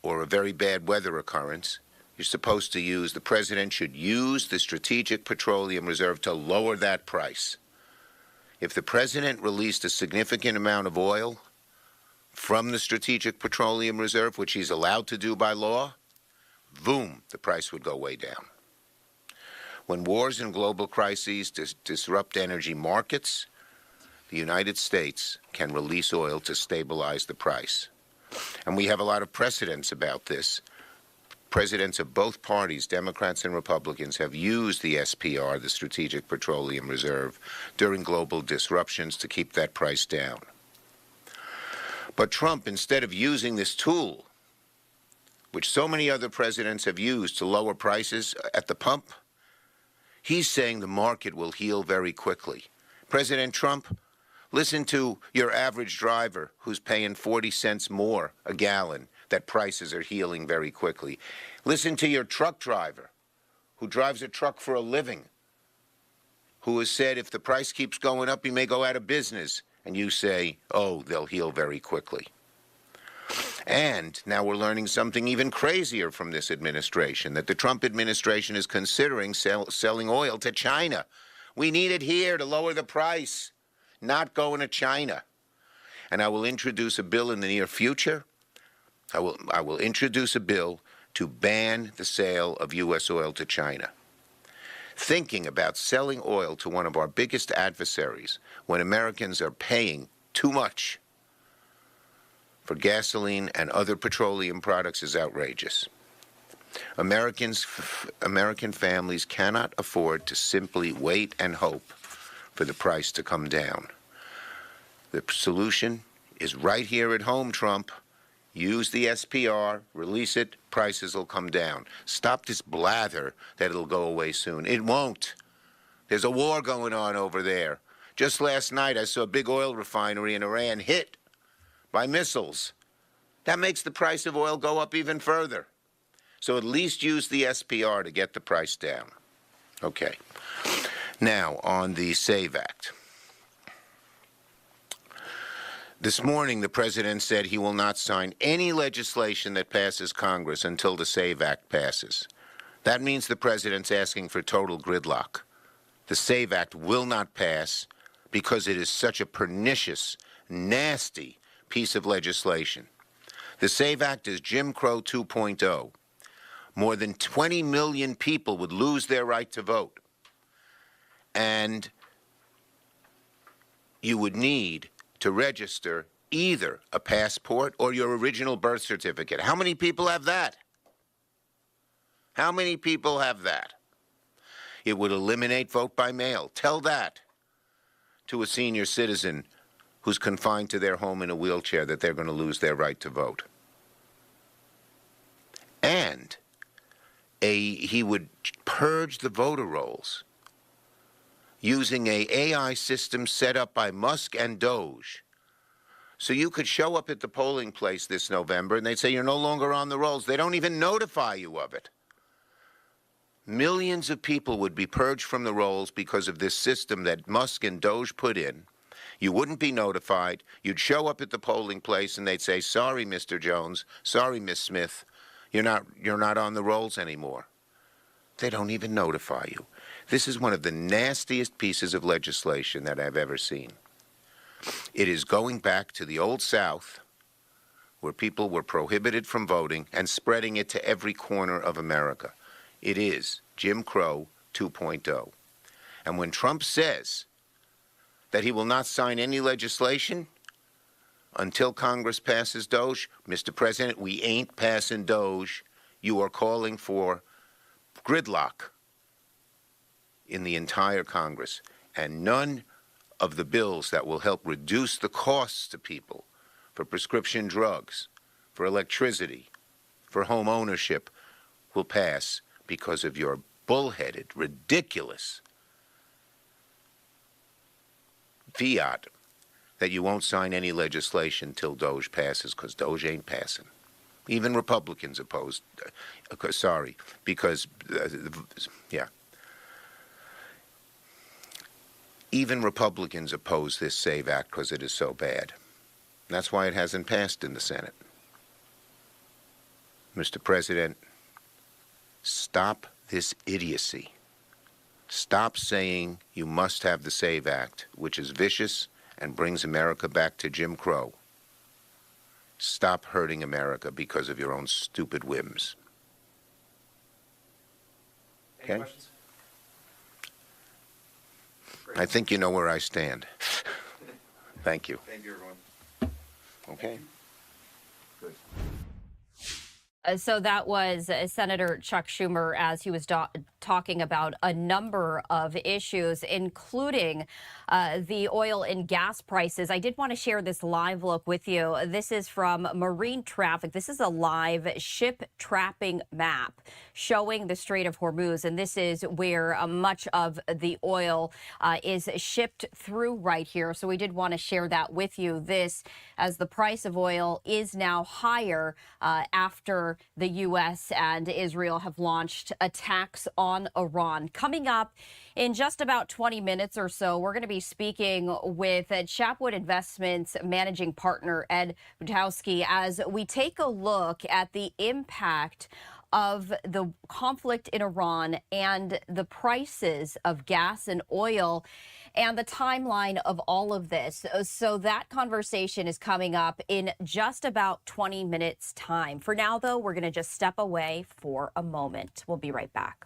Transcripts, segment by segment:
or a very bad weather occurrence, you're supposed to use, the president should use the Strategic Petroleum Reserve to lower that price. If the president released a significant amount of oil from the Strategic Petroleum Reserve, which he's allowed to do by law, boom, the price would go way down. When wars and global crises disrupt energy markets, the United States can release oil to stabilize the price. And we have a lot of precedents about this. Presidents of both parties, Democrats and Republicans, have used the SPR, the Strategic Petroleum Reserve, during global disruptions to keep that price down. But Trump, instead of using this tool, which so many other presidents have used to lower prices at the pump, he's saying the market will heal very quickly. President Trump, listen to your average driver who's paying 40 cents more a gallon, that prices are healing very quickly. Listen to your truck driver who drives a truck for a living, who has said if the price keeps going up, he may go out of business. And you say, oh, they'll heal very quickly. And now we're learning something even crazier from this administration, that the Trump administration is considering selling oil to China. We need it here to lower the price, not going to China. And I will introduce a bill in the near future. I will introduce a bill to ban the sale of U.S. oil to China. Thinking about selling oil to one of our biggest adversaries when Americans are paying too much for gasoline and other petroleum products is outrageous. American families cannot afford to simply wait and hope for the price to come down. The solution is right here at home, Trump. Use the SPR, release it, prices will come down. Stop this blather that it'll go away soon. It won't. There's a war going on over there. Just last night I saw a big oil refinery in Iran hit by missiles. That makes the price of oil go up even further. So at least use the SPR to get the price down. Okay. Now, on the SAVE Act. This morning, the president said he will not sign any legislation that passes Congress until the SAVE Act passes. That means the president's asking for total gridlock. The SAVE Act will not pass because it is such a pernicious, nasty piece of legislation. The SAVE Act is Jim Crow 2.0. More than 20 million people would lose their right to vote. And you would need to register either a passport or your original birth certificate. How many people have that? How many people have that? It would eliminate vote by mail. Tell that to a senior citizen who's confined to their home in a wheelchair that they're going to lose their right to vote. And he would purge the voter rolls using an AI system set up by Musk and Doge. So you could show up at the polling place this November and they'd say you're no longer on the rolls. They don't even notify you of it. Millions of people would be purged from the rolls because of this system that Musk and Doge put in. You wouldn't be notified. You'd show up at the polling place and they'd say, sorry, Mr. Jones, sorry, Miss Smith, you're not on the rolls anymore. They don't even notify you. This is one of the nastiest pieces of legislation that I've ever seen. It is going back to the old South, where people were prohibited from voting, and spreading it to every corner of America. It is Jim Crow 2.0. And when Trump says that he will not sign any legislation until Congress passes Doge, Mr. President, we ain't passing Doge. You are calling for gridlock in the entire Congress, and none of the bills that will help reduce the costs to people for prescription drugs, for electricity, for home ownership will pass because of your bullheaded, ridiculous fiat that you won't sign any legislation till Doge passes, because Doge ain't passing. Even Republicans opposed, Even Republicans oppose this SAVE Act because it is so bad. That's why it hasn't passed in the Senate. Mr. President, stop this idiocy. Stop saying you must have the SAVE Act, which is vicious and brings America back to Jim Crow. Stop hurting America because of your own stupid whims. Any Okay? questions? I think you know where I stand. Thank you. Thank you, everyone. Okay? Good. So that was Senator Chuck Schumer as he was talking about a number of issues, including the oil and gas prices. I did want to share this live look with you. This is from Marine Traffic. This is a live ship trapping map showing the Strait of Hormuz, and this is where much of the oil is shipped through right here. So we did want to share that with you. This, as the price of oil is now higher after the U.S. and Israel have launched attacks on Iran. Coming up in just about 20 minutes or so, we're going to be speaking with Chapwood Investments managing partner Ed Butowski as we take a look at the impact of the conflict in Iran and the prices of gas and oil and the timeline of all of this. So that conversation is coming up in just about 20 minutes time. For now, though, we're going to just step away for a moment. We'll be right back.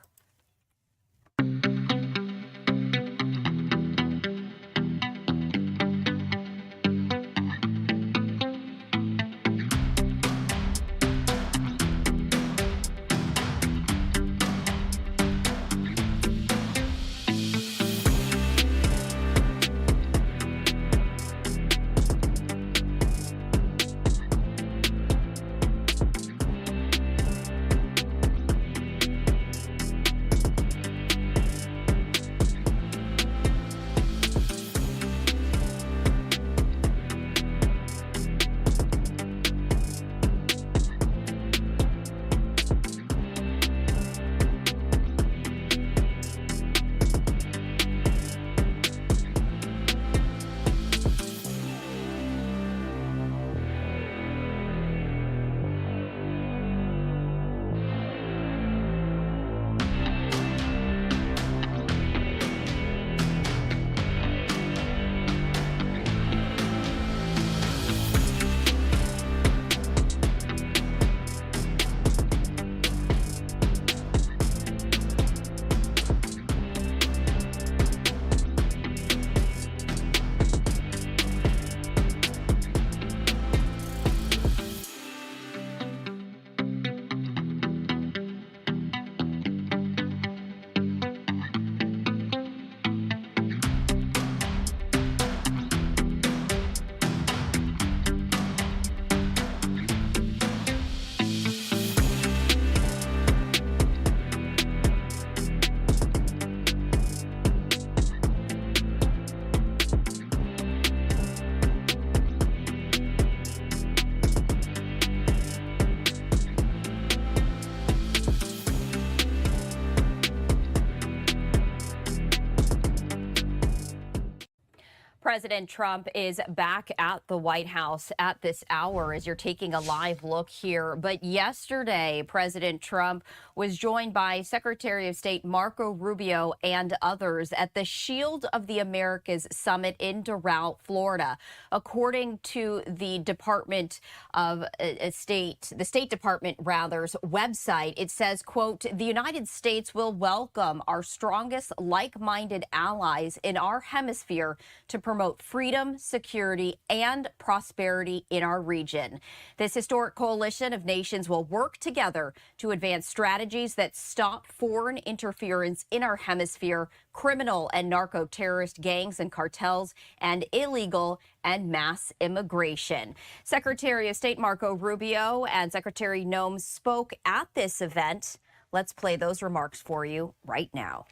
President Trump is back at the White House at this hour as you're taking a live look here. But yesterday, President Trump was joined by Secretary of State Marco Rubio and others at the Shield of the Americas Summit in Doral, Florida. According to the Department of State, the State Department, rather's website, it says, quote, "The United States will welcome our strongest like-minded allies in our hemisphere to promote freedom, security, and prosperity in our region. This historic coalition of nations will work together to advance strategies that stop foreign interference in our hemisphere, criminal and narco-terrorist gangs and cartels, and illegal and mass immigration." Secretary of State Marco Rubio and Secretary Noem spoke at this event. Let's play those remarks for you right now.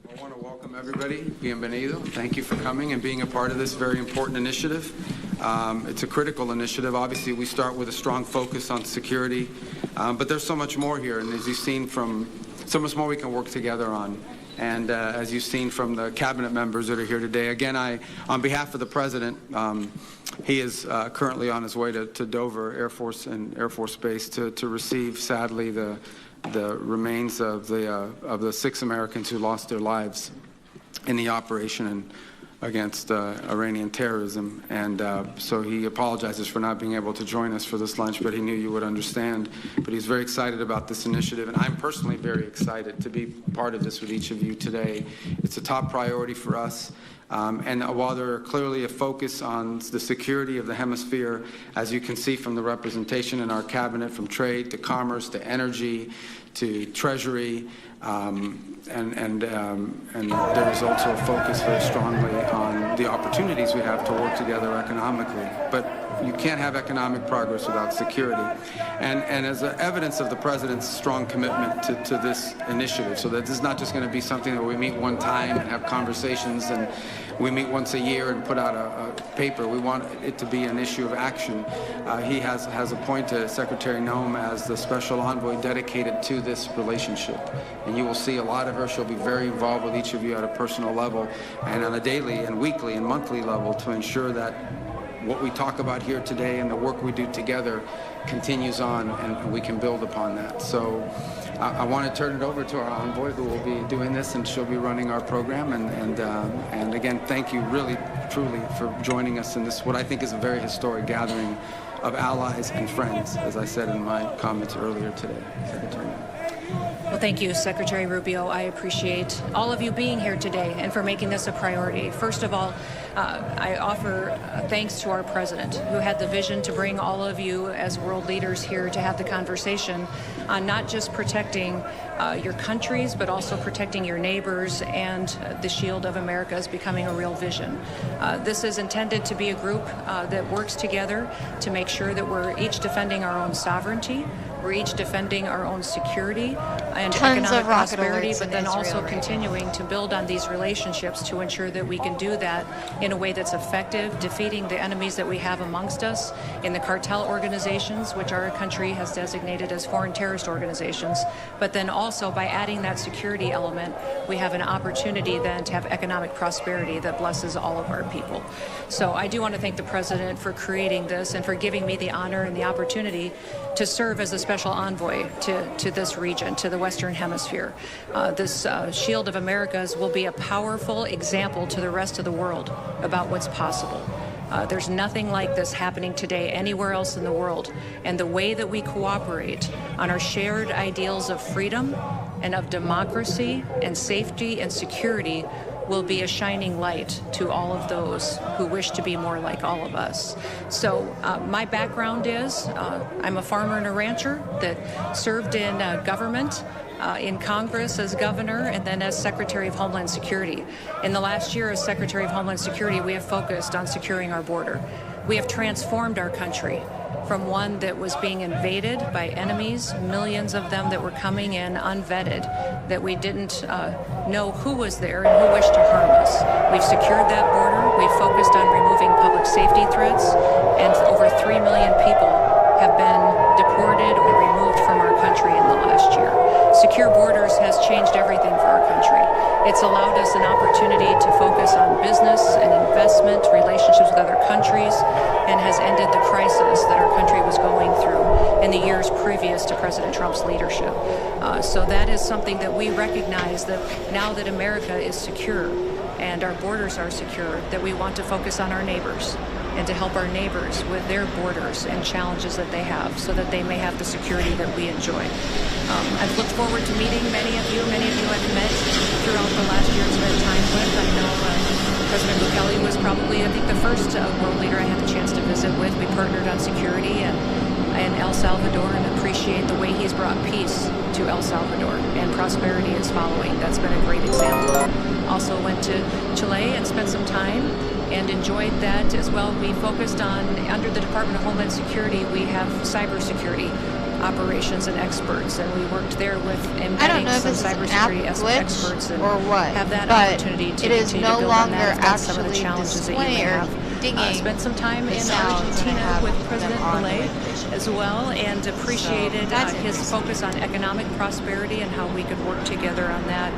I want to welcome everybody. Bienvenido. Thank you for coming and being a part of this very important initiative. It's a critical initiative. Obviously, we start with a strong focus on security, but there's so much more here. And as you've seen from so much more we can work together on And as you've seen from the cabinet members that are here today, again, on behalf of the president, he is currently on his way to Dover Air Force Base to receive, sadly, the remains of the 6 Americans who lost their lives in the operation against Iranian terrorism. And so he apologizes for not being able to join us for this lunch, but he knew you would understand. But he's very excited about this initiative, and I'm personally very excited to be part of this with each of you today. It's a top priority for us. And while there are clearly a focus on the security of the hemisphere, as you can see from the representation in our cabinet, from trade to commerce to energy to treasury, and there is also a focus very strongly on the opportunities we have to work together economically. But you can't have economic progress without security. And as evidence of the president's strong commitment to this initiative, so that this is not just going to be something that we meet one time and have conversations and we meet once a year and put out a paper. We want it to be an issue of action. He has appointed Secretary Noem as the special envoy dedicated to this relationship. And you will see a lot of her. She'll be very involved with each of you at a personal level and on a daily and weekly and monthly level to ensure that what we talk about here today and the work we do together continues on, and we can build upon that. So I want to turn it over to our envoy who will be doing this, and she'll be running our program. And again, thank you really, truly for joining us in this, what I think is a very historic gathering of allies and friends, as I said in my comments earlier today. Secretary. Well, thank you, Secretary Rubio. I appreciate all of you being here today and for making this a priority. First of all, I offer thanks to our president, who had the vision to bring all of you as world leaders here to have the conversation on not just protecting your countries, but also protecting your neighbors, and the shield of America is becoming a real vision. This is intended to be a group that works together to make sure that we're each defending our own sovereignty, we're each defending our own security and economic prosperity, but then also continuing to build on these relationships to ensure that we can do that in a way that's effective, defeating the enemies that we have amongst us in the cartel organizations, which our country has designated as foreign terrorist organizations. But then also by adding that security element, we have an opportunity then to have economic prosperity that blesses all of our people. So I do want to thank the president for creating this and for giving me the honor and the opportunity to serve as a special envoy to this region, to the Western Hemisphere. This Shield of Americas will be a powerful example to the rest of the world about what's possible. There's nothing like this happening today anywhere else in the world. And the way that we cooperate on our shared ideals of freedom and of democracy and safety and security will be a shining light to all of those who wish to be more like all of us. So my background is I'm a farmer and a rancher that served in government, in Congress as governor, and then as Secretary of Homeland Security. In the last year as Secretary of Homeland Security, we have focused on securing our border. We have transformed our country from one that was being invaded by enemies, millions of them that were coming in unvetted, that we didn't know who was there and who wished to harm us. We've secured that border. We've focused on removing public safety threats, and over 3 million people have been deported or removed from our country in the last year. Secure borders has changed everything for our country. It's allowed us an opportunity to focus on business and investment, relationships with other countries, and has ended the crisis that our country was going through in the years previous to President Trump's leadership. So that is something that we recognize, that now that America is secure and our borders are secure, that we want to focus on our neighbors and to help our neighbors with their borders and challenges that they have so that they may have the security that we enjoy. I've looked forward to meeting many of you. Many of you I've met throughout the last year and spent time with. I know President Bukele was probably, I think, the first world leader I had the chance to visit with. We partnered on security and in El Salvador, and appreciate the way he's brought peace to El Salvador, and prosperity is following. That's been a great example. Also went to Chile and spent some time and enjoyed that as well. We focused on, under the Department of Homeland Security, we have cybersecurity operations and experts, and we worked there with embedding some cybersecurity experts and or what, have that but opportunity to it is continue no to build longer on that. That's some of the actually challenges that you may have. Spent some time in Argentina with President Milei as well, and appreciated his focus on economic prosperity and how we could work together on that.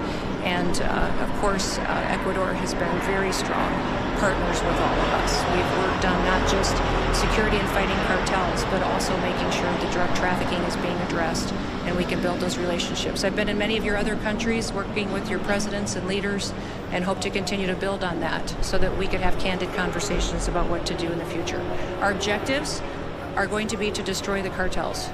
And of course, Ecuador has been very strong partners with all of us. We've worked on not just security and fighting cartels, but also making sure the drug trafficking is being addressed and we can build those relationships. I've been in many of your other countries working with your presidents and leaders and hope to continue to build on that so that we could have candid conversations about what to do in the future. Our objectives are going to be to destroy the cartels,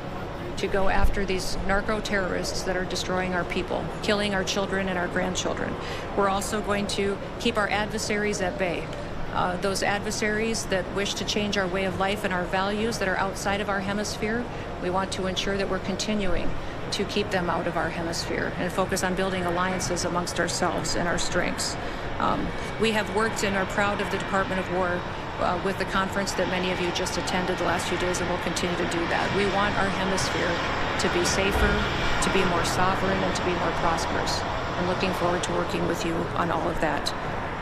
to go after these narco-terrorists that are destroying our people, killing our children and our grandchildren. We're also going to keep our adversaries at bay. Those adversaries that wish to change our way of life and our values that are outside of our hemisphere, we want to ensure that we're continuing to keep them out of our hemisphere and focus on building alliances amongst ourselves and our strengths. We have worked and are proud of the Department of War with the conference that many of you just attended the last few days, and we'll continue to do that. We want our hemisphere to be safer, to be more sovereign, and to be more prosperous. I'm looking forward to working with you on all of that.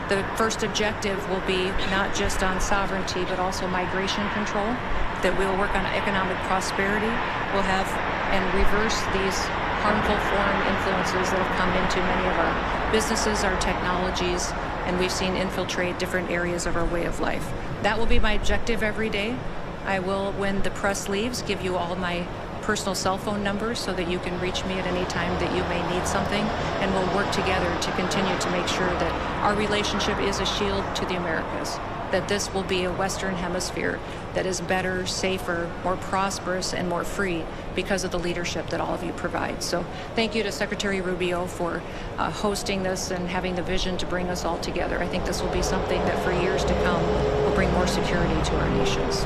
The first objective will be not just on sovereignty, but also migration control, that we'll work on economic prosperity. We'll have and reverse these harmful foreign influences that have come into many of our businesses, our technologies, and we've seen infiltrate different areas of our way of life. That will be my objective every day. I will, when the press leaves, give you all my personal cell phone numbers so that you can reach me at any time that you may need something, and we'll work together to continue to make sure that our relationship is a shield to the Americas, that this will be a Western Hemisphere that is better, safer, more prosperous, and more free because of the leadership that all of you provide. So thank you to Secretary Rubio for hosting this and having the vision to bring us all together. I think this will be something that for years to come will bring more security to our nations.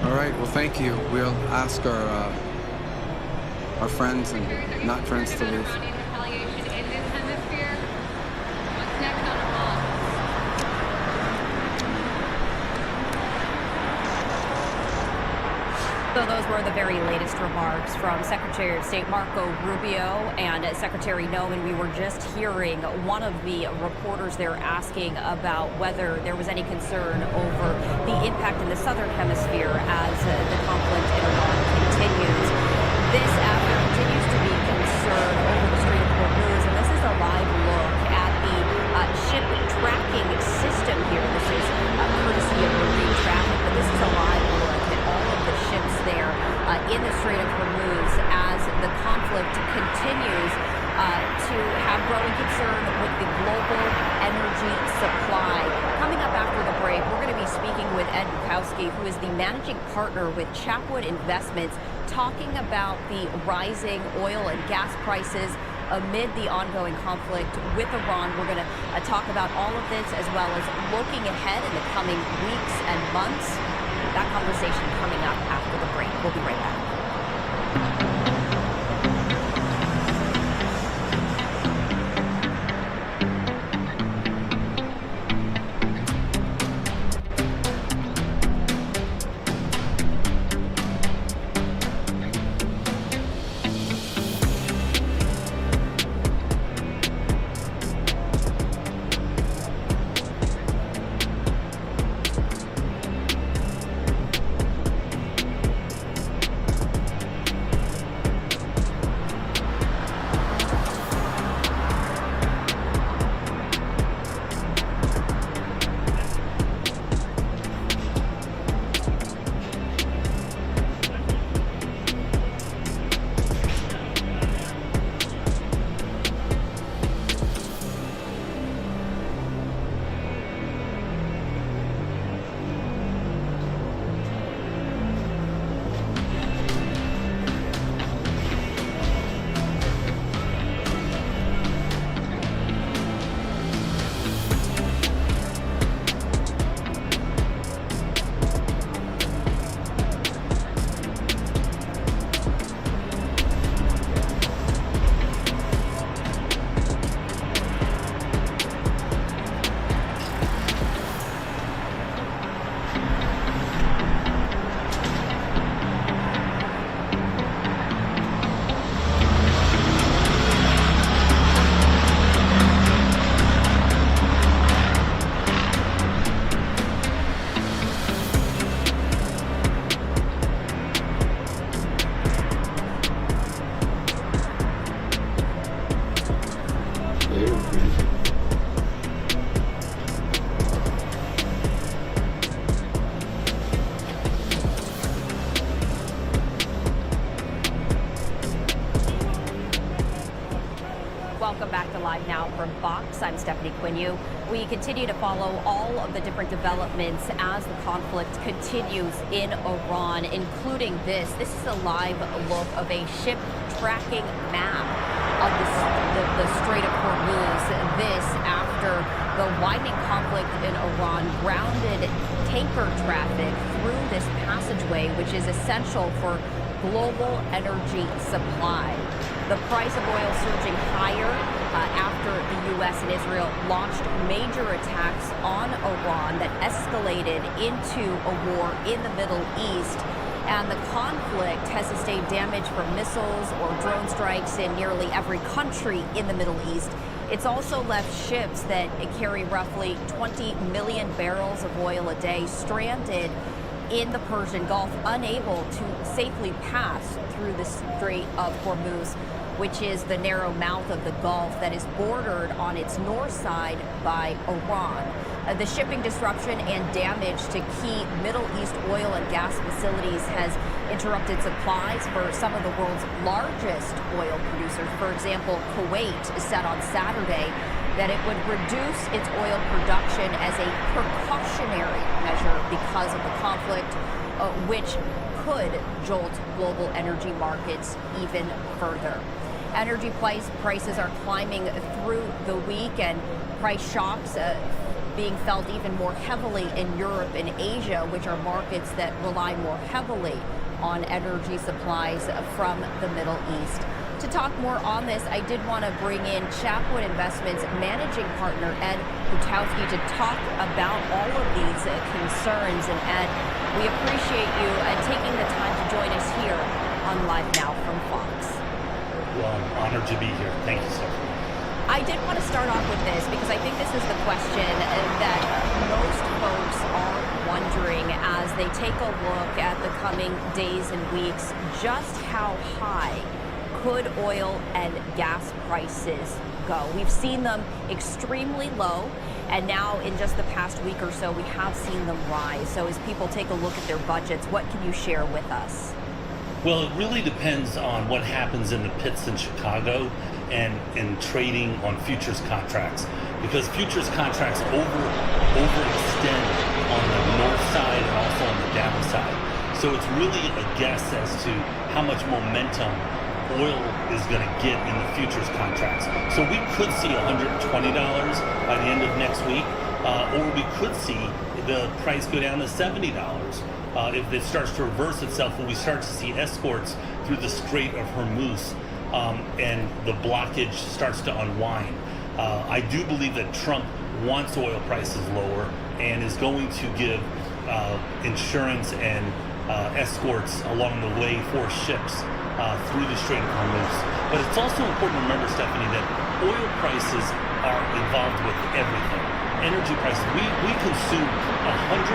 All right, well, thank you. We'll ask our friends and not friends to leave. So those were the very latest remarks from Secretary of State Marco Rubio and Secretary Noman. We were just hearing one of the reporters there asking about whether there was any concern over the impact in the southern hemisphere as the conflict in Iran continues. This continues to be concern over the Strait of Hormuz, and this is a live look at the ship tracking system here. This is courtesy of marine traffic, but this is a live look at all of the ships there in the Strait of Hormuz as the conflict continues to have growing concern with the global energy supply. Coming up after the break, we're going to be speaking with Ed Bukowski, who is the managing partner with Chapwood Investments, talking about the rising oil and gas prices amid the ongoing conflict with Iran. We're going to talk about all of this as well as looking ahead in the coming weeks and months. That conversation coming up after the break. We'll be right back. from Fox. I'm Stephanie Quinu. We continue to follow all of the different developments as the conflict continues in Iran, including this. This is a live look of a ship tracking map of the Strait of Hormuz. This after the widening conflict in Iran grounded tanker traffic through this passageway, which is essential for global energy supply. The price of oil surging higher after the U.S. and Israel launched major attacks on Iran that escalated into a war in the Middle East. And the conflict has sustained damage from missiles or drone strikes in nearly every country in the Middle East. It's also left ships that carry roughly 20 million barrels of oil a day stranded in the Persian Gulf, unable to safely pass through the Strait of Hormuz, which is the narrow mouth of the Gulf that is bordered on its north side by Iran. The shipping disruption and damage to key Middle East oil and gas facilities has interrupted supplies for some of the world's largest oil producers. For example, Kuwait said on Saturday that it would reduce its oil production as a precautionary measure because of the conflict, which could jolt global energy markets even further. Energy prices are climbing through the week, and price shocks being felt even more heavily in Europe and Asia, which are markets that rely more heavily on energy supplies from the Middle East. To talk more on this, I did want to bring in Chapwood Investments managing partner Ed Butowski to talk about all of these concerns. And Ed, we appreciate you taking the time to join us here on Live Now from Fox. Well, I'm honored to be here. Thank you, Stephanie. I did want to start off with this because I think this is the question that most folks are wondering as they take a look at the coming days and weeks. Just how high could oil and gas prices go? We've seen them extremely low, and now in just the past week or so, we have seen them rise. So as people take a look at their budgets, what can you share with us? Well, it really depends on what happens in the pits in Chicago and in trading on futures contracts, because futures contracts overextend on the north side and also on the downside. So it's really a guess as to how much momentum oil is going to get in the futures contracts. So we could see $120 by the end of next week, or we could see the price go down to $70. If it starts to reverse itself, when we start to see escorts through the Strait of Hormuz and the blockage starts to unwind. I do believe that Trump wants oil prices lower and is going to give insurance and escorts along the way for ships through the Strait of Hormuz. But it's also important to remember, Stephanie, that oil prices are involved with everything. Energy prices, we consume 102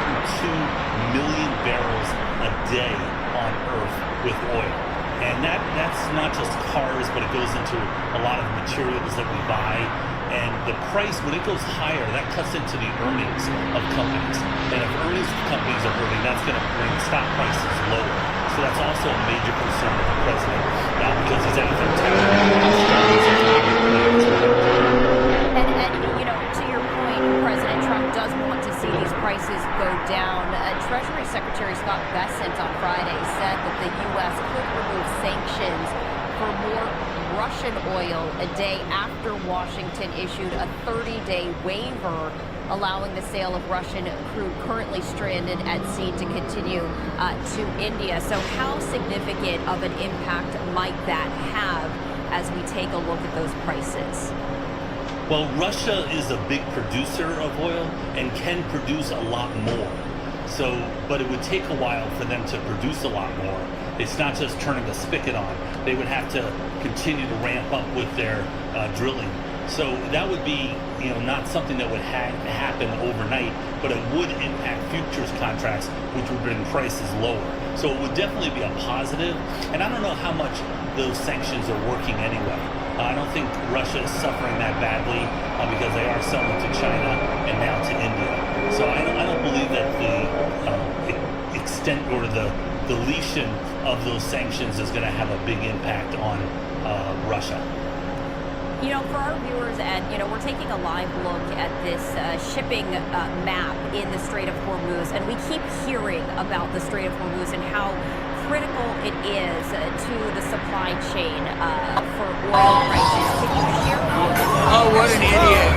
million barrels a day on Earth with oil. And that's not just cars, but it goes into a lot of materials that we buy. And the price, when it goes higher, that cuts into the earnings of companies. And if earnings of companies are hurting, that's going to bring stock prices lower. So that's also a major concern of the president, because he's out there telling And you know, to your point, President Trump does want to see these prices go down. Treasury Secretary Scott Bessent on Friday said that the U.S. could remove sanctions for more Russian oil a day after Washington issued a 30-day waiver allowing the sale of Russian crude currently stranded at sea to continue to India. So how significant of an impact might that have as we take a look at those prices? Well, Russia is a big producer of oil and can produce a lot more. So, but it would take a while for them to produce a lot more. It's not just turning a spigot on. They would have to continue to ramp up with their drilling. So that would be, not something that would happen overnight, but it would impact futures contracts, which would bring prices lower. So it would definitely be a positive. And I don't know how much those sanctions are working anyway. I don't think Russia is suffering that badly because they are selling to China and now to India. So I don't believe that the extent or the deletion of those sanctions is going to have a big impact on Russia. You know, for our viewers, and we're taking a live look at this shipping map in the Strait of Hormuz, and we keep hearing about the Strait of Hormuz and how critical it is to the supply chain for oil prices. Can you share with us? Oh, what an idiot!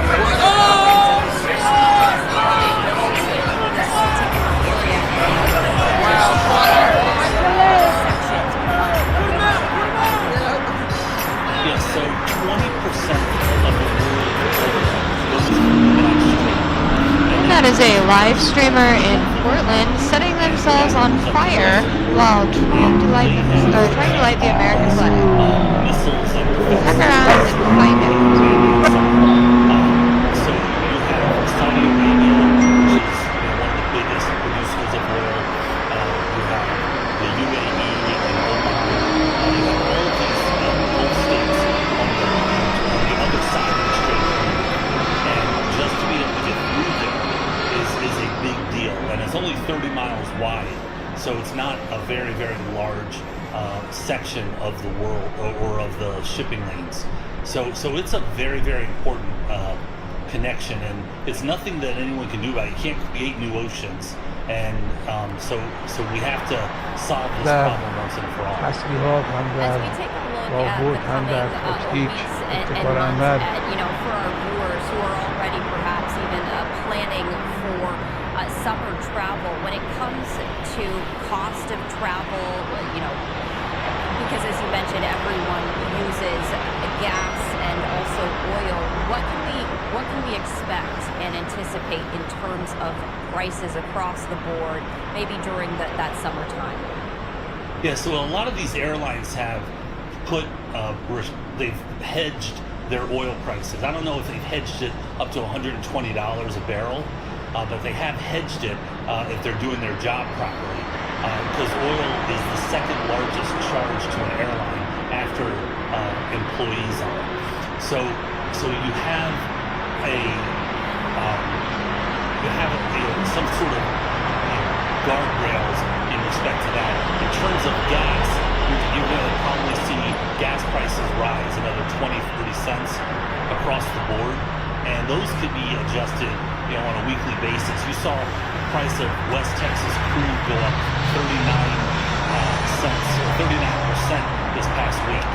Yes, so 20% of the world goes through that strait. That is a live streamer in Portland setting themselves on fire while trying to light the American flag. Missiles and Tuck around and find out. So you have Saudi Arabia, which is one of the biggest producers of oil. You have the UAE and Oman. You have all of these Gulf states on the other side of the strait. And just to be able to get through there is a big deal. And it's only 30 miles wide, so it's not a very, very large section of the world or of the shipping lanes. So it's a very, very important connection, and it's nothing that anyone can do about it. You can't create new oceans, and so we have to solve this problem once and for all. As we take a look at the coming weeks and months, for our viewers who are already perhaps even planning for summer travel, when it comes to cost of travel, because as you mentioned, everyone uses gas and also oil. What can we expect and anticipate in terms of prices across the board, maybe during that summertime? Yeah, so a lot of these airlines have they've hedged their oil prices. I don't know if they've hedged it up to $120 a barrel, but they have hedged it if they're doing their job properly. Because oil is the second largest charge to an airline after employees are. So you have some sort of guardrails in respect to that. In terms of gas, you're going to probably see gas prices rise another 20-30 cents across the board, and those could be adjusted on a weekly basis. You saw the price of West Texas crude go up 39 cents or 39% this past week,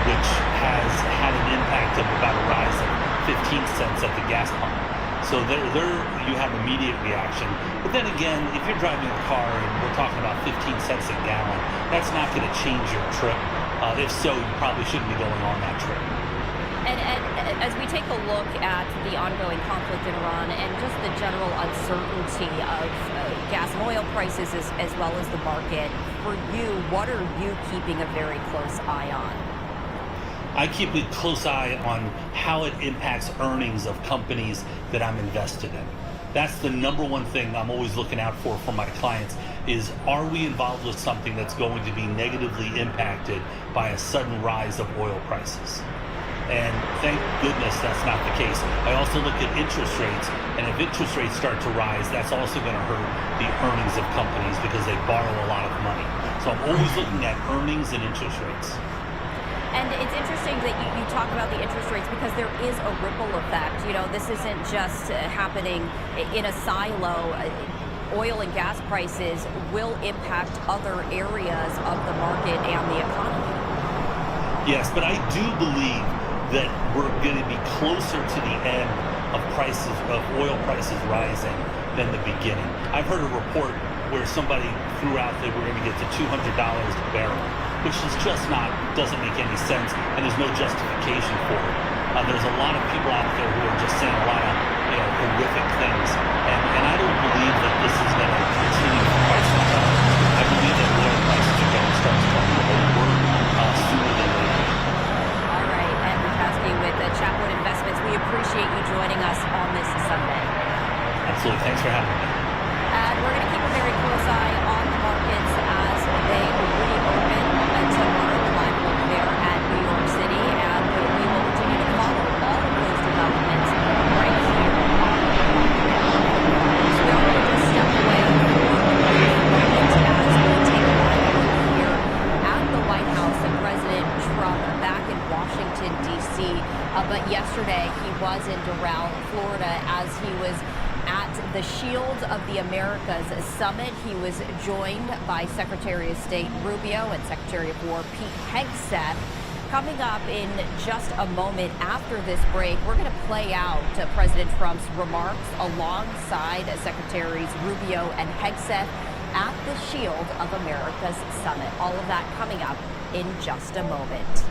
which has had an impact of about a rise of 15 cents at the gas pump. So there you have immediate reaction. But then again, if you're driving a car and we're talking about 15 cents a gallon, that's not going to change your trip. If so, you probably shouldn't be going on that trip. And as we take a look at the ongoing conflict in Iran and just the general uncertainty of gas and oil prices as well as the market, for you, what are you keeping a very close eye on? I keep a close eye on how it impacts earnings of companies that I'm invested in. That's the number one thing I'm always looking out for my clients is, are we involved with something that's going to be negatively impacted by a sudden rise of oil prices? And thank goodness that's not the case. I also look at interest rates, and if interest rates start to rise, that's also going to hurt the earnings of companies because they borrow a lot of money. So I'm always looking at earnings and interest rates. And it's interesting that you talk about the interest rates because there is a ripple effect. This isn't just happening in a silo. Oil and gas prices will impact other areas of the market and the economy. Yes, but I do believe that we're going to be closer to the end of oil prices rising than the beginning. I've heard a report where somebody threw out that we're going to get to $200 a barrel, which is just doesn't make any sense, and there's no justification for it. There's a lot of people out there who are just saying a lot of horrific things, and I don't believe that this is going to continue for quite some time. I believe that oil prices are going to start to come lower sooner than later. All right, and Murkowski with Chapwood Investments, we appreciate you joining us on this Sunday. Absolutely, thanks for having me. And we're going to keep a very close eye on the markets as they reopen tomorrow. Live look there at New York City, and we will continue to follow all of those developments right here on the podcast. So we are going to just step away for a brief moment as we take a live look here at the White House and President Trump back in Washington, D.C. as he was at the Shield of the Americas summit. He was joined by Secretary of State Rubio and Secretary of War Pete Hegseth. Coming up in just a moment after this break, we're going to play out President Trump's remarks alongside Secretaries Rubio and Hegseth at the Shield of America's summit. All of that coming up in just a moment.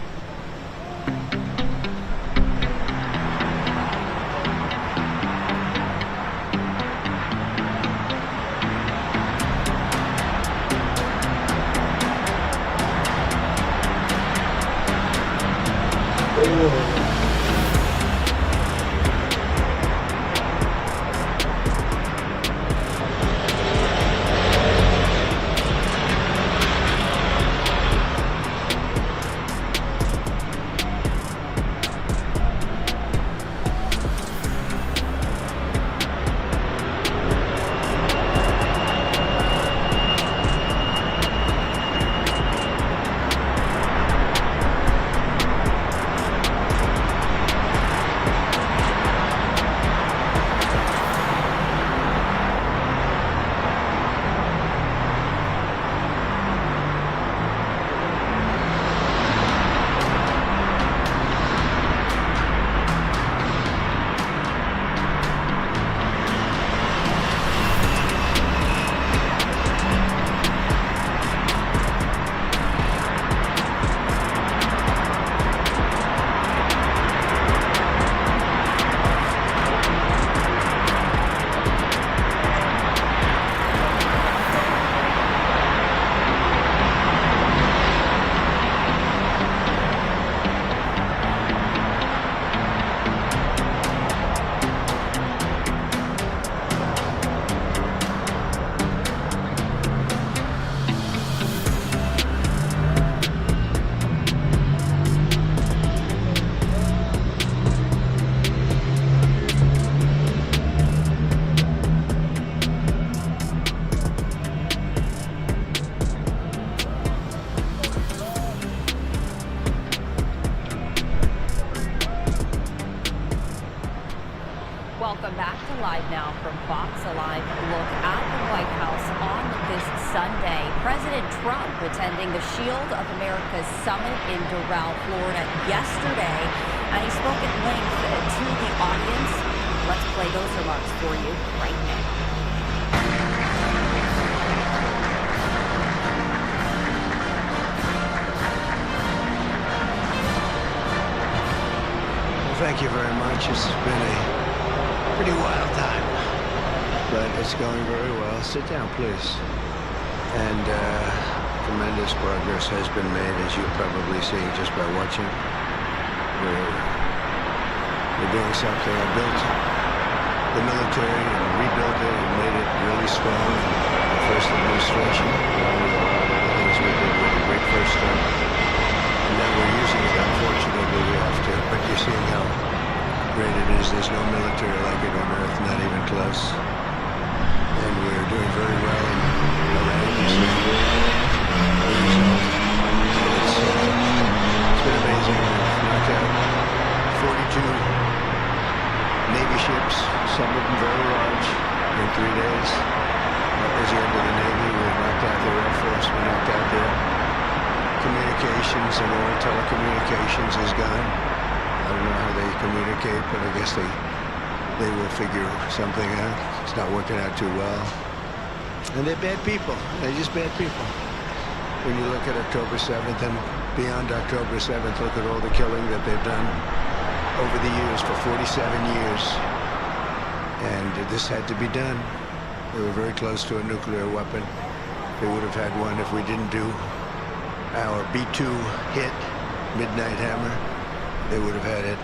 Welcome back to Live Now from Fox. A live look at the White House on this Sunday. President Trump attending the Shield of America's summit in Doral, Florida yesterday, and he spoke at length to the audience. Let's play those remarks for you right now. Well, thank you very much. It's been a pretty wild time, but it's going very well. Sit down, please. And tremendous progress has been made, as you're probably seeing just by watching. We're doing something. I built the military and rebuilt it and made it really strong in the first administration. Along with a lot of other things we did with a great first start. And now we're using it. Unfortunately, we have to. But you're seeing how great it is. There's no military like it on Earth, not even close. And we're doing very well in Iran. You see the result. It's been amazing. We've knocked out 42 Navy ships, some of them very large, in 3 days. That was the end of the Navy. We knocked out their Air Force. We knocked out their communications, and all telecommunications is gone. I don't know how they communicate, but I guess they will figure something out. It's not working out too well. And they're bad people. They're just bad people. When you look at October 7th and beyond October 7th, look at all the killing that they've done over the years, for 47 years. And this had to be done. They were very close to a nuclear weapon. They would have had one if we didn't do our B-2 hit, Midnight Hammer. They would have had it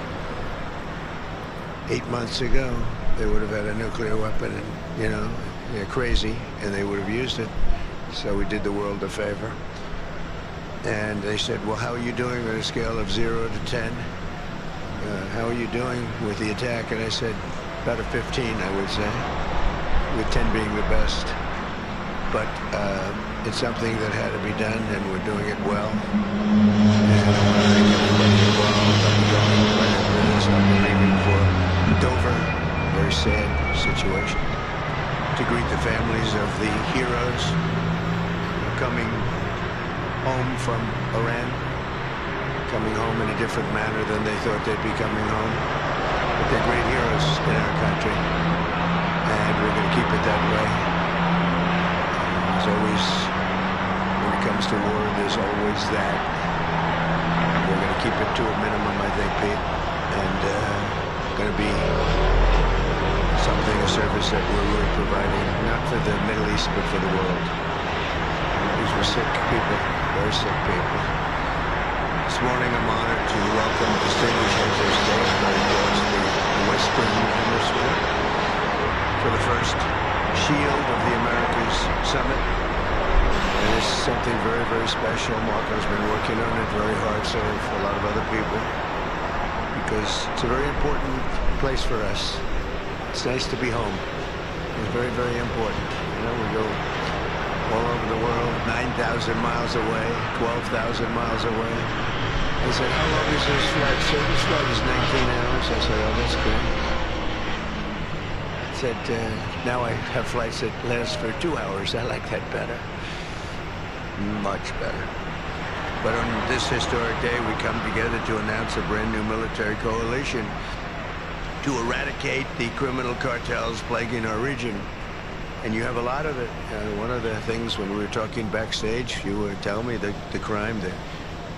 8 months ago. They would have had a nuclear weapon, and, you know, they're crazy, and they would have used it. So we did the world a favor. And they said, well, how are you doing on a scale of 0 to 10? How are you doing with the attack? And I said, about a 15, I would say, with 10 being the best. But it's something that had to be done, and we're doing it well. And I want to thank everybody involved. I'll be going right after this. I'll be leaving for Dover very very sad situation. To greet the families of the heroes coming home from Iran, coming home in a different manner than they thought they'd be coming home. But they're great heroes in our country, and we're going to keep it that way. As always, when it comes to war, there's always that. We're going to keep it to a minimum, I think, Pete, and going to be something, a service that we're really providing, not for the Middle East, but for the world. These were sick people, very sick people. This morning, I'm honored to welcome distinguished heads of state across the Western Hemisphere for the first Shield of the Americas Summit. And it's something very, very special. Marco's been working on it very hard, so for a lot of other people, because it's a very important place for us. It's nice to be home. It's very, very important. You know, we go all over the world, 9,000 miles away, 12,000 miles away. I said, how long is this flight? So this flight is 19 hours. I said, oh, that's good. I said, now I have flights that last for 2 hours. I like that better. Much better. But on this historic day, we come together to announce a brand new military coalition to eradicate the criminal cartels plaguing our region. And you have a lot of it. One of the things when we were talking backstage, you were telling me that the crime,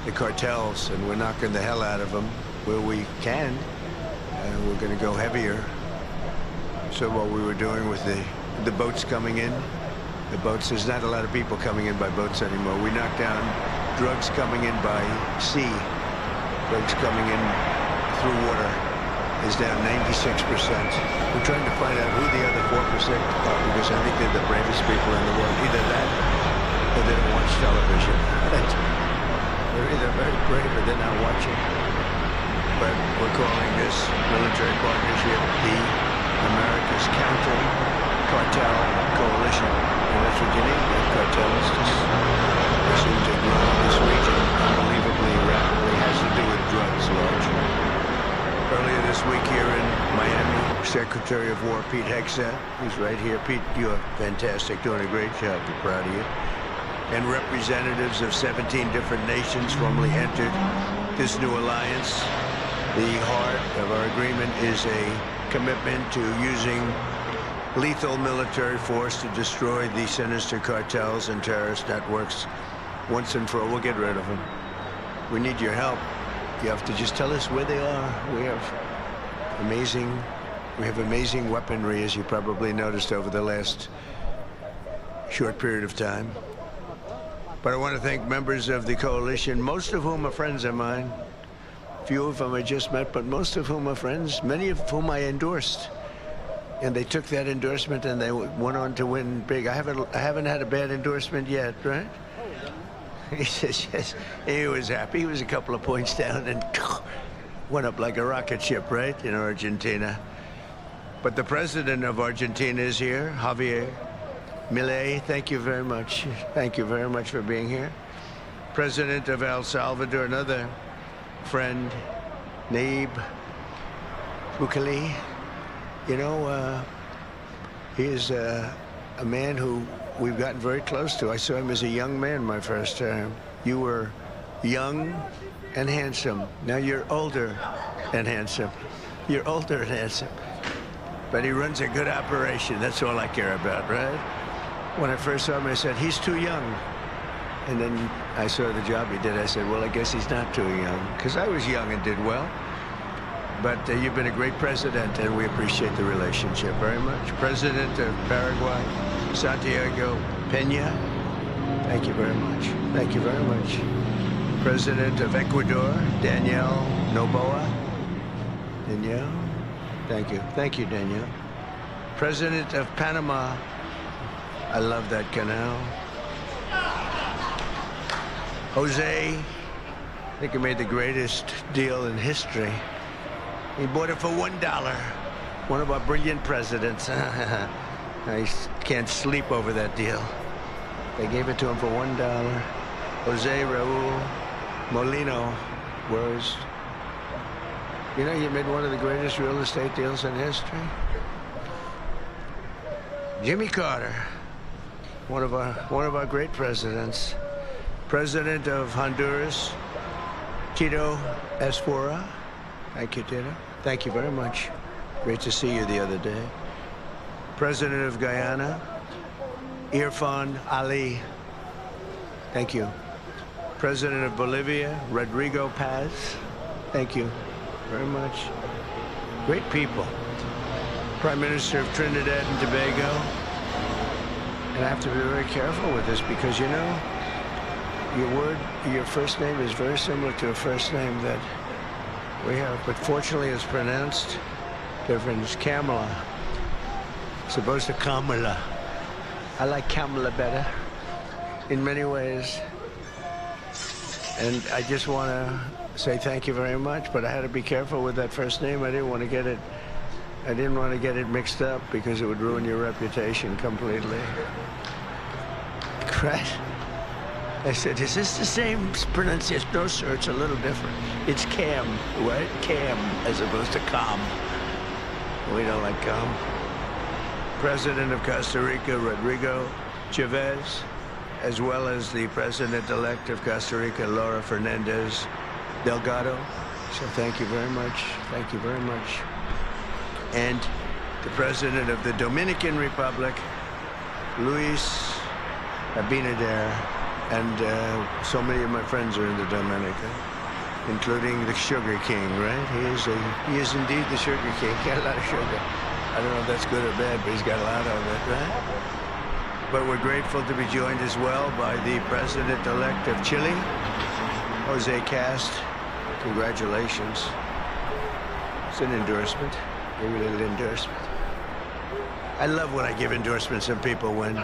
the cartels, and we're knocking the hell out of them where we can. We're going to go heavier. So what we were doing with the boats coming in, the boats, there's not a lot of people coming in by boats anymore. We knocked down drugs coming in by sea. Drugs coming in through water is down 96%. We're trying to find out who the other 4% are, because I think they're the bravest people in the world. Either that or they don't watch television. They're either very brave or they're not watching. But we're calling this military partnership the America's Counter Cartel Coalition. And that's what you need. The cartels they seem to grow in this region unbelievably rapidly. Has to do with drugs largely. Earlier this week here in Miami, Secretary of War Pete Hegseth, who's right here. Pete, you're fantastic, doing a great job. We're proud of you. And representatives of 17 different nations formally entered this new alliance. The heart of our agreement is a commitment to using lethal military force to destroy the sinister cartels and terrorist networks once and for all. We'll get rid of them. We need your help. You have to just tell us where they are. We have amazing weaponry, as you probably noticed over the last short period of time. But I want to thank members of the coalition, most of whom are friends of mine. Few of them I just met, but most of whom are friends, many of whom I endorsed. And they took that endorsement and they went on to win big. I haven't had a bad endorsement yet, right? He says, yes. He was happy. He was a couple of points down and went up like a rocket ship, right, in Argentina. But the president of Argentina is here, Javier Milei. Thank you very much. Thank you very much for being here. President of El Salvador, another friend, Nayib Bukele. You know, he is a man who we've gotten very close to. I saw him as a young man my first time. You were young and handsome. Now you're older and handsome. You're older and handsome. But he runs a good operation. That's all I care about, right? When I first saw him, I said, he's too young. And then I saw the job he did. I said, well, I guess he's not too young, because I was young and did well. But you've been a great president, and we appreciate the relationship very much. President of Paraguay, Santiago Peña, thank you very much. Thank you very much. President of Ecuador, Danielle Noboa. Danielle, thank you. Thank you, Danielle. President of Panama, I love that canal. Jose, I think he made the greatest deal in history. He bought it for $1. One of our brilliant presidents. I can't sleep over that deal. They gave it to him for $1. Jose Raul Molino was, you know, you made one of the greatest real estate deals in history. Jimmy Carter, one of our great presidents, President of Honduras, Tito Esfora. Thank you, Tito. Thank you very much. Great to see you the other day. President of Guyana, Irfan Ali. Thank you. President of Bolivia, Rodrigo Paz. Thank you very much. Great people. Prime Minister of Trinidad and Tobago. And I have to be very careful with this because, you know, your first name is very similar to a first name that we have, but fortunately it's pronounced different. It's Kamala. It's supposed to Kamala. I like Kamala better in many ways. And I just want to say thank you very much, but I had to be careful with that first name. I didn't want to get it mixed up because it would ruin your reputation completely. Right? I said, is this the same pronunciation? No, sir, it's a little different. It's Cam, right? Cam, as opposed to Calm. We don't like Calm. President of Costa Rica, Rodrigo Chavez, as well as the President-elect of Costa Rica, Laura Fernandez Delgado. So thank you very much. Thank you very much. And the President of the Dominican Republic, Luis Abinader. And so many of my friends are in the Dominica, including the Sugar King, right? He is indeed the Sugar King. Got a lot of sugar. I don't know if that's good or bad, but he's got a lot of it, right? But we're grateful to be joined as well by the President-elect of Chile, Jose Cast. Congratulations. It's an endorsement. Give me a little endorsement. I love when I give endorsements and people win.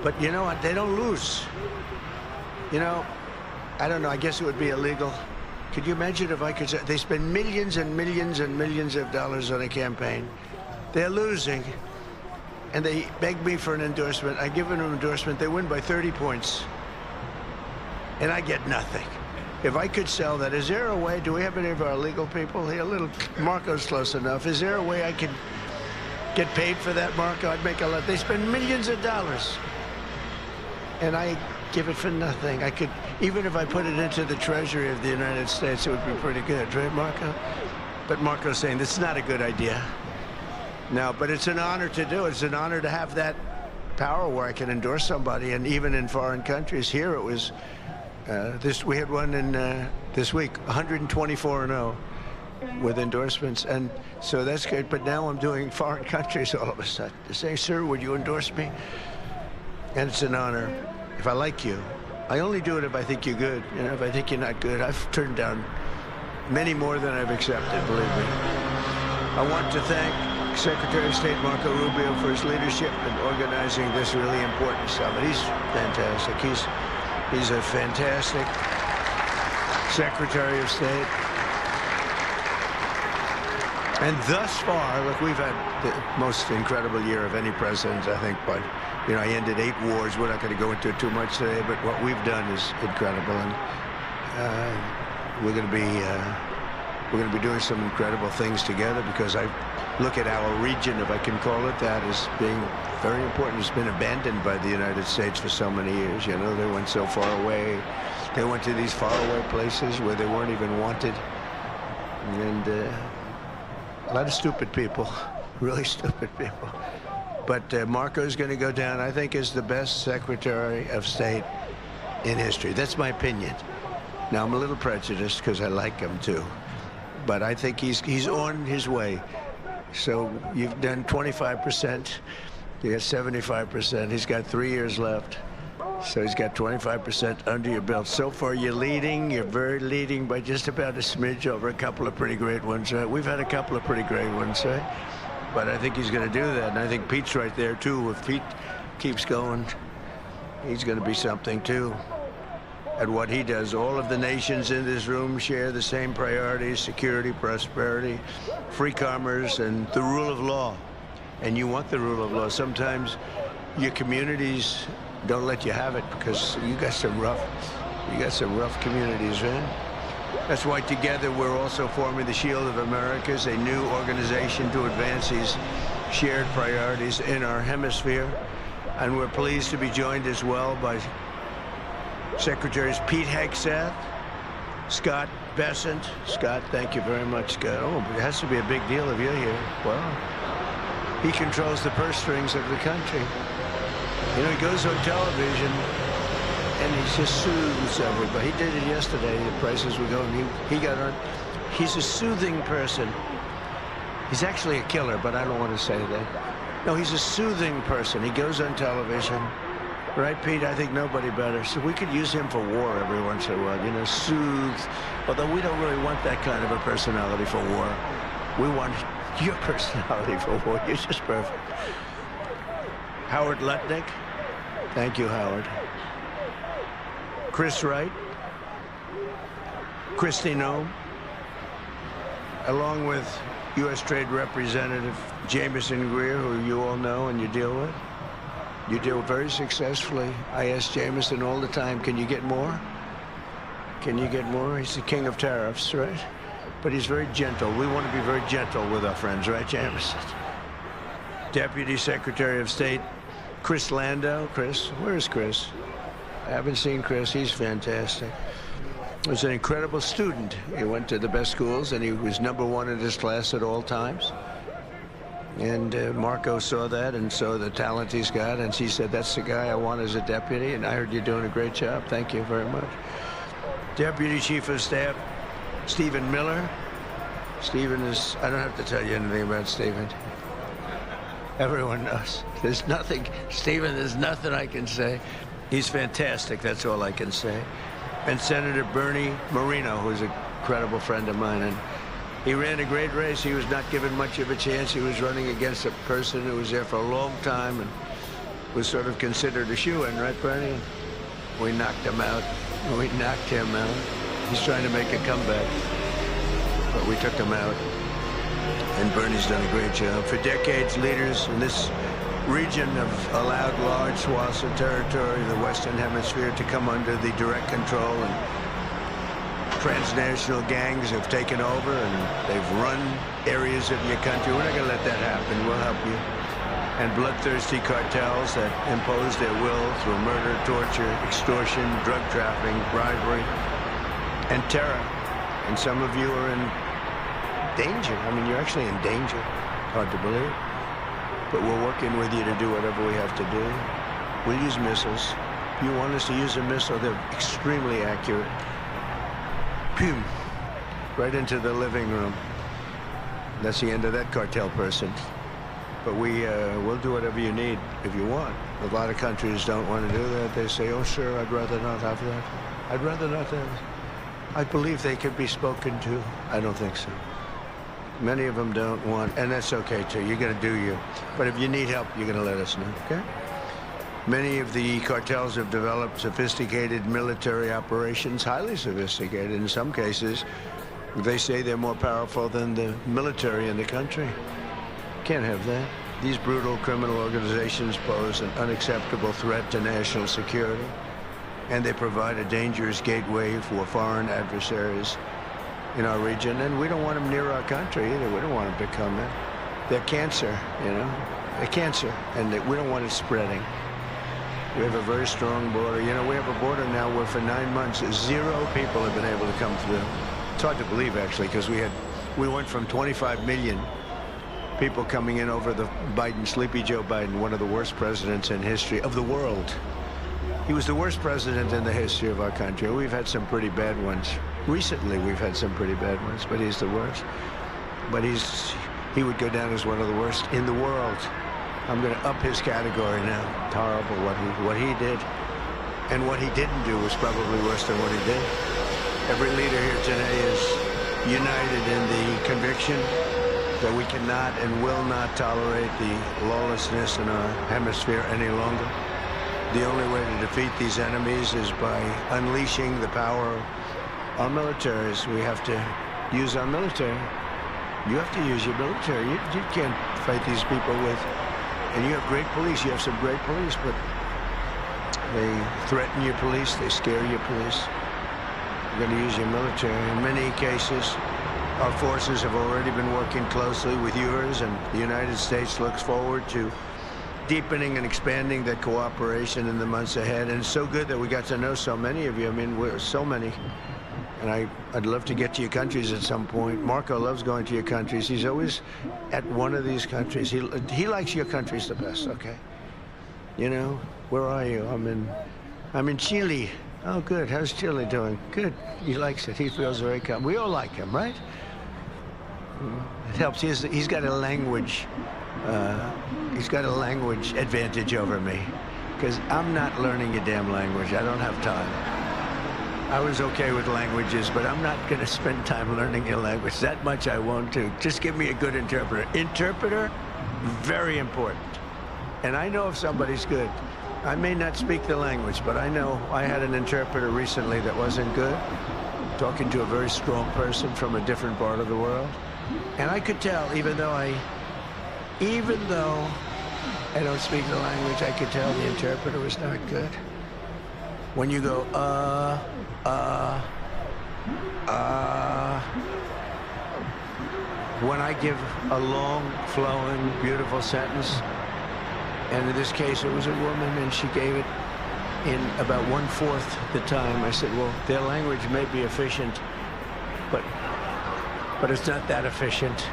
But you know what? They don't lose. You know, I don't know. I guess it would be illegal. Could you imagine if I could say they spend millions and millions and millions of dollars on a campaign? They're losing, and they beg me for an endorsement. I give them an endorsement. They win by 30 points, and I get nothing. If I could sell that, is there a way? Do we have any of our legal people here? Marco's close enough. Is there a way I could get paid for that, Marco? I'd make a lot. They spend millions of dollars. And I give it for nothing. I could, even if I put it into the Treasury of the United States, it would be pretty good, right, Marco? But Marco's saying this is not a good idea. No, but it's an honor to do it. It's an honor to have that power where I can endorse somebody, and even in foreign countries. Here it was, we had one in this week, 124-0 with endorsements, and so that's good. But now I'm doing foreign countries all of a sudden. To say, sir, would you endorse me? And it's an honor. If I like you, I only do it if I think you're good. You know, if I think you're not good, I've turned down many more than I've accepted, believe me. I want to thank Secretary of State Marco Rubio for his leadership in organizing this really important summit. He's fantastic. He's a fantastic Secretary of State. And thus far, look, we've had the most incredible year of any president, I think, but you know, I ended 8 wars. We're not going to go into it too much today, but what we've done is incredible, and we're going to be doing some incredible things together, because I look at our region, if I can call it that, as being very important. It's been abandoned by the United States for so many years. You know, they went so far away. They went to these faraway places where they weren't even wanted, and a lot of stupid people, really stupid people. But Marco's going to go down, I think, as the best Secretary of State in history. That's my opinion. Now, I'm a little prejudiced because I like him, too. But I think he's on his way. So you've done 25%. You got 75%. He's got 3 years left. So he's got 25% under your belt. So far, you're leading. You're very leading by just about a smidge over a couple of pretty great ones. We've had a couple of pretty great ones, right? But I think he's going to do that, and I think Pete's right there, too. If Pete keeps going, he's going to be something, too. At what he does, all of the nations in this room share the same priorities: security, prosperity, free commerce, and the rule of law. And you want the rule of law. Sometimes your communities don't let you have it because you got some rough communities, right? That's why together we're also forming the Shield of Americas, a new organization to advance these shared priorities in our hemisphere. And we're pleased to be joined as well by Secretaries Pete Hegseth, Scott Bessent. Scott, thank you very much, Scott. Oh, it has to be a big deal if you're here. Well, he controls the purse strings of the country. You know, he goes on television and he just soothes everybody. He did it yesterday. The prices were going. He got on. He's a soothing person. He's actually a killer, but I don't want to say that. No, he's a soothing person. He goes on television. Right, Pete? I think nobody better. So we could use him for war every once in a while, you know, soothe. Although we don't really want that kind of a personality for war. We want your personality for war. You're just perfect. Howard Lutnick. Thank you, Howard. Chris Wright. Kristi Noem. Along with U.S. Trade Representative Jamieson Greer, who you all know and you deal with. You deal very successfully. I ask Jamieson all the time, can you get more? Can you get more? He's the king of tariffs, right? But he's very gentle. We want to be very gentle with our friends, right, Jamieson? Deputy Secretary of State Chris Landau. Chris, where's Chris? I haven't seen Chris. He's fantastic. He was an incredible student. He went to the best schools, and he was #1 in his class at all times. And Marco saw that and saw the talent he's got, and she said, that's the guy I want as a deputy, and I heard you're doing a great job. Thank you very much. Deputy Chief of Staff Stephen Miller. Stephen is, I don't have to tell you anything about Stephen. Everyone knows. There's nothing, Stephen, there's nothing I can say. He's fantastic, that's all I can say. And Senator Bernie Moreno, who's a credible friend of mine, and he ran a great race. He was not given much of a chance. He was running against a person who was there for a long time and was sort of considered a shoo-in, right, Bernie? We knocked him out. We knocked him out. He's trying to make a comeback, but we took him out. And Bernie's done a great job. For decades, leaders in this region have allowed large swaths of territory, the Western Hemisphere, to come under the direct control, and transnational gangs have taken over and they've run areas of your country. We're not going to let that happen. We'll help you. And bloodthirsty cartels that impose their will through murder, torture, extortion, drug trafficking, bribery, and terror. And some of you are in danger. I mean, you're actually in danger. Hard to believe. But we're working with you to do whatever we have to do. We'll use missiles. If you want us to use a missile, they're extremely accurate. Pew! Right into the living room. That's the end of that cartel person. But we'll do whatever you need if you want. A lot of countries don't want to do that. They say, oh, sure, I'd rather not have that. I'd rather not have that. I believe they could be spoken to. I don't think so. Many of them don't want, and that's okay, too. You're going to do you. But if you need help, you're going to let us know, okay? Many of the cartels have developed sophisticated military operations, highly sophisticated. In some cases, they say they're more powerful than the military in the country. Can't have that. These brutal criminal organizations pose an unacceptable threat to national security, and they provide a dangerous gateway for foreign adversaries in our region, and we don't want them near our country either. We don't want them to come in. They're cancer, you know. They're cancer, and we don't want it spreading. We have a very strong border. You know, we have a border now where for 9 months, 0 people have been able to come through. It's hard to believe, actually, because we went from 25 million people coming in over the Sleepy Joe Biden, one of the worst presidents in history of the world. He was the worst president in the history of our country. We've had some pretty bad ones. Recently, we've had some pretty bad ones, but he's the worst. But he would go down as one of the worst in the world. I'm going to up his category now. It's horrible what he did. And what he didn't do was probably worse than what he did. Every leader here today is united in the conviction that we cannot and will not tolerate the lawlessness in our hemisphere any longer. The only way to defeat these enemies is by unleashing the power of our militaries. We have to use our military. You have to use your military. You can't fight these people with... And you have great police. You have some great police, but they threaten your police. They scare your police. You're going to use your military. In many cases, Our forces have already been working closely with yours, and the United States looks forward to deepening and expanding that cooperation in the months ahead. And it's so good that we got to know so many of you. I mean, we're so many. And I'd love to get to your countries at some point. Marco loves going to your countries. He's always at one of these countries. He likes your countries the best, okay? You know, where are you? I'm in Chile. Oh, good. How's Chile doing? Good. He likes it. He feels very calm. We all like him, right? It helps. He's got a language. He's got a language advantage over me, because I'm not learning a damn language. I don't have time. I was okay with languages, but I'm not going to spend time learning a language. That much I won't do. Just give me a good interpreter. Interpreter, very important. And I know if somebody's good. I may not speak the language, but I know I had an interpreter recently that wasn't good, talking to a very strong person from a different part of the world. And I could tell, even though I don't speak the language, I could tell the interpreter was not good. When you go, when I give a long, flowing, beautiful sentence, and in this case it was a woman, and she gave it in about 1/4 the time, I said, well, their language may be efficient, but it's not that efficient.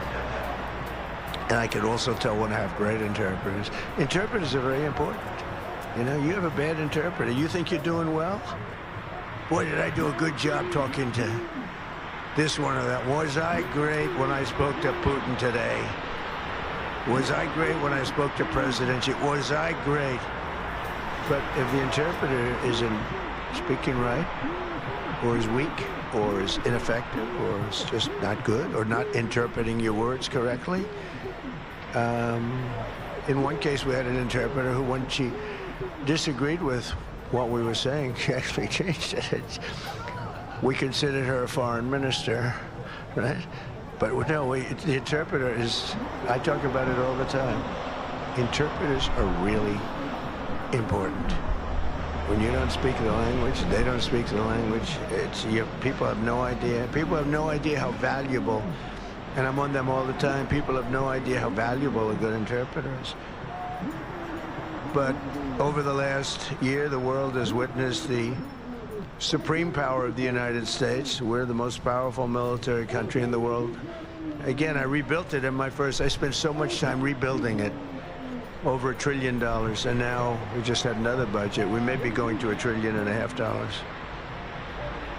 And I could also tell when I have great interpreters. Interpreters are very important. You know, you have a bad interpreter, you think you're doing well? Boy, did I do a good job talking to this one or that. Was I great when I spoke to Putin today? Was I great when I spoke to President Xi? Was I great? But if the interpreter isn't speaking right, or is weak, or is ineffective, or is just not good, or not interpreting your words correctly. In one case, we had an interpreter who, when she disagreed with what we were saying, she actually changed it. We considered her a foreign minister, right? But no, the interpreter is, I talk about it all the time. Interpreters are really important. When you don't speak the language, they don't speak the language. People have no idea. People have no idea how valuable, and I'm on them all the time, people have no idea how valuable a good interpreter is. But over the last year, the world has witnessed the supreme power of the United States. We're the most powerful military country in the world. Again, I rebuilt it in my first, I spent so much time rebuilding it. Over $1 trillion, and now we just had another budget. We may be going to $1.5 trillion.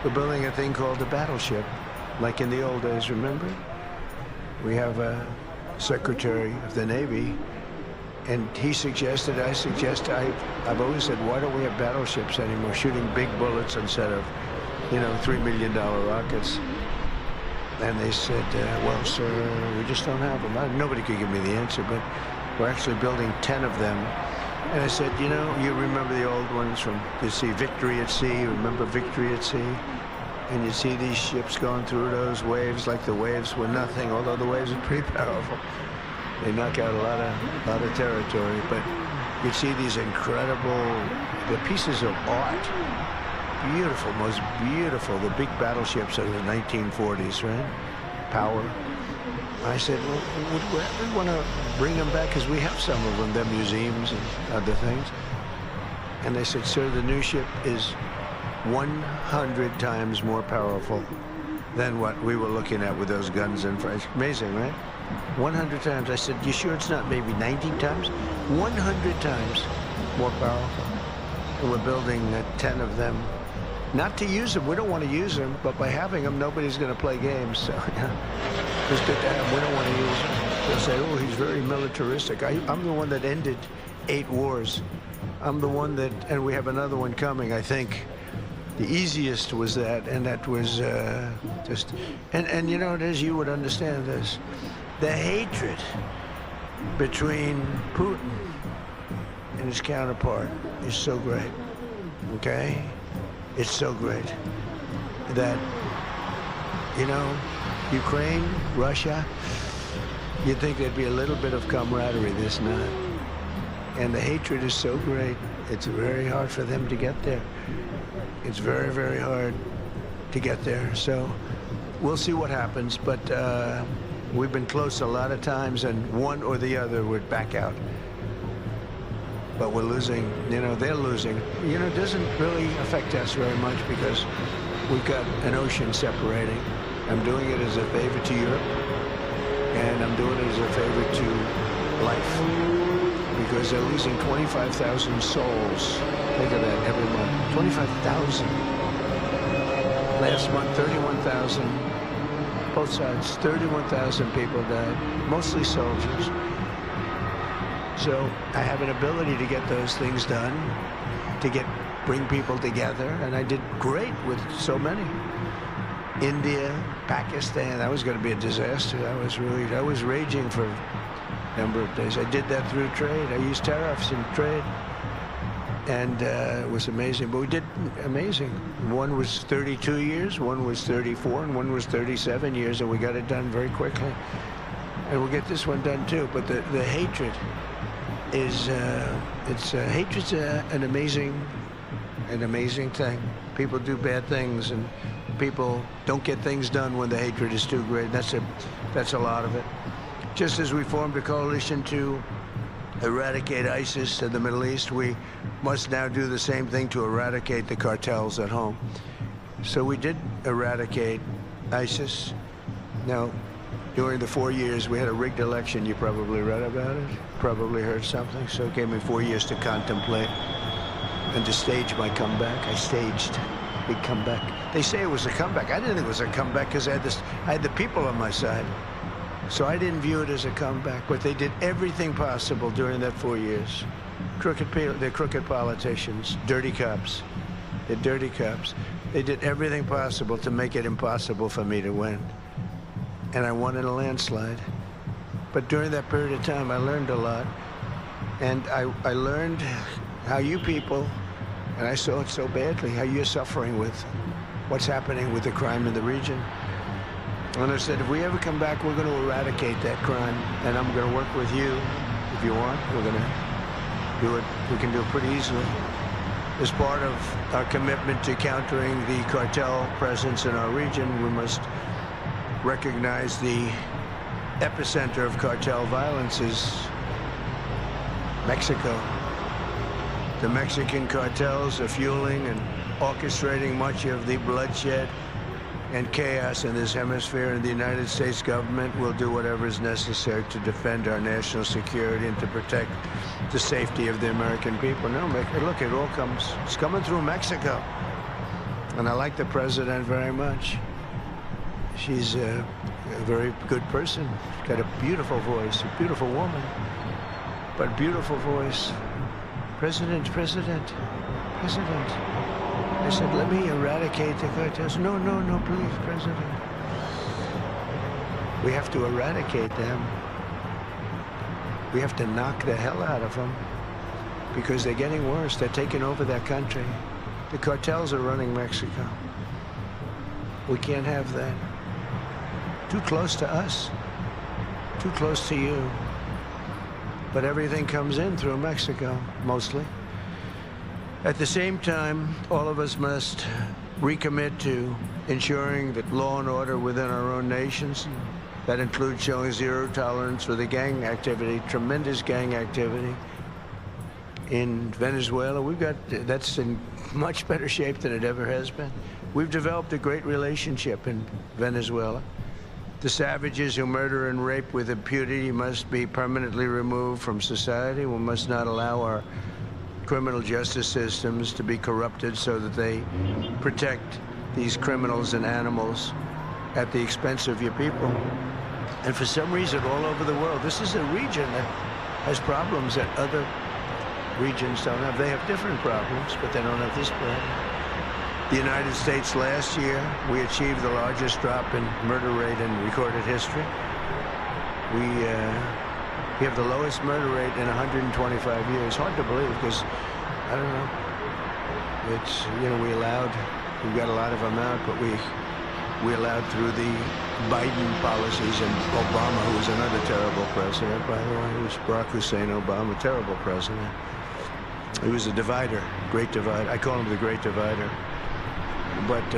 We're building a thing called a battleship, like in the old days, remember? We have a Secretary of the Navy, and he suggested, I've always said, why don't we have battleships anymore, shooting big bullets instead of, $3 million rockets? And they said, well, sir, we just don't have them. Nobody could give me the answer, but we're actually building 10 of them. And I said, you remember the old ones from, you see Victory at Sea, remember Victory at Sea? And you see these ships going through those waves like the waves were nothing, although the waves are pretty powerful. They knock out a lot of territory, but you see these incredible, the pieces of art. Beautiful, most beautiful, the big battleships of the 1940s, right? Power. I said, well, would we ever want to bring them back? Because we have some of them, they're museums and other things. And they said, sir, the new ship is 100 times more powerful than what we were looking at with those guns in France. Amazing, right? 100 times. I said, you sure it's not maybe 90 times? 100 times more powerful. And we're building 10 of them. Not to use them, we don't want to use them, but by having them, nobody's going to play games. So, it's good to have them. We don't want to use them. They'll say, oh, he's very militaristic. I'm the one that ended 8 wars. I'm the one that, and we have another one coming, I think. The easiest was that, and that was just, and as you would understand this, the hatred between Putin and his counterpart is so great, okay? It's so great that, Ukraine, Russia, you'd think there'd be a little bit of camaraderie, there's not. And the hatred is so great, it's very hard for them to get there. It's very, very hard to get there. So we'll see what happens, but we've been close a lot of times, and one or the other would back out. But we're losing, they're losing. It doesn't really affect us very much because we've got an ocean separating. I'm doing it as a favor to Europe, and I'm doing it as a favor to life, because they're losing 25,000 souls. Think of that every month. 25,000. Last month, 31,000. Both sides, 31,000 people died, mostly soldiers. So I have an ability to get those things done, to bring people together, and I did great with so many. India, Pakistan, that was going to be a disaster. I was raging for a number of days. I did that through trade. I used tariffs in trade, and it was amazing. But we did amazing. One was 32 years, one was 34, and one was 37 years, and we got it done very quickly. And we'll get this one done too. But the hatred is, hatred's an amazing thing. People do bad things, and people don't get things done when the hatred is too great. That's a lot of it. Just as we formed a coalition to eradicate ISIS in the Middle East, we must now do the same thing to eradicate the cartels at home. So we did eradicate ISIS. Now, during the 4 years, we had a rigged election. You probably read about it, probably heard something. So it gave me 4 years to contemplate and to stage my comeback. I staged a big comeback. They say it was a comeback. I didn't think it was a comeback because I had the people on my side. So I didn't view it as a comeback, but they did everything possible during that 4 years. They're crooked politicians, dirty cops. They're dirty cops. They did everything possible to make it impossible for me to win. And I won in a landslide. But during that period of time, I learned a lot. And I learned how you people, and I saw it so badly, how you're suffering with what's happening with the crime in the region. And I said, if we ever come back, we're going to eradicate that crime. And I'm going to work with you. If you want, we're going to do it. We can do it pretty easily. As part of our commitment to countering the cartel presence in our region, we must recognize the epicenter of cartel violence is Mexico. The Mexican cartels are fueling and orchestrating much of the bloodshed and chaos in this hemisphere, and the United States government will do whatever is necessary to defend our national security and to protect the safety of the American people. No, look, it's coming through Mexico. And I like the president very much. She's a very good person. She's got a beautiful voice, a beautiful woman, but beautiful voice. President. I said, let me eradicate the cartels. No, please, President. We have to eradicate them. We have to knock the hell out of them because they're getting worse. They're taking over that country. The cartels are running Mexico. We can't have that. Too close to us. Too close to you. But everything comes in through Mexico, mostly. At the same time, all of us must recommit to ensuring that law and order within our own nations, that includes showing zero tolerance for the gang activity, tremendous gang activity. In Venezuela, that's in much better shape than it ever has been. We've developed a great relationship in Venezuela. The savages who murder and rape with impunity must be permanently removed from society. We must not allow our criminal justice systems to be corrupted so that they protect these criminals and animals at the expense of your people. And for some reason, all over the world, this is a region that has problems that other regions don't have. They have different problems, but they don't have this problem. The United States last year, we achieved the largest drop in murder rate in recorded history. We have the lowest murder rate in 125 years. Hard to believe because, I don't know, we've got a lot of them out, but we allowed through the Biden policies and Obama, who was another terrible president, by the way. He was Barack Hussein Obama, terrible president. He was a divider, great divider. I call him the great divider. But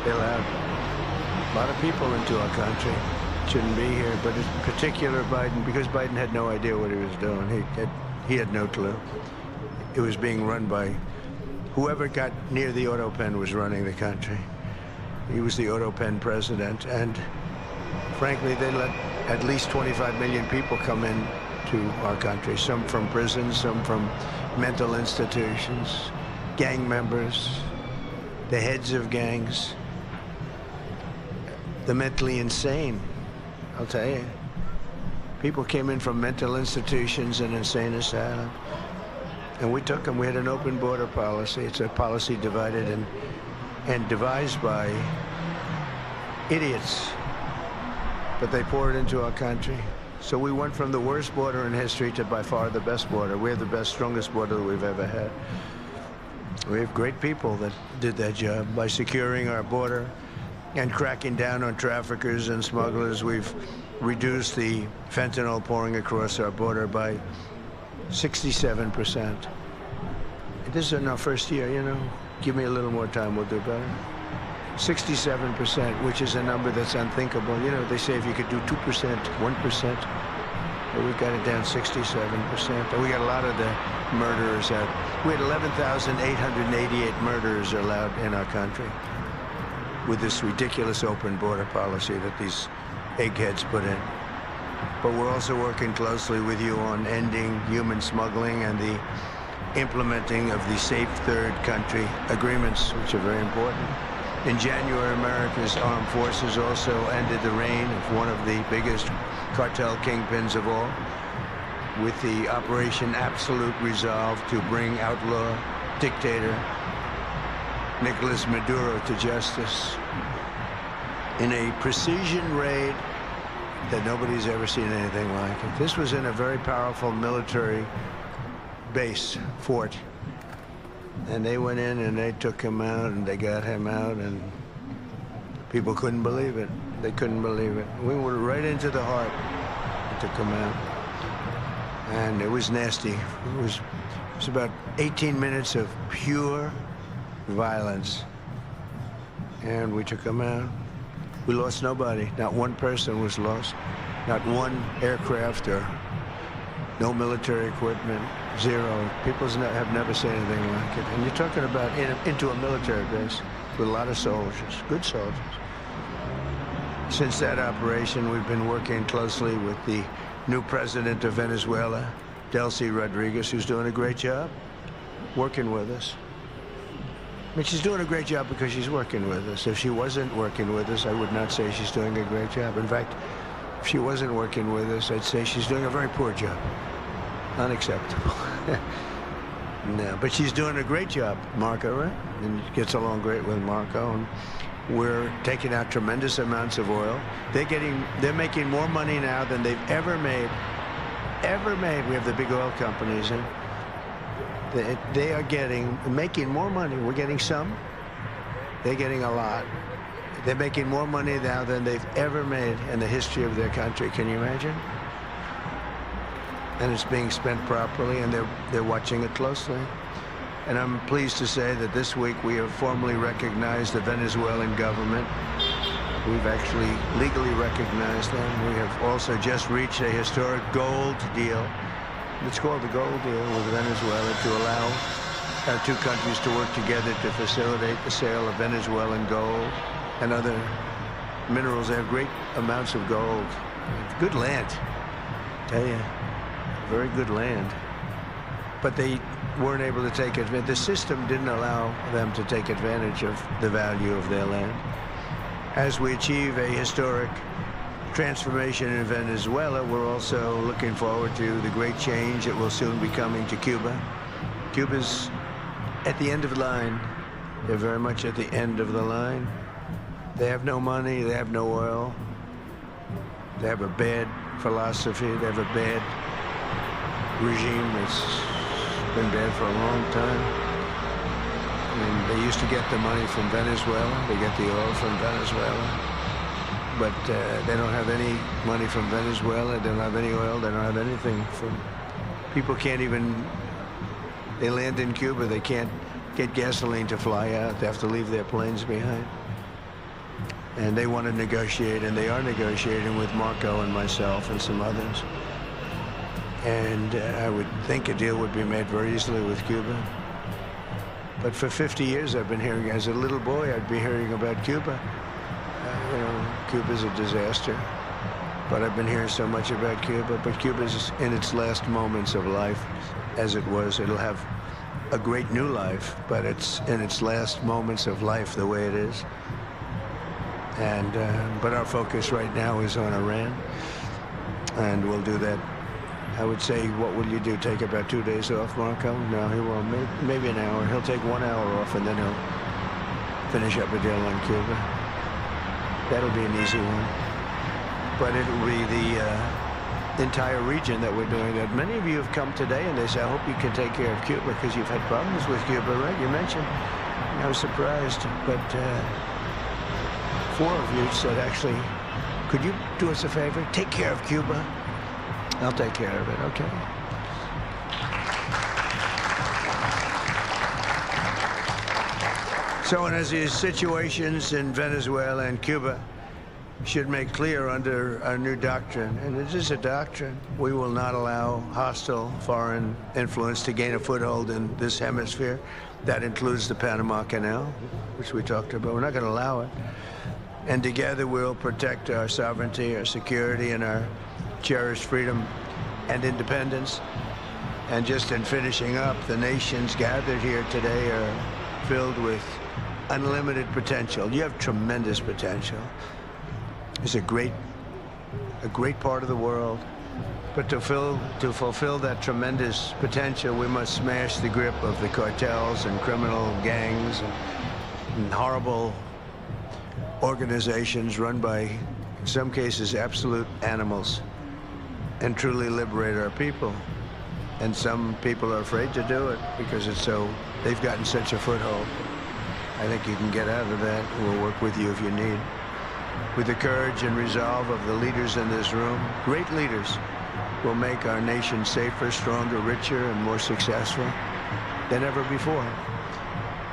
they allowed A lot of people into our country shouldn't be here, but in particular Biden, because Biden had no idea what he was doing. He had no clue. It was being run by whoever got near the auto pen was running the country. He was the auto pen president, and frankly, they let at least 25 million people come in to our country, some from prisons, some from mental institutions, gang members, the heads of gangs, the mentally insane. I'll tell you, people came in from mental institutions and insane asylums, and we took them. We had an open border policy. It's a policy divided and devised by idiots, but they poured into our country. So we went from the worst border in history to by far the best border. We have the best, strongest border that we've ever had. We have great people that did that job by securing our border and cracking down on traffickers and smugglers. We've reduced the fentanyl pouring across our border by 67%. This is in our first year, you know. Give me a little more time, we'll do better. 67%, which is a number that's unthinkable. You know, they say if you could do 2%, 1%, but we've got it down 67%. And we got a lot of the murderers out. We had 11,888 murderers allowed in our country with this ridiculous open border policy that these eggheads put in. But we're also working closely with you on ending human smuggling and the implementing of the Safe Third Country agreements, which are very important. In January, America's armed forces also ended the reign of one of the biggest cartel kingpins of all, with the Operation Absolute Resolve to bring outlaw dictator Nicolas Maduro to justice in a precision raid that nobody's ever seen anything like it. This was in a very powerful military base, fort. And they went in and they took him out and they got him out, and people couldn't believe it. They couldn't believe it. We were right into the heart and took him out. And it was nasty. It was about 18 minutes of pure violence. And we took him out. We lost nobody. Not one person was lost. Not one aircraft or no military equipment. Zero. People have never seen anything like it. And you're talking about into a military base with a lot of soldiers, good soldiers. Since that operation, we've been working closely with the new president of Venezuela, Delcy Rodriguez, who's doing a great job working with us. I mean, she's doing a great job because she's working with us. If she wasn't working with us, I would not say she's doing a great job. In fact, if she wasn't working with us, I'd say she's doing a very poor job. Unacceptable. No, but she's doing a great job, Marco, right? And gets along great with Marco. And we're taking out tremendous amounts of oil. They're making more money now than they've ever made. We have the big oil companies, and they are making more money. We're getting some. They're getting a lot. They're making more money now than they've ever made in the history of their country. Can you imagine? And it's being spent properly, and they're watching it closely. And I'm pleased to say that this week we have formally recognized the Venezuelan government. We've actually legally recognized them. We have also just reached a historic gold deal. It's called the gold deal with Venezuela to allow our two countries to work together to facilitate the sale of Venezuelan gold and other minerals. They have great amounts of gold. Good land, I tell you. Very good land. But they weren't able to take advantage. The system didn't allow them to take advantage of the value of their land. As we achieve a historic transformation in Venezuela, we're also looking forward to the great change that will soon be coming to Cuba. Cuba's at the end of the line. They're very much at the end of the line. They have no money, they have no oil. They have a bad philosophy, they have a bad regime that's been bad for a long time. I mean, they used to get the money from Venezuela, they get the oil from Venezuela, but they don't have any money from Venezuela, they don't have any oil, they don't have anything from... People can't even... They land in Cuba, they can't get gasoline to fly out, they have to leave their planes behind. And they want to negotiate, and they are negotiating with Marco and myself and some others. And I would think a deal would be made very easily with Cuba. But for 50 years I've been hearing, as a little boy, I'd be hearing about Cuba. Cuba's a disaster. But I've been hearing so much about Cuba. But Cuba's in its last moments of life, as it was. It'll have a great new life, but it's in its last moments of life the way it is. And but our focus right now is on Iran, and we'll do that. I would say, what will you do? Take about 2 days off, Marco? No, he won't. Maybe an hour. He'll take 1 hour off, and then he'll finish up a deal on Cuba. That'll be an easy one. But it'll be the entire region that we're doing that. Many of you have come today, and they say, I hope you can take care of Cuba, because you've had problems with Cuba, right? You mentioned. I was surprised, but 4 of you said, actually, could you do us a favor? Take care of Cuba. I'll take care of it, okay? So, and as these situations in Venezuela and Cuba should make clear under our new doctrine, and it is a doctrine, we will not allow hostile foreign influence to gain a foothold in this hemisphere. That includes the Panama Canal, which we talked about. We're not going to allow it. And together we'll protect our sovereignty, our security, and our cherished freedom and independence. And just in finishing up, the nations gathered here today are filled with unlimited potential. You have tremendous potential. It's a great part of the world. But to fulfill that tremendous potential, we must smash the grip of the cartels and criminal gangs and horrible organizations run by, in some cases, absolute animals, and truly liberate our people. And some people are afraid to do it because they've gotten such a foothold. I think you can get out of that. We'll work with you if you need. With the courage and resolve of the leaders in this room, great leaders, will make our nation safer, stronger, richer, and more successful than ever before.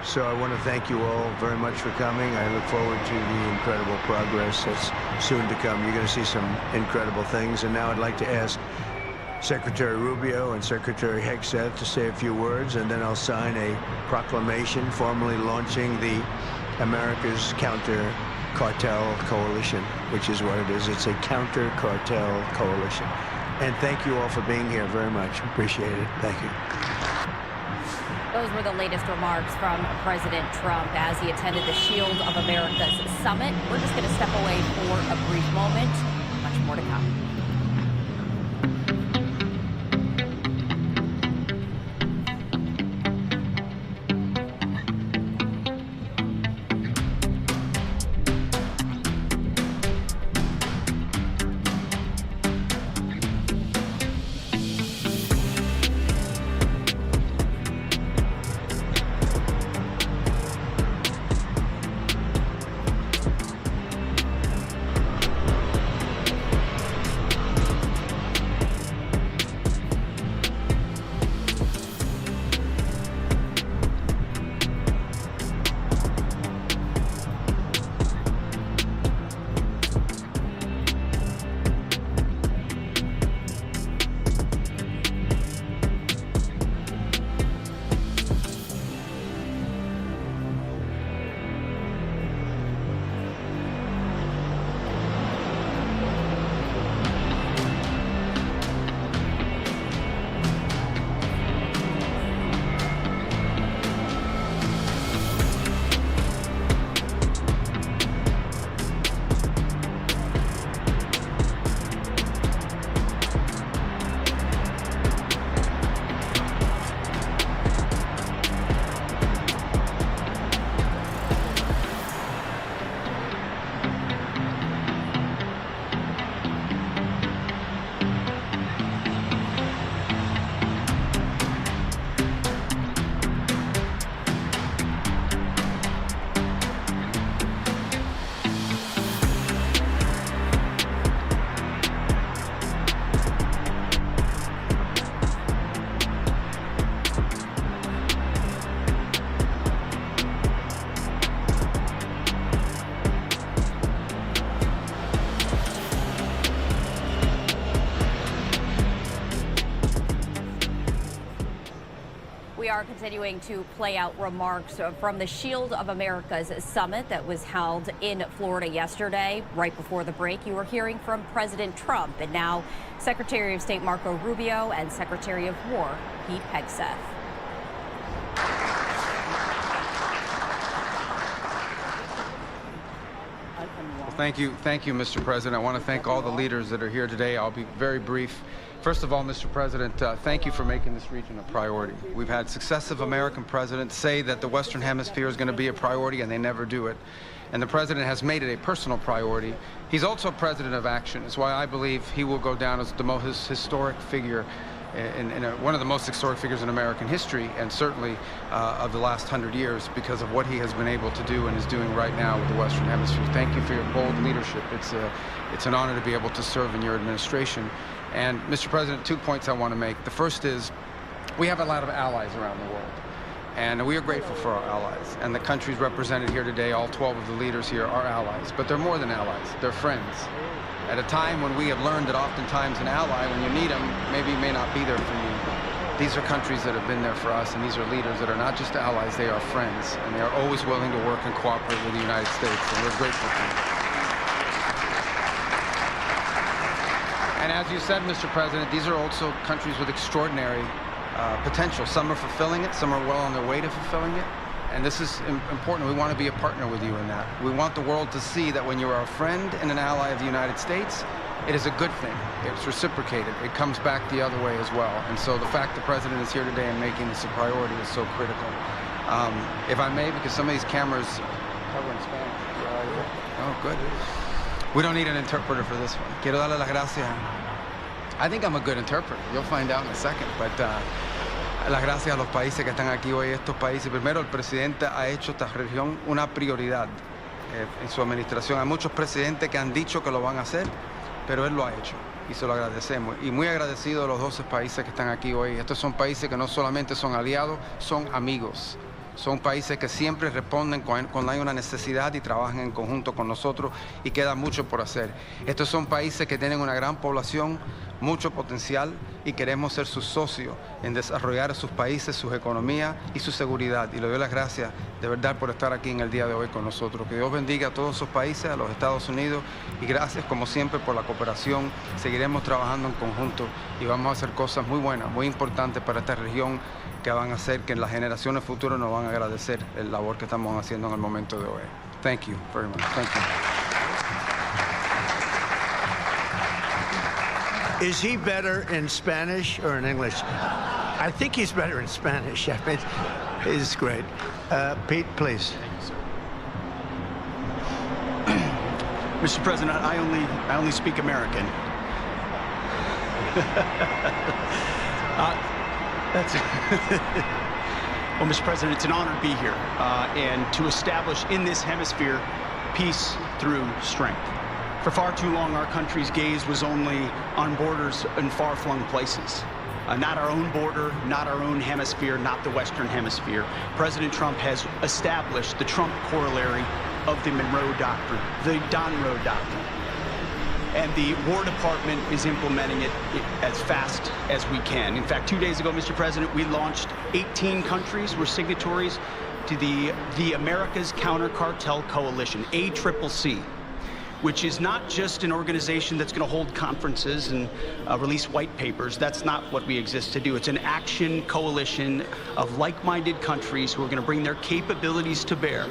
So I want to thank you all very much for coming. I look forward to the incredible progress that's soon to come. You're going to see some incredible things. And now I'd like to ask Secretary Rubio and Secretary Hegseth to say a few words, and then I'll sign a proclamation formally launching the America's Counter-Cartel Coalition, which is what it is. It's a counter-cartel coalition. And thank you all for being here very much. Appreciate it. Thank you. Those were the latest remarks from President Trump as he attended the Shield of America's summit. We're just going to step away for a brief moment. Much more to come. We are continuing to play out remarks from the Shield of America's summit that was held in Florida yesterday. Right before the break, you were hearing from President Trump and now Secretary of State Marco Rubio and Secretary of War Pete Hegseth. Thank you, Mr. President. I want to thank all the leaders that are here today. I'll be very brief. First of all, Mr. President, thank you for making this region a priority. We've had successive American presidents say that the Western Hemisphere is going to be a priority, and they never do it. And the president has made it a personal priority. He's also president of action. That's why I believe he will go down as the most historic figure, one of the most historic figures in American history, and certainly of the last 100 years, because of what he has been able to do and is doing right now with the Western Hemisphere. Thank you for your bold leadership. It's an honor to be able to serve in your administration. And, Mr. President, 2 points I want to make. The first is we have a lot of allies around the world, and we are grateful for our allies. And the countries represented here today, all 12 of the leaders here, are allies. But they're more than allies. They're friends. At a time when we have learned that oftentimes an ally, when you need them, maybe may not be there for you. These are countries that have been there for us, and these are leaders that are not just allies, they are friends. And they are always willing to work and cooperate with the United States, and we're grateful for them. And as you said, Mr. President, these are also countries with extraordinary potential. Some are fulfilling it, some are well on their way to fulfilling it. And this is important. We want to be a partner with you in that. We want the world to see that when you are a friend and an ally of the United States, it is a good thing. It's reciprocated. It comes back the other way as well. And so the fact the president is here today and making this a priority is so critical. If I may, because some of these cameras cover in Spanish. Oh, good. We don't need an interpreter for this one. Quiero darle las gracias. I think I'm a good interpreter. You'll find out in a second. But las gracias a los países que están aquí hoy. Estos países, primero, el presidente ha hecho esta región una prioridad en su administración. Hay muchos presidentes que han dicho que lo van a hacer, pero él lo ha hecho y se lo agradecemos. Y muy agradecido a los 12 países que están aquí hoy. Estos son países que no solamente son aliados, son amigos. Son países que siempre responden cuando hay una necesidad y trabajan en conjunto con nosotros, y queda mucho por hacer. Estos son países que tienen una gran población, mucho potencial, y queremos ser sus socios en desarrollar sus países, sus economías y su seguridad. Y le doy las gracias de verdad por estar aquí en el día de hoy con nosotros. Que Dios bendiga a todos esos países, a los Estados Unidos, y gracias como siempre por la cooperación. Seguiremos trabajando en conjunto y vamos a hacer cosas muy buenas, muy importantes para esta región, que van a hacer que en las generaciones futuras nos van a agradecer el labor que estamos haciendo en el momento de hoy. Thank you very much. Thank you. Is he better in Spanish or in English? I think he's better in Spanish. I mean, it's great. Pete, please. Mr. President, I only speak American. Well, Mr. President, it's an honor to be here and to establish in this hemisphere peace through strength. For far too long, our country's gaze was only on borders in far-flung places. Not our own border, not our own hemisphere, not the Western Hemisphere. President Trump has established the Trump corollary of the Monroe Doctrine, the Donroe Doctrine. And the War Department is implementing it as fast as we can. In fact, 2 days ago, Mr. President, we launched 18 countries were signatories to the America's Counter Cartel Coalition, ACCC, which is not just an organization that's going to hold conferences and release white papers. That's not what we exist to do. It's an action coalition of like-minded countries who are going to bring their capabilities to bear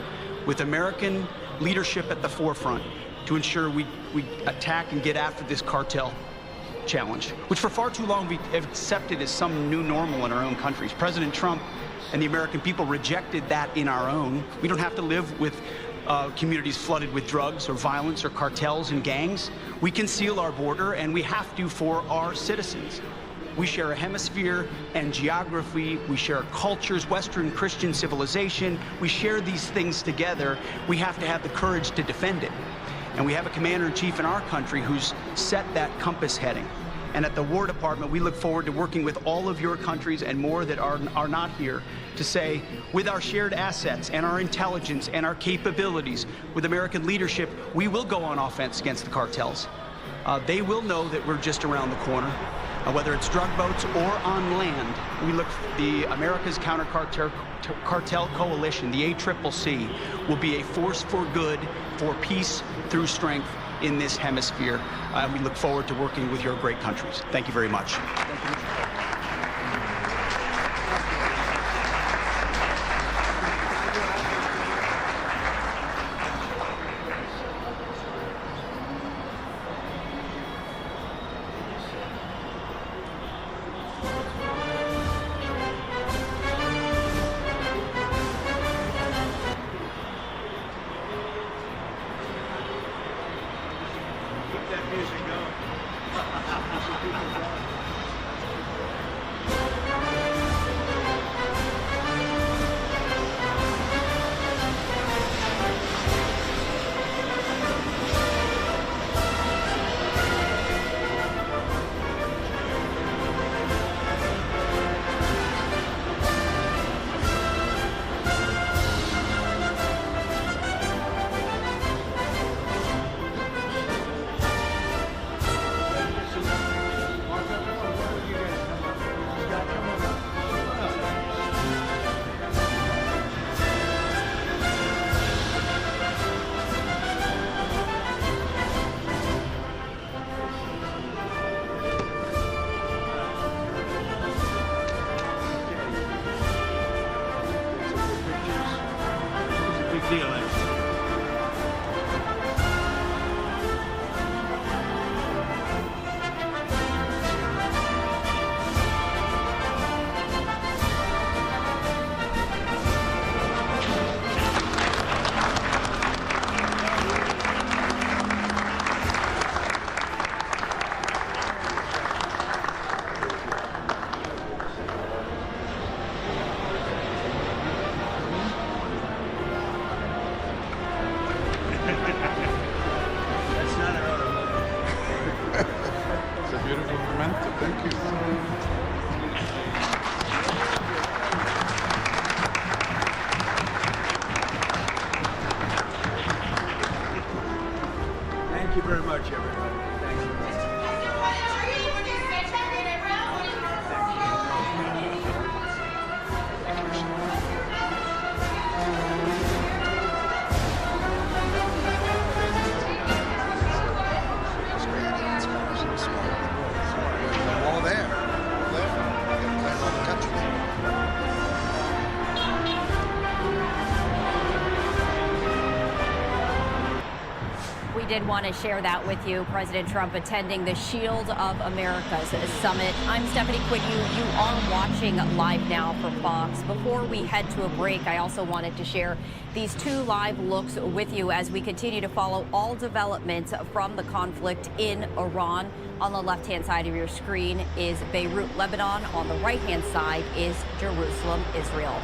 with American leadership at the forefront to ensure we attack and get after this cartel challenge, which for far too long we have accepted as some new normal in our own countries. President Trump and the American people rejected that in our own. We don't have to live with communities flooded with drugs or violence or cartels and gangs. We can seal our border, and we have to for our citizens. We share a hemisphere and geography. We share cultures, Western Christian civilization. We share these things together. We have to have the courage to defend it. And we have a commander-in-chief in our country who's set that compass heading. And at the War Department, we look forward to working with all of your countries and more that are not here to say, with our shared assets and our intelligence and our capabilities, with American leadership, we will go on offense against the cartels. They will know that we're just around the corner. Whether it's drug boats or on land, we look, the America's Counter Cartel Coalition, the ACCC, will be a force for good, for peace through strength in this hemisphere. We look forward to working with your great countries. Thank you very much. Did want to share that with you. President Trump attending the Shield of America's summit. I'm Stephanie Quinn. You are watching live now for Fox. Before we head to a break, I also wanted to share these two live looks with you as we continue to follow all developments from the conflict in Iran. On the left-hand side of your screen is Beirut, Lebanon. On the right-hand side is Jerusalem, Israel.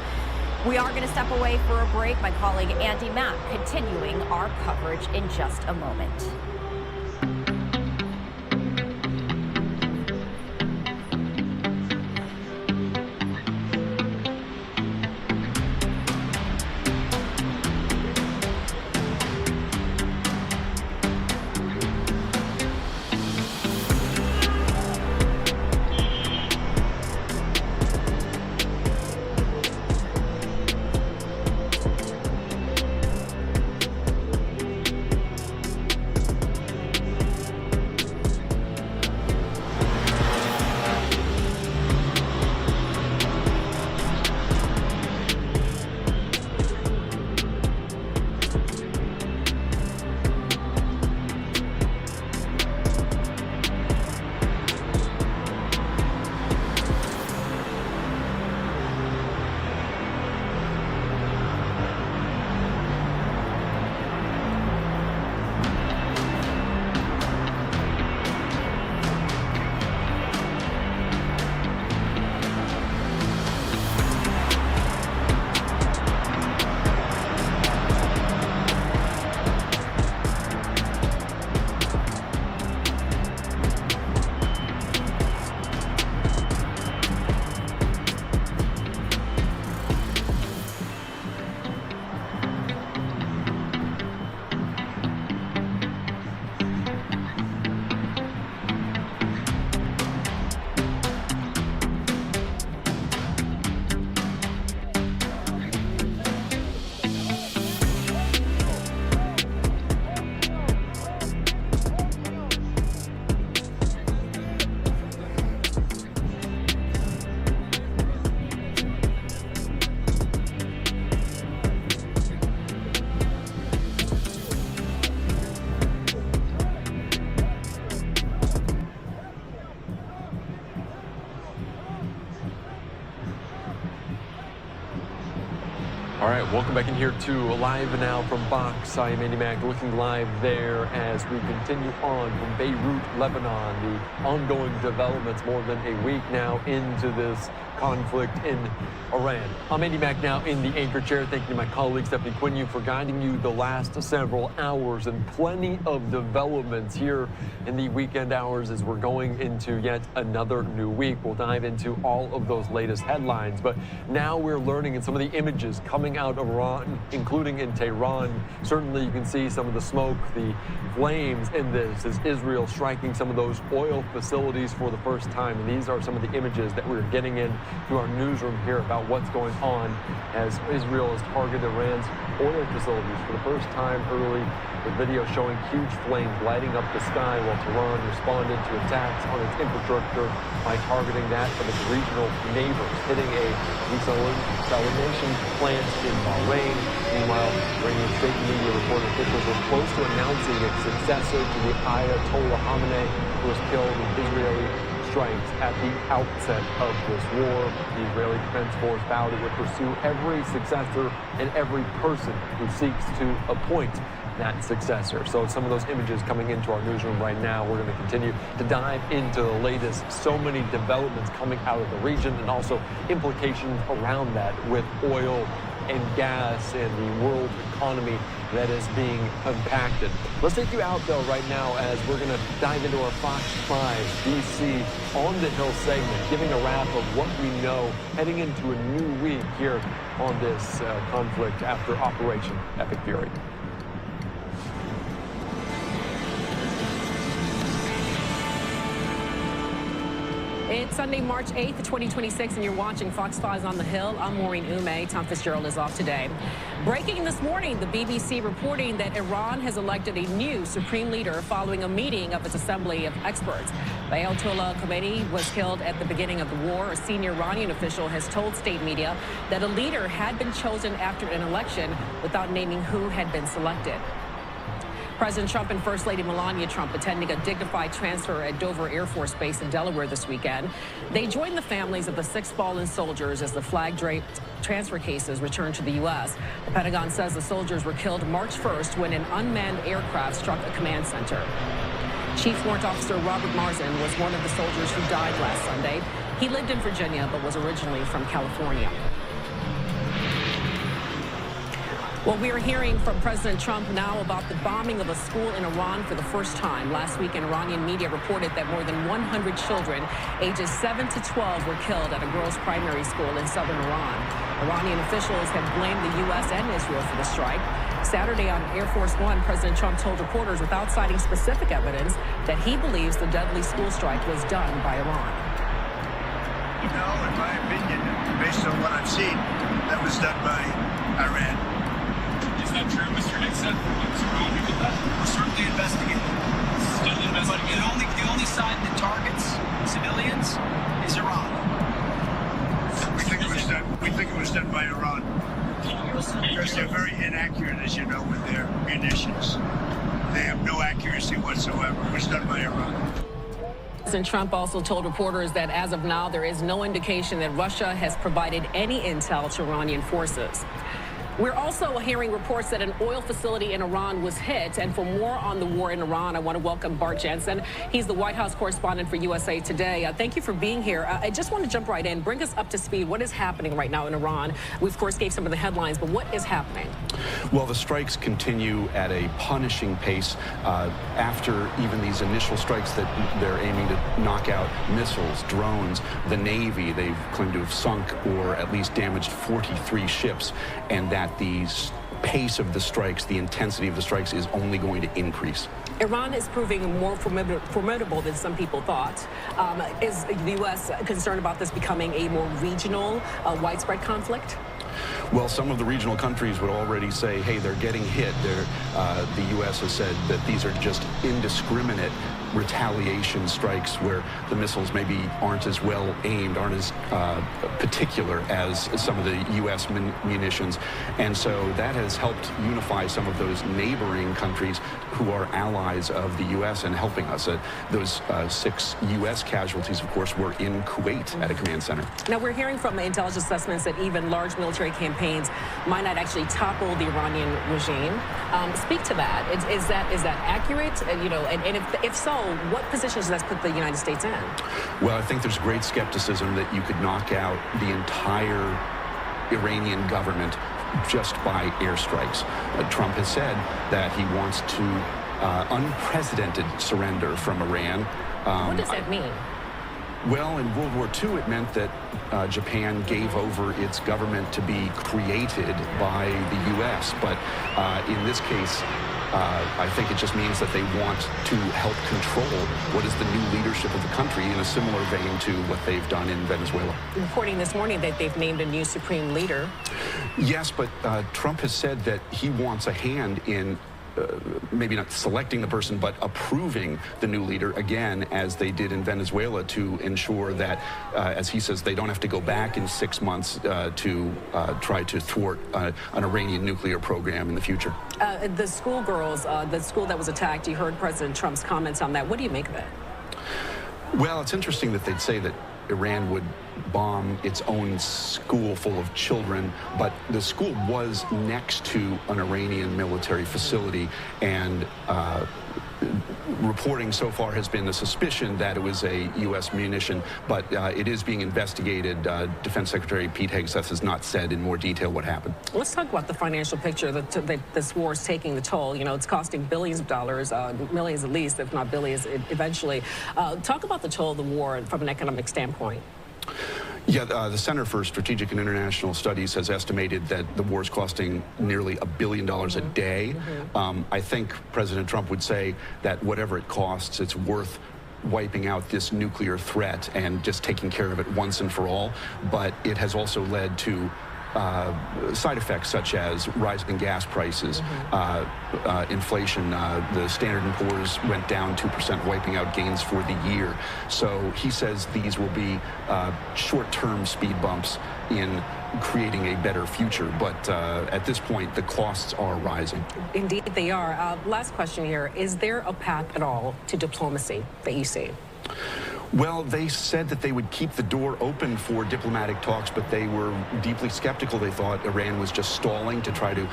We are going to step away for a break. My colleague Andy Mack continuing our coverage in just a moment. All right, welcome back in here to Live Now from Fox. I am Andy Mack, looking live there as we continue on from Beirut, Lebanon. The ongoing developments more than a week now into this conflict in Iran. I'm Andy Mack now in the anchor chair. Thank you to my colleague Stephanie Quinn for guiding you the last several hours, and plenty of developments here in the weekend hours as we're going into yet another new week. We'll dive into all of those latest headlines, but now we're learning in some of the images coming out of Iran, including in Tehran. Certainly you can see some of the smoke, the flames in this as Israel striking some of those oil facilities for the first time. And these are some of the images that we're getting in to our newsroom here about what's going on as Israel has targeted Iran's oil facilities for the first time early, with video showing huge flames lighting up the sky, while Tehran responded to attacks on its infrastructure by targeting that of its regional neighbors, hitting a desalination plant in Bahrain. Meanwhile, Iranian state media reported officials were close to announcing its successor to the Ayatollah Khamenei, who was killed in Israeli strikes at the outset of this war. The Israeli Defense Force vowed it would pursue every successor and every person who seeks to appoint that successor. So some of those images coming into our newsroom right now. We're going to continue to dive into the latest. So many developments coming out of the region, and also implications around that with oil and gas and the world economy that is being impacted. Let's take you out, though, right now as we're going to dive into our Fox 5 DC On the Hill segment, giving a wrap of what we know heading into a new week here on this conflict after Operation Epic Fury. It's Sunday, March 8th, 2026, and you're watching Fox 5's On the Hill. I'm Maureen Ume. Tom Fitzgerald is off today. Breaking this morning, the BBC reporting that Iran has elected a new supreme leader following a meeting of its assembly of experts. Ayatollah Khamenei was killed at the beginning of the war. A senior Iranian official has told state media that a leader had been chosen after an election without naming who had been selected. President Trump and First Lady Melania Trump attending a dignified transfer at Dover Air Force Base in Delaware this weekend. They joined the families of the 6 fallen soldiers as the flag-draped transfer cases returned to the U.S. The Pentagon says the soldiers were killed March 1st when an unmanned aircraft struck a command center. Chief Warrant Officer Robert Marzin was one of the soldiers who died last Sunday. He lived in Virginia but was originally from California. Well, we are hearing from President Trump now about the bombing of a school in Iran for the first time. Last week, Iranian media reported that more than 100 children ages 7 to 12 were killed at a girls' primary school in southern Iran. Iranian officials have blamed the U.S. and Israel for the strike. Saturday on Air Force One, President Trump told reporters, without citing specific evidence, that he believes the deadly school strike was done by Iran. No, in my opinion, based on what I've seen, that was done by Iran. Is that true, Mr. Nixon? We're certainly investigating. But the only side that targets civilians is Iran. We think it was done by Iran. Because they're very inaccurate, as you know, with their munitions. They have no accuracy whatsoever. It was done by Iran. President Trump also told reporters that as of now, there is no indication that Russia has provided any intel to Iranian forces. We're also hearing reports that an oil facility in Iran was hit. And for more on the war in Iran, I want to welcome Bart Jensen. He's the White House correspondent for USA Today. Thank you for being here. I just want to jump right in. Bring us up to speed. What is happening right now in Iran? We, of course, gave some of the headlines, but what is happening? Well, the strikes continue at a punishing pace after even these initial strikes that they're aiming to knock out missiles, drones, the Navy. They've claimed to have sunk or at least damaged 43 ships, and that the pace of the strikes, the intensity of the strikes is only going to increase. Iran is proving more formidable than some people thought. Is the U.S. concerned about this becoming a more regional, widespread conflict? Well, some of the regional countries would already say, hey, they're getting hit. The U.S. has said that these are just indiscriminate retaliation strikes where the missiles maybe aren't as well aimed, aren't as particular as some of the U.S. munitions. And so that has helped unify some of those neighboring countries who are allies of the U.S. and helping us. Those 6 U.S. casualties, of course, were in Kuwait at a command center. Now, we're hearing from intelligence assessments that even large military military campaigns might not actually topple the Iranian regime. Speak to that. Is that accurate? And if so, what positions does that put the United States in? Well, I think there's great skepticism that you could knock out the entire Iranian government just by airstrikes. Trump has said that he wants to unprecedented surrender from Iran. What does that mean? Well, in World War II, it meant that Japan gave over its government to be created by the U.S. But in this case, I think it just means that they want to help control what is the new leadership of the country in a similar vein to what they've done in Venezuela. Reporting this morning that they've named a new supreme leader. Yes, but Trump has said that he wants a hand in maybe not selecting the person, but approving the new leader again, as they did in Venezuela, to ensure that, as he says, they don't have to go back in 6 months to try to thwart an Iranian nuclear program in the future. The schoolgirls, the school that was attacked, you heard President Trump's comments on that. What do you make of it? Well, it's interesting that they'd say that Iran would bomb its own school full of children, but the school was next to an Iranian military facility, and reporting so far has been the suspicion that it was a U.S. munition, but it is being investigated. Defense Secretary Pete Hegseth has not said in more detail what happened. Let's talk about the financial picture that this war is taking the toll. You know, it's costing billions of dollars, millions at least, if not billions eventually. Talk about the toll of the war from an economic standpoint. Yeah, the Center for Strategic and International Studies has estimated that the war is costing nearly $1 billion a day. I think President Trump would say that whatever it costs, it's worth wiping out this nuclear threat and just taking care of it once and for all. But it has also led to side effects such as rising gas prices, inflation. The Standard & Poor's went down 2%, wiping out gains for the year. So he says these will be short-term speed bumps in creating a better future. But at this point, the costs are rising. Indeed, they are. Last question here. Is there a path at all to diplomacy that you see? Well, they said that they would keep the door open for diplomatic talks, but they were deeply skeptical. They thought Iran was just stalling to try to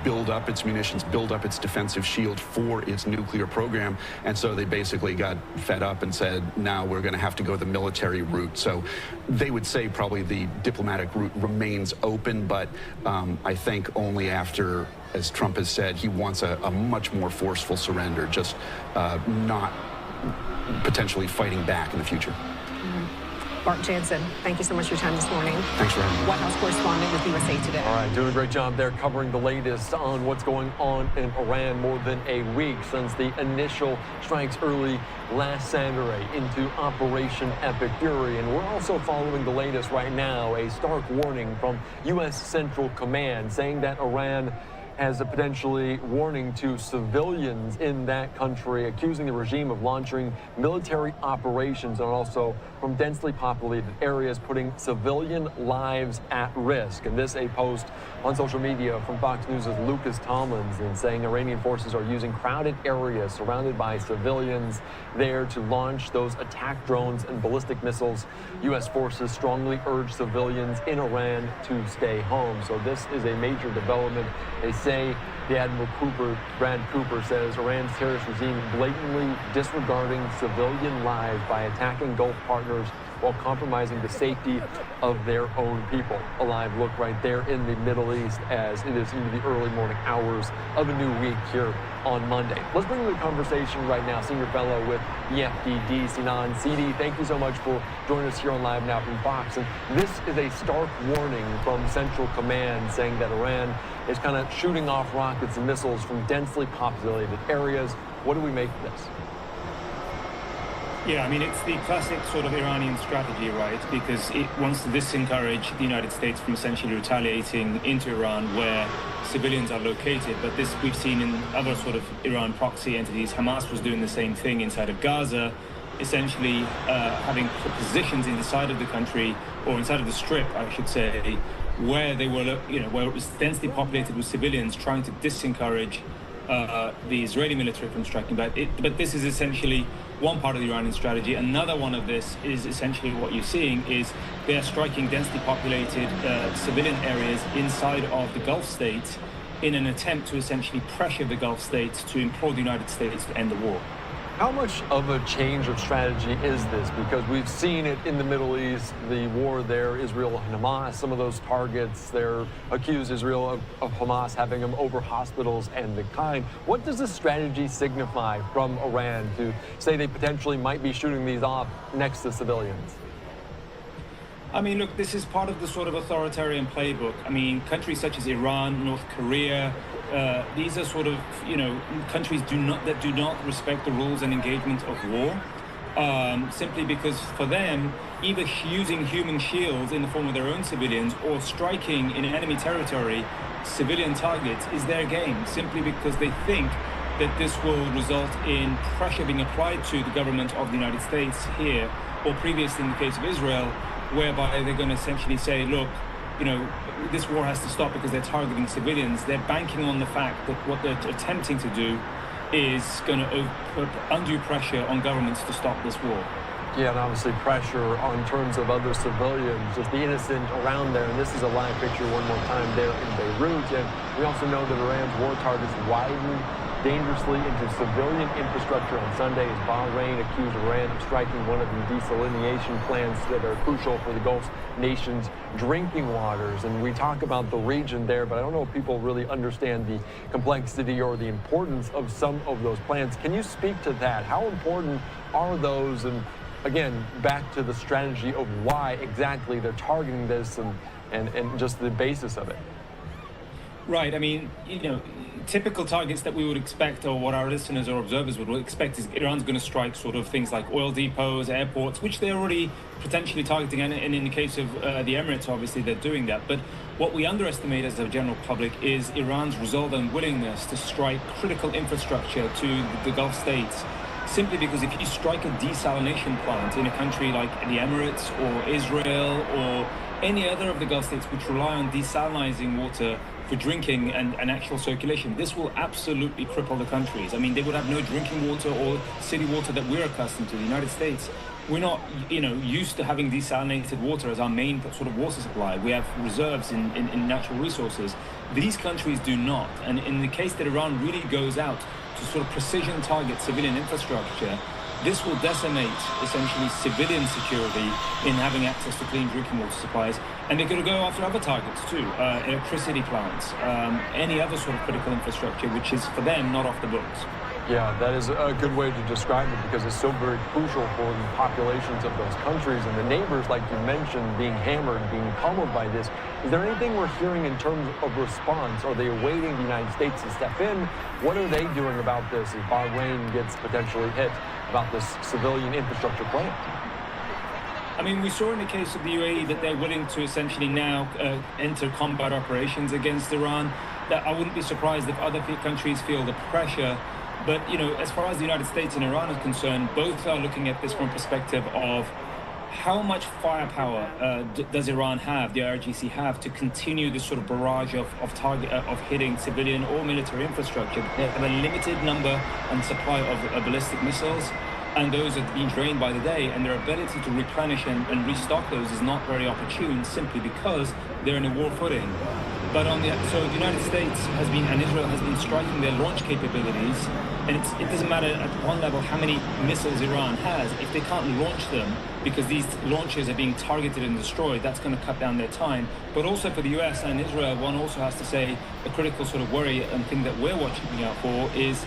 build up its munitions, build up its defensive shield for its nuclear program. And so they basically got fed up and said, now we're going to have to go the military route. So they would say probably the diplomatic route remains open, but I think only after, as Trump has said, he wants a much more forceful surrender, just not potentially fighting back in the future. Bart Jansen, thank you so much for your time this morning. Thanks for having me. White House correspondent with USA Today. All right, doing a great job there covering the latest on what's going on in Iran more than a week since the initial strikes early last Saturday into Operation Epic Fury. And we're also following the latest right now, a stark warning from U.S. Central Command saying that Iran has a potentially warning to civilians in that country, accusing the regime of launching military operations and also from densely populated areas, putting civilian lives at risk. And this, a post on social media from Fox News' Lucas Tomlinson, saying Iranian forces are using crowded areas surrounded by civilians there to launch those attack drones and ballistic missiles. U.S. forces strongly urge civilians in Iran to stay home. So this is a major development. They say, the Admiral Brad Cooper says, Iran's terrorist regime blatantly disregarding civilian lives by attacking Gulf partners while compromising the safety of their own people. A live look right there in the Middle East as it is into the early morning hours of a new week here on Monday. Let's bring the conversation right now. Senior fellow with the FDD, Sinan Sidi, thank you so much for joining us here on Live Now from Fox. And this is a stark warning from Central Command saying that Iran is kind of shooting off rockets and missiles from densely populated areas. What do we make of this? Yeah, I mean, it's the classic sort of Iranian strategy, right? Because it wants to disencourage the United States from essentially retaliating into Iran where civilians are located. But this we've seen in other sort of Iran proxy entities. Hamas was doing the same thing inside of Gaza, essentially having positions inside of the country, or inside of the strip, I should say, where they were, where it was densely populated with civilians, trying to disencourage the Israeli military from striking back. But this is essentially one part of the Iranian strategy. Another one of this is essentially what you're seeing is they're striking densely populated civilian areas inside of the Gulf states in an attempt to essentially pressure the Gulf states to implore the United States to end the war. How much of a change of strategy is this? Because we've seen it in the Middle East, the war there, Israel and Hamas, some of those targets, they're accused Israel of Hamas having them over hospitals and the kind. What does this strategy signify from Iran to say they potentially might be shooting these off next to civilians? I mean, look, this is part of the sort of authoritarian playbook. I mean, countries such as Iran, North Korea, these are sort of, countries that do not respect the rules and engagement of war, simply because for them, either using human shields in the form of their own civilians or striking in enemy territory civilian targets is their game, simply because they think that this will result in pressure being applied to the government of the United States here, or previously in the case of Israel, whereby they're going to essentially say, look, this war has to stop because they're targeting civilians. They're banking on the fact that what they're attempting to do is going to put undue pressure on governments to stop this war. Yeah, and obviously pressure on terms of other civilians, just the innocent around there. And this is a live picture one more time there in Beirut. And we also know that Iran's war targets widened dangerously into civilian infrastructure on Sunday as Bahrain accused Iran of striking one of the desalination plants that are crucial for the Gulf nation's drinking waters. And we talk about the region there, but I don't know if people really understand the complexity or the importance of some of those plants. Can you speak to that? How important are those? And again, back to the strategy of why exactly they're targeting this and just the basis of it. Right. I mean, typical targets that we would expect, or what our listeners or observers would expect, is Iran's going to strike sort of things like oil depots, airports, which they're already potentially targeting. And in the case of the Emirates, obviously, they're doing that. But what we underestimate as a general public is Iran's resolve and willingness to strike critical infrastructure to the Gulf states. Simply because if you strike a desalination plant in a country like the Emirates or Israel or any other of the Gulf states which rely on desalinizing water for drinking and actual circulation, this will absolutely cripple the countries. I mean, they would have no drinking water or city water that we're accustomed to. The United States, we're not, used to having desalinated water as our main sort of water supply. We have reserves in natural resources. These countries do not. And in the case that Iran really goes out to sort of precision target civilian infrastructure, this will decimate essentially civilian security in having access to clean drinking water supplies. And they're going to go after other targets too, electricity plants, any other sort of critical infrastructure, which is for them not off the books. Yeah, that is a good way to describe it because it's so very crucial for the populations of those countries and the neighbors, like you mentioned, being hammered, being pummeled by this. Is there anything we're hearing in terms of response? Are they awaiting the United States to step in? What are they doing about this as Bahrain gets potentially hit about this civilian infrastructure plant? I mean, we saw in the case of the UAE that they're willing to essentially now enter combat operations against Iran. That I wouldn't be surprised if other countries feel the pressure. But, as far as the United States and Iran are concerned, both are looking at this from a perspective of how much firepower does Iran have, the IRGC have, to continue this sort of barrage of hitting civilian or military infrastructure. They have a limited number and supply of ballistic missiles, and those are being drained by the day, and their ability to replenish and restock those is not very opportune simply because they're in a war footing. But so the United States has been, and Israel has been striking their launch capabilities, and it doesn't matter at one level how many missiles Iran has. If they can't launch them because these launches are being targeted and destroyed, that's going to cut down their time. But also for the US and Israel, one also has to say a critical sort of worry and thing that we're watching out for is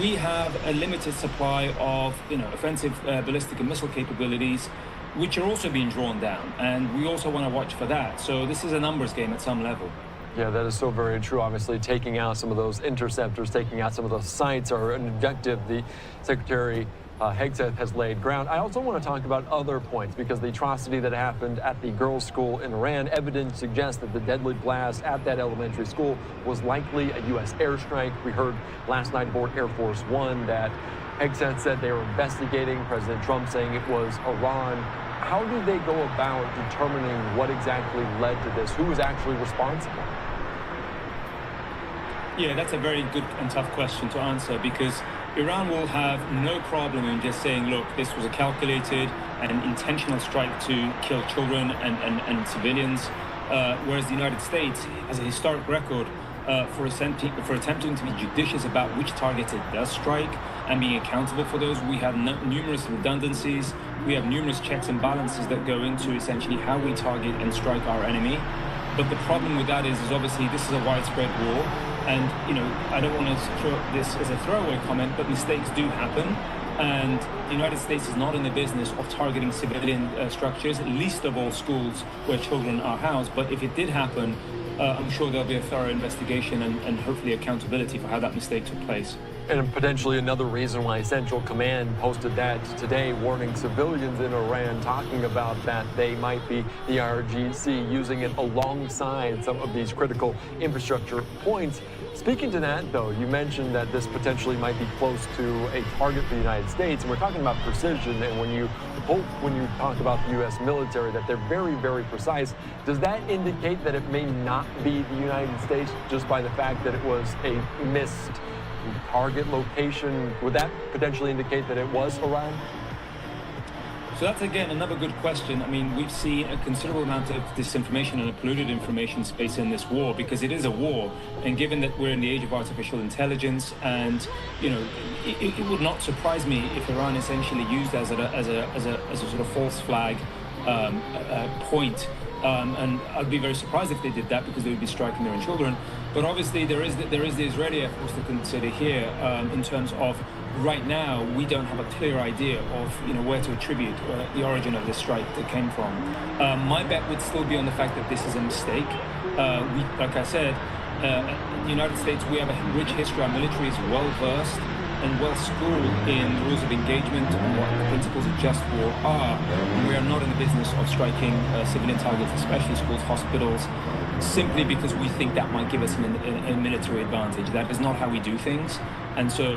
we have a limited supply of offensive ballistic and missile capabilities, which are also being drawn down, and we also want to watch for that. So this is a numbers game at some level. Yeah, that is so very true. Obviously, taking out some of those interceptors, taking out some of those sites are an objective the Secretary Hegseth has laid ground. I also want to talk about other points because the atrocity that happened at the girls' school in Iran, evidence suggests that the deadly blast at that elementary school was likely a U.S. airstrike. We heard last night aboard Air Force One that Hegseth said they were investigating, President Trump saying it was Iran. How do they go about determining what exactly led to this? Who is actually responsible? Yeah, that's a very good and tough question to answer, because Iran will have no problem in just saying, look, this was a calculated and intentional strike to kill children and civilians, whereas the United States has a historic record for attempting to be judicious about which targets it does strike and being accountable for those. We have numerous redundancies. We have numerous checks and balances that go into essentially how we target and strike our enemy. But the problem with that is obviously this is a widespread war. And, you know, I don't want to throw this as a throwaway comment, but mistakes do happen. And the United States is not in the business of targeting civilian structures, least of all schools where children are housed. But if it did happen, I'm sure there'll be a thorough investigation and hopefully accountability for how that mistake took place. And potentially another reason why Central Command posted that today, warning civilians in Iran, talking about that they might be, the IRGC, using it alongside some of these critical infrastructure points. Speaking to that, though, you mentioned that this potentially might be close to a target for the United States, and we're talking about precision, and when you talk about the U.S. military, that they're very, very precise. Does that indicate that it may not be the United States just by the fact that it was a missed target location? Would that potentially indicate that it was Iran? So that's, again, another good question. I mean, we've seen a considerable amount of disinformation and a polluted information space in this war, because it is a war. And given that we're in the age of artificial intelligence, and, you know, it would not surprise me if Iran essentially used as a sort of false flag point. And I'd be very surprised if they did that, because they would be striking their own children. But obviously there is the Israeli Air Force to consider here, in terms of right now we don't have a clear idea of, you know, where to attribute the origin of this strike that came from. My bet would still be on the fact that this is a mistake. Like I said, in the United States, we have a rich history. Our military is well versed and well schooled in the rules of engagement and what the principles of just war are. And we are not in the business of striking civilian targets, especially schools, hospitals, simply because we think that might give us a military advantage. That is not how we do things. And so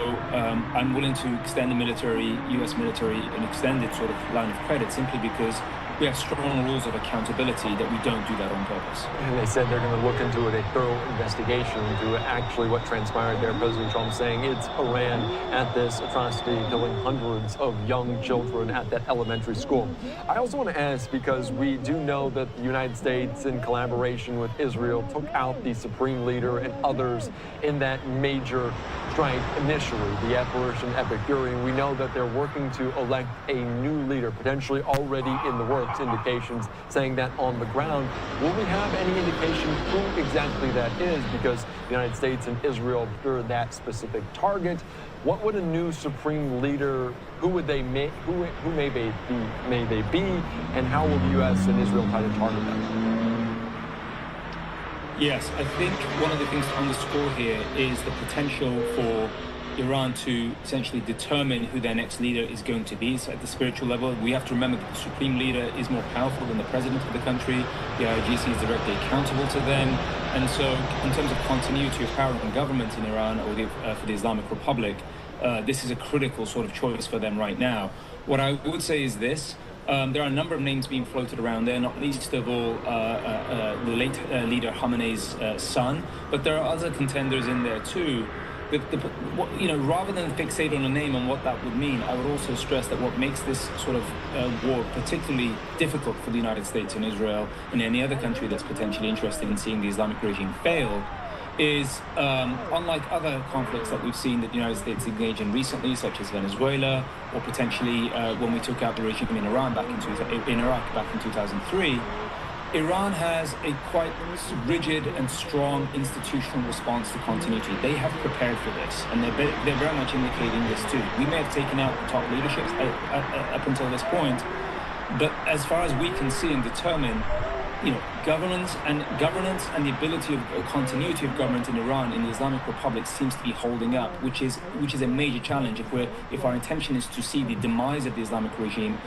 I'm willing to extend the military, U.S. military, an extended sort of line of credit, simply because we have strong rules of accountability that we don't do that on purpose. And they said they're going to look into it, a thorough investigation into actually what transpired there. President Trump saying it's Iran at this atrocity, killing hundreds of young children at that elementary school. I also want to ask, because we do know that the United States, in collaboration with Israel, took out the supreme leader and others in that major strike initially, the apparition Epicurean. We know that they're working to elect a new leader, potentially already in the works. Indications saying that on the ground. Will we have any indication who exactly that is? Because the United States and Israel are that specific target. What would a new supreme leader, who would they make, who may they be, and how will the U.S. and Israel try to target them? Yes, I think one of the things to underscore here is the potential for Iran to essentially determine who their next leader is going to be. So at the spiritual level, we have to remember that the supreme leader is more powerful than the president of the country. The IRGC is directly accountable to them. And so in terms of continuity of power and government in Iran, or for the Islamic Republic, this is a critical sort of choice for them right now. What I would say is this. There are a number of names being floated around there, not least of all the late leader Khamenei's son. But there are other contenders in there too. Rather than fixate on a name and what that would mean, I would also stress that what makes this sort of war particularly difficult for the United States and Israel and any other country that's potentially interested in seeing the Islamic regime fail is, unlike other conflicts that we've seen that the United States engaged in recently, such as Venezuela, or potentially when we took out the regime in Iraq back in 2003, Iran has a quite rigid and strong institutional response to continuity. They have prepared for this, and they're very much indicating this too. We may have taken out the top leadership up until this point, but as far as we can see and determine, you know, governance and the ability of continuity of government in Iran, in the Islamic Republic, seems to be holding up, which is a major challenge if our intention is to see the demise of the Islamic regime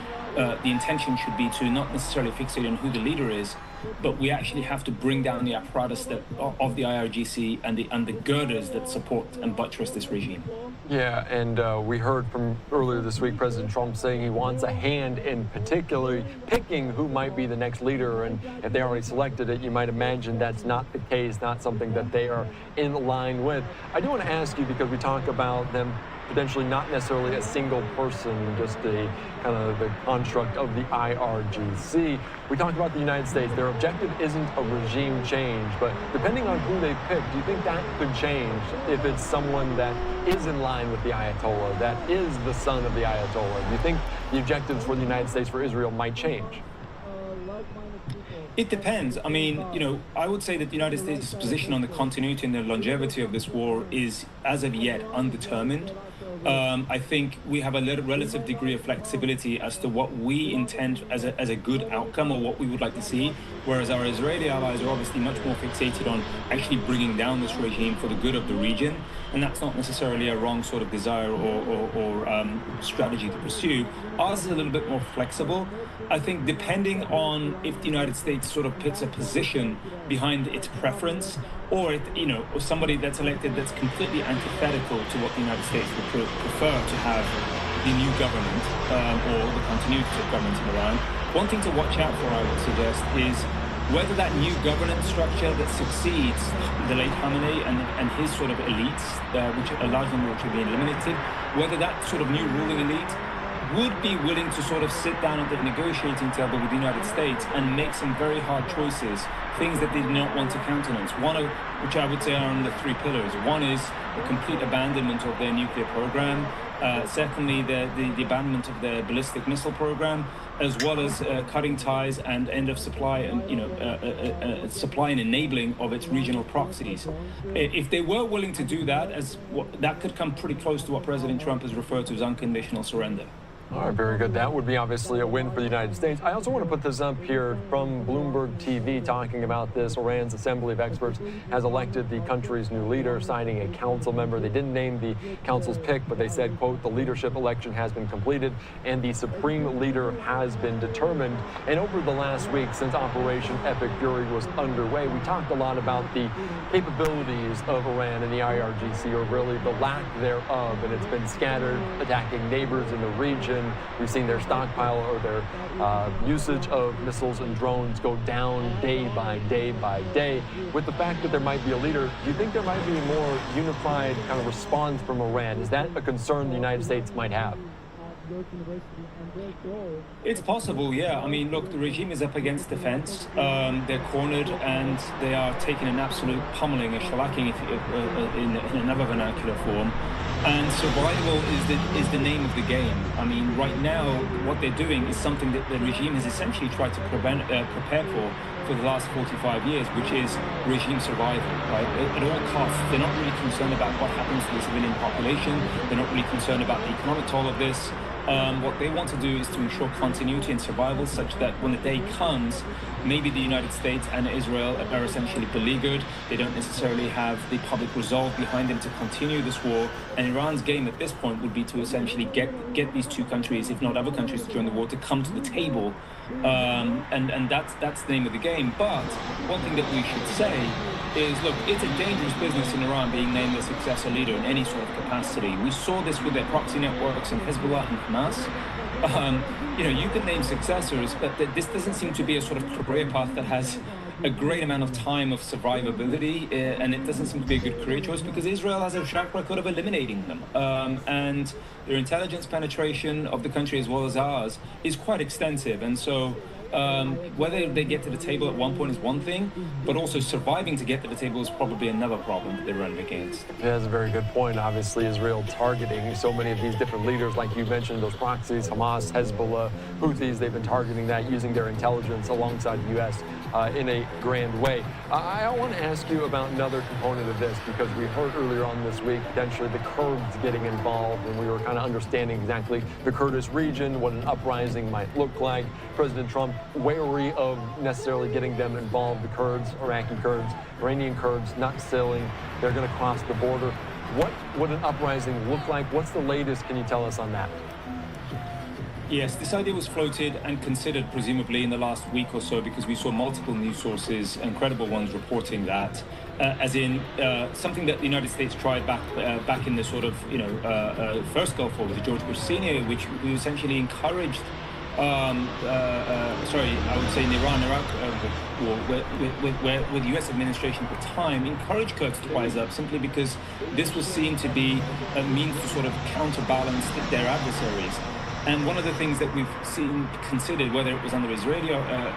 the intention should be to not necessarily fixate on who the leader is, but we actually have to bring down the apparatus of the IRGC and the girders that support and buttress this regime. Yeah, and we heard from earlier this week President Trump saying he wants a hand in particularly picking who might be the next leader. And if they already selected it, you might imagine that's not the case, not something that they are in line with. I do want to ask you, because we talk about them potentially not necessarily a single person, just a kind of the construct of the IRGC. We talked about the United States. Their objective isn't a regime change, but depending on who they pick, do you think that could change if it's someone that is in line with the Ayatollah, that is the son of the Ayatollah? Do you think the objectives for the United States, for Israel, might change? It depends. I mean, I would say that the United States' position on the continuity and the longevity of this war is, as of yet, undetermined. I think we have a relative degree of flexibility as to what we intend as a good outcome or what we would like to see, whereas our Israeli allies are obviously much more fixated on actually bringing down this regime for the good of the region, and that's not necessarily a wrong sort of desire or strategy to pursue. Ours is a little bit more flexible. I think depending on if the United States sort of picks a position behind its preference, or or somebody that's elected that's completely antithetical to what the United States would prefer to have the new government or the continuity of government in Iran. One thing to watch out for, I would suggest, is whether that new governance structure that succeeds the late Khamenei and his sort of elites, which a large number which have been eliminated, whether that sort of new ruling elite would be willing to sort of sit down at the negotiating table with the United States and make some very hard choices, things that they did not want to countenance. One of which I would say are on the three pillars. One is the complete abandonment of their nuclear program. Secondly, the abandonment of their ballistic missile program, as well as cutting ties and end of supply and supply and enabling of its regional proxies. If they were willing to do that, that could come pretty close to what President Trump has referred to as unconditional surrender. All right, very good. That would be obviously a win for the United States. I also want to put this up here from Bloomberg TV talking about this. Iran's Assembly of Experts has elected the country's new leader, signing a council member. They didn't name the council's pick, but they said, quote, the leadership election has been completed and the supreme leader has been determined. And over the last week, since Operation Epic Fury was underway, we talked a lot about the capabilities of Iran and the IRGC, or really the lack thereof, and it's been scattered, attacking neighbors in the region. We've seen their stockpile or their usage of missiles and drones go down day by day by day. With the fact that there might be a leader, do you think there might be a more unified kind of response from Iran? Is that a concern the United States might have? It's possible, yeah. I mean, look, the regime is up against the fence. They're cornered and they are taking an absolute pummeling, a shellacking in another vernacular form. And survival is the name of the game. I mean, right now, what they're doing is something that the regime has essentially tried to prepare for the last 45 years, which is regime survival, right? At all costs. They're not really concerned about what happens to the civilian population. They're not really concerned about the economic toll of this. What they want to do is to ensure continuity and survival such that when the day comes, maybe the United States and Israel are essentially beleaguered. They don't necessarily have the public resolve behind them to continue this war. And Iran's game at this point would be to essentially get these two countries, if not other countries, to join the war, to come to the table. And that's the name of the game. But one thing that we should say is, look, it's a dangerous business in Iran being named the successor leader in any sort of capacity. We saw this with their proxy networks and Hezbollah and Hamas. You can name successors, but this doesn't seem to be a sort of career path that has a great amount of time of survivability, and it doesn't seem to be a good career choice because Israel has a track record of eliminating them. And their intelligence penetration of the country as well as ours is quite extensive. And so whether they get to the table at one point is one thing, but also surviving to get to the table is probably another problem that they're running against. Yeah, that's a very good point. Obviously, Israel targeting so many of these different leaders, like you mentioned, those proxies, Hamas, Hezbollah, Houthis, they've been targeting that using their intelligence alongside the U.S. In a grand way. I want to ask you about another component of this, because we heard earlier on this week potentially the Kurds getting involved, and we were kind of understanding exactly the Kurdish region, what an uprising might look like. President Trump wary of necessarily getting them involved, the Kurds, Iraqi Kurds, Iranian Kurds, not selling. They're going to cross the border. What would an uprising look like? What's the latest? Can you tell us on that? Yes, this idea was floated and considered presumably in the last week or so, because we saw multiple news sources and credible ones reporting that, as in something that the United States tried back in the sort of first Gulf War with George Bush Sr., which essentially encouraged. I would say in the Iran-Iraq war, where the U.S. administration at the time encouraged Kurds to rise up simply because this was seen to be a means to sort of counterbalance their adversaries. And one of the things that we've seen considered, whether it was under Israeli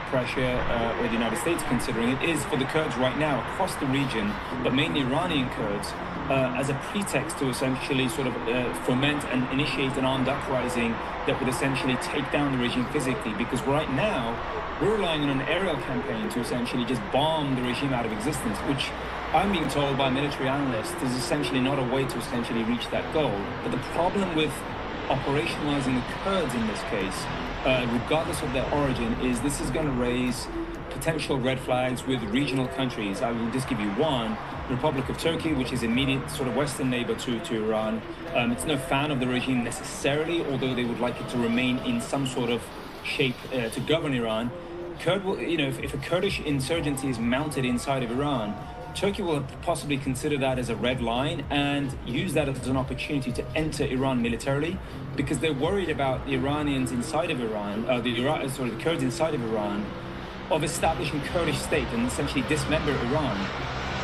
pressure or the United States considering it, is for the Kurds right now across the region, but mainly Iranian Kurds, as a pretext to essentially sort of foment and initiate an armed uprising that would essentially take down the regime physically. Because right now, we're relying on an aerial campaign to essentially just bomb the regime out of existence, which I'm being told by military analysts is essentially not a way to essentially reach that goal. But the problem with operationalizing the Kurds in this case, regardless of their origin, is this is going to raise potential red flags with regional countries. I will just give you one. The Republic of Turkey, which is immediate sort of western neighbor to Iran. It's no fan of the regime necessarily, although they would like it to remain in some sort of shape to govern Iran. If a Kurdish insurgency is mounted inside of Iran, Turkey will possibly consider that as a red line and use that as an opportunity to enter Iran militarily, because they're worried about the Iranians inside of Iran, the Kurds inside of Iran, of establishing Kurdish state and essentially dismember Iran.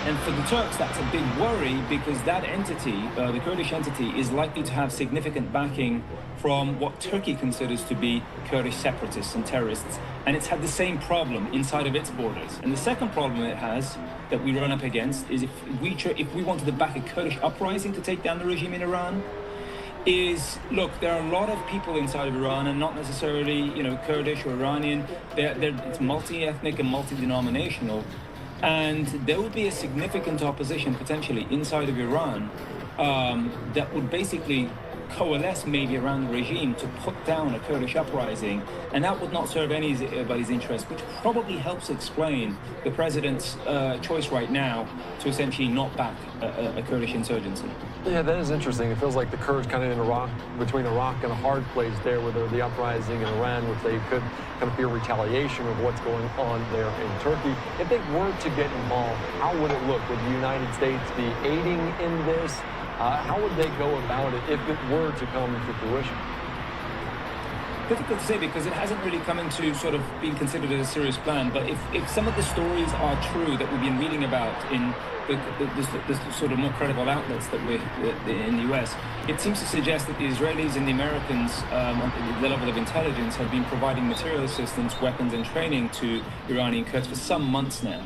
And for the Turks, that's a big worry, because that entity, the Kurdish entity, is likely to have significant backing from what Turkey considers to be Kurdish separatists and terrorists. And it's had the same problem inside of its borders. And the second problem it has that we run up against is if we wanted to back a Kurdish uprising to take down the regime in Iran, look, there are a lot of people inside of Iran, and not necessarily, Kurdish or Iranian. It's multi-ethnic and multi-denominational. And there would be a significant opposition potentially inside of Iran that would basically coalesce maybe around the regime to put down a Kurdish uprising, and that would not serve anybody's interest, which probably helps explain the president's choice right now to essentially not back a Kurdish insurgency. Yeah, that is interesting. It feels like the Kurds kind of in Iraq, between Iraq and a hard place there, where the uprising in Iran, which they could kind of fear retaliation of what's going on there in Turkey. If they were to get involved, how would it look? Would the United States be aiding in this? How would they go about it if it were to come to fruition? Difficult to say, because it hasn't really come into sort of being considered as a serious plan. But if some of the stories are true that we've been reading about in the sort of more credible outlets that we're in the US, it seems to suggest that the Israelis and the Americans, on the level of intelligence, have been providing material assistance, weapons and training to Iranian Kurds for some months now.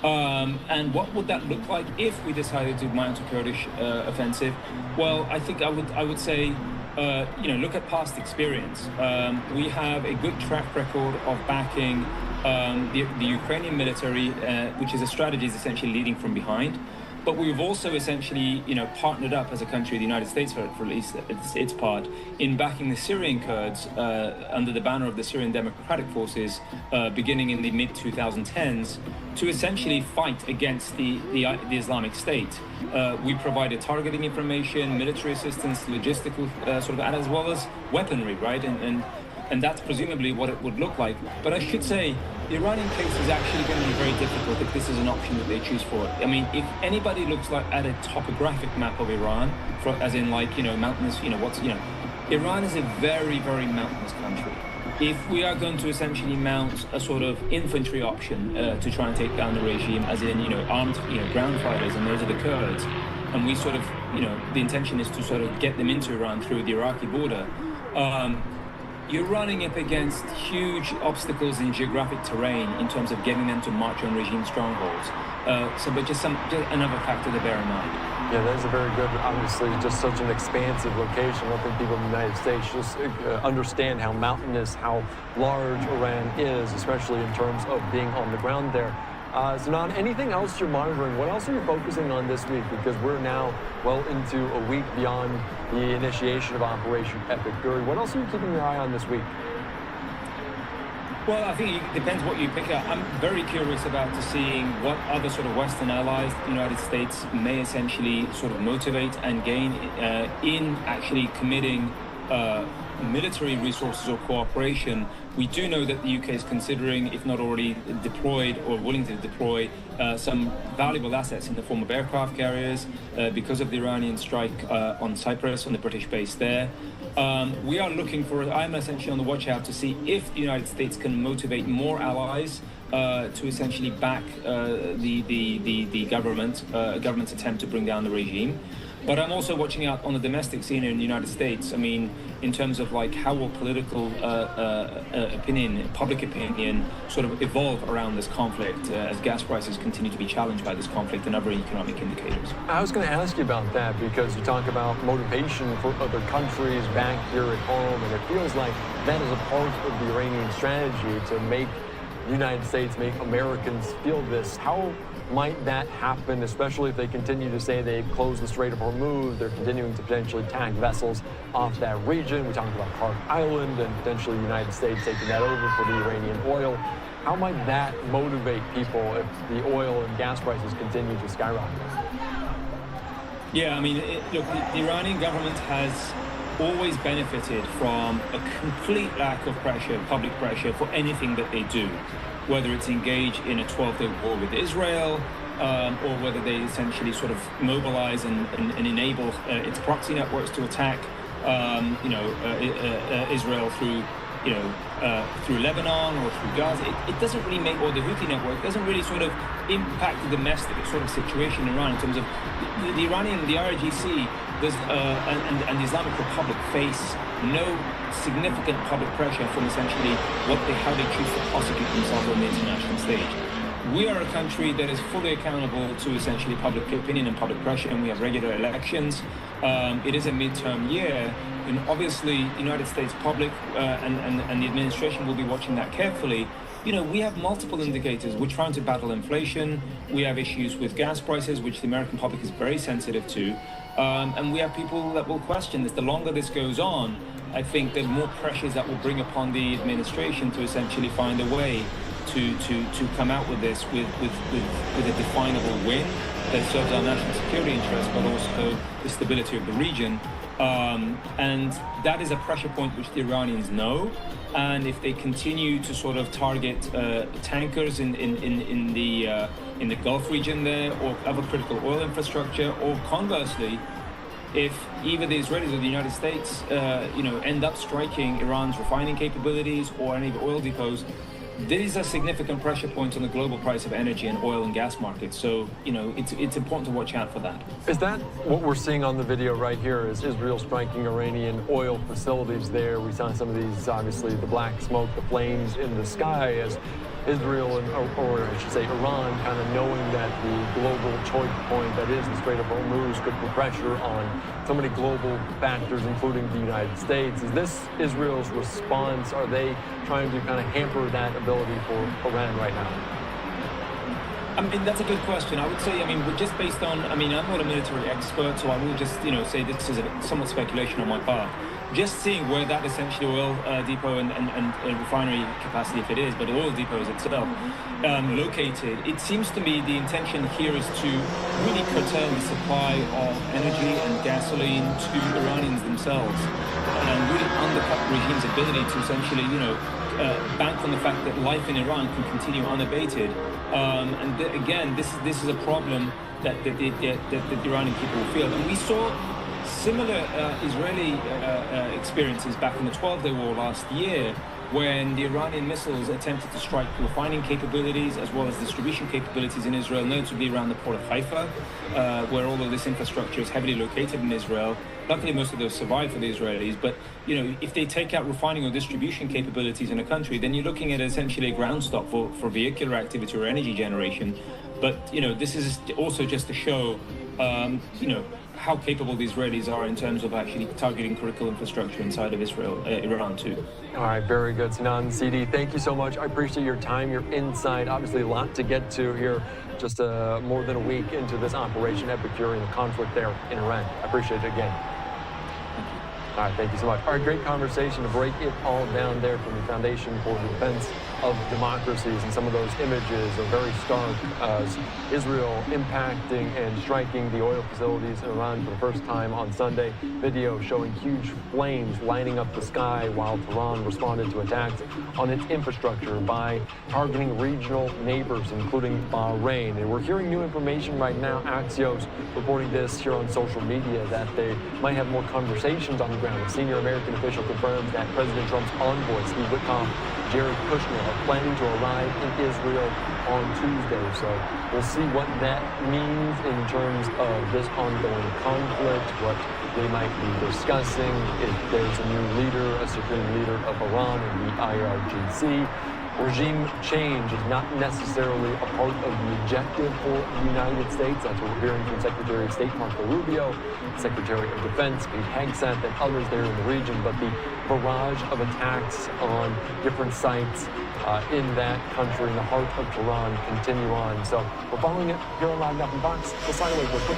And what would that look like if we decided to mount a Kurdish offensive? Well, I think I would say, look at past experience. We have a good track record of backing the Ukrainian military, which is a strategy is essentially leading from behind. But we've also essentially, partnered up as a country, the United States, for at least its part, in backing the Syrian Kurds under the banner of the Syrian Democratic Forces, beginning in the mid-2010s, to essentially fight against the Islamic State. We provided targeting information, military assistance, logistical as well as weaponry, right? And that's presumably what it would look like. But I should say, the Iranian case is actually going to be very difficult if this is an option that they choose for it. I mean, if anybody looks at a topographic map of Iran, mountainous, Iran is a very, very mountainous country. If we are going to essentially mount a sort of infantry option to try and take down the regime, as in, armed, ground fighters, and those are the Kurds, and we sort of, the intention is to sort of get them into Iran through the Iraqi border, you're running up against huge obstacles in geographic terrain in terms of getting them to march on regime strongholds. But just another factor to bear in mind. Yeah, that is a very good, obviously, just such an expansive location. I don't think people in the United States just understand how mountainous, how large Iran is, especially in terms of being on the ground there. Zanan, anything else you're monitoring? What else are you focusing on this week? Because we're now well into a week beyond the initiation of Operation Epic Fury. What else are you keeping your eye on this week? Well, I think it depends what you pick up. I'm very curious about seeing what other sort of Western allies the United States may essentially sort of motivate and gain in actually committing military resources or cooperation, we do know that the UK is considering, if not already deployed or willing to deploy, some valuable assets in the form of aircraft carriers because of the Iranian strike on Cyprus, on the British base there. We are looking for, I'm essentially on the watch out to see if the United States can motivate more allies to essentially back the government's attempt to bring down the regime. But I'm also watching out on the domestic scene in the United States. I mean, in terms of like how will political opinion, public opinion, sort of evolve around this conflict as gas prices continue to be challenged by this conflict and other economic indicators. I was going to ask you about that because you talk about motivation for other countries back here at home, and it feels like that is a part of the Iranian strategy to make the United States, make Americans feel this. How might that happen, especially if they continue to say they've closed the Strait of Hormuz, they're continuing to potentially tag vessels off that region. We talked about Park Island and potentially the United States taking that over for the Iranian oil. How might that motivate people if the oil and gas prices continue to skyrocket? Yeah, I mean, look, the Iranian government has always benefited from a complete lack of pressure, public pressure, for anything that they do, whether it's engage in a 12-day war with Israel, or whether they essentially sort of mobilize and enable its proxy networks to attack, Israel through, through Lebanon or through Gaza. It doesn't really make, or the Houthi network doesn't really sort of impact the domestic sort of situation in Iran in terms of the IRGC does, and the Islamic Republic face no significant public pressure from essentially how they choose to prosecute themselves on the international stage. We are a country that is fully accountable to essentially public opinion and public pressure, and we have regular elections. It is a midterm year, and obviously the United States public and the administration will be watching that carefully. We have multiple indicators. We're trying to battle inflation. We have issues with gas prices, which the American public is very sensitive to. And we have people that will question this. The longer this goes on, I think the more pressures that will bring upon the administration to essentially find a way to come out with this with a definable win that serves our national security interests, but also the stability of the region. And that is a pressure point which the Iranians know. And if they continue to sort of target tankers in the Gulf region there, or other critical oil infrastructure, or conversely, if either the Israelis or the United States, end up striking Iran's refining capabilities or any of the oil depots, these are significant pressure points on the global price of energy and oil and gas markets. So, it's important to watch out for that. Is that what we're seeing on the video right here? Is Israel striking Iranian oil facilities there? We saw some of these, obviously, the black smoke, the flames in the sky as Israel, or I should say Iran, kind of knowing that the global choke point that is the Strait of Hormuz could put pressure on so many global factors, including the United States. Is this Israel's response? Are they trying to kind of hamper that ability for Iran right now? I mean, that's a good question. I would say, we're just based on, I'm not a military expert, so I will just, say this is somewhat speculation on my part. Just seeing where that essentially oil depot and refinery capacity, if it is, but the oil depot itself, located, it seems to me the intention here is to really curtail the supply of energy and gasoline to Iranians themselves, and really undercut the regime's ability to essentially, bank on the fact that life in Iran can continue unabated. Again, this is a problem that the Iranian people will feel. And we saw similar Israeli experiences back in the 12-day war last year, when the Iranian missiles attempted to strike refining capabilities as well as distribution capabilities in Israel, notably around the port of Haifa, where all of this infrastructure is heavily located in Israel. Luckily, most of those survived for the Israelis. But, if they take out refining or distribution capabilities in a country, then you're looking at essentially a ground stop for vehicular activity or energy generation. But, this is also just to show, how capable the Israelis are in terms of actually targeting critical infrastructure inside of Iran too. All right, very good. Sinan CD, thank you so much. I appreciate your time, your insight. Obviously, a lot to get to here, just more than a week into this Operation Epicure and the conflict there in Iran. I appreciate it again. All right, thank you so much. All right, great conversation to break it all down there from the Foundation for the Defense of democracies, and some of those images are very stark as Israel impacting and striking the oil facilities in Iran for the first time on Sunday. Video showing huge flames lighting up the sky while Tehran responded to attacks on its infrastructure by targeting regional neighbors, including Bahrain. And we're hearing new information right now. Axios reporting this here on social media that they might have more conversations on the ground. A senior American official confirms that President Trump's envoy, Steve Witkoff, Jared Kushner, are planning to arrive in Israel on Tuesday. So we'll see what that means in terms of this ongoing conflict, what they might be discussing, if there's a new leader, a supreme leader of Iran and the IRGC. Regime change is not necessarily a part of the objective for the United States. That's what we're hearing from Secretary of State Marco Rubio, Secretary of Defense Pete Hegseth, and others there in the region. But the barrage of attacks on different sites in that country, in the heart of Tehran, continue on. So we're following it here on Live Now from Fox. We'll sign away real quick.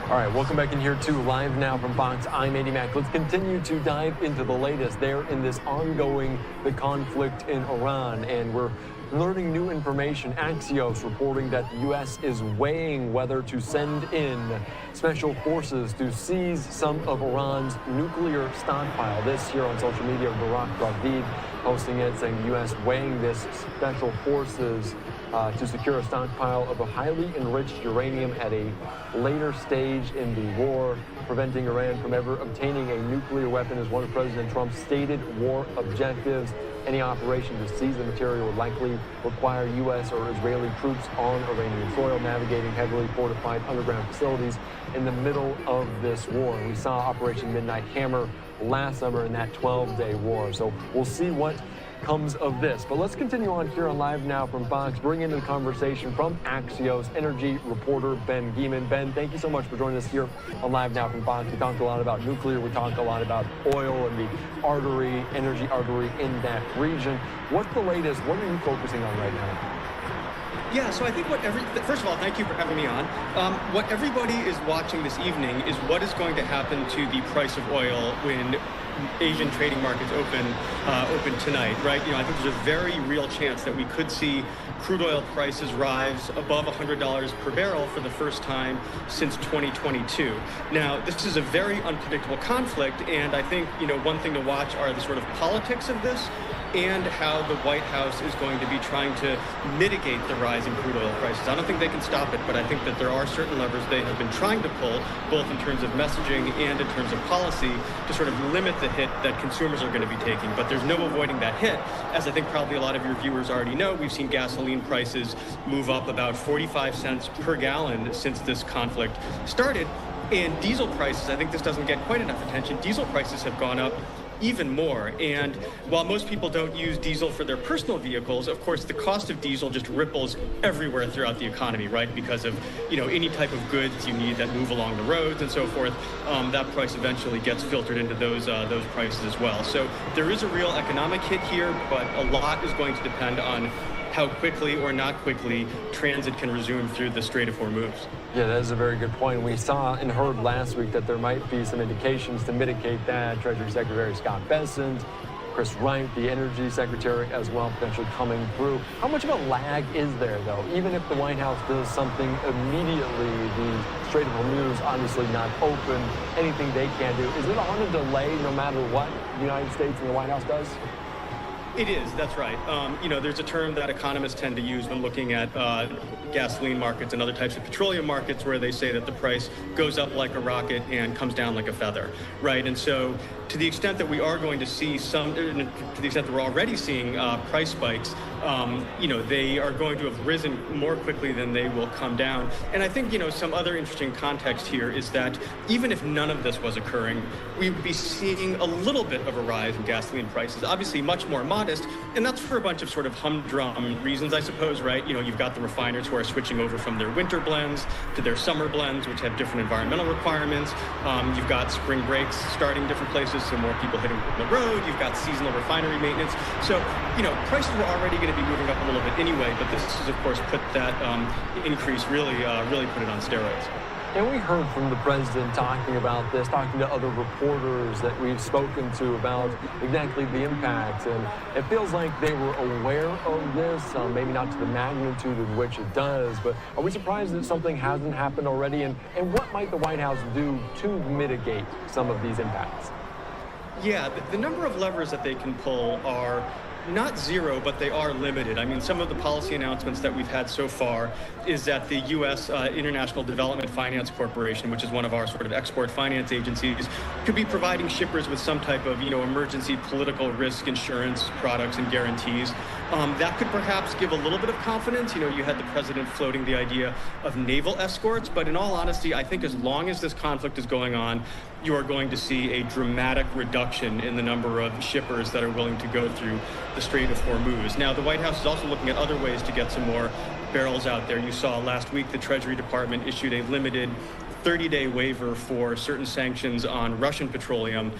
All right, welcome back in here to Live Now from Fox. I'm Andy Mack. Let's continue to dive into the latest there in this ongoing conflict in Iran, and we're learning new information. Axios reporting that the U.S. is weighing whether to send in special forces to seize some of Iran's nuclear stockpile. This here on social media, Barack Ravid posting it, saying the U.S. weighing this special forces to secure a stockpile of a highly enriched uranium at a later stage in the war. Preventing Iran from ever obtaining a nuclear weapon is one of President Trump's stated war objectives. Any operation to seize the material would likely require U.S. or Israeli troops on Iranian soil, navigating heavily fortified underground facilities in the middle of this war. We saw Operation Midnight Hammer last summer in that 12-day war. So we'll see what comes of this. But let's continue on here on Live Now from Fox. Bring into the conversation from Axios energy reporter Ben Gieman. Ben, thank you so much for joining us here on Live Now from Fox. We talked a lot about nuclear. We talked a lot about oil and the energy artery in that region. What's the latest? What are you focusing on right now? Yeah, so I think first of all, thank you for having me on. What everybody is watching this evening is what is going to happen to the price of oil when Asian trading markets open tonight, right? I think there's a very real chance that we could see crude oil prices rise above $100 per barrel for the first time since 2022. Now, this is a very unpredictable conflict, and I think, one thing to watch are the sort of politics of this. and how the White House is going to be trying to mitigate the rise in crude oil prices. I don't think they can stop it, but I think that there are certain levers they have been trying to pull, both in terms of messaging and in terms of policy, to sort of limit the hit that consumers are going to be taking. But there's no avoiding that hit. As I think probably a lot of your viewers already know, we've seen gasoline prices move up about 45 cents per gallon since this conflict started. And diesel prices, I think this doesn't get quite enough attention, diesel prices have gone up even more. And while most people don't use diesel for their personal vehicles, of course, the cost of diesel just ripples everywhere throughout the economy, right? Because of, any type of goods you need that move along the roads and so forth, that price eventually gets filtered into those prices as well. So there is a real economic hit here, but a lot is going to depend on how quickly or not quickly transit can resume through the Strait of Hormuz. Yeah, that is a very good point. We saw and heard last week that there might be some indications to mitigate that. Treasury Secretary Scott Bessent, Chris Wright, the Energy Secretary, as well, potentially coming through. How much of a lag is there, though? Even if the White House does something immediately, the Strait of Hormuz obviously not open, anything they can do. Is it on a delay no matter what the United States and the White House does? It is, that's right. There's a term that economists tend to use when looking at gasoline markets and other types of petroleum markets where they say that the price goes up like a rocket and comes down like a feather, right? And so to the extent that we are going to see to the extent that we're already seeing price spikes, they are going to have risen more quickly than they will come down. And I think, some other interesting context here is that even if none of this was occurring, we would be seeing a little bit of a rise in gasoline prices, obviously much more modest, and that's for a bunch of sort of humdrum reasons, I suppose, right? You've got the refiners who are switching over from their winter blends to their summer blends, which have different environmental requirements. You've got spring breaks starting different places, so more people hitting the road. You've got seasonal refinery maintenance. So, prices were already going to be moving up a little bit anyway, but this has, of course, put that increase really put it on steroids. And we heard from the president talking about this, talking to other reporters that we've spoken to about exactly the impact. And it feels like they were aware of this, maybe not to the magnitude in which it does, but are we surprised that something hasn't happened already? And what might the White House do to mitigate some of these impacts? Yeah, the number of levers that they can pull are not zero, but they are limited. I mean, some of the policy announcements that we've had so far is that the U.S. International Development Finance Corporation, which is one of our sort of export finance agencies, could be providing shippers with some type of, emergency political risk insurance products and guarantees. That could perhaps give a little bit of confidence. You had the president floating the idea of naval escorts, but in all honesty, I think as long as this conflict is going on, you are going to see a dramatic reduction in the number of shippers that are willing to go through the Strait of Hormuz. Now, the White House is also looking at other ways to get some more barrels out there. You saw last week the Treasury Department issued a limited 30-day waiver for certain sanctions on Russian petroleum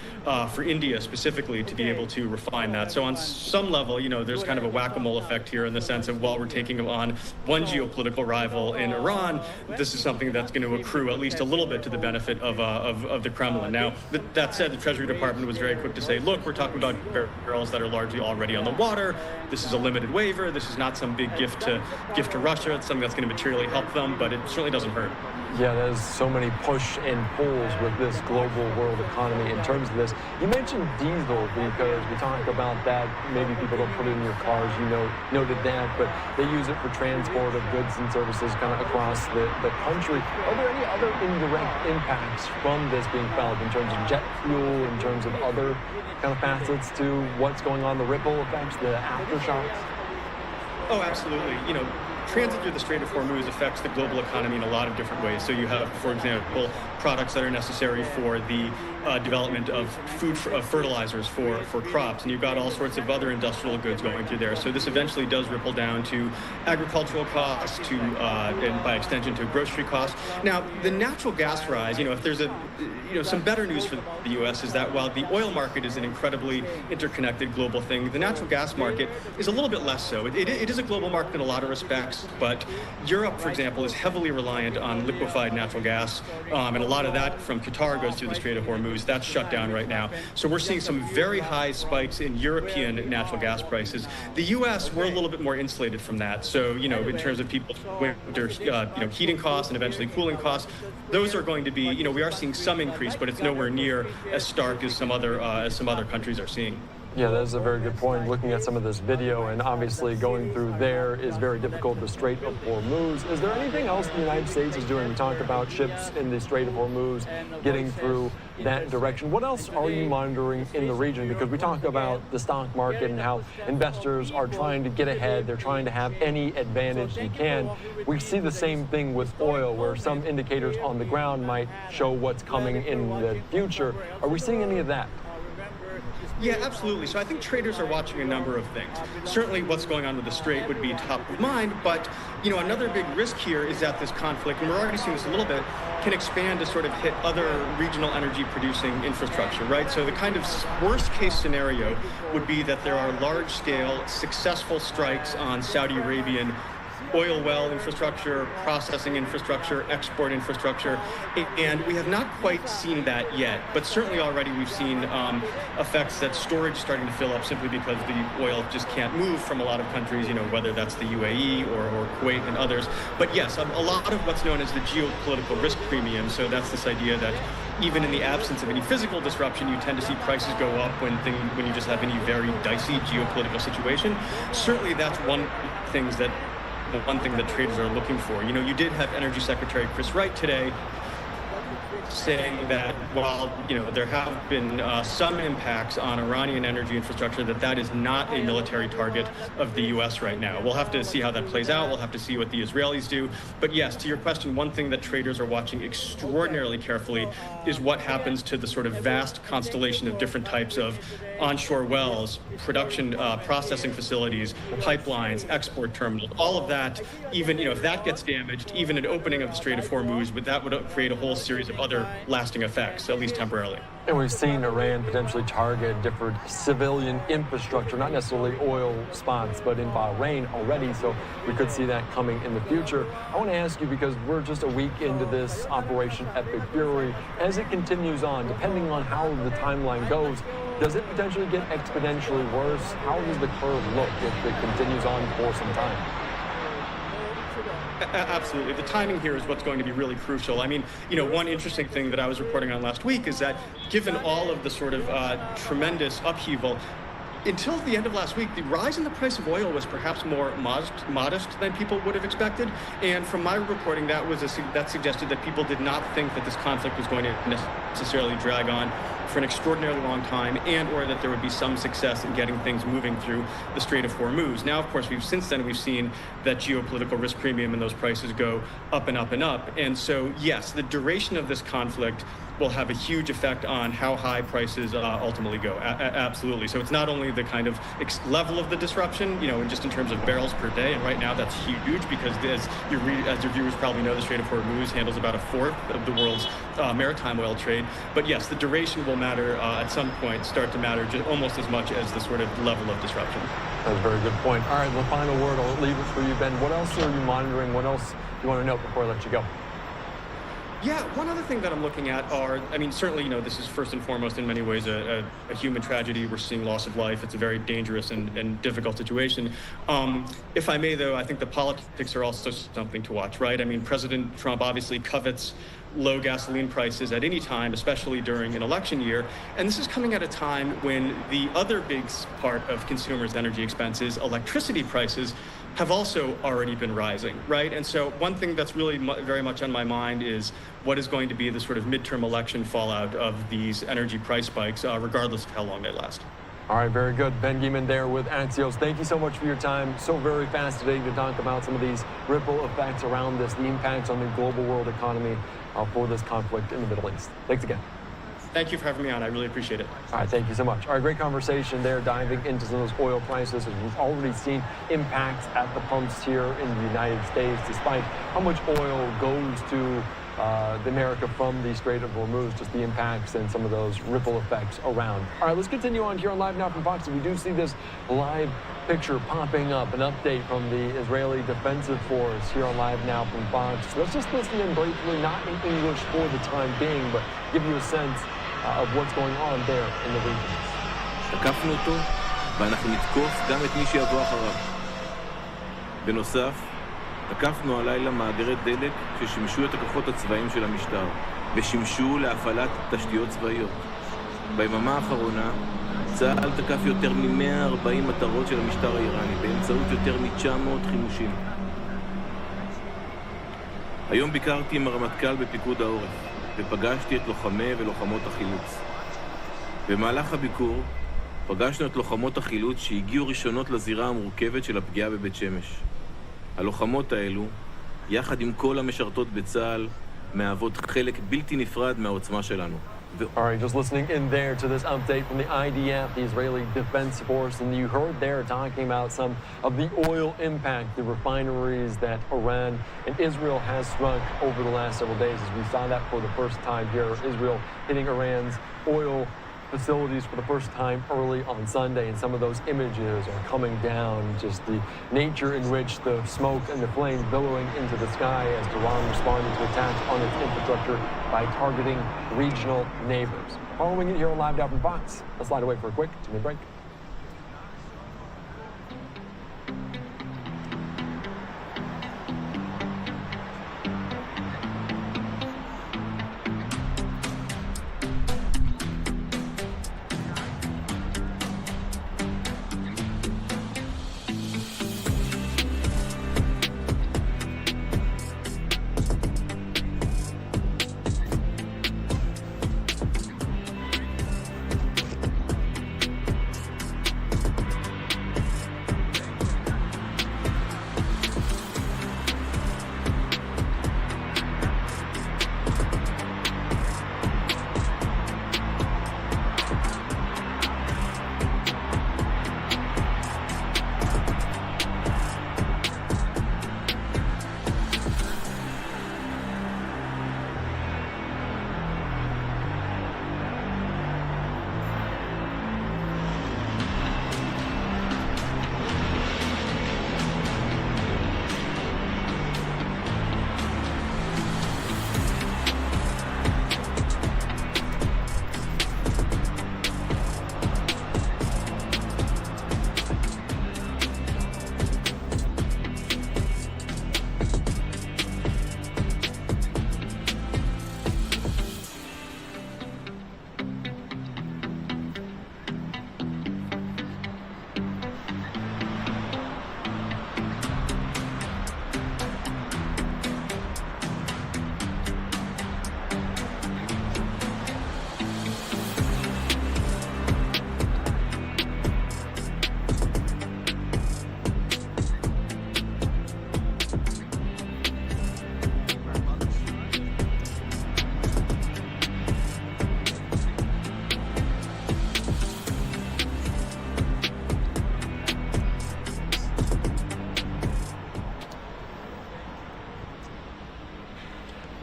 for India specifically to be able to refine that. So on some level, there's kind of a whack-a-mole effect here in the sense of while we're taking on one geopolitical rival in Iran, this is something that's going to accrue at least a little bit to the benefit of the Kremlin. Now, that said, the Treasury Department was very quick to say, look, we're talking about barrels that are largely already on the water. This is a limited waiver. This is not some big gift to Russia. It's something that's going to materially help them, but it certainly doesn't hurt. Yeah, there's so many push and pulls with this global world economy in terms of this. You mentioned diesel because we talked about that. Maybe people don't put it in your cars, noted that, but they use it for transport of goods and services kind of across the country. Are there any other indirect impacts from this being felt in terms of jet fuel, in terms of other kind of facets to what's going on, the ripple effects, the aftershocks? Oh, absolutely. Transit through the Strait of Hormuz affects the global economy in a lot of different ways. So you have, for example, products that are necessary for the development of fertilizers for crops, and you've got all sorts of other industrial goods going through there. So this eventually does ripple down to agricultural costs, and by extension to grocery costs. Now, the natural gas rise, if there's some better news for the U.S. is that while the oil market is an incredibly interconnected global thing, the natural gas market is a little bit less so. It is a global market in a lot of respects, but Europe, for example, is heavily reliant on liquefied natural gas, and a lot of that from Qatar goes through the Strait of Hormuz. That's shut down right now. So we're seeing some very high spikes in European natural gas prices. The U.S., we're a little bit more insulated from that. So, in terms of people's winter, heating costs and eventually cooling costs, those are going to be, we are seeing some increase, but it's nowhere near as stark as some other countries are seeing. Yeah, that is a very good point. Looking at some of this video, and obviously going through there is very difficult. The Strait of Hormuz. Is there anything else the United States is doing? We talked about ships in the Strait of Hormuz getting through that direction. What else are you monitoring in the region? Because we talk about the stock market and how investors are trying to get ahead. They're trying to have any advantage they can. We see the same thing with oil, where some indicators on the ground might show what's coming in the future. Are we seeing any of that? Yeah, absolutely. So I think traders are watching a number of things. Certainly what's going on with the Strait would be top of mind, but another big risk here is that this conflict, and we're already seeing this a little bit, can expand to sort of hit other regional energy producing infrastructure, right? So the kind of worst case scenario would be that there are large scale successful strikes on Saudi Arabian oil well infrastructure, processing infrastructure, export infrastructure, and we have not quite seen that yet. But certainly already we've seen effects that storage is starting to fill up simply because the oil just can't move from a lot of countries, whether that's the UAE or Kuwait and others. But yes, a lot of what's known as the geopolitical risk premium. So that's this idea that even in the absence of any physical disruption, you tend to see prices go up when you just have any very dicey geopolitical situation. Certainly that's one thing that traders are looking for. You did have Energy Secretary Chris Wright today saying that while there have been some impacts on Iranian energy infrastructure, that is not a military target of the U.S. right now. We'll have to see how that plays out. We'll have to see what the Israelis do. But yes, to your question, one thing that traders are watching extraordinarily carefully is what happens to the sort of vast constellation of different types of onshore wells, production processing facilities, pipelines, export terminals, all of that. Even if that gets damaged, even an opening of the Strait of Hormuz, that would create a whole series of other lasting effects, at least temporarily. And we've seen Iran potentially target different civilian infrastructure, not necessarily oil spots, but in Bahrain already. So we could see that coming in the future. I want to ask you, because we're just a week into this Operation Epic Fury, as it continues on, depending on how the timeline goes, does it potentially get exponentially worse? How does the curve look if it continues on for some time? Absolutely. The timing here is what's going to be really crucial. I mean, one interesting thing that I was reporting on last week is that given all of the sort of tremendous upheaval, until the end of last week, the rise in the price of oil was perhaps more modest than people would have expected. And from my reporting, that suggested that people did not think that this conflict was going to necessarily drag on for an extraordinarily long time, and or that there would be some success in getting things moving through the Strait of Hormuz. Now, of course, since then we've seen that geopolitical risk premium and those prices go up and up and up. And so, yes, the duration of this conflict will have a huge effect on how high prices ultimately go. Absolutely. So it's not only the kind of level of the disruption, just in terms of barrels per day, and right now that's huge because as your viewers probably know, the Strait of Hormuz handles about a fourth of the world's maritime oil trade. But yes, the duration will matter at some point, start to matter just almost as much as the sort of level of disruption. That's a very good point. All right, the final word, I'll leave it for you, Ben. What else are you monitoring? What else do you want to know before I let you go? Yeah, one other thing that I'm looking at certainly, this is first and foremost in many ways a human tragedy. We're seeing loss of life. It's a very dangerous and difficult situation. If I may, though, I think the politics are also something to watch, right? I mean, President Trump obviously covets low gasoline prices at any time, especially during an election year. And this is coming at a time when the other big part of consumers' energy expenses, electricity prices, have also already been rising, right? And so one thing that's really very much on my mind is what is going to be the sort of midterm election fallout of these energy price spikes, regardless of how long they last. All right, very good. Ben Gieman there with Axios. Thank you so much for your time. So very fascinating to talk about some of these ripple effects around this, the impacts on the global world economy for this conflict in the Middle East. Thanks again. Thank you for having me on. I really appreciate it. All right, thank you so much. All right, great conversation there, diving into some of those oil prices. We've already seen impacts at the pumps here in the United States, despite how much oil goes to America from the Strait of Hormuz, just the impacts and some of those ripple effects around. All right, let's continue on here on Live Now from Fox. We do see this live picture popping up, an update from the Israeli Defensive Force here on Live Now from Fox. Let's just listen in briefly, not in English for the time being, but give you a sense of what's going on there in the region. תקפנו אותו ואנחנו נתקוף גם את מי שיבוא אחריו. בנוסף, תקפנו הלילה מאגרי דלק ששימשו את הכוחות הצבאיים של המשטר ושימשו להפעלת תשתיות צבאיות. ביממה האחרונה צה"ל תקף יותר מ-140 מטרות של המשטר האיראני באמצעות יותר מ-900 חימושים. היום ביקרתי עם הרמטכ"ל בפיקוד העורף ופגשתי את לוחמי ולוחמות החילוץ. במהלך הביקור פגשנו את לוחמות החילוץ שהגיעו ראשונות לזירה המורכבת של הפגיעה בבית שמש. הלוחמות האלו, יחד עם כל המשרתות בצה"ל, מהוות חלק בלתי נפרד מהעוצמה שלנו. All right, just listening in there to this update from the IDF, the Israeli Defense Force, and you heard there talking about some of the oil impact, the refineries that Iran and Israel has struck over the last several days. As we saw that for the first time here, Israel hitting Iran's oil facilities for the first time early on Sunday, and some of those images are coming down, just the nature in which the smoke and the flames billowing into the sky as Iran responded to attacks on its infrastructure by targeting regional neighbors. Following it here on Live Now from Fox, let's slide away for a quick 2-minute break.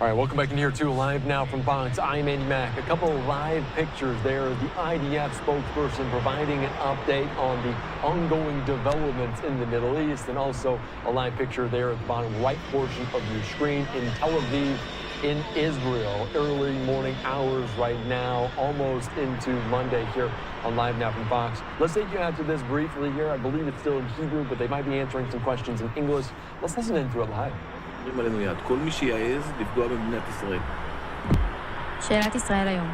All right, welcome back in here to Live Now from Fox. I'm Andy Mack. A couple of live pictures there. The IDF spokesperson providing an update on the ongoing developments in the Middle East, and also a live picture there at the bottom right portion of your screen in Tel Aviv in Israel. Early morning hours right now, almost into Monday here on Live Now from Fox. Let's take you out to this briefly here. I believe it's still in Hebrew, but they might be answering some questions in English. Let's listen into it live. עלינו יד. כל מי שיעז לפגוע במדינת ישראל. שאלת ישראל היום.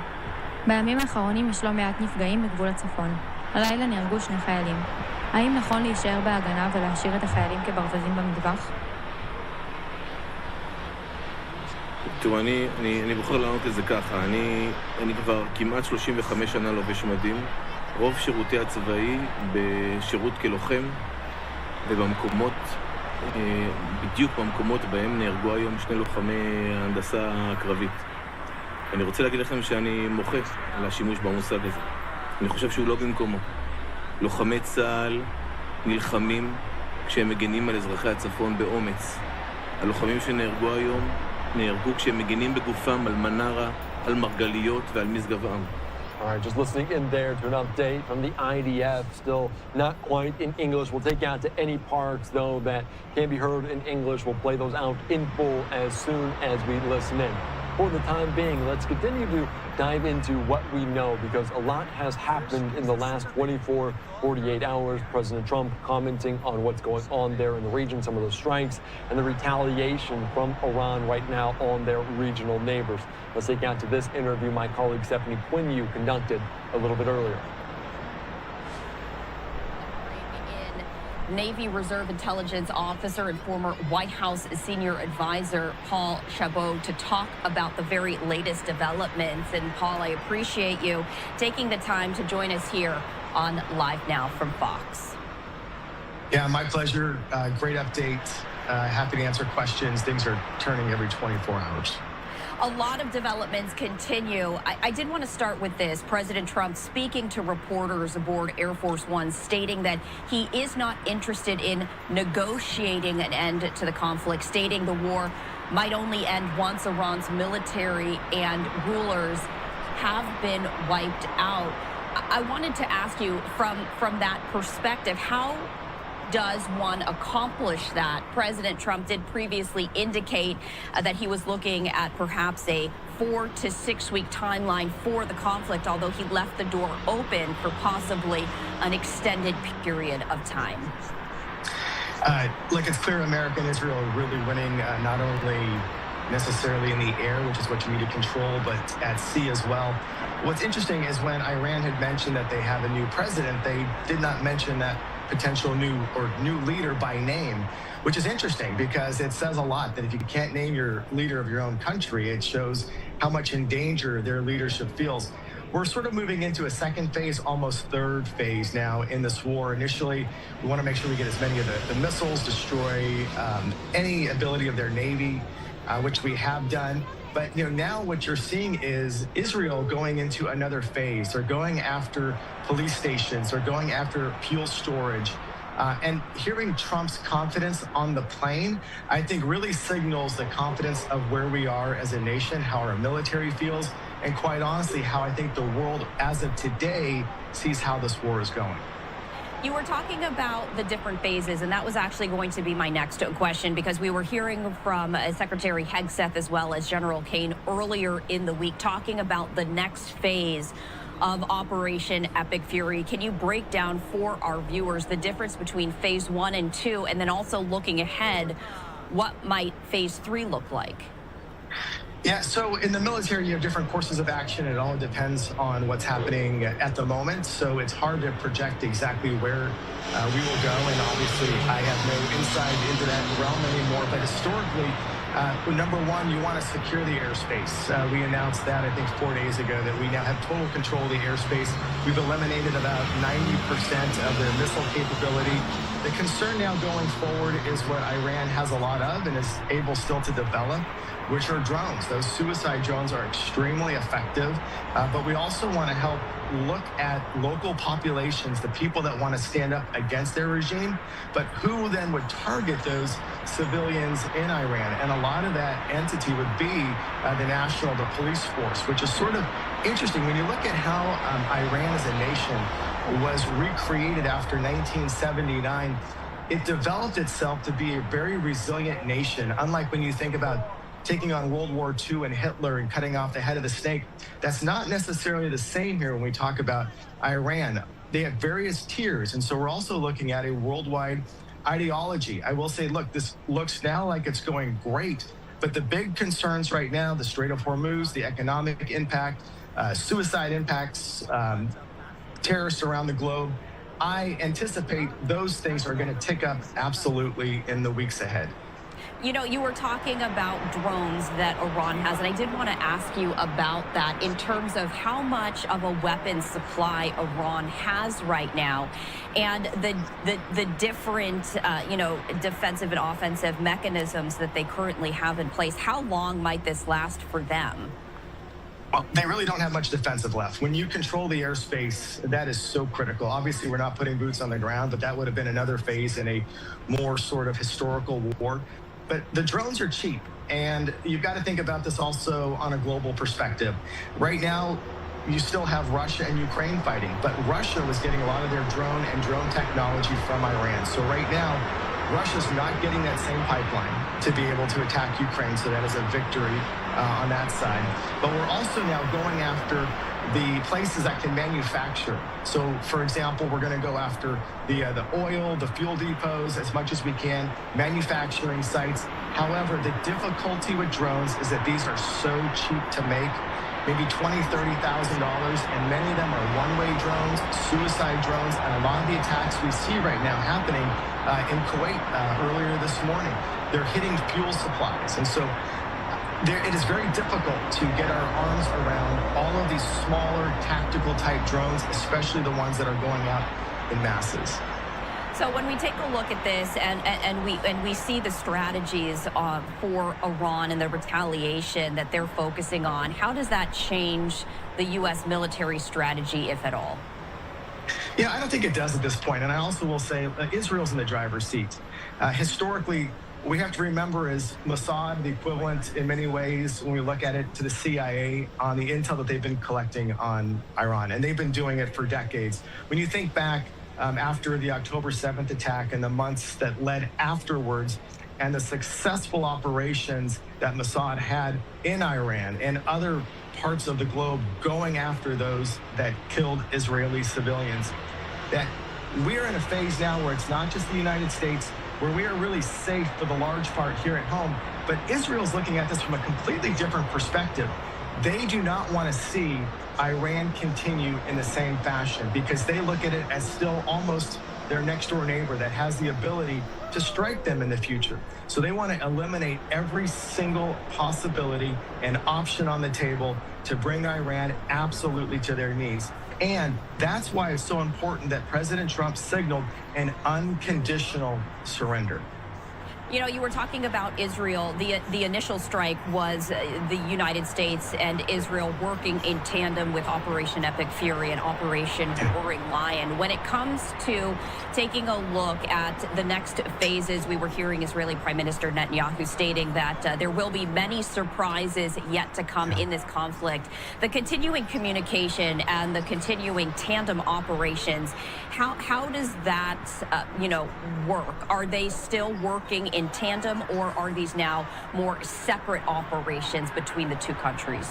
בימים האחרונים יש לא מעט נפגעים בגבול הצפון. הלילה נהרגו 2 חיילים. האם נכון להישאר בהגנה ולהשאיר את החיילים כברווזים במטווח? תראו, אני בוחר לענות את זה ככה. אני כבר כמעט 35 שנה לובש מדים. רוב שירותי הצבאי בשירות כלוחם ובמקומות בדיוק במקומות בהם נהרגו היום 2 לוחמי ההנדסה הקרבית. אני רוצה להגיד לכם שאני מוחה על השימוש במושג הזה. אני חושב שהוא לא במקומו. לוחמי צה"ל נלחמים כשהם מגנים על אזרחי הצפון באומץ. הלוחמים שנהרגו היום נהרגו כשהם מגנים בגופם על מנרה, על מרגליות ועל משגב עם. All right, just listening in there to an update from the IDF, still not quite in English. We'll take you out to any parts, though, that can be heard in English. We'll play those out in full as soon as we listen in. For the time being, let's continue to dive into what we know, because a lot has happened in the last 24, 48 hours. President Trump commenting on what's going on there in the region, some of those strikes, and the retaliation from Iran right now on their regional neighbors. Let's take out to this interview my colleague Stephanie Quinn conducted a little bit earlier. Navy Reserve Intelligence Officer and former White House Senior Advisor Paul Chabot to talk about the very latest developments. And Paul, I appreciate you taking the time to join us here on Live Now from Fox. Yeah, my pleasure. Great update. Happy to answer questions. Things are turning every 24 hours. A lot of developments continue. I did want to start with this. President Trump speaking to reporters aboard Air Force One, stating that he is not interested in negotiating an end to the conflict, stating the war might only end once Iran's military and rulers have been wiped out. I wanted to ask you from that perspective, how does one accomplish that? President Trump did previously indicate that he was looking at perhaps a 4 to 6 week timeline for the conflict, although he left the door open for possibly an extended period of time. Look, it's clear America and Israel are really winning, not only necessarily in the air, which is what you need to control, but at sea as well. What's interesting is when Iran had mentioned that they have a new president, they did not mention that potential new leader by name, which is interesting because it says a lot that if you can't name your leader of your own country, it shows how much in danger their leadership feels. We're sort of moving into a second phase, almost third phase now in this war. Initially, we want to make sure we get as many of the missiles, destroy any ability of their Navy, which we have done. But now what you're seeing is Israel going into another phase. They're going after police stations. They're going after fuel storage. And hearing Trump's confidence on the plane, I think really signals the confidence of where we are as a nation, how our military feels, and quite honestly, how I think the world as of today sees how this war is going. You were talking about the different phases, and that was actually going to be my next question, because we were hearing from Secretary Hegseth as well as General Kane earlier in the week talking about the next phase of Operation Epic Fury. Can you break down for our viewers the difference between phase 1 and 2, and then also looking ahead, what might phase 3 look like? Yeah, so in the military, you have different courses of action. It all depends on what's happening at the moment. So it's hard to project exactly where we will go. And obviously, I have no insight into that realm anymore. But historically, number one, you want to secure the airspace. We announced that, I think, 4 days ago, that we now have total control of the airspace. We've eliminated about 90% of their missile capability. The concern now going forward is what Iran has a lot of and is able still to develop, which are drones. Those suicide drones are extremely effective, but we also want to help look at local populations, the people that want to stand up against their regime, but who then would target those civilians in Iran. And a lot of that entity would be the police force, which is sort of interesting. When you look at how Iran as a nation was recreated after 1979, it developed itself to be a very resilient nation. Unlike when you think about taking on World War II and Hitler and cutting off the head of the snake, that's not necessarily the same here when we talk about Iran. They have various tiers, and so we're also looking at a worldwide ideology. I will say, look, this looks now like it's going great, but the big concerns right now, the Strait of Hormuz, the economic impact, suicide impacts, terrorists around the globe, I anticipate those things are going to tick up absolutely in the weeks ahead. You know, you were talking about drones that Iran has, and I did want to ask you about that in terms of how much of a weapons supply Iran has right now, and the different, defensive and offensive mechanisms that they currently have in place. How long might this last for them? Well, they really don't have much defensive left. When you control the airspace, that is so critical. Obviously, we're not putting boots on the ground, but that would have been another phase in a more sort of historical war. But the drones are cheap, and you've got to think about this also on a global perspective. Right now, you still have Russia and Ukraine fighting, but Russia was getting a lot of their drone technology from Iran. So right now, Russia's not getting that same pipeline to be able to attack Ukraine, so that is a victory on that side. But we're also now going after the places that can manufacture. So, for example, we're going to go after the oil, the fuel depots as much as we can, manufacturing sites. However, the difficulty with drones is that these are so cheap to make. maybe $20,000, $30,000, and many of them are one-way drones, suicide drones, and a lot of the attacks we see right now happening in Kuwait earlier this morning. They're hitting fuel supplies, and so it is very difficult to get our arms around all of these smaller tactical type drones, especially the ones that are going out in masses. So when we take a look at this and we see the strategies for Iran and the retaliation that they're focusing on, how does that change the U.S. military strategy, if at all? Yeah, I don't think it does at this point. And I also will say Israel's in the driver's seat. Historically, we have to remember is Mossad the equivalent in many ways when we look at it to the CIA on the intel that they've been collecting on Iran. And they've been doing it for decades. When you think back after the October 7th attack and the months that led afterwards and the successful operations that Mossad had in Iran and other parts of the globe going after those that killed Israeli civilians, that we're in a phase now where it's not just the United States, where we are really safe for the large part here at home, but Israel's looking at this from a completely different perspective. They do not want to see Iran continue in the same fashion because they look at it as still almost their next door neighbor that has the ability to strike them in the future. So they want to eliminate every single possibility and option on the table to bring Iran absolutely to their knees. And that's why it's so important that President Trump signaled an unconditional surrender. You know, you were talking about Israel. The initial strike was the United States and Israel working in tandem with Operation Epic Fury and Operation Roaring Lion. When it comes to taking a look at the next phases, we were hearing Israeli Prime Minister Netanyahu stating that there will be many surprises yet to come in this conflict. The continuing communication and the continuing tandem operations, how does that, work? Are they still working in tandem, or are these now more separate operations between the two countries?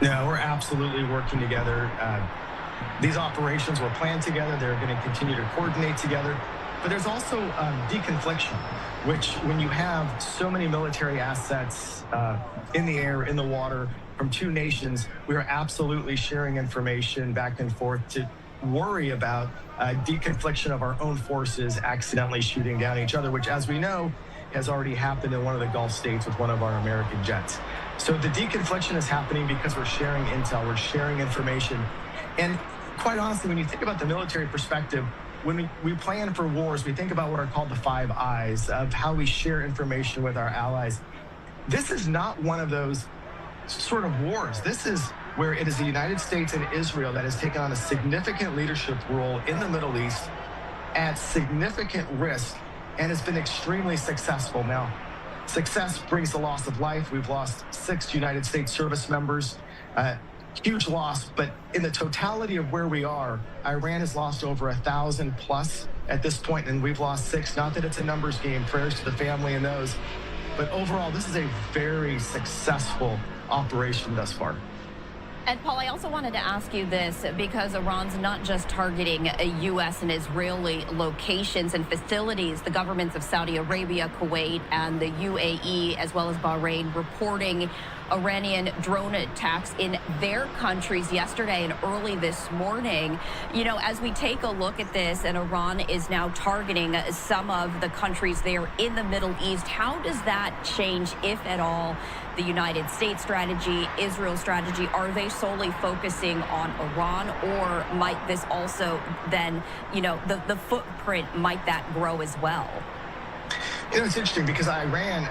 No, we're absolutely working together. These operations were planned together. They're going to continue to coordinate together. But there's also deconfliction, which when you have so many military assets in the air, in the water, from two nations, we are absolutely sharing information back and forth to worry about deconfliction of our own forces accidentally shooting down each other, which, as we know, has already happened in one of the Gulf states with one of our American jets. So the deconfliction is happening because we're sharing intel, we're sharing information. And quite honestly, when you think about the military perspective, when we plan for wars, we think about what are called the 5 Eyes of how we share information with our allies. This is not one of those sort of wars. This is where it is the United States and Israel that has taken on a significant leadership role in the Middle East at significant risk and has been extremely successful. Now, success brings the loss of life. We've lost 6 United States service members, huge loss, but in the totality of where we are, Iran has lost over 1,000 plus at this point, and we've lost 6. Not that it's a numbers game, prayers to the family and those, but overall, this is a very successful operation thus far. And Paul, I also wanted to ask you this because Iran's not just targeting U.S. and Israeli locations and facilities. The governments of Saudi Arabia, Kuwait, and the UAE, as well as Bahrain, reporting Iranian drone attacks in their countries yesterday and early this morning. You know, as we take a look at this, and Iran is now targeting some of the countries there in the Middle East, how does that change, if at all, the United States strategy, Israel's strategy? Are they solely focusing on Iran, or might this also then, the footprint, might that grow as well? You know, it's interesting because Iran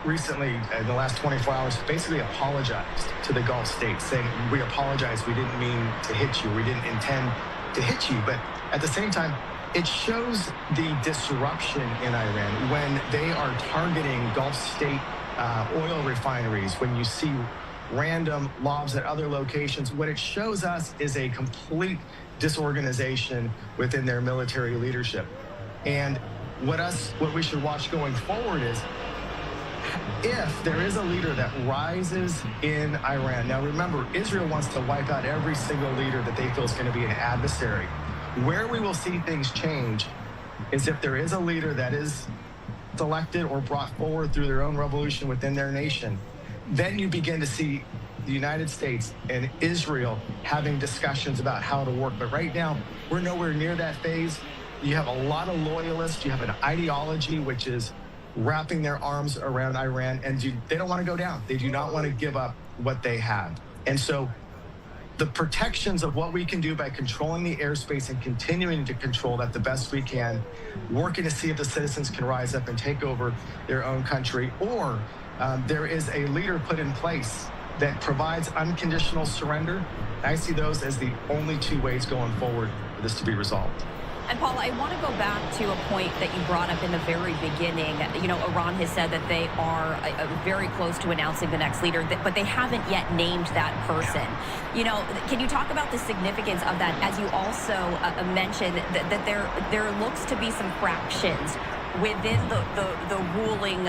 recently, in the last 24 hours, basically apologized to the Gulf states, saying, we apologize, we didn't mean to hit you, we didn't intend to hit you. But at the same time, it shows the disruption in Iran when they are targeting Gulf state oil refineries, when you see random lobs at other locations. What it shows us is a complete disorganization within their military leadership. And what we should watch going forward is if there is a leader that rises in Iran. Now remember, Israel wants to wipe out every single leader that they feel is going to be an adversary. Where we will see things change is if there is a leader that is selected or brought forward through their own revolution within their nation, then you begin to see the United States and Israel having discussions about how to work. But right now, we're nowhere near that phase. You have a lot of loyalists. You have an ideology which is wrapping their arms around Iran, and they don't want to go down. They do not want to give up what they have. And so the protections of what we can do by controlling the airspace and continuing to control that the best we can, working to see if the citizens can rise up and take over their own country, or there is a leader put in place that provides unconditional surrender. I see those as the only two ways going forward for this to be resolved. And Paul, I want to go back to a point that you brought up in the very beginning. You know, Iran has said that they are very close to announcing the next leader, but they haven't yet named that person. You know, can you talk about the significance of that? As you also mentioned, that there looks to be some fractions within the ruling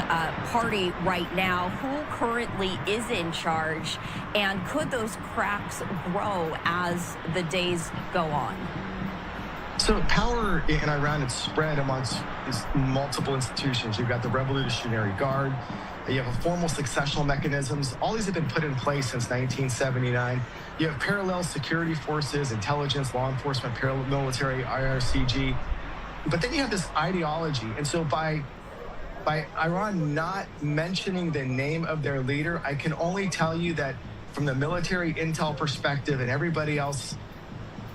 party right now. Who currently is in charge, and could those cracks grow as the days go on? So power in Iran is spread amongst multiple institutions. You've got the Revolutionary Guard. You have a formal successional mechanisms. All these have been put in place since 1979. You have parallel security forces, intelligence, law enforcement, paramilitary, IRCG. But then you have this ideology. And so by Iran not mentioning the name of their leader, I can only tell you that from the military intel perspective and everybody else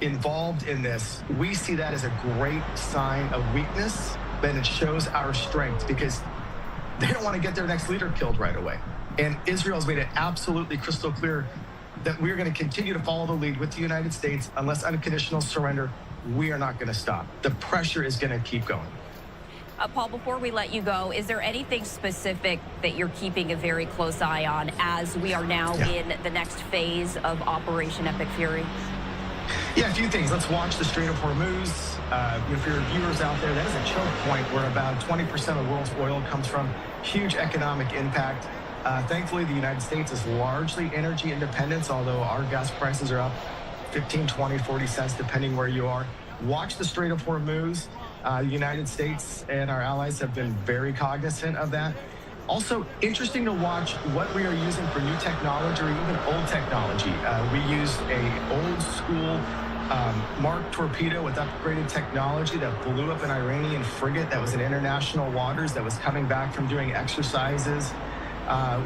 involved in this, we see that as a great sign of weakness, but it shows our strength because they don't want to get their next leader killed right away. And Israel's made it absolutely crystal clear that we're going to continue to follow the lead with the United States. Unless unconditional surrender, we are not going to stop. The pressure is going to keep going. Paul, before we let you go, is there anything specific that you're keeping a very close eye on as we are now in the next phase of Operation Epic Fury? Yeah, a few things. Let's watch the Strait of Hormuz. For your viewers out there, that is a choke point where about 20% of the world's oil comes from. Huge economic impact. Thankfully, the United States is largely energy independent, although our gas prices are up 15, 20, 40 cents, depending where you are. Watch the Strait of Hormuz. The United States and our allies have been very cognizant of that. Also, interesting to watch what we are using for new technology or even old technology. We used a old school Mark torpedo with upgraded technology that blew up an Iranian frigate that was in international waters that was coming back from doing exercises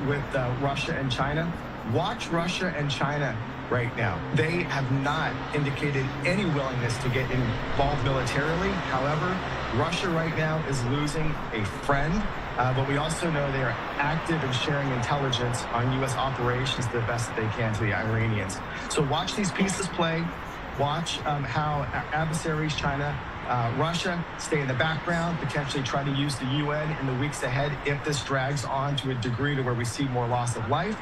with Russia and China. Watch Russia and China right now. They have not indicated any willingness to get involved militarily. However, Russia right now is losing a friend. But we also know they are active in sharing intelligence on U.S. operations the best that they can to the Iranians. So watch these pieces play. Watch how adversaries, China, Russia, stay in the background, potentially try to use the UN in the weeks ahead if this drags on to a degree to where we see more loss of life,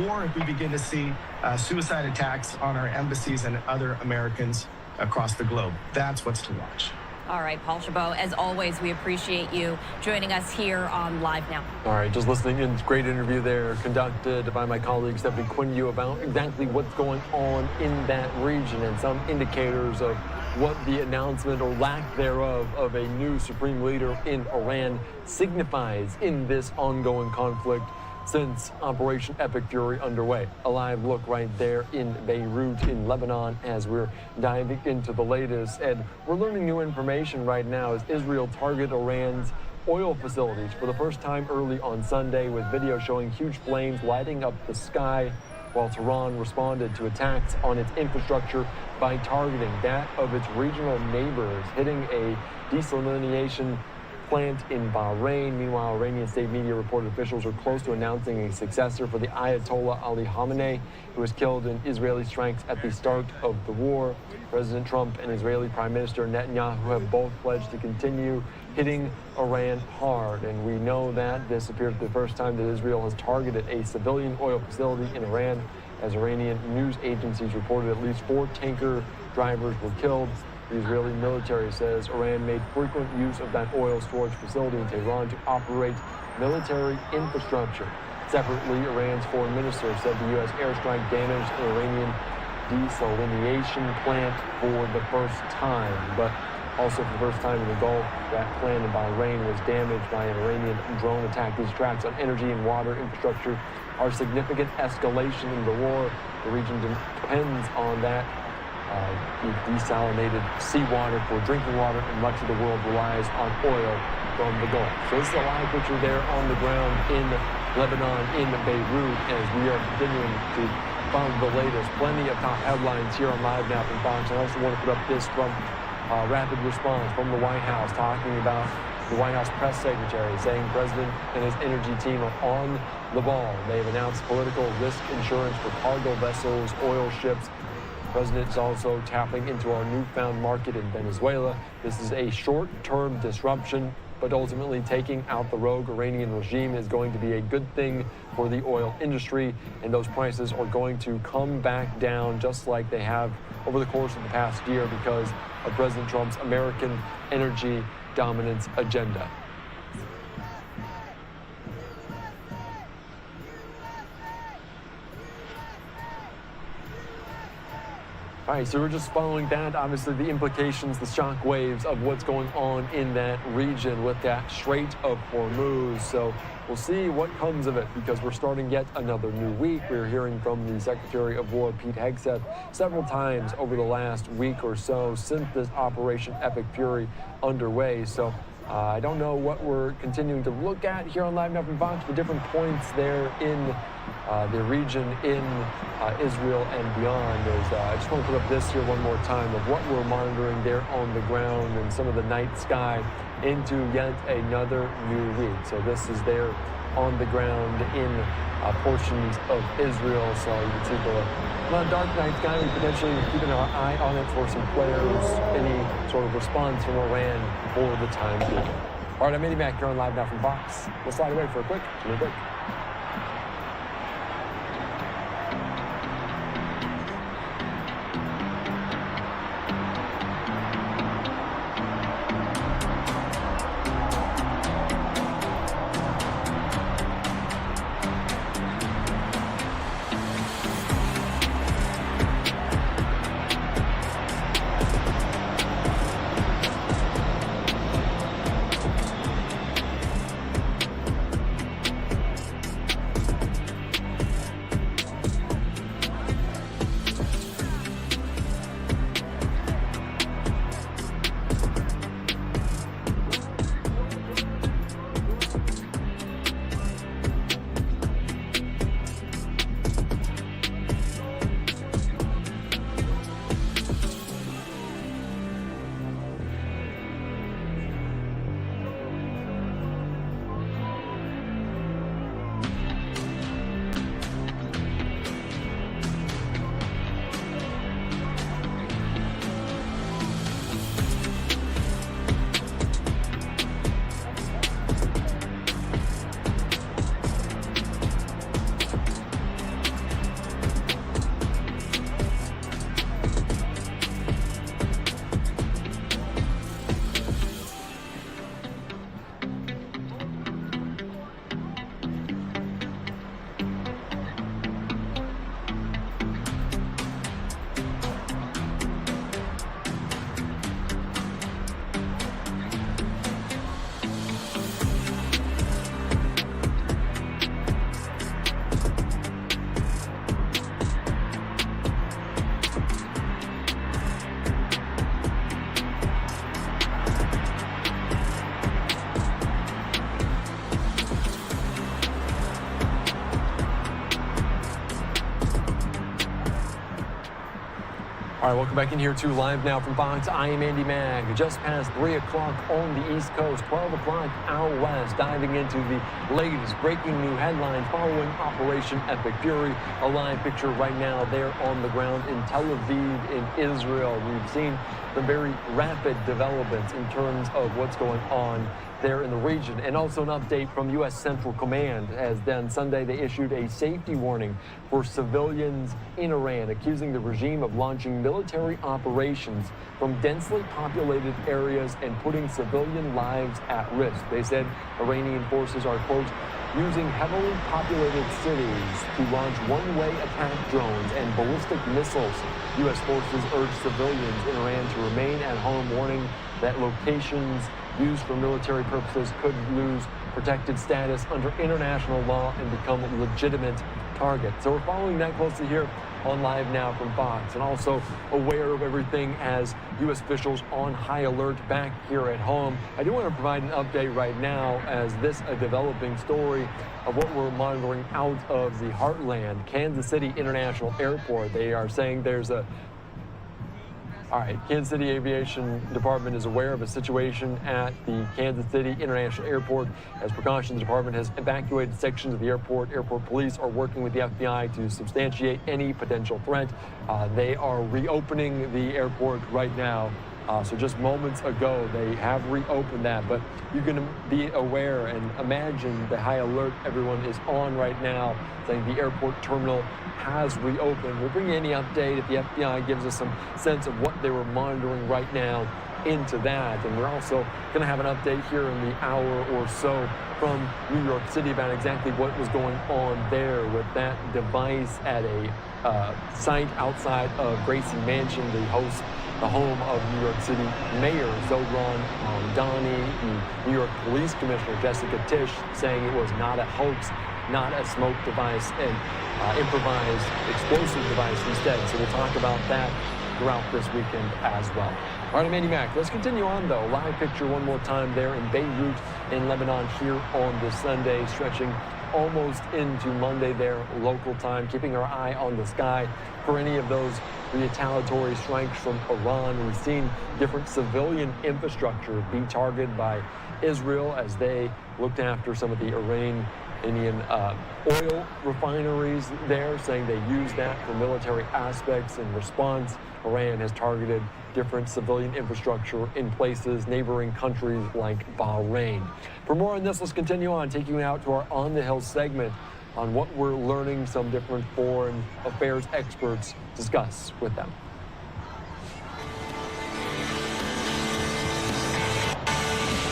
or if we begin to see suicide attacks on our embassies and other Americans across the globe. That's what's to watch. All right, Paul Chabot, as always, we appreciate you joining us here on Live Now. All right, just listening in. Great interview there conducted by my colleague Stephanie Quinyu about exactly what's going on in that region and some indicators of what the announcement or lack thereof of a new supreme leader in Iran signifies in this ongoing conflict since Operation Epic Fury underway. A live look right there in Beirut in Lebanon as we're diving into the latest. And we're learning new information right now as Israel targeted Iran's oil facilities for the first time early on Sunday with video showing huge flames lighting up the sky, while Tehran responded to attacks on its infrastructure by targeting that of its regional neighbors, hitting a desalination plant in Bahrain. Meanwhile, Iranian state media reported officials are close to announcing a successor for the Ayatollah Ali Khamenei, who was killed in Israeli strikes at the start of the war. President Trump and Israeli Prime Minister Netanyahu have both pledged to continue hitting Iran hard. And we know that this appears the first time that Israel has targeted a civilian oil facility in Iran, as Iranian news agencies reported at least 4 tanker drivers were killed. The Israeli military says Iran made frequent use of that oil storage facility in Tehran to operate military infrastructure. Separately, Iran's foreign minister said the U.S. airstrike damaged an Iranian desalination plant for the first time. But also for the first time in the Gulf, that plant in Bahrain was damaged by an Iranian drone attack. These attacks on energy and water infrastructure are significant escalation in the war. The region depends on that desalinated seawater for drinking water, and much of the world relies on oil from the Gulf. So this is a live picture there on the ground in Lebanon, in Beirut, as we are continuing to follow the latest. Plenty of top headlines here on Live Now from Fox. I also want to put up this from rapid response from the White House, talking about the White House press secretary saying President and his energy team are on the ball. They've announced political risk insurance for cargo vessels, oil ships. The president is also tapping into our newfound market in Venezuela. This is a short-term disruption, but ultimately taking out the rogue Iranian regime is going to be a good thing for the oil industry, and those prices are going to come back down just like they have over the course of the past year because of President Trump's American energy dominance agenda. All right, so we're just following that, obviously the implications, the shock waves of what's going on in that region with that Strait of Hormuz. So we'll see what comes of it because we're starting yet another new week. We're hearing from the Secretary of War, Pete Hegseth, several times over the last week or so since this Operation Epic Fury underway. So I don't know what we're continuing to look at here on Live Now from Fox, but different points there in the region, in Israel and beyond. I just want to put up this here one more time of what we're monitoring there on the ground and some of the night sky into yet another new week. So this is there on the ground in portions of Israel. So you can see the dark night sky. We potentially keeping our eye on it for some players, any sort of response from Iran for the time being. All right, I'm Eddie Mack here on Live Now from Fox. We'll slide away for a quick break. All right, welcome back in here to Live Now from Fox. I am Andy Mag. Just past 3 o'clock on the East Coast, 12 o'clock out west, diving into the latest breaking new headlines following Operation Epic Fury. A live picture right now there on the ground in Tel Aviv in Israel. We've seen some very rapid developments in terms of what's going on there in the region, and also an update from U.S. Central Command, as then Sunday they issued a safety warning for civilians in Iran, accusing the regime of launching military operations from densely populated areas and putting civilian lives at risk. They said Iranian forces are, quote, using heavily populated cities to launch one-way attack drones and ballistic missiles. U.S. forces urged civilians in Iran to remain at home, warning that locations used for military purposes could lose protected status under international law and become legitimate targets. So we're following that closely here on Live Now from Fox, and also aware of everything as U.S. officials on high alert back here at home. I do want to provide an update right now as this a developing story of what we're monitoring out of the heartland, Kansas City International Airport. They are saying there's a All right, Kansas City Aviation Department is aware of a situation at the Kansas City International Airport. As precaution, the department has evacuated sections of the airport. Airport police are working with the FBI to substantiate any potential threat. They are reopening the airport right now. So just moments ago, they have reopened that, but you're going to be aware and imagine the high alert everyone is on right now, saying the airport terminal has reopened. We'll bring you any update if the FBI gives us some sense of what they were monitoring right now into that. And we're also going to have an update here in the hour or so from New York City about exactly what was going on there with that device at a site outside of Gracie Mansion, the home of New York City Mayor Zohran Mamdani. The New York Police Commissioner Jessica Tisch saying it was not a hoax, not a smoke device, and improvised explosive device instead. So we'll talk about that throughout this weekend as well. All right, I'm Andy Mack. Let's continue on, though. Live picture one more time there in Beirut in Lebanon here on this Sunday, stretching almost into Monday there, local time, keeping our eye on the sky for any of those retaliatory strikes from Iran. We've seen different civilian infrastructure be targeted by Israel as they looked after some of the Iranian oil refineries there, saying they used that for military aspects. In response, Iran has targeted different civilian infrastructure in places neighboring countries like Bahrain. For more on this, let's continue on, taking you out to our On the Hill segment on what we're learning some different foreign affairs experts discuss with them.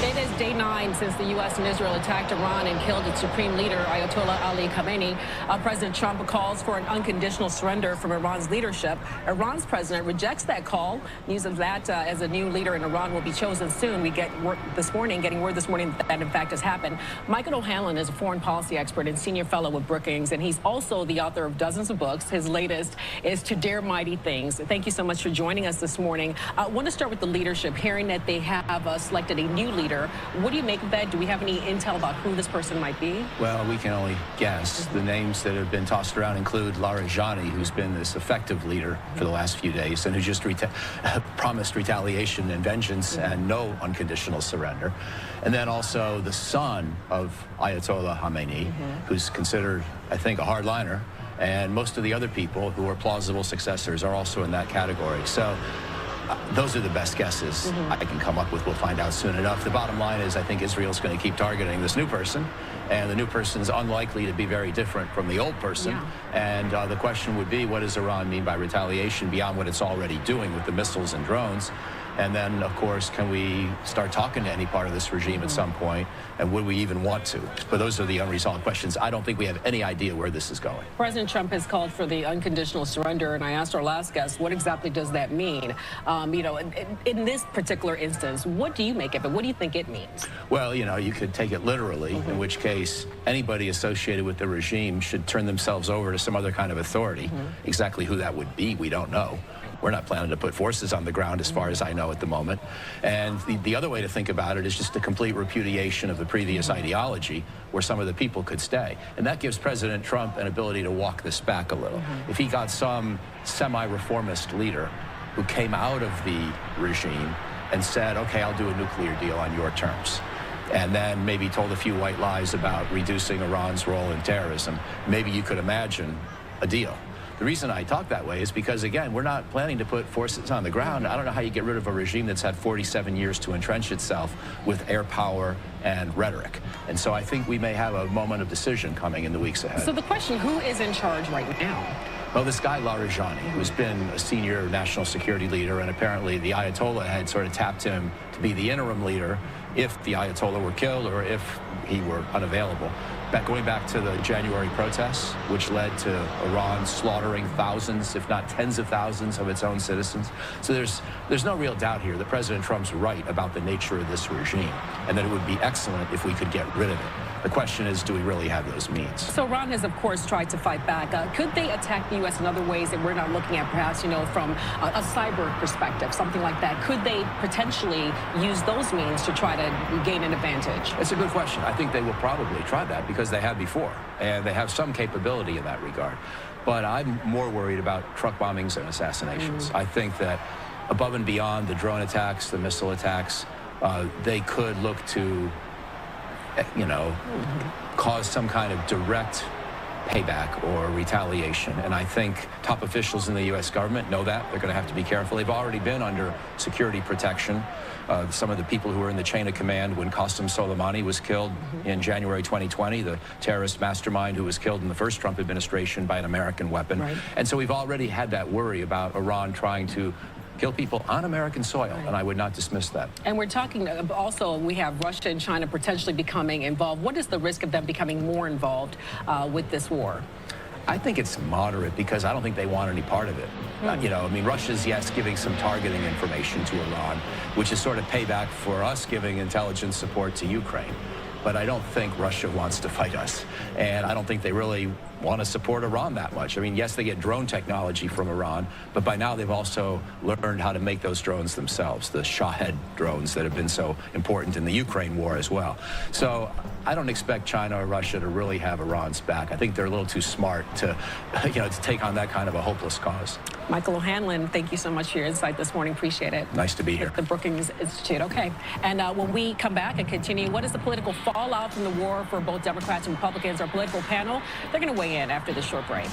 It is day 9 since the U.S. and Israel attacked Iran and killed its supreme leader, Ayatollah Ali Khamenei. President Trump calls for an unconditional surrender from Iran's leadership. Iran's president rejects that call. News of that as a new leader in Iran will be chosen soon. We get word this morning that in fact has happened. Michael O'Hanlon is a foreign policy expert and senior fellow with Brookings, and he's also the author of dozens of books. His latest is To Dare Mighty Things. Thank you so much for joining us this morning. I want to start with the leadership, hearing that they have selected a new leader. What do you make of that? Do we have any intel about who this person might be? Well, we can only guess. The names that have been tossed around include Larijani, who's been this effective leader for the last few days and who just promised retaliation and vengeance and no unconditional surrender. And then also the son of Ayatollah Khamenei, who's considered, I think, a hardliner. And most of the other people who are plausible successors are also in that category. So those are the best guesses I can come up with. We'll find out soon enough. The bottom line is I think Israel's going to keep targeting this new person, and the new person's unlikely to be very different from the old person. Yeah. And the question would be, what does Iran mean by retaliation beyond what it's already doing with the missiles and drones? And then, of course, can we start talking to any part of this regime at some point? And would we even want to? But those are the unresolved questions. I don't think we have any idea where this is going. President Trump has called for the unconditional surrender, and I asked our last guest, what exactly does that mean? In this particular instance, what do you make of it? What do you think it means? Well, you could take it literally, in which case anybody associated with the regime should turn themselves over to some other kind of authority. Exactly who that would be, we don't know. We're not planning to put forces on the ground as far as I know at the moment. And the other way to think about it is just a complete repudiation of the previous ideology where some of the people could stay. And that gives President Trump an ability to walk this back a little. If he got some semi-reformist leader who came out of the regime and said, okay, I'll do a nuclear deal on your terms, and then maybe told a few white lies about reducing Iran's role in terrorism, maybe you could imagine a deal. The reason I talk that way is because, again, we're not planning to put forces on the ground. I don't know how you get rid of a regime that's had 47 years to entrench itself with air power and rhetoric. And so I think we may have a moment of decision coming in the weeks ahead. So the question, who is in charge right now? Well, this guy, Larijani, who's been a senior national security leader, and apparently the Ayatollah had sort of tapped him to be the interim leader if the Ayatollah were killed or if he were unavailable. going back to the January protests, which led to Iran slaughtering thousands, if not tens of thousands, of its own citizens. So there's no real doubt here that President Trump's right about the nature of this regime, and that it would be excellent if we could get rid of it. The question is, do we really have those means? So Iran has, of course, tried to fight back. Could they attack the U.S. in other ways that we're not looking at, perhaps, you know, from a cyber perspective, something like that? Could they potentially use those means to try to gain an advantage? It's a good question. I think they will probably try that because they have before, and they have some capability in that regard. But I'm more worried about truck bombings and assassinations. I think that above and beyond the drone attacks, the missile attacks, they could look to, you know, cause some kind of direct payback or retaliation. And I think top officials in the U.S. government know that. They're going to have to be careful. They've already been under security protection. Some of the people who were in the chain of command when Qasem Soleimani was killed in January 2020, the terrorist mastermind who was killed in the first Trump administration by an American weapon. Right. And so we've already had that worry about Iran trying to kill people on American soil, and I would not dismiss that. And we're talking also, we have Russia and China potentially becoming involved. What is the risk of them becoming more involved with this war? I think it's moderate because I don't think they want any part of it. You know, I mean, Russia's, yes, giving some targeting information to Iran, which is sort of payback for us giving intelligence support to Ukraine. But I don't think Russia wants to fight us. And I don't think they really want to support Iran that much. I mean, yes, they get drone technology from Iran, but by now they've also learned how to make those drones themselves, the Shahed drones that have been so important in the Ukraine war as well. So I don't expect China or Russia to really have Iran's back. I think they're a little too smart to, you know, to take on that kind of a hopeless cause. Michael O'Hanlon, thank you so much for your insight this morning. Appreciate it. Nice to be here. At the Brookings Institute. Okay. And when we come back and continue, what is the political fallout from the war for both Democrats and Republicans? Our political panel, they're going to weigh in after this short break.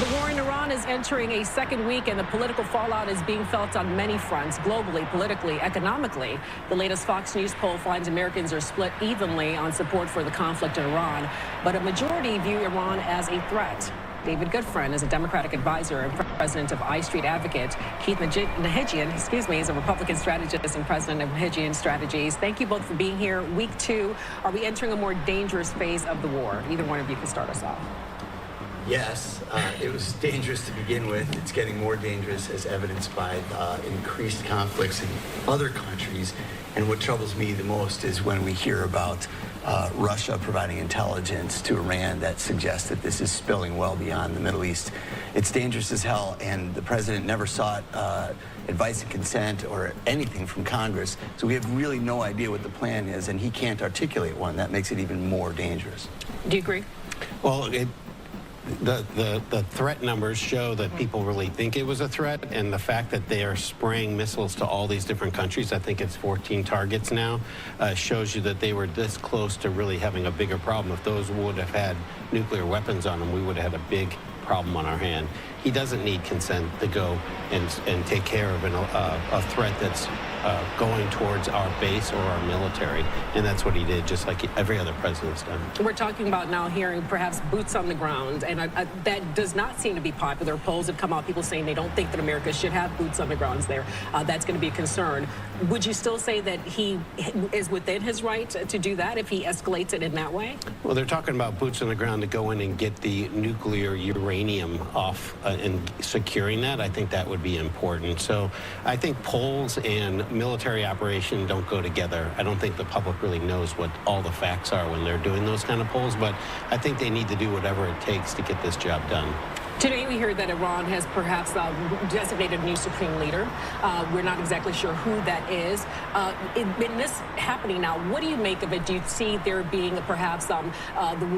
The war in Iran is entering a second week, and the political fallout is being felt on many fronts, globally, politically, economically. The latest Fox News poll finds Americans are split evenly on support for the conflict in Iran, but a majority view Iran as a threat. David Goodfriend is a Democratic advisor and president of I Street Advocate. Keith Nahigian, is a Republican strategist and president of Nahigian Strategies. Thank you both for being here. Week 2, are we entering a more dangerous phase of the war? Either one of you can start us off. Yes, it was dangerous to begin with. It's getting more dangerous as evidenced by increased conflicts in other countries. And what troubles me the most is when we hear about Russia providing intelligence to Iran that suggests that this is spilling well beyond the Middle East. It's dangerous as hell, and the president never sought advice and consent or anything from Congress, so we have really no idea what the plan is, and he can't articulate one. That makes it even more dangerous. Do you agree? Well, the threat numbers show that people really think it was a threat, and the fact that they are spraying missiles to all these different countries, I think it's 14 targets now, shows you that they were this close to really having a bigger problem. If those would have had nuclear weapons on them, we would have had a big problem on our hand. He doesn't need consent to go and take care of a threat that's going towards our base or our military, and that's what he did, just like every other president's done. We're talking about now hearing perhaps boots on the ground, and that does not seem to be popular. Polls have come out, people saying they don't think that America should have boots on the ground there. That's going to be a concern. Would you still say that he is within his right to do that if he escalates it in that way? Well, they're talking about boots on the ground to go in and get the nuclear uranium off and securing that. I think that would be important. So I think polls and military operation don't go together. I don't think the public really knows what all the facts are when they're doing those kind of polls, but I think they need to do whatever it takes to get this job done. Today we hear that Iran has perhaps designated a new supreme leader. We're not exactly sure who that is. In this happening now, what do you make of it? Do you see there being perhaps the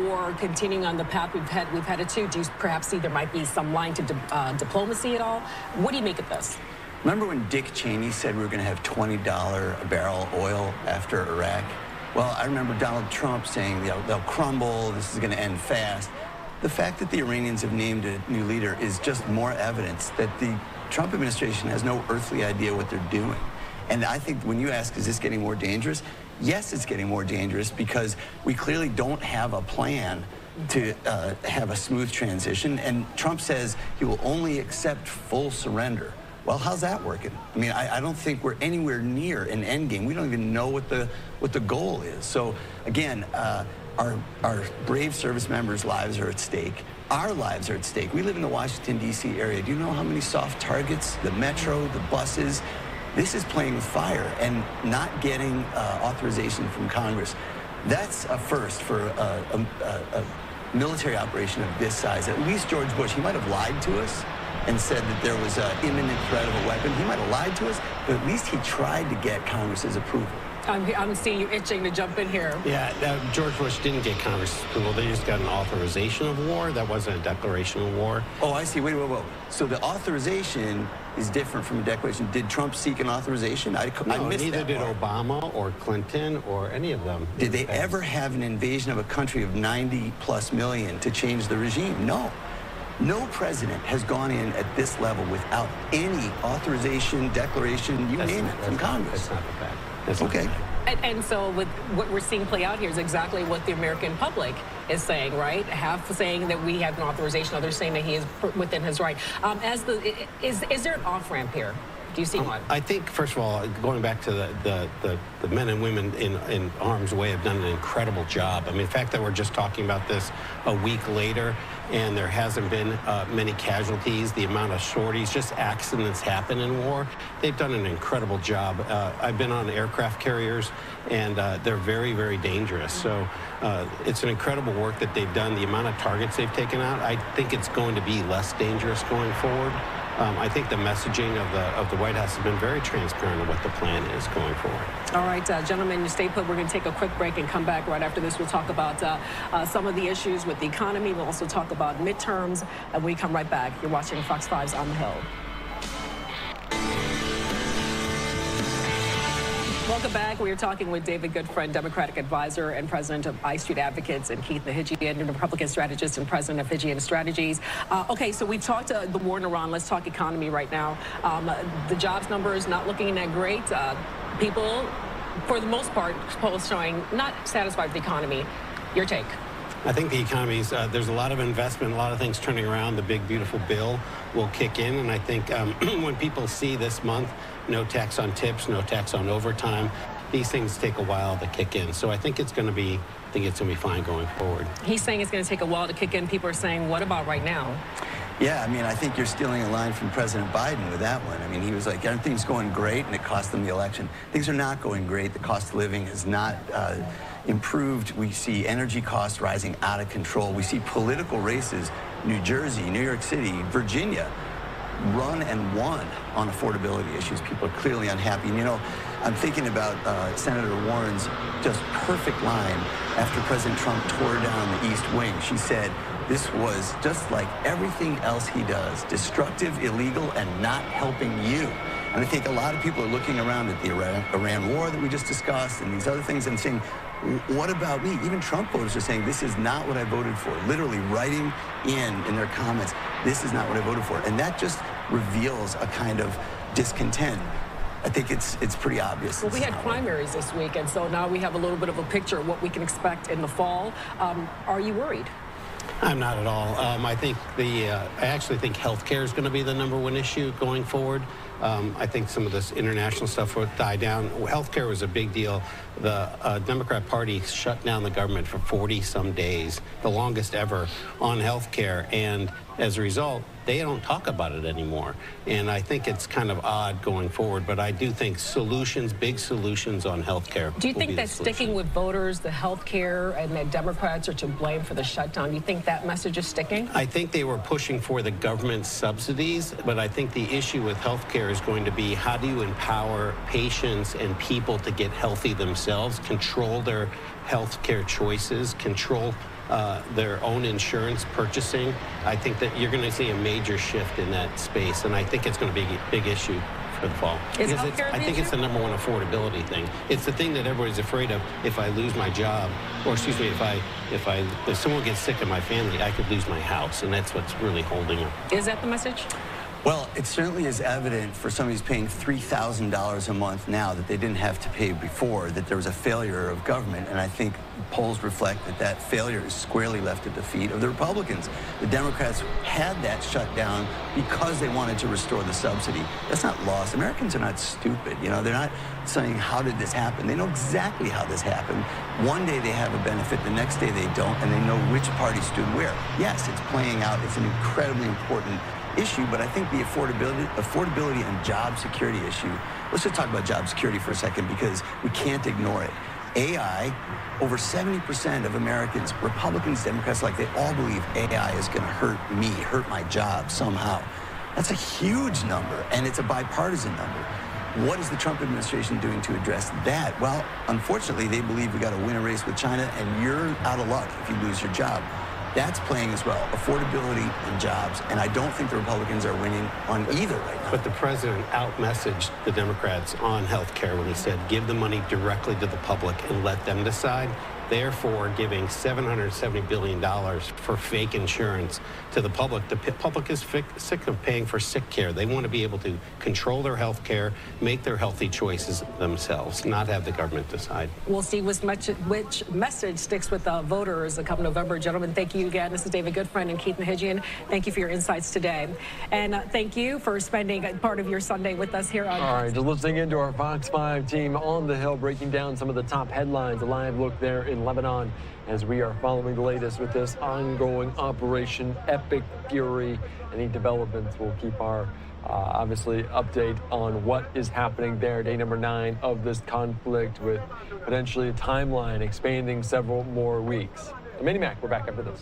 war continuing on the path we've headed to? Do you perhaps see there might be some line to diplomacy at all? What do you make of this? Remember when Dick Cheney said we were going to have $20 a barrel oil after Iraq? Well, I remember Donald Trump saying they'll crumble, this is going to end fast. The fact that the Iranians have named a new leader is just more evidence that the Trump administration has no earthly idea what they're doing. And I think when you ask, is this getting more dangerous? Yes, it's getting more dangerous because we clearly don't have a plan to have a smooth transition. And Trump says he will only accept full surrender. Well, how's that working? I mean, I don't think we're anywhere near an end game. We don't even know what the goal is. So again, our brave service members' lives are at stake. Our lives are at stake. We live in the Washington, D.C. area. Do you know how many soft targets, the metro, the buses? This is playing with fire and not getting authorization from Congress. That's a first for a military operation of this size. At least George Bush, he might have lied to us and said that there was an imminent threat of a weapon. He might have lied to us, but at least he tried to get Congress's approval. I'm seeing you itching to jump in here. Yeah, George Bush didn't get Congress approval. They just got an authorization of war. That wasn't a declaration of war. Oh, I see. Wait. So the authorization is different from a declaration. Did Trump seek an authorization? I missed neither that did part. Obama or Clinton or any of them. Did they ever have an invasion of a country of 90+ million to change the regime? No. No president has gone in at this level without any authorization, declaration, you name it, from Congress. That's not the fact. Okay. And so with what we're seeing play out here is exactly what the American public is saying, right? Half saying that we have an authorization, others saying that he is within his right. Is there an off-ramp here? Do you see one? I think, first of all, going back to the men and women in harm's way have done an incredible job. I mean, the fact that we're just talking about this a week later and there hasn't been many casualties, the amount of sorties, just accidents happen in war, they've done an incredible job. I've been on aircraft carriers, and they're very, very dangerous. So it's an incredible work that they've done. The amount of targets they've taken out, I think it's going to be less dangerous going forward. I think the messaging of the White House has been very transparent on what the plan is going forward. All right, gentlemen, you stay put. We're going to take a quick break and come back right after this. We'll talk about some of the issues with the economy. We'll also talk about midterms. And we come right back. You're watching Fox 5's On the Hill. Welcome back. We are talking with David Goodfriend, Democratic advisor and president of I Street Advocates, and Keith Nahigian, Republican strategist and president of Nahigian Strategies. Okay, so we've talked the war in Iran. Let's talk economy right now. The jobs numbers not looking that great. People, for the most part, polls showing not satisfied with the economy. Your take? I think the economy's, there's a lot of investment, a lot of things turning around. The big, beautiful bill will kick in. And I think when people see this month, no tax on tips, no tax on overtime, these things take a while to kick in. So I think it's going to be, fine going forward. He's saying it's going to take a while to kick in. People are saying, what about right now? Yeah, I mean, I think you're stealing a line from President Biden with that one. I mean, he was like, everything's going great, and it cost them the election. Things are not going great. The cost of living has not improved. We see energy costs rising out of control. We see political races, New Jersey, New York City, Virginia, run and won on affordability issues. People are clearly unhappy. And, you know, I'm thinking about Senator Warren's just perfect line after President Trump tore down the East Wing. She said, this was just like everything else he does, destructive, illegal, and not helping you. And I think a lot of people are looking around at the Iran war that we just discussed and these other things and saying, what about me? Even Trump voters are saying, this is not what I voted for. Literally writing in their comments, this is not what I voted for. And that just reveals a kind of discontent. I think it's pretty obvious. Well, we had primaries this week, and so now we have a little bit of a picture of what we can expect in the fall. Are you worried? I'm not at all. I think I actually think healthcare is going to be the #1 issue going forward. I think some of this international stuff will die down. Healthcare was a big deal. The Democrat Party shut down the government for 40-some days, the longest ever, on healthcare, and as a result, they don't talk about it anymore. And I think it's kind of odd going forward, but I do think solutions, big solutions on healthcare. Do you think that sticking with voters, the healthcare, and that Democrats are to blame for the shutdown, do you think that message is sticking? I think they were pushing for the government subsidies, but I think the issue with healthcare is going to be how do you empower patients and people to get healthy themselves, control their healthcare choices, control their own insurance purchasing. I think that you're going to see a major shift in that space, and I think it's going to be a big issue for the fall. I think it's the #1 affordability thing. It's the thing that everybody's afraid of. If I lose my job, or excuse me, if someone gets sick in my family, I could lose my house, and that's what's really holding up. Is that the message? Well, it certainly is evident for somebody who's paying $3,000 a month now that they didn't have to pay before, that there was a failure of government. And I think polls reflect that that failure is squarely left at the feet of the Republicans. The Democrats had that shut down because they wanted to restore the subsidy. That's not lost. Americans are not stupid. You know, they're not saying, how did this happen? They know exactly how this happened. One day they have a benefit, the next day they don't, and they know which party stood where. Yes, it's playing out. It's an incredibly important issue, but I think the affordability and job security issue, let's just talk about job security for a second because we can't ignore it. AI, over 70% of Americans, Republicans, Democrats, like they all believe AI is going to hurt me, hurt my job somehow. That's a huge number, and it's a bipartisan number. What is the Trump administration doing to address that? Well, unfortunately, they believe we got to win a race with China, and you're out of luck if you lose your job. That's playing as well, affordability and jobs, and I don't think the Republicans are winning on either right now. But the president out-messaged the Democrats on health care when he said, give the money directly to the public and let them decide. Therefore, giving $770 billion for fake insurance to the public. The public is sick of paying for sick care. They want to be able to control their health care, make their healthy choices themselves, not have the government decide. We'll see which message sticks with voters come November. Gentlemen, thank you again. This is David Goodfriend and Keith Nahigian. Thank you for your insights today. And thank you for spending part of your Sunday with us here on... All right, just listening into our Fox 5 team on the Hill, breaking down some of the top headlines. A live look there in Lebanon as we are following the latest with this ongoing Operation Epic Fury. Any developments, we'll keep our obviously update on what is happening there. Day number 9 of this conflict with potentially a timeline expanding several more weeks. I'm Manny Mac, we're back after this.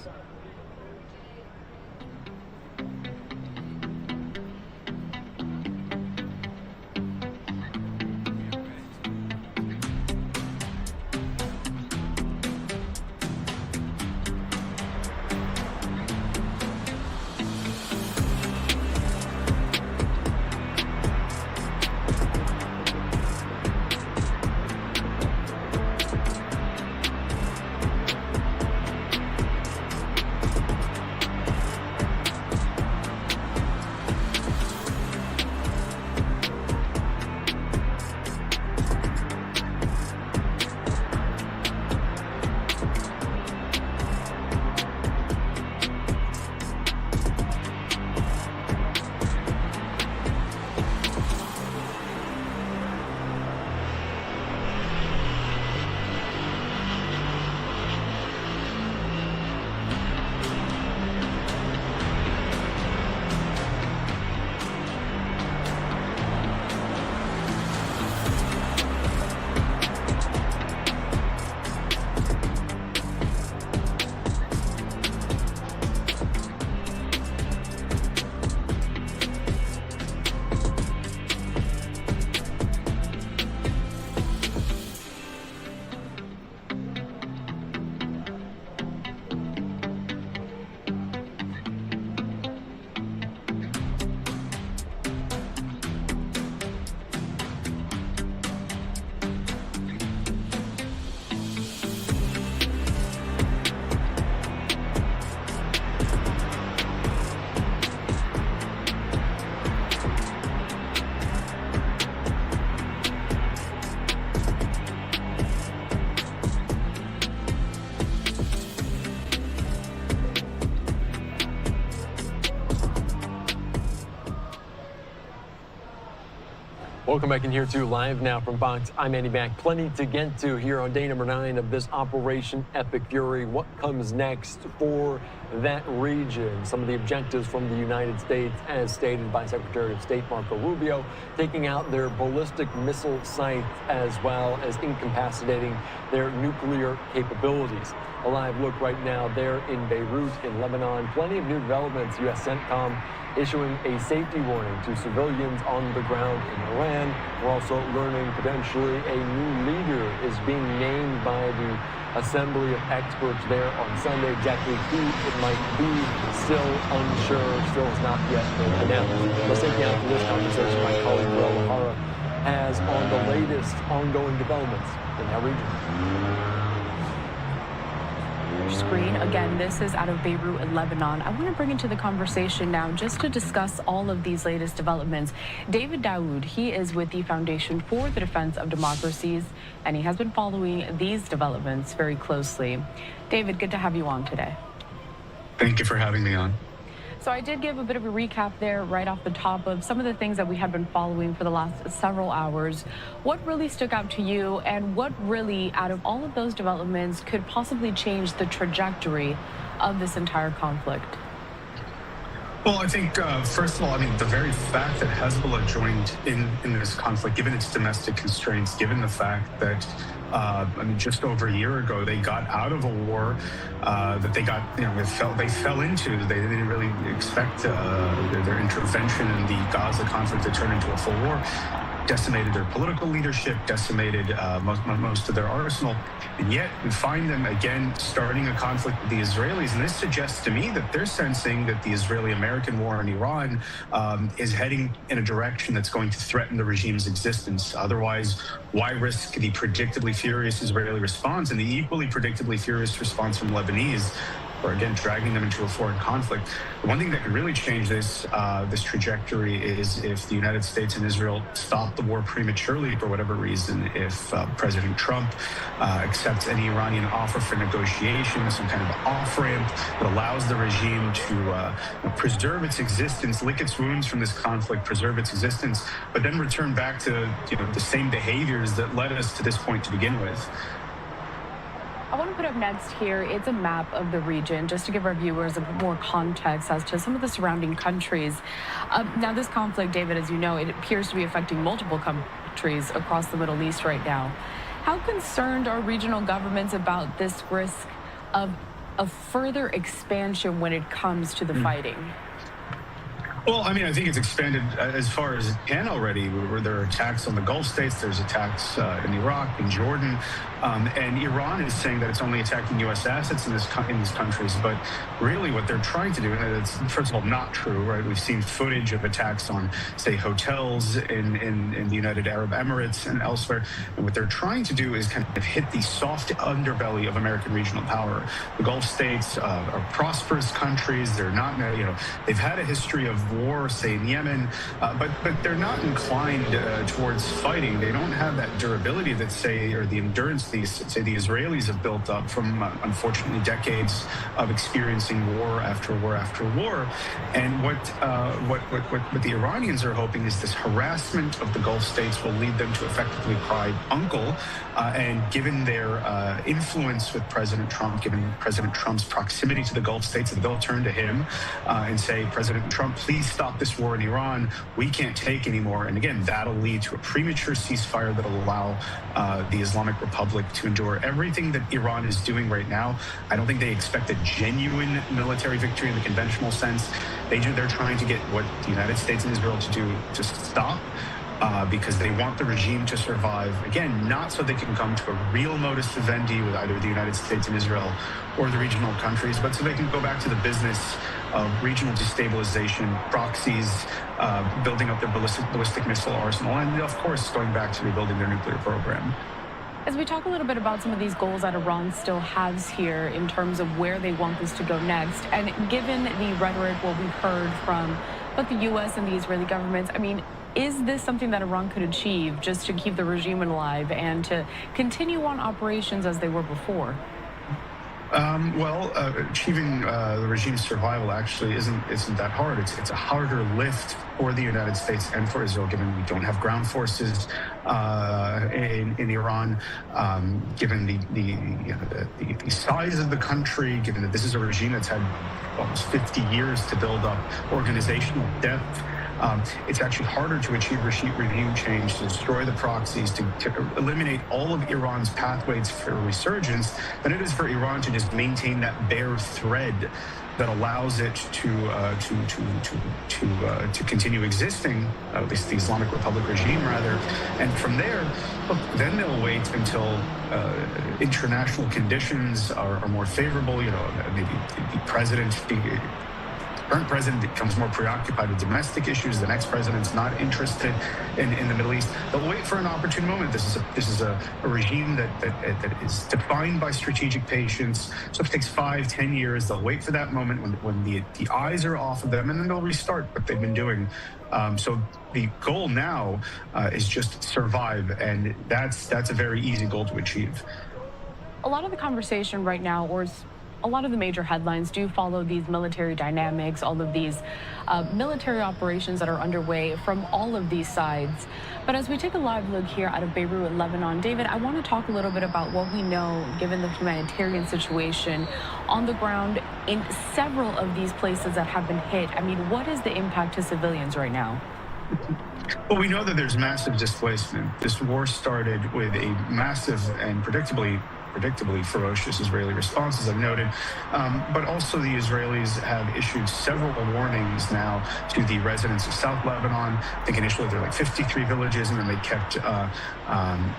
Welcome back in here to Live Now from Fox. I'm Andy Mack. Plenty to get to here on day number 9 of this Operation Epic Fury. What comes next for that region? Some of the objectives from the United States, as stated by Secretary of State Marco Rubio, taking out their ballistic missile sites as well as incapacitating their nuclear capabilities. A live look right now there in Beirut in Lebanon. Plenty of new developments. U.S. CENTCOM issuing a safety warning to civilians on the ground in Iran. We're also learning potentially a new leader is being named by the assembly of experts there on Sunday. Exactly who it might be, still unsure, still has not yet been announced. Let's take you out to this conversation my colleague Will O'Hara has on the latest ongoing developments in that region. your screen. Again, this is out of Beirut, Lebanon. I want to bring into the conversation now just to discuss all of these latest developments. David Daoud, he is with the Foundation for the Defense of Democracies, and he has been following these developments very closely. David, good to have you on today. Thank you for having me on. So I did give a bit of a recap there right off the top of some of the things that we have been following for the last several hours. What really stuck out to you, and what really, out of all of those developments, could possibly change the trajectory of this entire conflict? Well, I think, first of all, I mean, the very fact that Hezbollah joined in this conflict, given its domestic constraints, given the fact that, I mean, just over a year ago, they got out of a war that they got, you know, they fell into. They didn't really expect their intervention in the Gaza conflict to turn into a full war. Decimated their political leadership, decimated most of their arsenal, and yet we find them again starting a conflict with the Israelis. And this suggests to me that they're sensing that the Israeli-American war in Iran is heading in a direction that's going to threaten the regime's existence. Otherwise, why risk the predictably furious Israeli response and the equally predictably furious response from Lebanese, or again, dragging them into a foreign conflict? The one thing that could really change this trajectory is if the United States and Israel stop the war prematurely for whatever reason. If President Trump accepts any Iranian offer for negotiation, some kind of off-ramp that allows the regime to preserve its existence, lick its wounds from this conflict, preserve its existence, but then return back to, you know, the same behaviors that led us to this point to begin with. I want to put up next here, it's a map of the region, just to give our viewers a bit more context as to some of the surrounding countries. Now, this conflict, David, as you know, it appears to be affecting multiple countries across the Middle East right now. How concerned are regional governments about this risk of further expansion when it comes to the fighting? Well, I mean, I think it's expanded as far as it can already. Where there are attacks on the Gulf states, there's attacks in Iraq, in Jordan, and Iran is saying that it's only attacking U.S. assets in these countries. But really, what they're trying to do, and it's first of all not true, right? We've seen footage of attacks on, say, hotels in the United Arab Emirates and elsewhere. And what they're trying to do is kind of hit the soft underbelly of American regional power. The Gulf states are prosperous countries. They're not, you know, they've had a history of war, say in Yemen, but they're not inclined towards fighting. They don't have that durability that, say, or the endurance the Israelis have built up from unfortunately decades of experiencing war after war after war. And what the Iranians are hoping is this harassment of the Gulf states will lead them to effectively cry uncle. And given their influence with President Trump, given President Trump's proximity to the Gulf states, they'll turn to him and say, President Trump, please stop this war in Iran. We can't take anymore. And again, that'll lead to a premature ceasefire that'll allow the Islamic Republic to endure everything that Iran is doing right now. I don't think they expect a genuine military victory in the conventional sense. They're trying to get what the United States and Israel to do to stop. Because they want the regime to survive, again, not so they can come to a real modus vivendi with either the United States and Israel or the regional countries, but so they can go back to the business of regional destabilization, proxies, building up their ballistic missile arsenal, and of course, going back to rebuilding their nuclear program. As we talk a little bit about some of these goals that Iran still has here in terms of where they want this to go next, and given the rhetoric, what we've heard from both the U.S. and the Israeli governments, I mean, is this something that Iran could achieve just to keep the regime alive and to continue on operations as they were before? Achieving the regime's survival actually isn't that hard. It's a harder lift for the United States and for Israel, given we don't have ground forces in Iran, given the size of the country, given that this is a regime that's had almost 50 years to build up organizational depth. It's actually harder to achieve regime change, to destroy the proxies, to eliminate all of Iran's pathways for resurgence, than it is for Iran to just maintain that bare thread that allows it to continue existing, at least the Islamic Republic regime, rather. And from there, look, then they'll wait until international conditions are more favorable. You know, maybe the president current president becomes more preoccupied with domestic issues. The next president's not interested in the Middle East. They'll wait for an opportune moment. This is a regime that is defined by strategic patience. So if it takes 5-10 years, they'll wait for that moment when the eyes are off of them, and then they'll restart what they've been doing. So the goal now is just survive, and that's a very easy goal to achieve. A lot of the conversation right now, or a lot of the major headlines, do follow these military dynamics, all of these military operations that are underway from all of these sides. But as we take a live look here out of Beirut, Lebanon, David, I want to talk a little bit about what we know, given the humanitarian situation on the ground in several of these places that have been hit. I mean, what is the impact to civilians right now? Well, we know that there's massive displacement. This war started with a massive and predictably ferocious Israeli response, as I've noted. But also the Israelis have issued several warnings now to the residents of South Lebanon. I think initially there were like 53 villages, and then they kept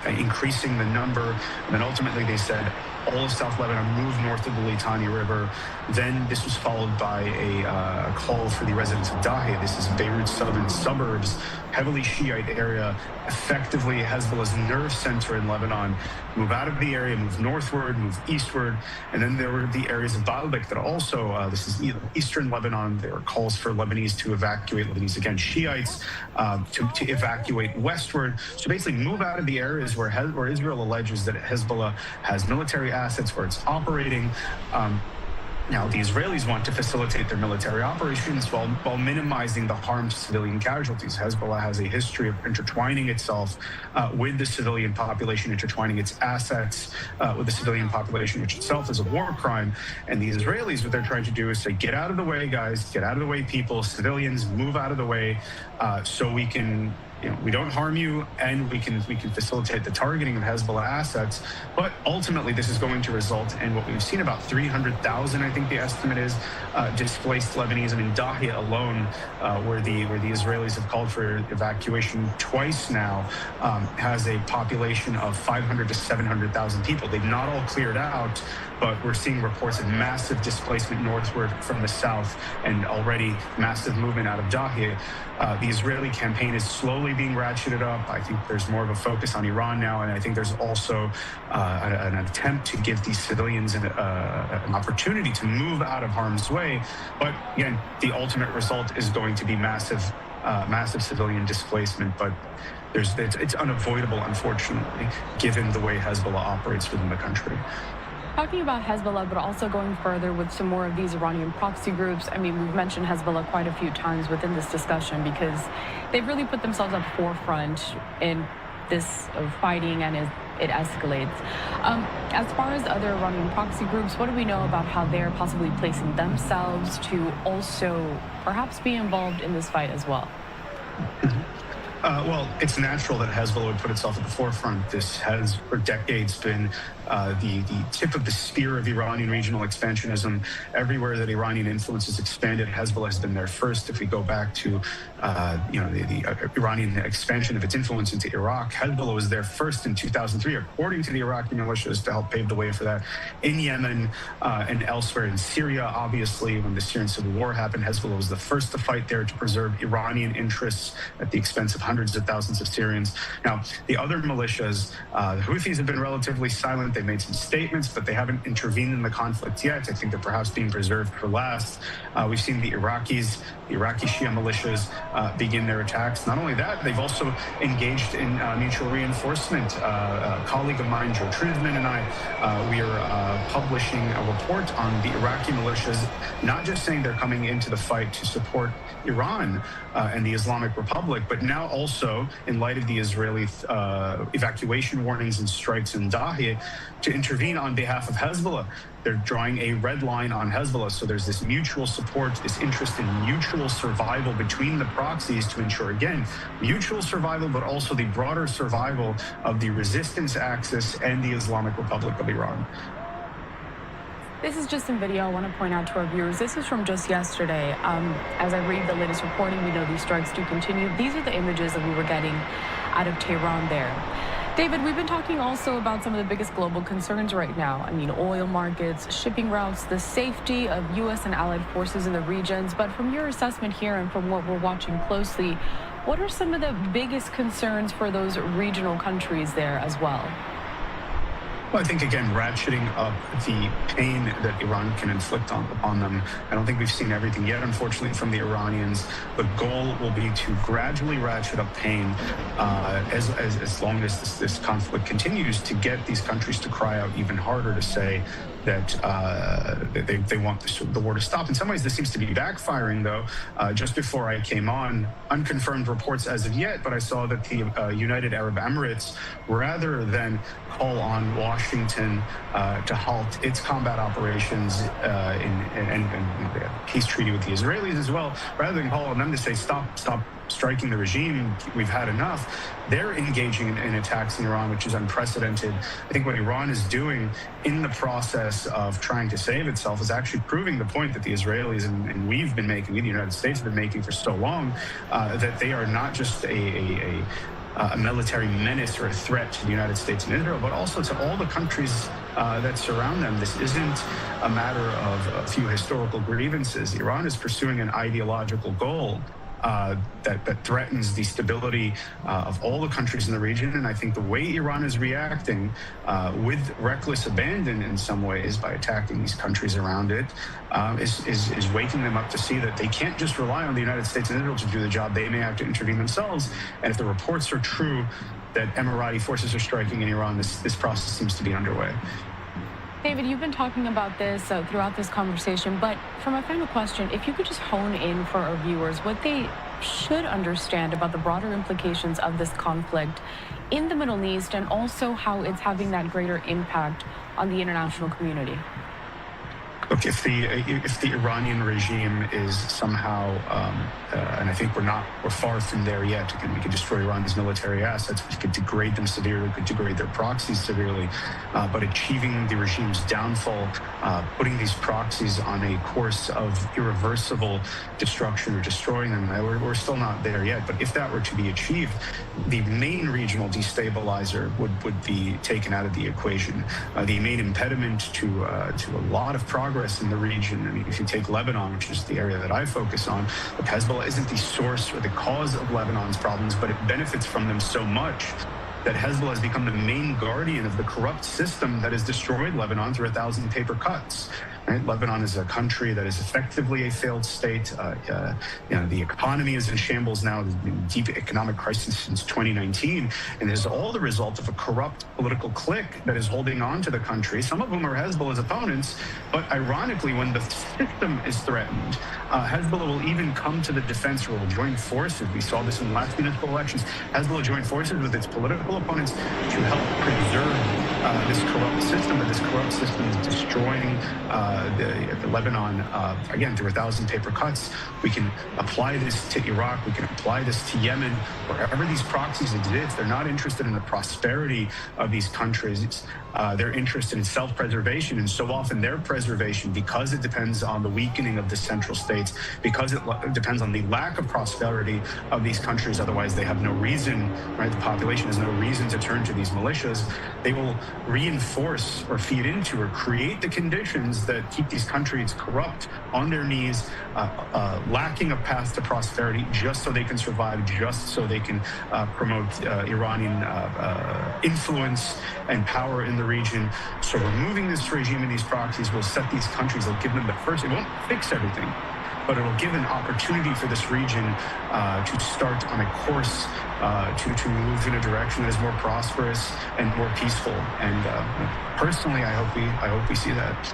increasing the number. And then ultimately they said all of South Lebanon move north of the Litani River. Then this was followed by a call for the residents of Dahieh. This is Beirut's southern suburbs, heavily Shiite area, effectively Hezbollah's nerve center in Lebanon. Move out of the area, move northward, move eastward. And then there were the areas of Baalbek that also, this is eastern Lebanon. There were calls for Lebanese to evacuate, Lebanese against Shiites, to evacuate westward. So basically move out of the areas where Israel alleges that Hezbollah has military assets, where it's operating. Now, the Israelis want to facilitate their military operations while minimizing the harm to civilian casualties. Hezbollah has a history of intertwining itself with the civilian population, intertwining its assets with the civilian population, which itself is a war crime. And the Israelis, what they're trying to do is say, get out of the way, guys, get out of the way, people, civilians, move out of the way, so we can... we don't harm you, and we can facilitate the targeting of Hezbollah assets. But ultimately, this is going to result in what we've seen, about 300,000, I think the estimate is, displaced Lebanese. I mean, Dahieh alone, where the Israelis have called for evacuation twice now, has a population of 500 to 700,000 people. They've not all cleared out, but we're seeing reports of massive displacement northward from the south, and already massive movement out of Dahieh. The Israeli campaign is slowly being ratcheted up. I think there's more of a focus on Iran now, and I think there's also an attempt to give these civilians an opportunity to move out of harm's way. But again, the ultimate result is going to be massive civilian displacement. But it's unavoidable, unfortunately, given the way Hezbollah operates within the country. Talking about Hezbollah, but also going further with some more of these Iranian proxy groups. I mean, we've mentioned Hezbollah quite a few times within this discussion because they've really put themselves at the forefront in this fighting, and it escalates. As far as other Iranian proxy groups, what do we know about how they're possibly placing themselves to also perhaps be involved in this fight as well? Well, it's natural that Hezbollah would put itself at the forefront. This has, for decades, been the tip of the spear of Iranian regional expansionism. Everywhere that Iranian influence has expanded, Hezbollah has been there first. If we go back to the Iranian expansion of its influence into Iraq, Hezbollah was there first in 2003, according to the Iraqi militias, to help pave the way for that. In Yemen and elsewhere in Syria, obviously, when the Syrian civil war happened, Hezbollah was the first to fight there to preserve Iranian interests at the expense of hundreds of thousands of Syrians. Now, the other militias, the Houthis have been relatively silent. They've made some statements, but they haven't intervened in the conflict yet. I think they're perhaps being preserved for last. We've seen the Iraqi Shia militias begin their attacks. Not only that, they've also engaged in mutual reinforcement. A colleague of mine, Joe Trudman, and I, we are publishing a report on the Iraqi militias, not just saying they're coming into the fight to support Iran and the Islamic Republic, but now also, in light of the Israeli evacuation warnings and strikes in Dahieh, to intervene on behalf of Hezbollah. They're drawing a red line on Hezbollah. So there's this mutual support, this interest in mutual survival between the proxies to ensure, again, mutual survival, but also the broader survival of the resistance axis and the Islamic Republic of Iran. This is just some video I want to point out to our viewers. This is from just yesterday. As I read the latest reporting, we know these strikes do continue. These are the images that we were getting out of Tehran there. David, we've been talking also about some of the biggest global concerns right now. I mean, oil markets, shipping routes, the safety of U.S. and allied forces in the regions. But from your assessment here and from what we're watching closely, what are some of the biggest concerns for those regional countries there as well? Well, I think, again, ratcheting up the pain that Iran can inflict upon them. I don't think we've seen everything yet, unfortunately, from the Iranians. The goal will be to gradually ratchet up pain as long as this conflict continues, to get these countries to cry out even harder, to say that they want the war to stop. In some ways, this seems to be backfiring, though. Just before I came on, unconfirmed reports as of yet, but I saw that the United Arab Emirates, rather than call on Washington to halt its combat operations and the peace treaty with the Israelis as well, rather than call on them to say, stop striking the regime, we've had enough, they're engaging in attacks in Iran, which is unprecedented. I think what Iran is doing in the process of trying to save itself is actually proving the point that the Israelis and we've been making, we, the United States, have been making for so long, that they are not just a military menace or a threat to the United States and Israel, but also to all the countries that surround them. This isn't a matter of a few historical grievances. Iran is pursuing an ideological goal that threatens the stability of all the countries in the region. And I think the way Iran is reacting with reckless abandon in some ways by attacking these countries around it is waking them up to see that they can't just rely on the United States and Israel to do the job. They may have to intervene themselves. And if the reports are true that Emirati forces are striking in Iran, this process seems to be underway. David, you've been talking about this throughout this conversation, but for my final question, if you could just hone in for our viewers what they should understand about the broader implications of this conflict in the Middle East and also how it's having that greater impact on the international community. Look, if the Iranian regime is somehow, and I think we're far from there yet. Again, we could destroy Iran's military assets, we could degrade them severely, we could degrade their proxies severely, but achieving the regime's downfall, putting these proxies on a course of irreversible destruction or destroying them, we're still not there yet. But if that were to be achieved, the main regional destabilizer would be taken out of the equation. The main impediment to a lot of progress in the region. I mean, if you take Lebanon, which is the area that I focus on, look, Hezbollah isn't the source or the cause of Lebanon's problems, but it benefits from them so much that Hezbollah has become the main guardian of the corrupt system that has destroyed Lebanon through 1,000 paper cuts. Right? Lebanon is a country that is effectively a failed state. The economy is in shambles now. There's been deep economic crisis since 2019, and it is all the result of a corrupt political clique that is holding on to the country. Some of whom are Hezbollah's opponents, but ironically, when the system is threatened, Hezbollah will even come to the defense or will join forces. We saw this in the last municipal elections. Hezbollah joined forces with its political opponents to help preserve this corrupt system, but this corrupt system is destroying the Lebanon, again, through 1,000 paper cuts. We can apply this to Iraq. We can apply this to Yemen. Wherever these proxies exist, they're not interested in the prosperity of these countries. They're interested in self-preservation, and so often their preservation, because it depends on the weakening of the central states, because it depends on the lack of prosperity of these countries, otherwise they have no reason, right? The population has no reason to turn to these militias. They will reinforce or feed into or create the conditions that keep these countries corrupt, on their knees, lacking a path to prosperity, just so they can survive, just so they can promote Iranian influence and power in the region. So removing this regime and these proxies will set these countries, it'll give them the first, it won't fix everything, but it'll give an opportunity for this region to start on a course to move in a direction that is more prosperous and more peaceful. And personally, I hope we see that.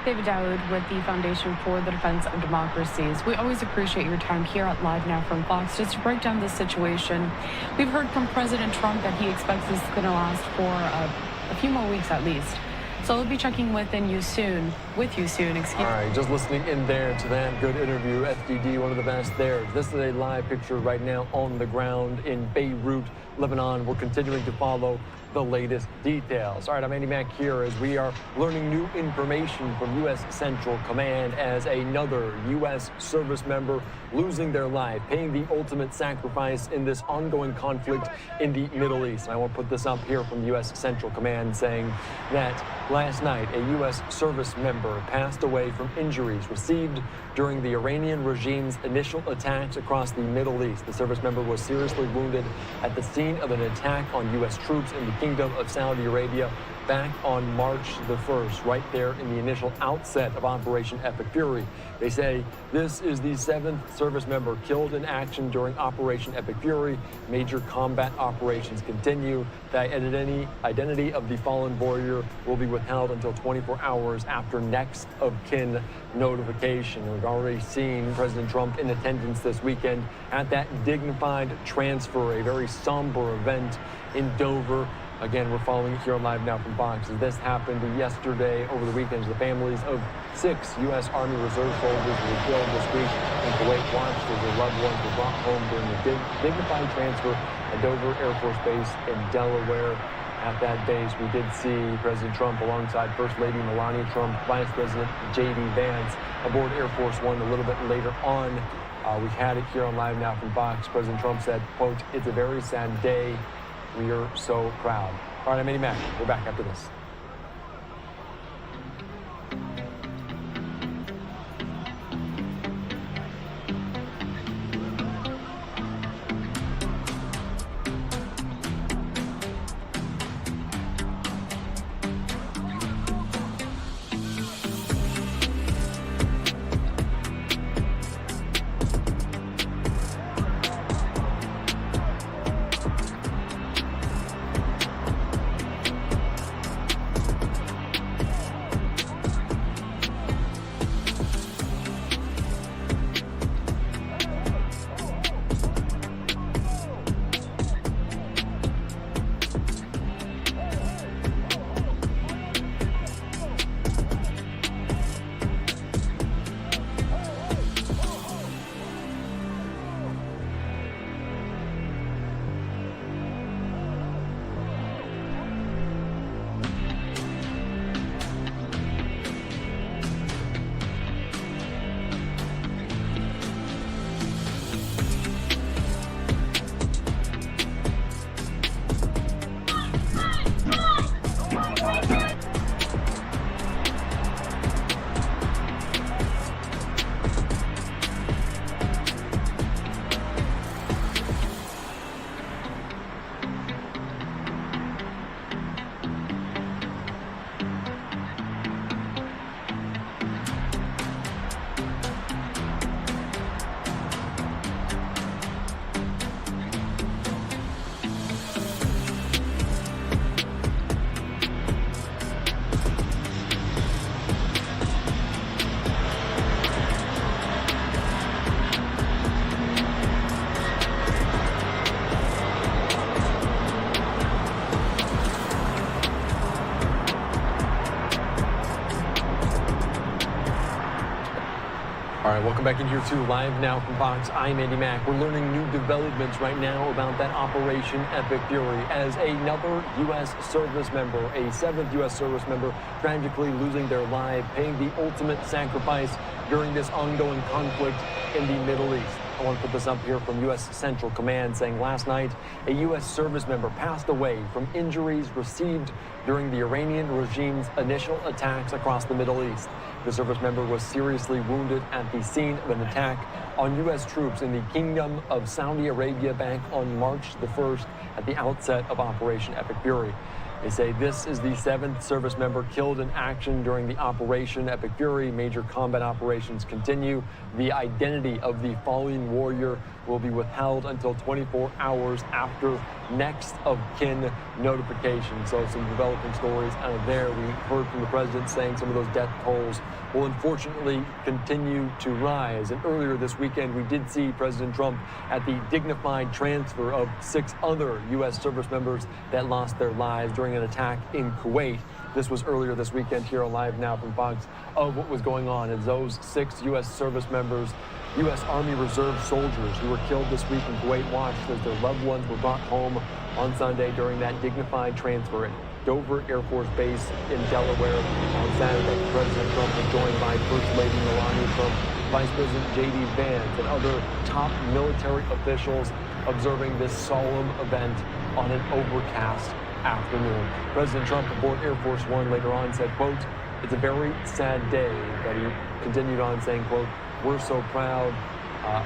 David Daoud with the Foundation for the Defense of Democracies. We always appreciate your time here at Live Now from Fox just to break down this situation. We've heard from President Trump that he expects this is going to last for a few more weeks at least. So we'll be checking with you soon. All right, just listening in there to that good interview. FDD, one of the best there. This is a live picture right now on the ground in Beirut, Lebanon. We're continuing to follow the the latest details. All right, I'm Andy Mack here as we are learning new information from U.S. Central Command as another U.S. service member losing their life, paying the ultimate sacrifice in this ongoing conflict in the Middle East. And I want to put this up here from U.S. Central Command saying that last night a U.S. service member passed away from injuries received during the Iranian regime's initial attacks across the Middle East. The service member was seriously wounded at the scene of an attack on U.S. troops in the Kingdom of Saudi Arabia back on March the 1st, right there in the initial outset of Operation Epic Fury. They say this is the 7th service member killed in action during Operation Epic Fury. Major combat operations continue. The identity of the fallen warrior will be withheld until 24 hours after next of kin notification. We've already seen President Trump in attendance this weekend at that dignified transfer, a very somber event in Dover. Again, we're following it here on Live Now from Fox. This happened yesterday over the weekend. The families of 6 U.S. Army Reserve soldiers who were killed this week in Kuwait watched as their loved ones were brought home during the dignified transfer at Dover Air Force Base in Delaware. At that base, we did see President Trump alongside First Lady Melania Trump, Vice President J.D. Vance aboard Air Force One a little bit later on. We had it here on Live Now from Fox. President Trump said, quote, "It's a very sad day. We are so proud." All right, I'm Andy Mack. We're back after this. All right, welcome back in here to Live Now from Fox. I'm Andy Mack. We're learning new developments right now about that Operation Epic Fury as another U.S. service member, a 7th U.S. service member, tragically losing their life, paying the ultimate sacrifice during this ongoing conflict in the Middle East. I want to put this up here from U.S. Central Command saying last night a U.S. service member passed away from injuries received during the Iranian regime's initial attacks across the Middle East. The service member was seriously wounded at the scene of an attack on U.S. troops in the Kingdom of Saudi Arabia back on March the 1st at the outset of Operation Epic Fury. They say this is the 7th service member killed in action during the Operation Epic Fury. Major combat operations continue. The identity of the fallen warrior will be withheld until 24 hours after next of kin notification. So some developing stories out of there. We heard from the president saying some of those death tolls will unfortunately continue to rise. And earlier this weekend, we did see President Trump at the dignified transfer of 6 other U.S. service members that lost their lives during an attack in Kuwait. This was earlier this weekend here on Live Now from Fox of what was going on as those 6 U.S. service members, U.S. Army Reserve soldiers who were killed this week in Kuwait watched as their loved ones were brought home on Sunday during that dignified transfer at Dover Air Force Base in Delaware on Saturday. President Trump was joined by First Lady Melania Trump, Vice President J.D. Vance, and other top military officials observing this solemn event on an overcast afternoon. President Trump aboard Air Force One later on said, quote, "It's a very sad day," but he continued on saying, quote, "We're so proud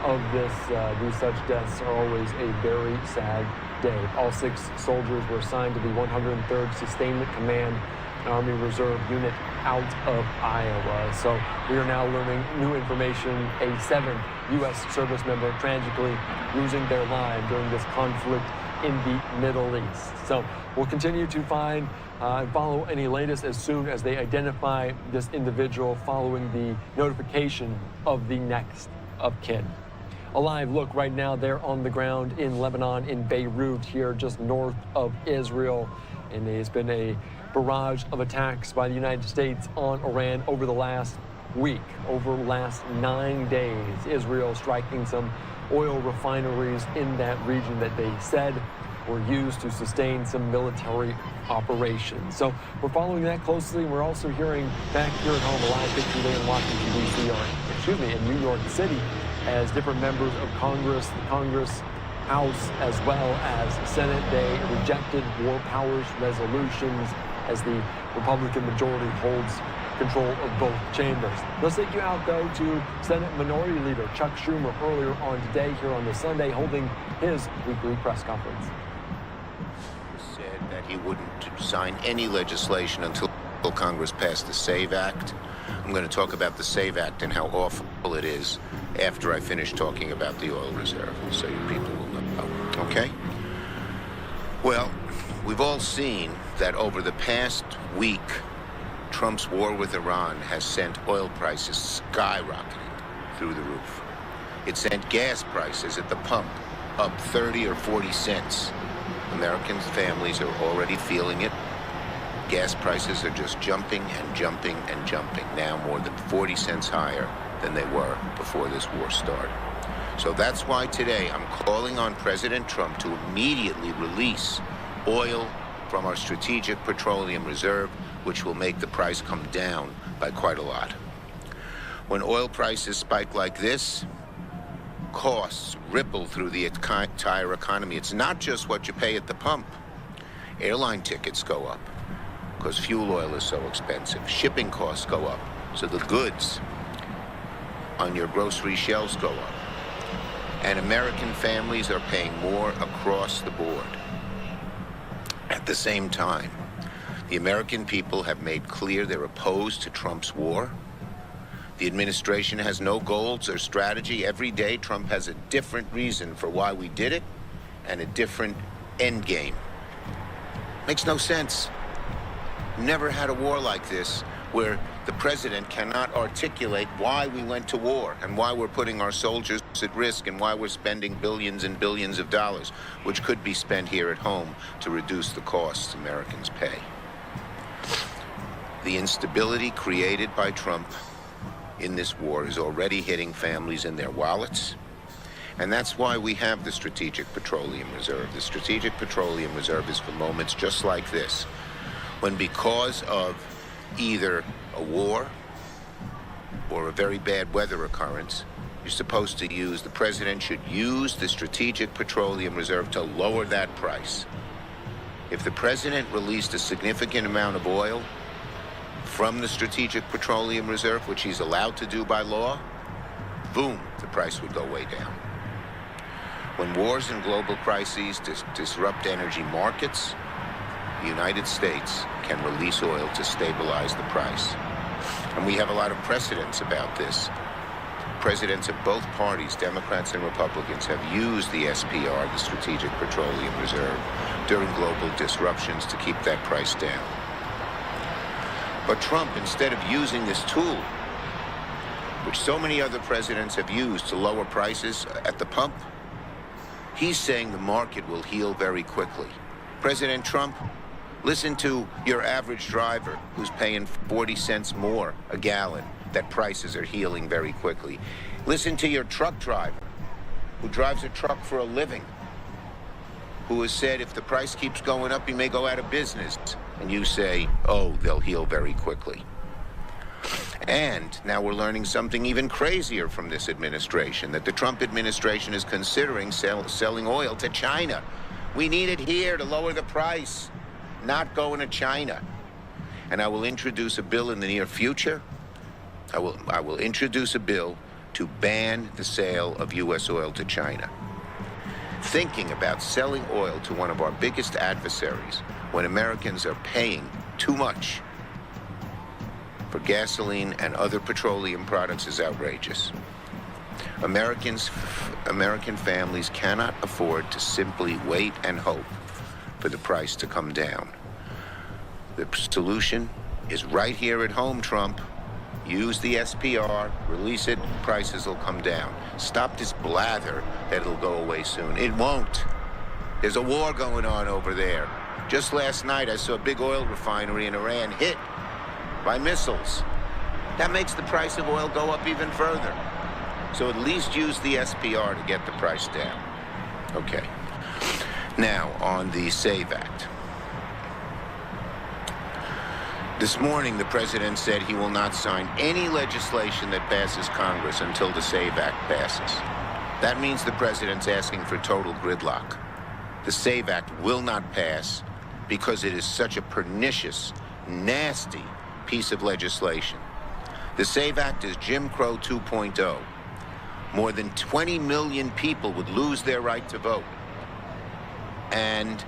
of this. These such deaths are always a very sad day." All 6 soldiers were assigned to the 103rd Sustainment Command Army Reserve Unit out of Iowa. So we are now learning new information. A 7th U.S. service member tragically losing their life during this conflict in the Middle East. So we'll continue to find and follow any latest as soon as they identify this individual following the notification of the next of kin. A live look right now there on the ground in Lebanon, in Beirut, here just north of Israel. And there's been a barrage of attacks by the United States on Iran over the last week, over the last 9 days. Israel striking some oil refineries in that region that they said were used to sustain some military operations. So we're following that closely. We're also hearing back here at home a live picture there in Washington, D.C., or in New York City, as different members of Congress, the Congress House as well as Senate, they rejected war powers resolutions as the Republican majority holds control of both chambers. Let's take you out, though, to Senate Minority Leader Chuck Schumer earlier on today here on the Sunday holding his weekly press conference. Said that he wouldn't sign any legislation until Congress passed the SAVE Act. I'm going to talk about the SAVE Act and how awful it is after I finish talking about the oil reserve, so you people will know. Okay? Well, we've all seen that over the past week, Trump's war with Iran has sent oil prices skyrocketing through the roof. It sent gas prices at the pump up 30 or 40 cents. American families are already feeling it. Gas prices are just jumping and jumping and jumping, now more than 40 cents higher than they were before this war started. So that's why today I'm calling on President Trump to immediately release oil from our Strategic Petroleum Reserve, which will make the price come down by quite a lot. When oil prices spike like this, costs ripple through the entire economy. It's not just what you pay at the pump. Airline tickets go up because fuel oil is so expensive. Shipping costs go up, so the goods on your grocery shelves go up. And American families are paying more across the board. At the same time, the American people have made clear they're opposed to Trump's war. The administration has no goals or strategy. Every day, Trump has a different reason for why we did it and a different end game. Makes no sense. Never had a war like this where the president cannot articulate why we went to war and why we're putting our soldiers at risk and why we're spending billions and billions of dollars, which could be spent here at home to reduce the costs Americans pay. The instability created by Trump in this war is already hitting families in their wallets. And that's why we have the Strategic Petroleum Reserve. The Strategic Petroleum Reserve is for moments just like this, when because of either a war or a very bad weather occurrence, you're supposed to use, the president should use the Strategic Petroleum Reserve to lower that price. If the president released a significant amount of oil from the Strategic Petroleum Reserve, which he's allowed to do by law, boom, the price would go way down. When wars and global crises disrupt energy markets, the United States can release oil to stabilize the price. And we have a lot of precedents about this. Presidents of both parties, Democrats and Republicans, have used the SPR, the Strategic Petroleum Reserve, during global disruptions to keep that price down. But Trump, instead of using this tool, which so many other presidents have used to lower prices at the pump, he's saying the market will heal very quickly. President Trump, listen to your average driver who's paying 40 cents more a gallon, that prices are healing very quickly. Listen to your truck driver who drives a truck for a living, who has said if the price keeps going up, he may go out of business. And you say, oh, they'll heal very quickly. And now we're learning something even crazier from this administration, that the Trump administration is considering selling oil to China. We need it here to lower the price, not going to China. And I will introduce a bill in the near future. I will introduce a bill to ban the sale of U.S. oil to China. Thinking about selling oil to one of our biggest adversaries when Americans are paying too much for gasoline and other petroleum products is outrageous. American families cannot afford to simply wait and hope for the price to come down. The solution is right here at home, Trump. Use the SPR, release it, prices will come down. Stop this blather that it'll go away soon. It won't. There's a war going on over there. Just last night, I saw a big oil refinery in Iran hit by missiles. That makes the price of oil go up even further. So at least use the SPR to get the price down. Okay. Now, on the SAVE Act. This morning, the president said he will not sign any legislation that passes Congress until the SAVE Act passes. That means the president's asking for total gridlock. The SAVE Act will not pass because it is such a pernicious, nasty piece of legislation. The SAVE Act is Jim Crow 2.0. More than 20 million people would lose their right to vote. And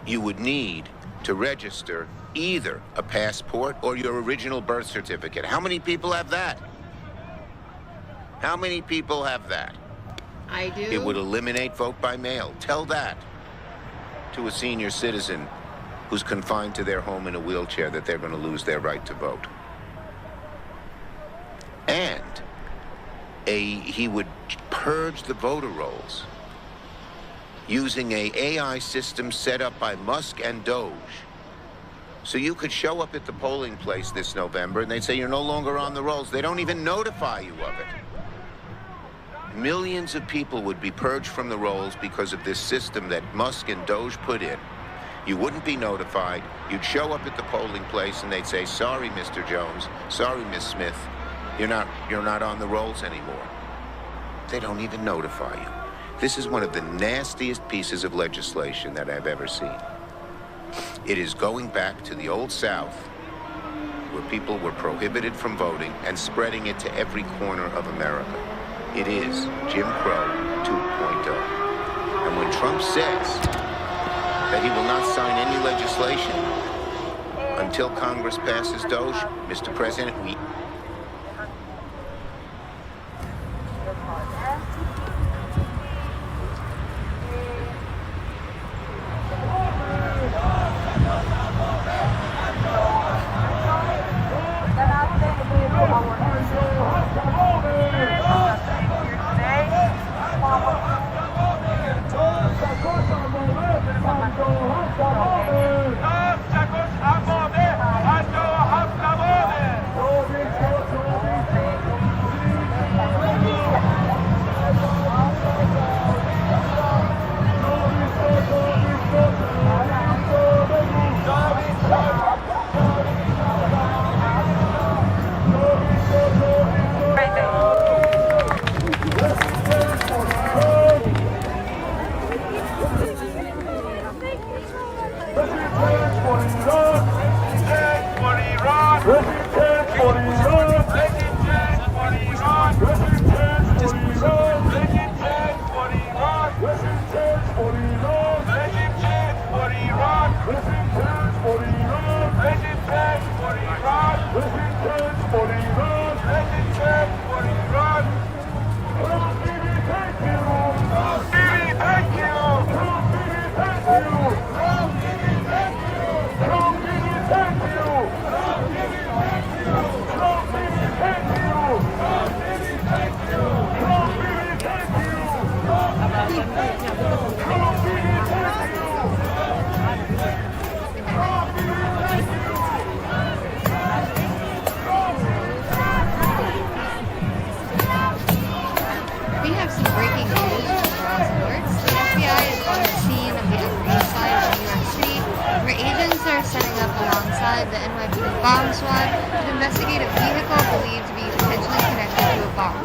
you would need to register either a passport or your original birth certificate. How many people have that? How many people have that? I do. It would eliminate vote by mail. Tell that to a senior citizen who's confined to their home in a wheelchair that they're going to lose their right to vote. And he would purge the voter rolls using an AI system set up by Musk and Doge. So you could show up at the polling place this November and they'd say you're no longer on the rolls. They don't even notify you of it. Millions of people would be purged from the rolls because of this system that Musk and Doge put in. You wouldn't be notified. You'd show up at the polling place and they'd say, sorry, Mr. Jones, sorry, Miss Smith, you're not on the rolls anymore. They don't even notify you. This is one of the nastiest pieces of legislation that I've ever seen. It is going back to the old South, where people were prohibited from voting and spreading it to every corner of America. It is Jim Crow 2.0. And when Trump says that he will not sign any legislation until Congress passes Doge, Mr. President, we... inside the NYPD bomb squad to investigate a vehicle believed to be potentially connected to a bomb.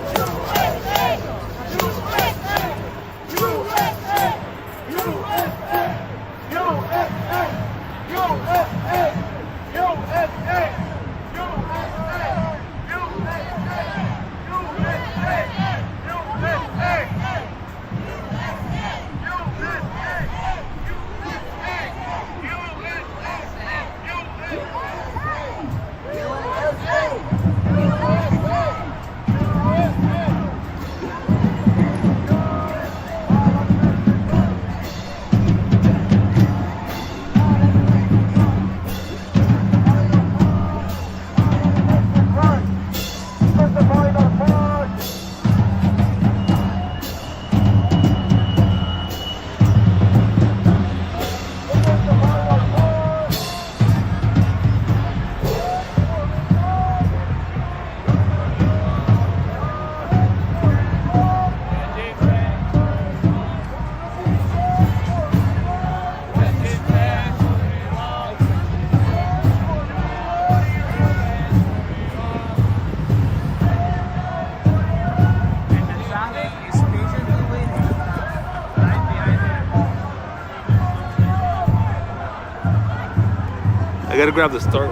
I gotta grab the start.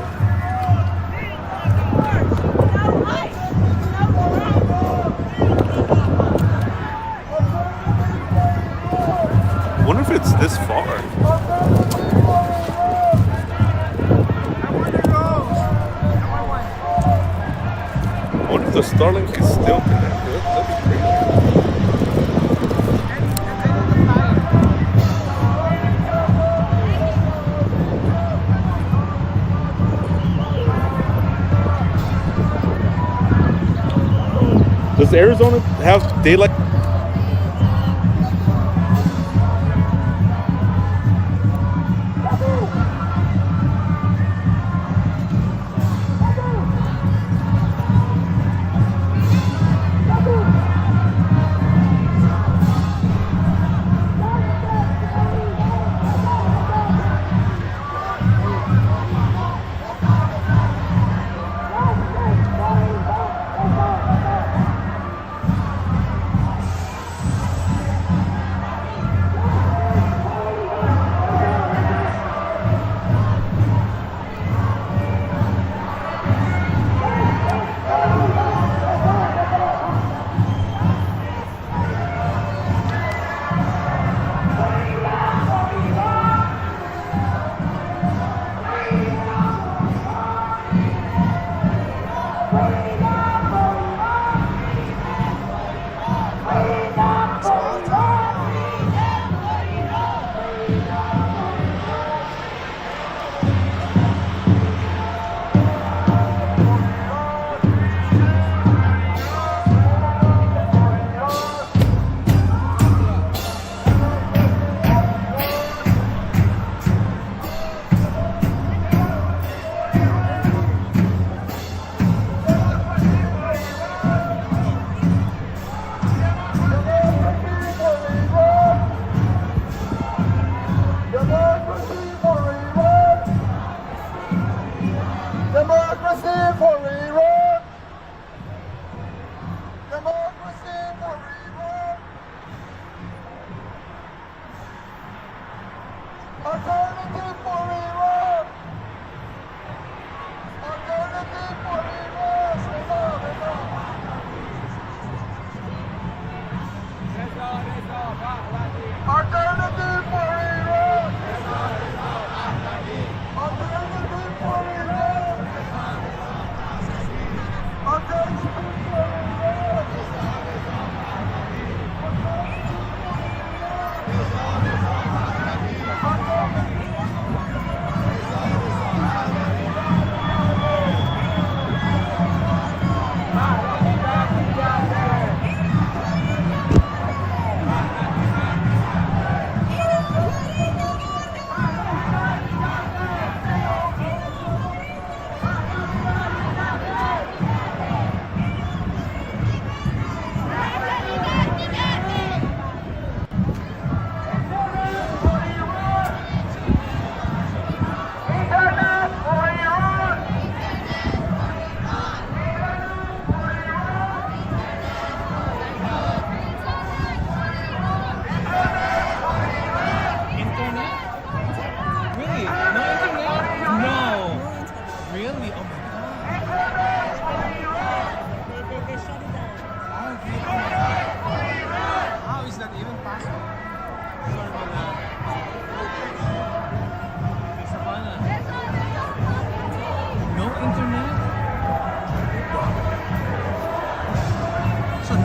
I wonder if it's this far. I wonder if the Starlink is still connected. That'd be crazy. Does Arizona have daylight?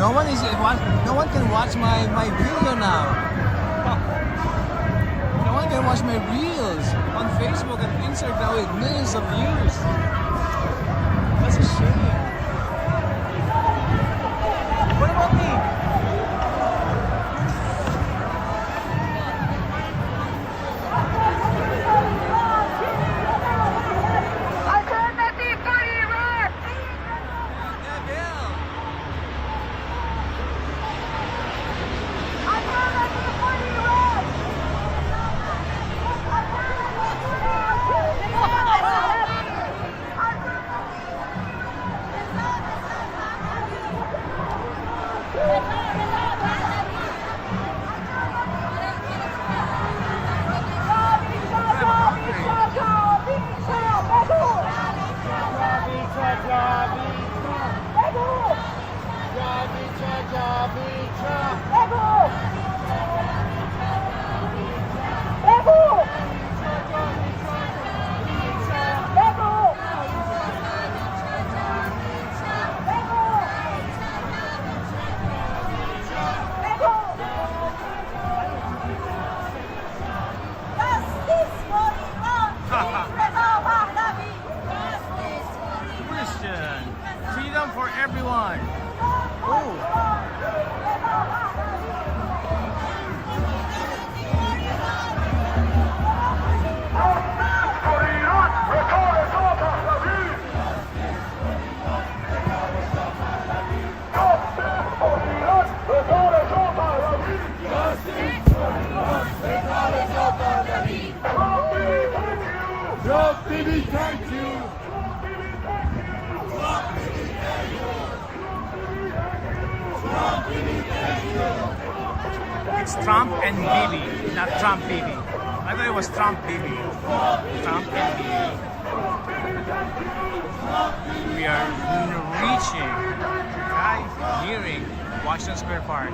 No one can watch my video now. No one can watch my reels on Facebook and Instagram with millions of views. That's a shame. What about me? Freedom for everyone. Thank you. It's Trump and Bibi, not Trump Bibi. I thought it was Trump Bibi. Trump and Bibi. We are nearing Washington Square Park.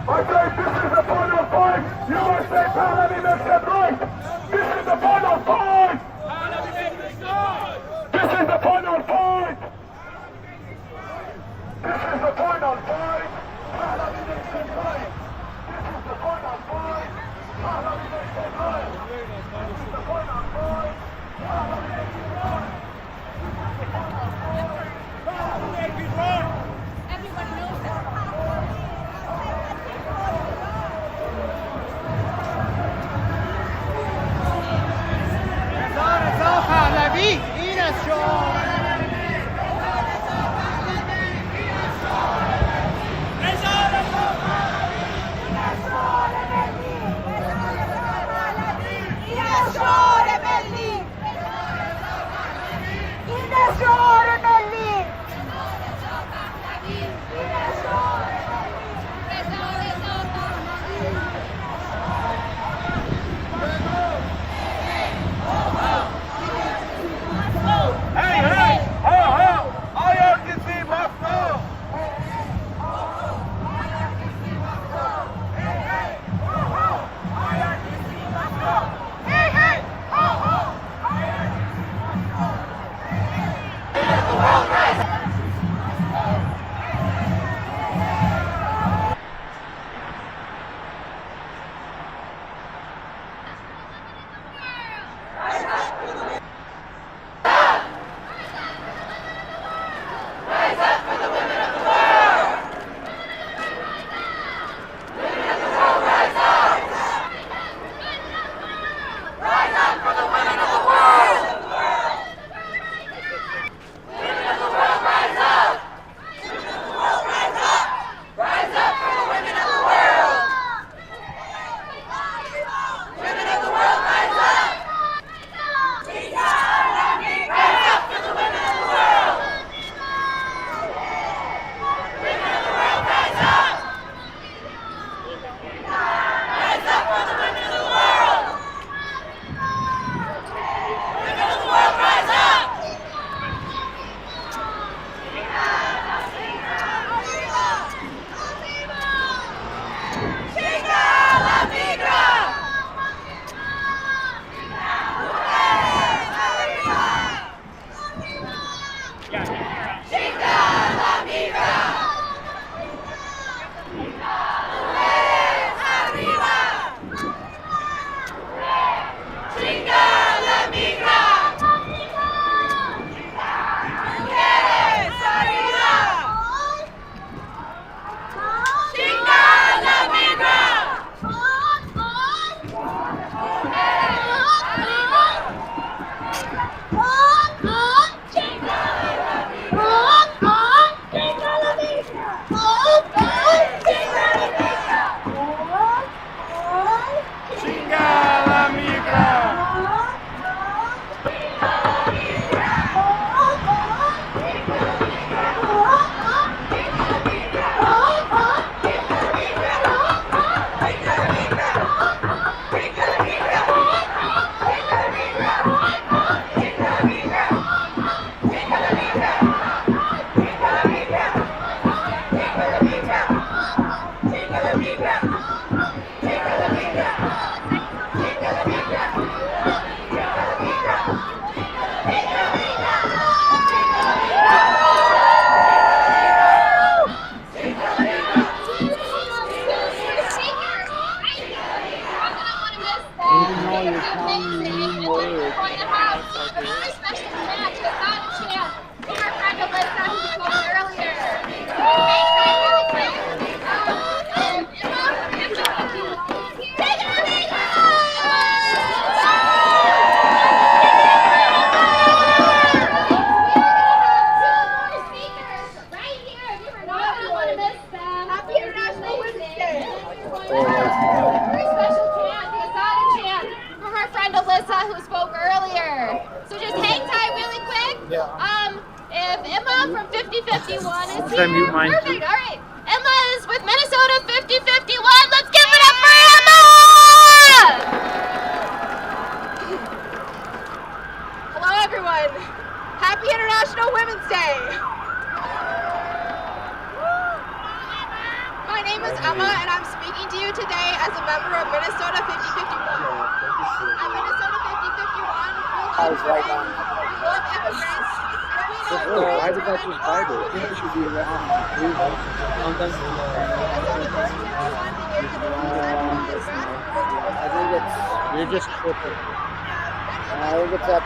I say this is the final fight. USA Pahlavi makes it right. This is the final fight. This is the final fight. This is the final fight. Pahlavi makes it right. This is the final fight. Pahlavi makes it right. This is the final fight. Pahlavi makes it right. Pahlavi makes it right. Everybody knows that. 5051 is Should I mute here. mine too? Perfect. All right. Emma is with Minnesota 5051. Let's give it up for Emma! Hello, everyone. Happy International Women's Day. My name is Emma, and I'm speaking to you today as a member of Minnesota 5051. At Minnesota 5051, we love immigrants. Why did that just vibrate? I think it should be I think you're just tripping. I think it's at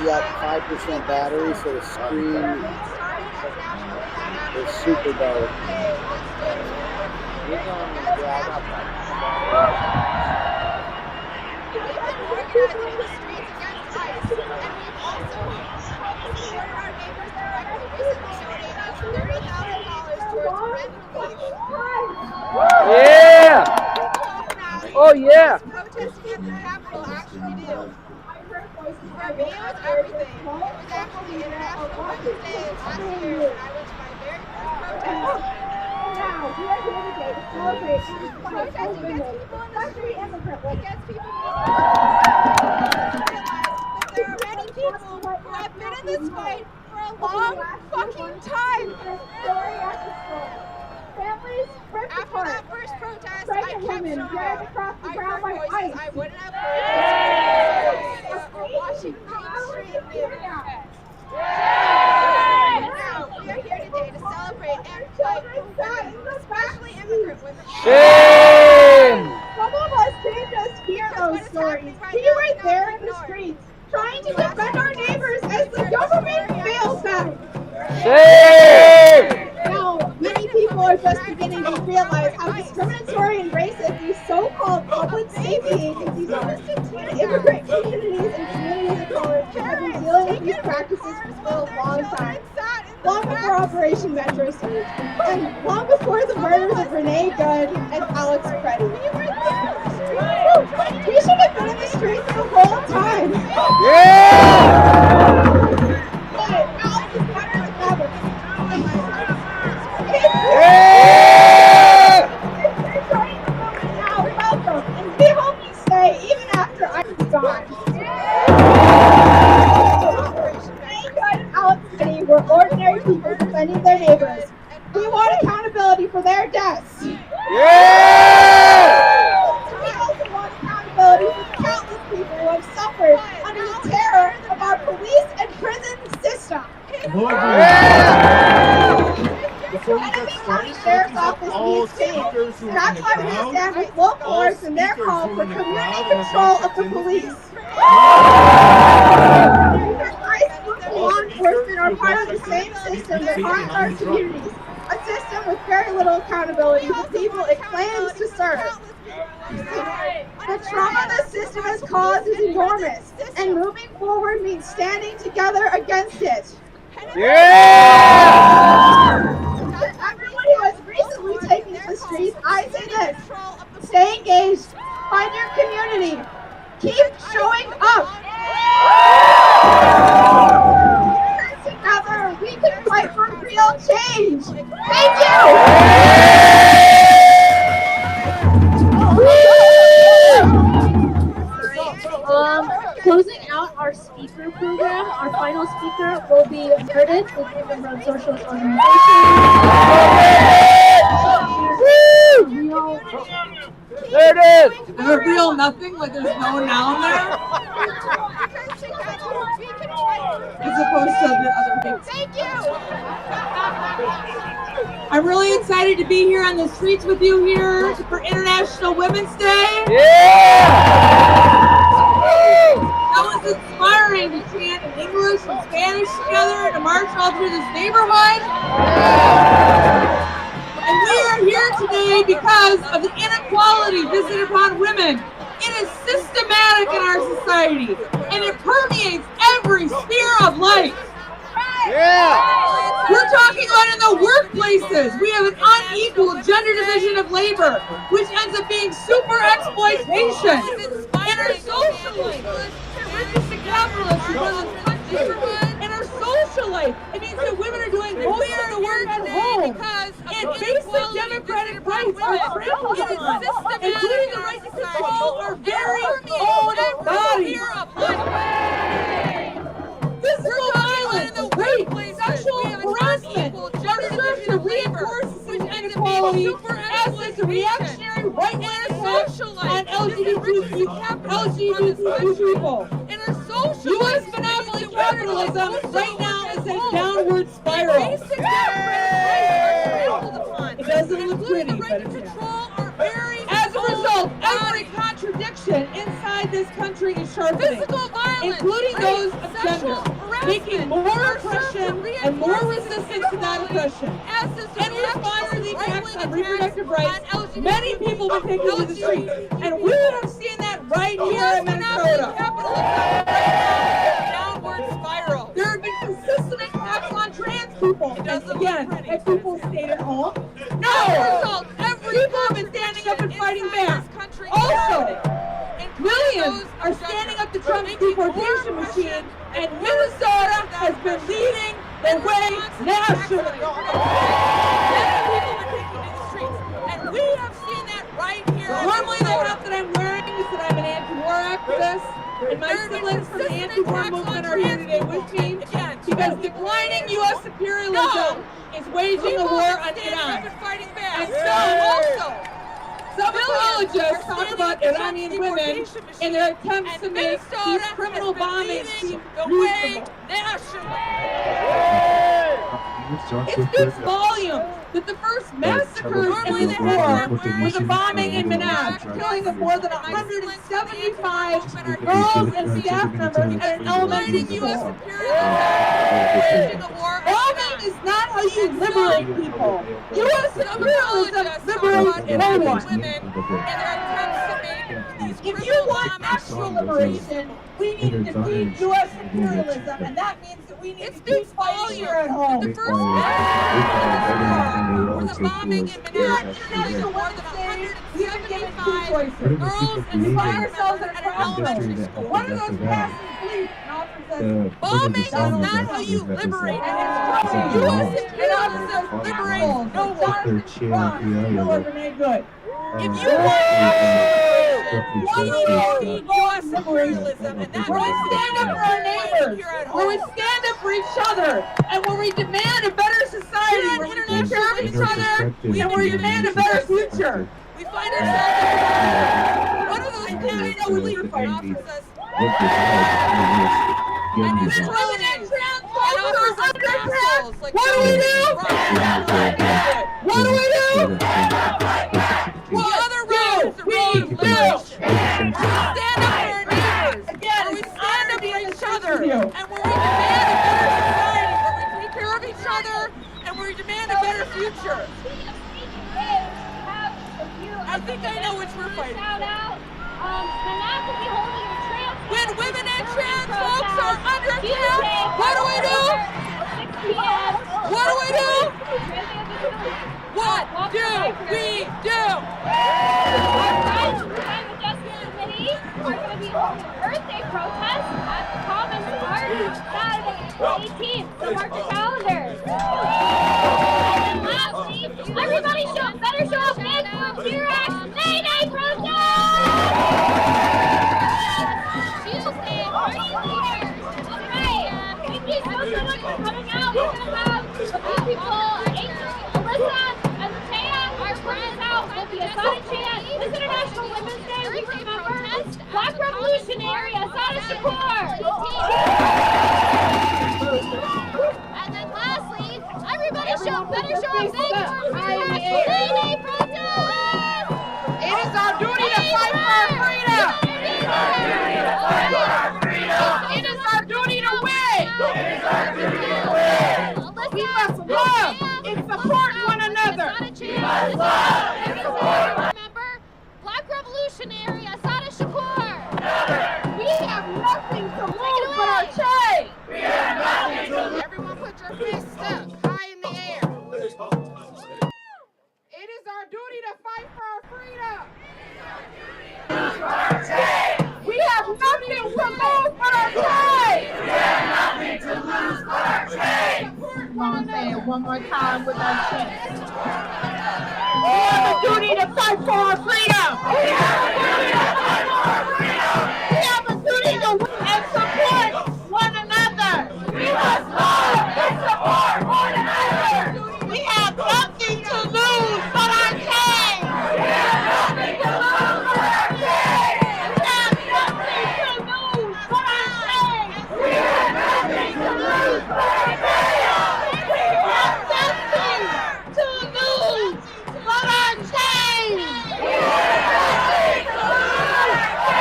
you got 5% battery, so the screen is super dark. Yeah! Oh yeah! Protesting at the Capitol actually do. For me, it was everything. It was actually International Women's Day last year when I went to my very first protest. Now, we are here today to celebrate protesting gets people in the street. It gets people that there are many people who have been in this fight for a long fucking time. Families after that first protest, I kept showing up. I heard voices I wouldn't have heard or watching mainstream news. Now, we are here today to celebrate and fight for women, especially immigrant women. Some of us didn't just hear those stories. We were there in the streets, trying to defend our neighbors as the government fails them. Now, many people are just beginning to realize how discriminatory and racist these so-called public safety agencies are. Immigrant communities and communities of color have been dealing with these practices for a long time. Long before Operation Metro Surge, and long before the murders of Renee Good and Alex Preddy. We should have been in the streets the whole time. But Alex is better than ever. Now, welcome, and we hope you stay even after I'm gone. Renee Good and Alex Preddy were ordinary people defending their neighbors. We want accountability for their deaths. We also want accountability for the countless people who have suffered under the terror of our police and prison system. Enemy County Sheriff's Office needs change. That's why we stand with local orgs in their call for community control of the police. Law enforcement are part of the same system that harms our communities. A system with very little accountability for people it claims to serve. The trauma the system has caused is enormous, and moving forward means standing together against it. Everyone who has recently taken to the streets, I say this: stay engaged, find your community, keep showing up. Together, we can fight for real change. Thank you. Closing out our speaker program, our final speaker will be Meredith with Women Run Socialist Organization. There it is! Is it real nothing? Like there's no noun there? As opposed to the other things. Thank you! I'm really excited to be here on the streets with you here for International Women's Day. That was inspiring to chant in English and Spanish together and to march all through this neighborhood. And we are here today because of the inequality visited upon women. It is systematic in our society, and it permeates every sphere of life. We're talking about in the workplaces. We have an unequal gender division of labor, which ends up being super exploitation. In our social life, richest and capitalists who run the neighborhood, and our social social life. It means that women are doing most of the work at home. And basic democratic rights are trampled upon, including the right to control our very own bodies. Physical violence, rape, sexual harassment are served to reinforce this inequality as this reactionary right-wing attack on LGBT people. U.S. monopoly capitalism right now is a downward spiral. It doesn't look pretty, but it's happening. As a result, every contradiction inside this country is sharpening, including those of gender, making more oppression and more resistance to that oppression. In response to the attacks on reproductive rights, many people have been taken to the streets, and we have seen that right here in Minnesota. There have been consistent attacks on trans people, and again, have people stayed at home? No! People have been standing up and fighting back. Also, millions are standing up to Trump's deportation machine, and Minnesota has been leading the way nationally. Normally the hat that I'm wearing is that I'm an anti-war activist, and my siblings from the anti-war movement are here today with me because declining U.S. imperialism is waging a war on Iran. And so, some apologists talk about Iranian women in their attempts to make these criminal bombings seem reasonable. It speaks volumes that the first massacres in this war was a bombing in Minneapolis, killing of more than 175 girls and staff members at an elementary school. Bombing is not how you liberate people. U.S. imperialism liberates no one. If you want actual liberation, we need to defeat U.S. imperialism, and that means that we need to keep fighting here at home. The first bombing in International Women's Day, we have been given two choices. Girls and we find ourselves at a crossroads. One of those passes bleep and offers us bombing is not how you liberate. And it's U.S. imperialism liberates no one. If you want U.S. imperialism, and that where we stand up for our neighbors, where we stand up for each other, and where we demand a better society, where we take care of each other, and where we demand a better future. We find ourselves at one of those things I know we leave fighting. And women and trans folks are underpassed. What do we do? What do we do? What other roads we do? We stand up for our neighbors. Again, we stand up for each other. And where we demand a better society, where we take care of each other, and where we demand a better future. I think I know which we're fighting. When women and trans folks are underpassed, what do we do? What do we do? What do we do? Our Rights and Climate Justice Committee are going to be holding an Earth Day protest at the Commons Park Saturday, April 18th. So mark your calendars. And lastly, everybody better show up big for T-Rex May Day protest! Tuesday, party leaders. Alright, thank you so much for coming out. We're going to have a few people, Alyssa and Taya, our friends out. Will be Asada Chan. This International Women's Day, we remember Black Revolutionary Asada Shakur. And then lastly, everybody better show up big for May Day protest! It is our duty to fight for our freedom! It is our duty to win! We must love and support one another! Remember, Black Revolutionary Asada Shakur! We have nothing to lose but our change! We have nothing to lose! Everyone put your fists up, high in the air! It is our duty to fight for our freedom! We have nothing to lose but our change! We have nothing to lose but our change! Come on, say it one more time with our chest. We have a duty to fight for our freedom. We have a duty to win and support one another. We must love and support one another. We have nothing to lose but our change. We have nothing to lose but our change. We have nothing to lose but our change. We have nothing to lose but our change. We have nothing to lose but our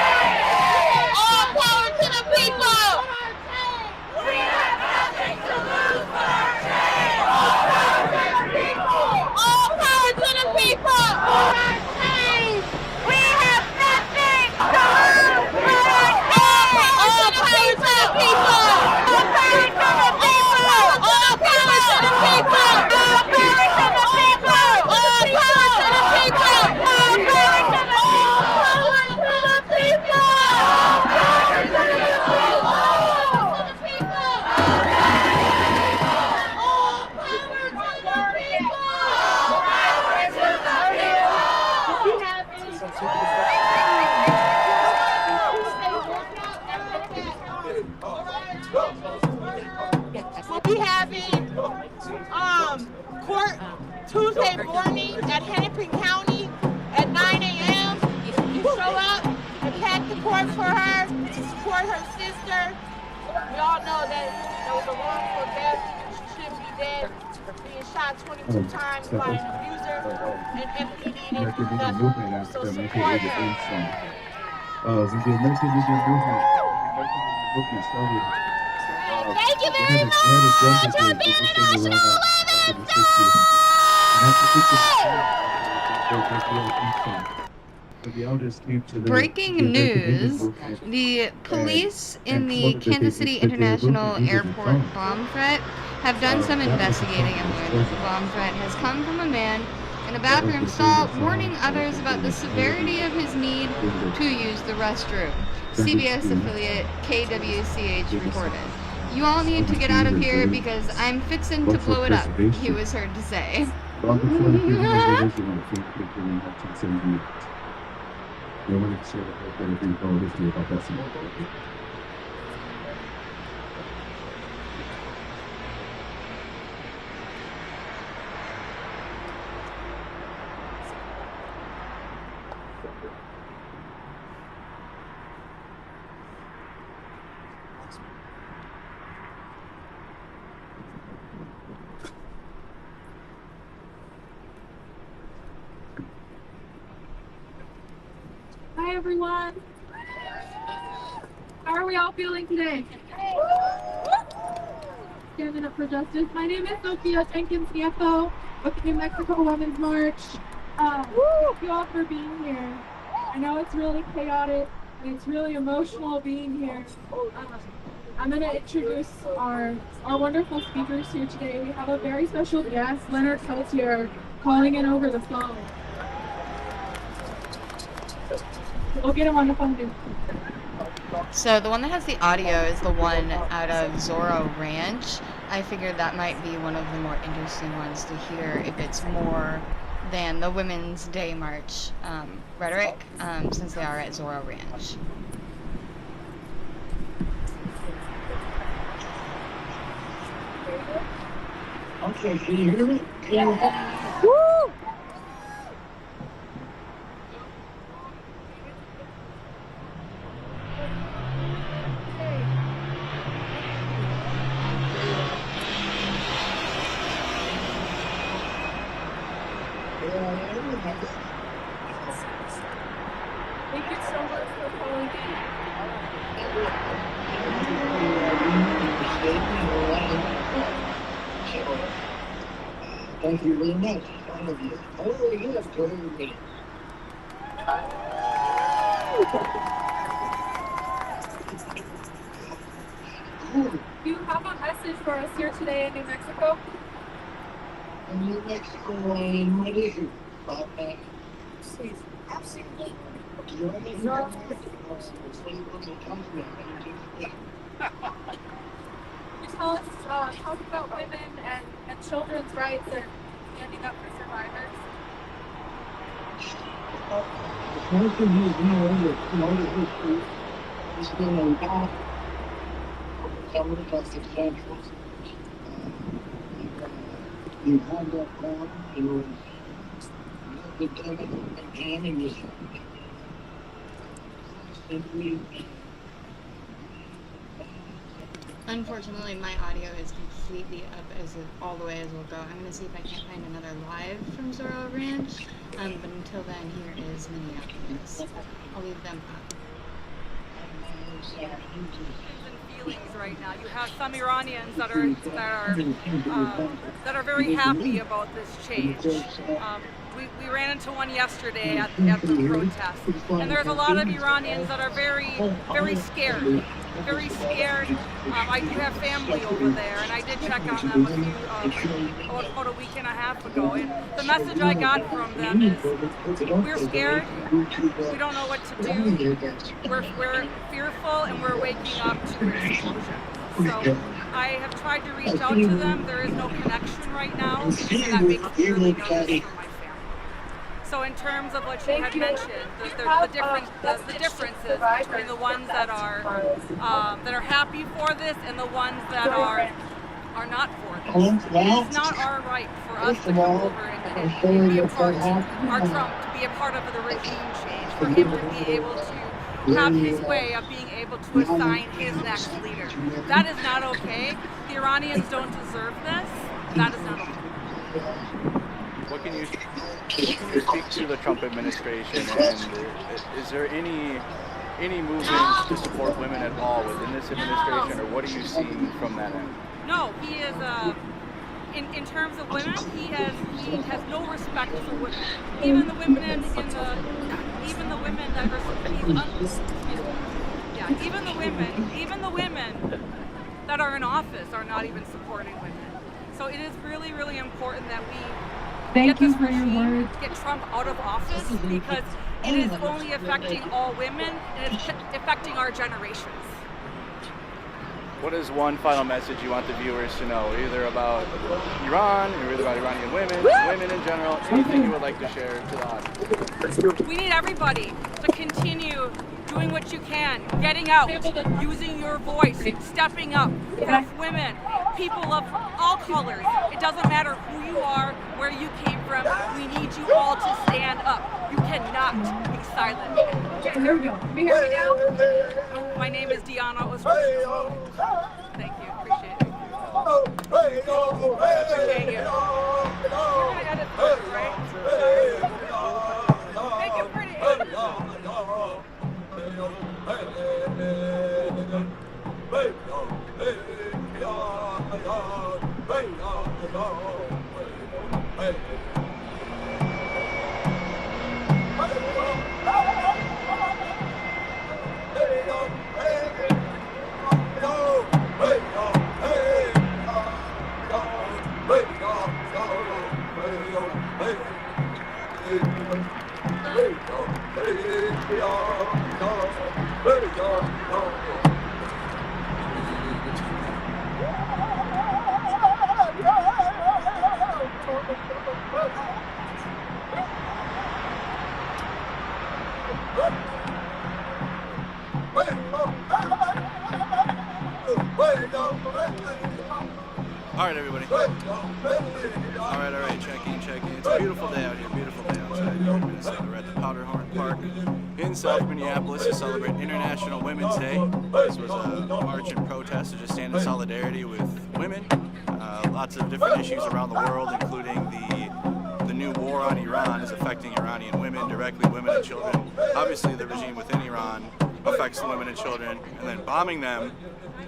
change. We have nothing to lose but our change. All power to the people. We have nothing to lose but our change. All power to the people. All power to the people. Our change. We have nothing to lose but our change. All power to the people. All power to the people. All power to the people. All power to the people. All power to the people. All power to the people. All power to the people. All power to the people. We'll be having court Tuesday morning at Hennepin County at 9 a.m. You show up and pack the court for her to support her sister. We all know that was a wrongful death. She shouldn't be dead. Being shot 22 times by an abuser, and MPD didn't do nothing. So support her. Thank you very much! Happy International Women's Day! Breaking news, the police in the Kansas City International Airport bomb threat have done some investigating and learned that the bomb threat has come from a man in a bathroom stall warning others about the severity of his need to use the restroom. CBS affiliate KWCH reported. You all need to get out of here because I'm fixin' to blow it up, he was heard to say. Hi everyone. How are we all feeling today? Standing up for justice. My name is Sophia Jenkins Nieto with the New Mexico Women's March. Thank you all for being here. I know it's really chaotic and it's really emotional being here. I'm going to introduce our wonderful speakers here today. We have a very special guest, Leonard Peltier, calling in over the phone. We'll get him on the phone. So the one that has the audio is the one out of Zorro Ranch. I figured that might be one of the more interesting ones to hear if it's more than the Women's Day March rhetoric, since they are at Zorro Ranch. Okay, can you hear me? Woo! Thank you so much for calling Thank you very much, all of you. Oh, yes, totally. Do you have a message for us here today in New Mexico? In New Mexico, what is it? Absolutely. You already know. tell us, talk about women and children's rights and standing up for survivors? Most of you know that Florida history has been a lot of government of the centrals. You've had that problem, and the government examining this. Unfortunately, my audio is completely up all the way as we'll go. I'm going to see if I can't find another live from Zorro Ranch. But until then, here is Minneapolis. I'll leave them up. Feelings right now. You have some Iranians that are very happy about this change. We ran into one yesterday at the protest, and there's a lot of Iranians that are very scared. Very scared. I do have family over there, and I did check on them about a week and a half ago. And the message I got from them is, we're scared. We don't know what to do. We're fearful, and we're waking up to an explosion. So I have tried to reach out to them. There is no connection right now, and that makes me really nervous for my family. So in terms of what you had mentioned, the differences between the ones that are happy for this and the ones that are not for this. It's not our right for us to come over and be a part, our Trump to be a part of the regime change, for him to be able to have his way of being able to assign his next leader. That is not okay. The Iranians don't deserve this. That is not okay. What can you speak to the Trump administration, and is there any movement to support women at all within this administration, or what are you seeing from that end? No, he is. In terms of women, he has no respect for women. Even the women even the women that are even the women that are in office are not even supporting women. So it is really, really important that we get Trump out of office, because it is only affecting all women and it's affecting our generations. What is one final message you want the viewers to know, either about Iran, or either about Iranian women in general, anything you would like to share to the audience? We need everybody to continue doing what you can, getting out, using your voice, stepping up for women, people of all colors. It doesn't matter who you are, where you came from. We need you all to stand up. You cannot be silent. Here we go. Can you hear me now? My name is Deanna Ostrowski. Thank you. Appreciate it. Appreciate you. You're going to edit this, right? Make it pretty. All right, everybody. All right, check in. It's a beautiful day out here, beautiful day outside here in Minnesota. We're at the Powderhorn Park in South Minneapolis to celebrate International Women's Day. This was a march and protest to just stand in solidarity with women. Lots of different issues around the world, including the new war on Iran is affecting Iranian women, directly women and children. Obviously, the regime within Iran affects the women and children, and then bombing them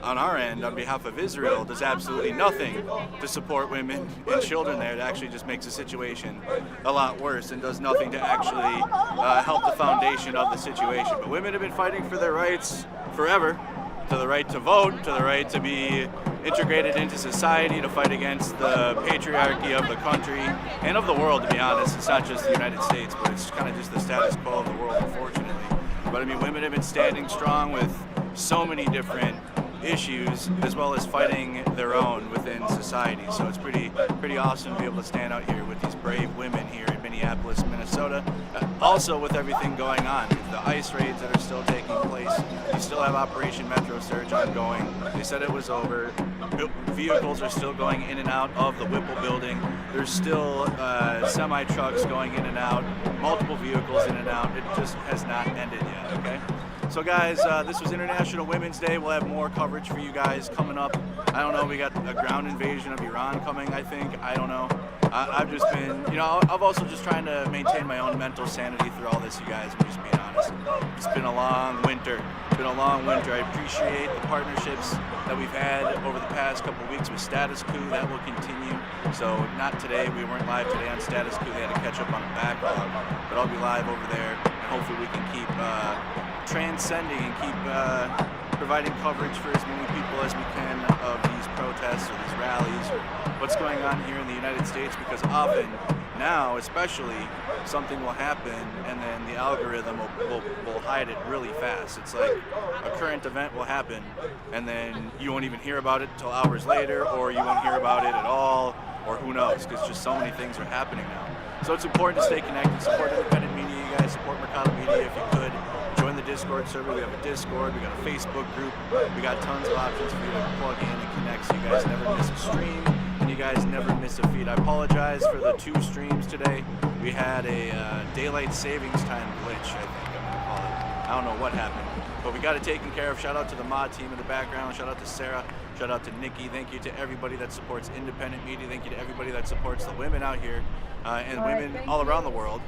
on our end on behalf of Israel does absolutely nothing to support women and children there. It actually just makes the situation a lot worse and does nothing to actually help the foundation of the situation. But women have been fighting for their rights forever, to the right to vote, to the right to be integrated into society, to fight against the patriarchy of the country and of the world, to be honest. It's not just the United States, but it's kind of just the status quo of the world, unfortunately. But I mean, women have been standing strong with so many different issues as well as fighting their own within society. So it's pretty awesome to be able to stand out here with these brave women here in Minneapolis, Minnesota. Also with everything going on, with the ICE raids that are still taking place. You still have Operation Metro Surge ongoing. They said it was over. Vehicles are still going in and out of the Whipple building. There's still semi-trucks going in and out, multiple vehicles in and out. It just has not ended yet, okay? So guys, this was International Women's Day. We'll have more coverage for you guys coming up. I don't know, we got a ground invasion of Iran coming, I think. I don't know. I've just been, you know, I've also just trying to maintain my own mental sanity through all this, you guys. I'm just being honest. It's been a long winter. It's been a long winter. I appreciate the partnerships that we've had over the past couple weeks with Status Coup. That will continue. So not today. We weren't live today on Status Coup. They had to catch up on a backlog. But I'll be live over there. And hopefully we can keep transcending and keep providing coverage for as many people as we can of these protests or these rallies or what's going on here in the United States, because often now especially something will happen and then the algorithm will hide it really fast. It's like a current event will happen and then you won't even hear about it until hours later, or you won't hear about it at all, or who knows, because just so many things are happening now. So it's important to stay connected, support independent media, you guys, support Mercado Media if you could. Join the Discord server. We have a Discord, we got a Facebook group, we got tons of options for you to plug in and connect so you guys never miss a stream and you guys never miss a feed. I apologize for the 2 streams today. We had a daylight savings time glitch, I think I'm gonna call it. I don't know what happened, but we got it taken care of. Shout out to the mod team in the background. Shout out to Sarah. Shout out to Nikki. Thank you to everybody that supports independent media. Thank you to everybody that supports the women out here and women all around the world.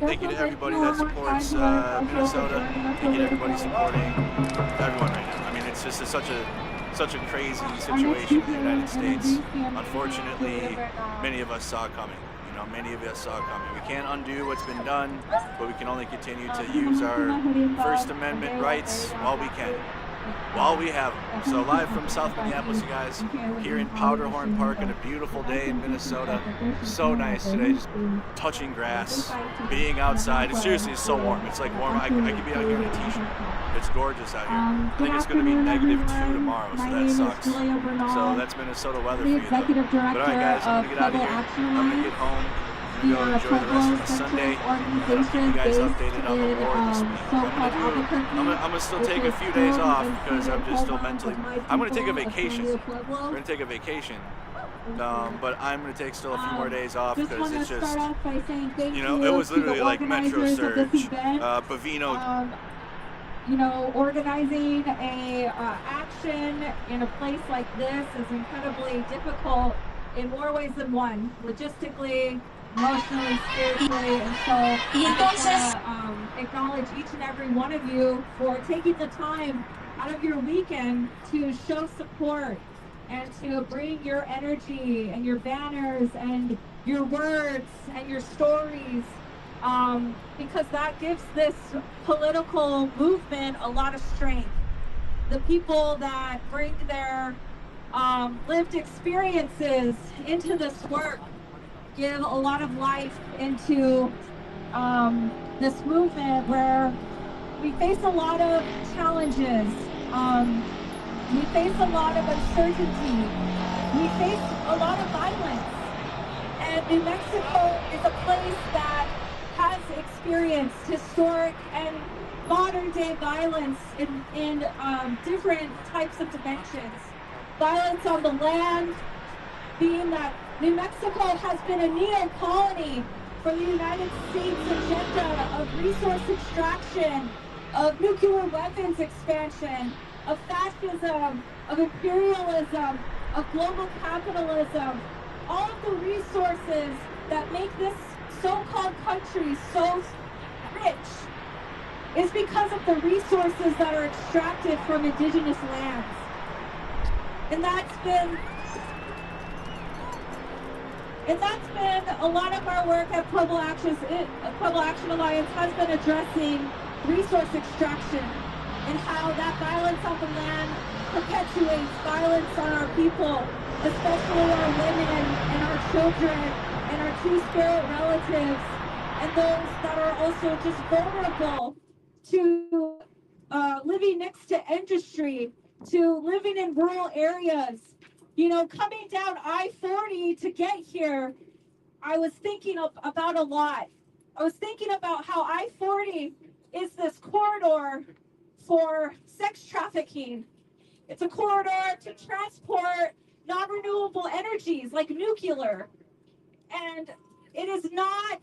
Thank you to everybody that supports Minnesota. Thank you to everybody supporting everyone right now. I mean, it's just such a crazy situation in the United States. Unfortunately, many of us saw coming. You know, many of us saw coming. We can't undo what's been done, but we can only continue to use our First Amendment rights while we can. While we have them. So live from South Minneapolis, you guys, here in Powderhorn Park on a beautiful day in Minnesota. So nice today, just touching grass, being outside. It's seriously, it's so warm. It's like warm. I could be out here in a t-shirt. It's gorgeous out here. I think it's going to be -2 tomorrow, so that sucks. So that's Minnesota weather for you, though. But all right, guys, I'm going to get out of here. I'm going to get home. I'm going to go enjoy the rest of the Sunday. I'll keep you guys updated on the war this week. I'm going to still take a few days off because I'm just still mentally. I'm going to take a vacation. We're going to take a vacation. But I'm going to take still a few more days off because it's just, you know, it was literally like Metro Surge, Bavino. You know, organizing a action in a place like this is incredibly difficult in more ways than one, logistically, emotionally, spiritually, and so I just want to acknowledge each and every one of you for taking the time out of your weekend to show support and to bring your energy and your banners and your words and your stories, because that gives this political movement a lot of strength. The people that bring their lived experiences into this work give a lot of life into this movement where we face a lot of challenges. We face a lot of uncertainty. We face a lot of violence. And New Mexico is a place that has experienced historic and modern day violence in different types of dimensions. Violence on the land, being that New Mexico has been a neo-colony for the United States agenda of resource extraction, of nuclear weapons expansion, of fascism, of imperialism, of global capitalism. All of the resources that make this so-called country so rich is because of the resources that are extracted from indigenous lands. And that's been a lot of our work at Global Action Alliance has been addressing resource extraction and how that violence on the land perpetuates violence on our people, especially our women and our children and our two-spirit relatives and those that are also just vulnerable to living next to industry to living in rural areas. You know, coming down I-40 to get here, I was thinking about a lot. I was thinking about how I-40 is this corridor for sex trafficking. It's a corridor to transport non-renewable energies like nuclear. And it is not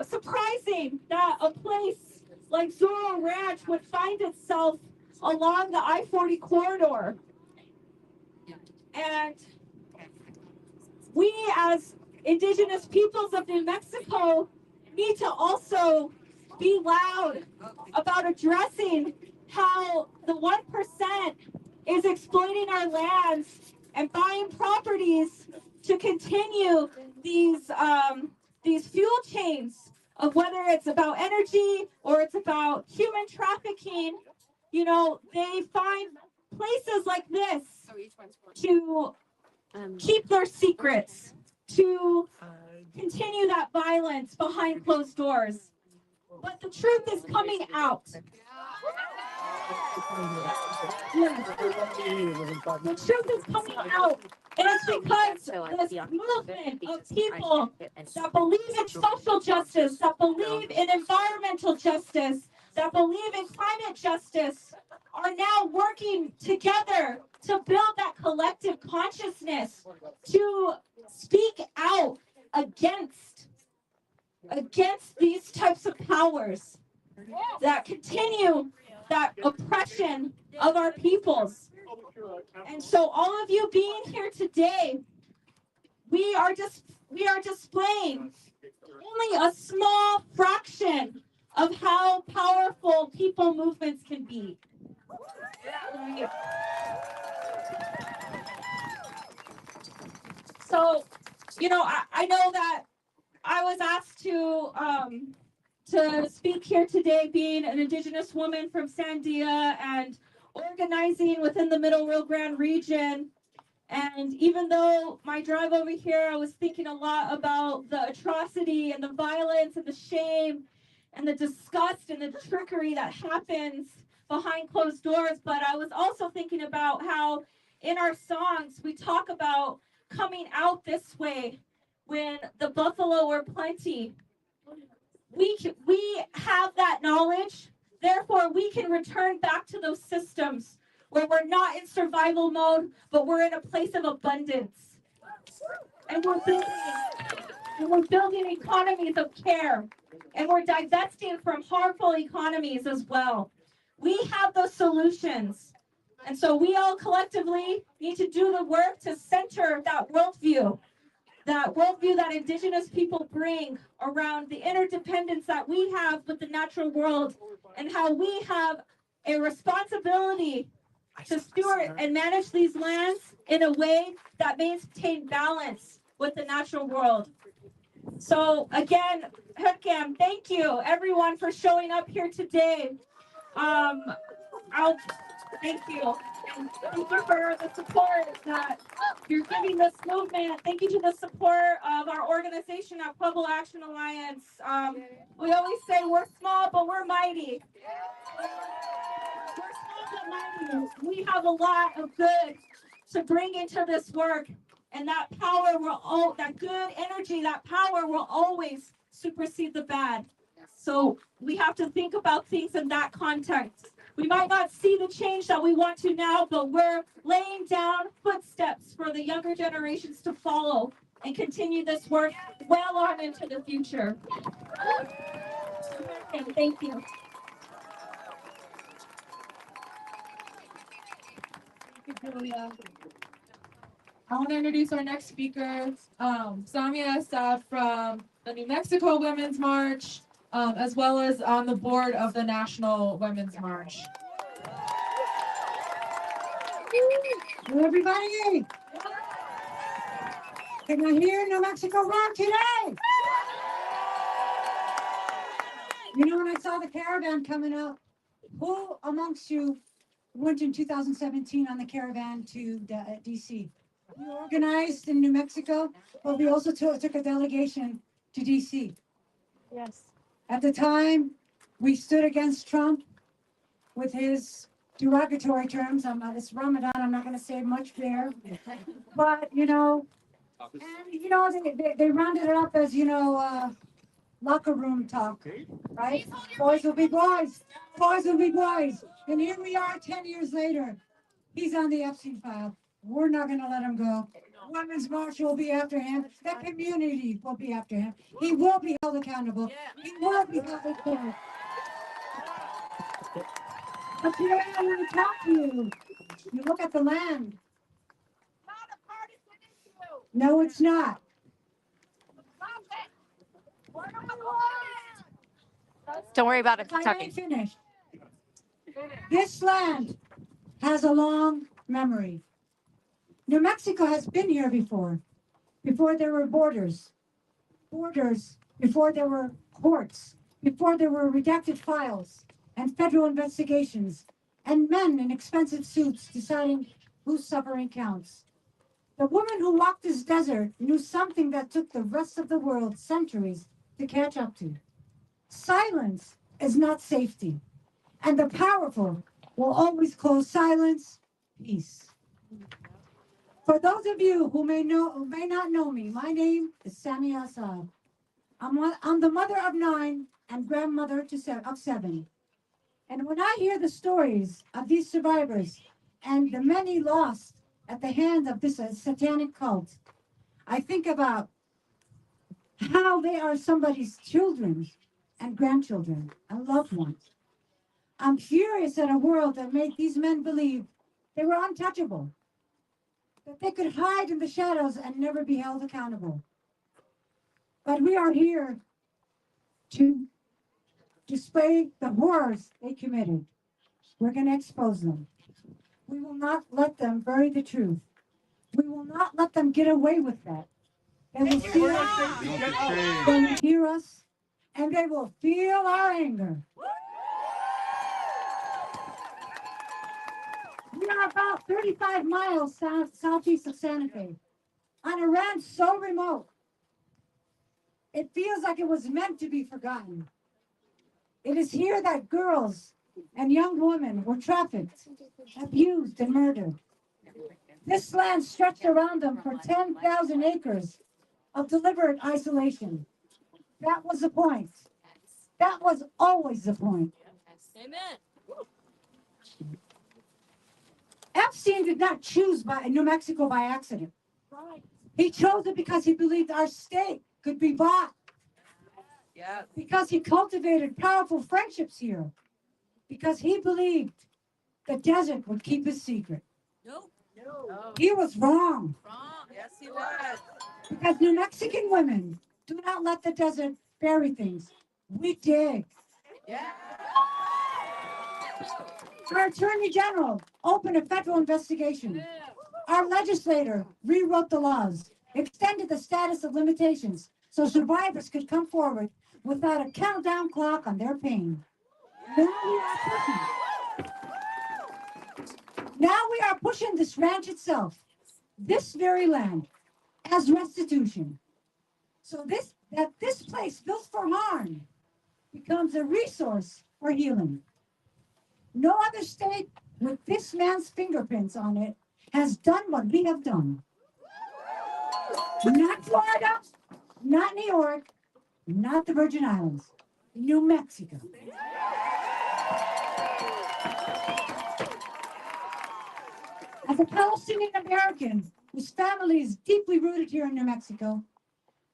surprising that a place like Zorro Ranch would find itself along the I-40 corridor. And we as indigenous peoples of New Mexico need to also be loud about addressing how the 1% is exploiting our lands and buying properties to continue these fuel chains of whether it's about energy or it's about human trafficking. You know, they find places like this to keep their secrets, to continue that violence behind closed doors. But the truth is coming out. The truth is coming out. And it's because this movement of people that believe in social justice, that believe in environmental justice, that believe in climate justice, are now working together to build that collective consciousness to speak out against these types of powers that continue that oppression of our peoples. And so all of you being here today, we are displaying only a small fraction of how powerful people movements can be. So, you know, I know that I was asked to speak here today, being an Indigenous woman from Sandia and organizing within the Middle Rio Grande region. And even though my drive over here, I was thinking a lot about the atrocity and the violence and the shame and the disgust and the trickery that happens behind closed doors. But I was also thinking about how in our songs, we talk about coming out this way when the buffalo were plenty. We have that knowledge, therefore we can return back to those systems where we're not in survival mode, but we're in a place of abundance. And we're building economies of care, and we're divesting from harmful economies as well. We have those solutions. And so we all collectively need to do the work to center that worldview that Indigenous people bring around the interdependence that we have with the natural world, and how we have a responsibility to steward and manage these lands in a way that maintains balance with the natural world. So again, Hurkam, thank you everyone for showing up here today. Thank you. And thank you for the support that you're giving this movement. Thank you to the support of our organization at Pueblo Action Alliance. We always say we're small, but we're mighty. We're small but mighty. We have a lot of good to bring into this work, and that power will, that good energy, that power will always supersede the bad. So we have to think about things in that context. We might not see the change that we want to now, but we're laying down footsteps for the younger generations to follow and continue this work well on into the future. And thank you. Thank you, Julia. I want to introduce our next speaker, Samia Assad from the New Mexico Women's March, as well as on the board of the National Women's March. Hello, everybody. Can I hear New Mexico rock today? You know, when I saw the caravan coming up, who amongst you went in 2017 on the caravan to DC? We organized in New Mexico, but we also took a delegation to DC. Yes. At the time, we stood against Trump with his derogatory terms. It's Ramadan. I'm not going to say much there. But, they rounded it up as, locker room talk, right? Boys will be boys. Boys will be boys. And here we are 10 years later. He's on the Epstein file. We're not going to let him go. Women's March will be after him. The community will be after him. He will be held accountable. He will be held accountable. But today I want to talk to you. You look at the land. No, it's not. Don't worry about it. I Kentucky. ain't finished. This land has a long memory. New Mexico has been here before there were borders, before there were courts, before there were redacted files and federal investigations, and men in expensive suits deciding whose suffering counts. The woman who walked this desert knew something that took the rest of the world centuries to catch up to. Silence is not safety, and the powerful will always close silence, peace. For those of you who may not know me, my name is Sami Assad. I'm the mother of 9 and grandmother of 7. And when I hear the stories of these survivors and the many lost at the hands of this satanic cult, I think about how they are somebody's children and grandchildren and loved ones. I'm furious at a world that made these men believe they were untouchable, that they could hide in the shadows and never be held accountable. But we are here to display the horrors they committed. We're going to expose them. We will not let them bury the truth. We will not let them get away with that. They will see us, they will hear us, and they will feel our anger. We are about 35 miles southeast of Santa Fe, on a ranch so remote, it feels like it was meant to be forgotten. It is here that girls and young women were trafficked, abused, and murdered. This land stretched around them for 10,000 acres of deliberate isolation. That was the point. That was always the point. Amen. Epstein did not choose New Mexico by accident. He chose it because he believed our state could be bought. Yeah. Because he cultivated powerful friendships here. Because he believed the desert would keep his secret. Nope. No. He was wrong. Wrong. Yes, he was. Because New Mexican women do not let the desert bury things. We dig. Yeah. Our Attorney General opened a federal investigation. Our legislator rewrote the laws, extended the status of limitations so survivors could come forward without a countdown clock on their pain. Now we are pushing this ranch itself, this very land, as restitution. So that this place built for harm becomes a resource for healing. No other state with this man's fingerprints on it has done what we have done. Not Florida, not New York, not the Virgin Islands, New Mexico. As a Palestinian American whose family is deeply rooted here in New Mexico,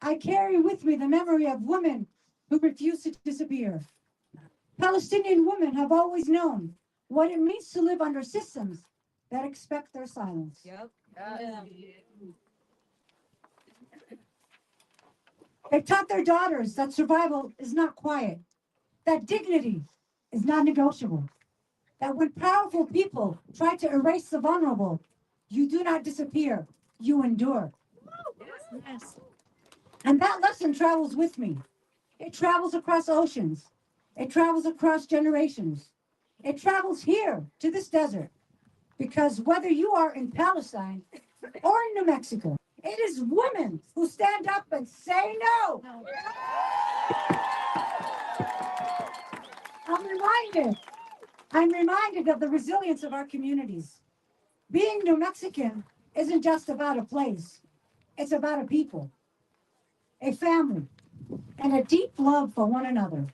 I carry with me the memory of women who refuse to disappear. Palestinian women have always known what it means to live under systems that expect their silence. Yep. They taught their daughters that survival is not quiet, that dignity is not negotiable, that when powerful people try to erase the vulnerable, you do not disappear, you endure. Yes. And that lesson travels with me. It travels across oceans. It travels across generations. It travels here to this desert. Because whether you are in Palestine or in New Mexico, it is women who stand up and say no. I'm reminded I'm reminded of the resilience of our communities. Being New Mexican isn't just about a place, it's about a people, a family, and a deep love for one another.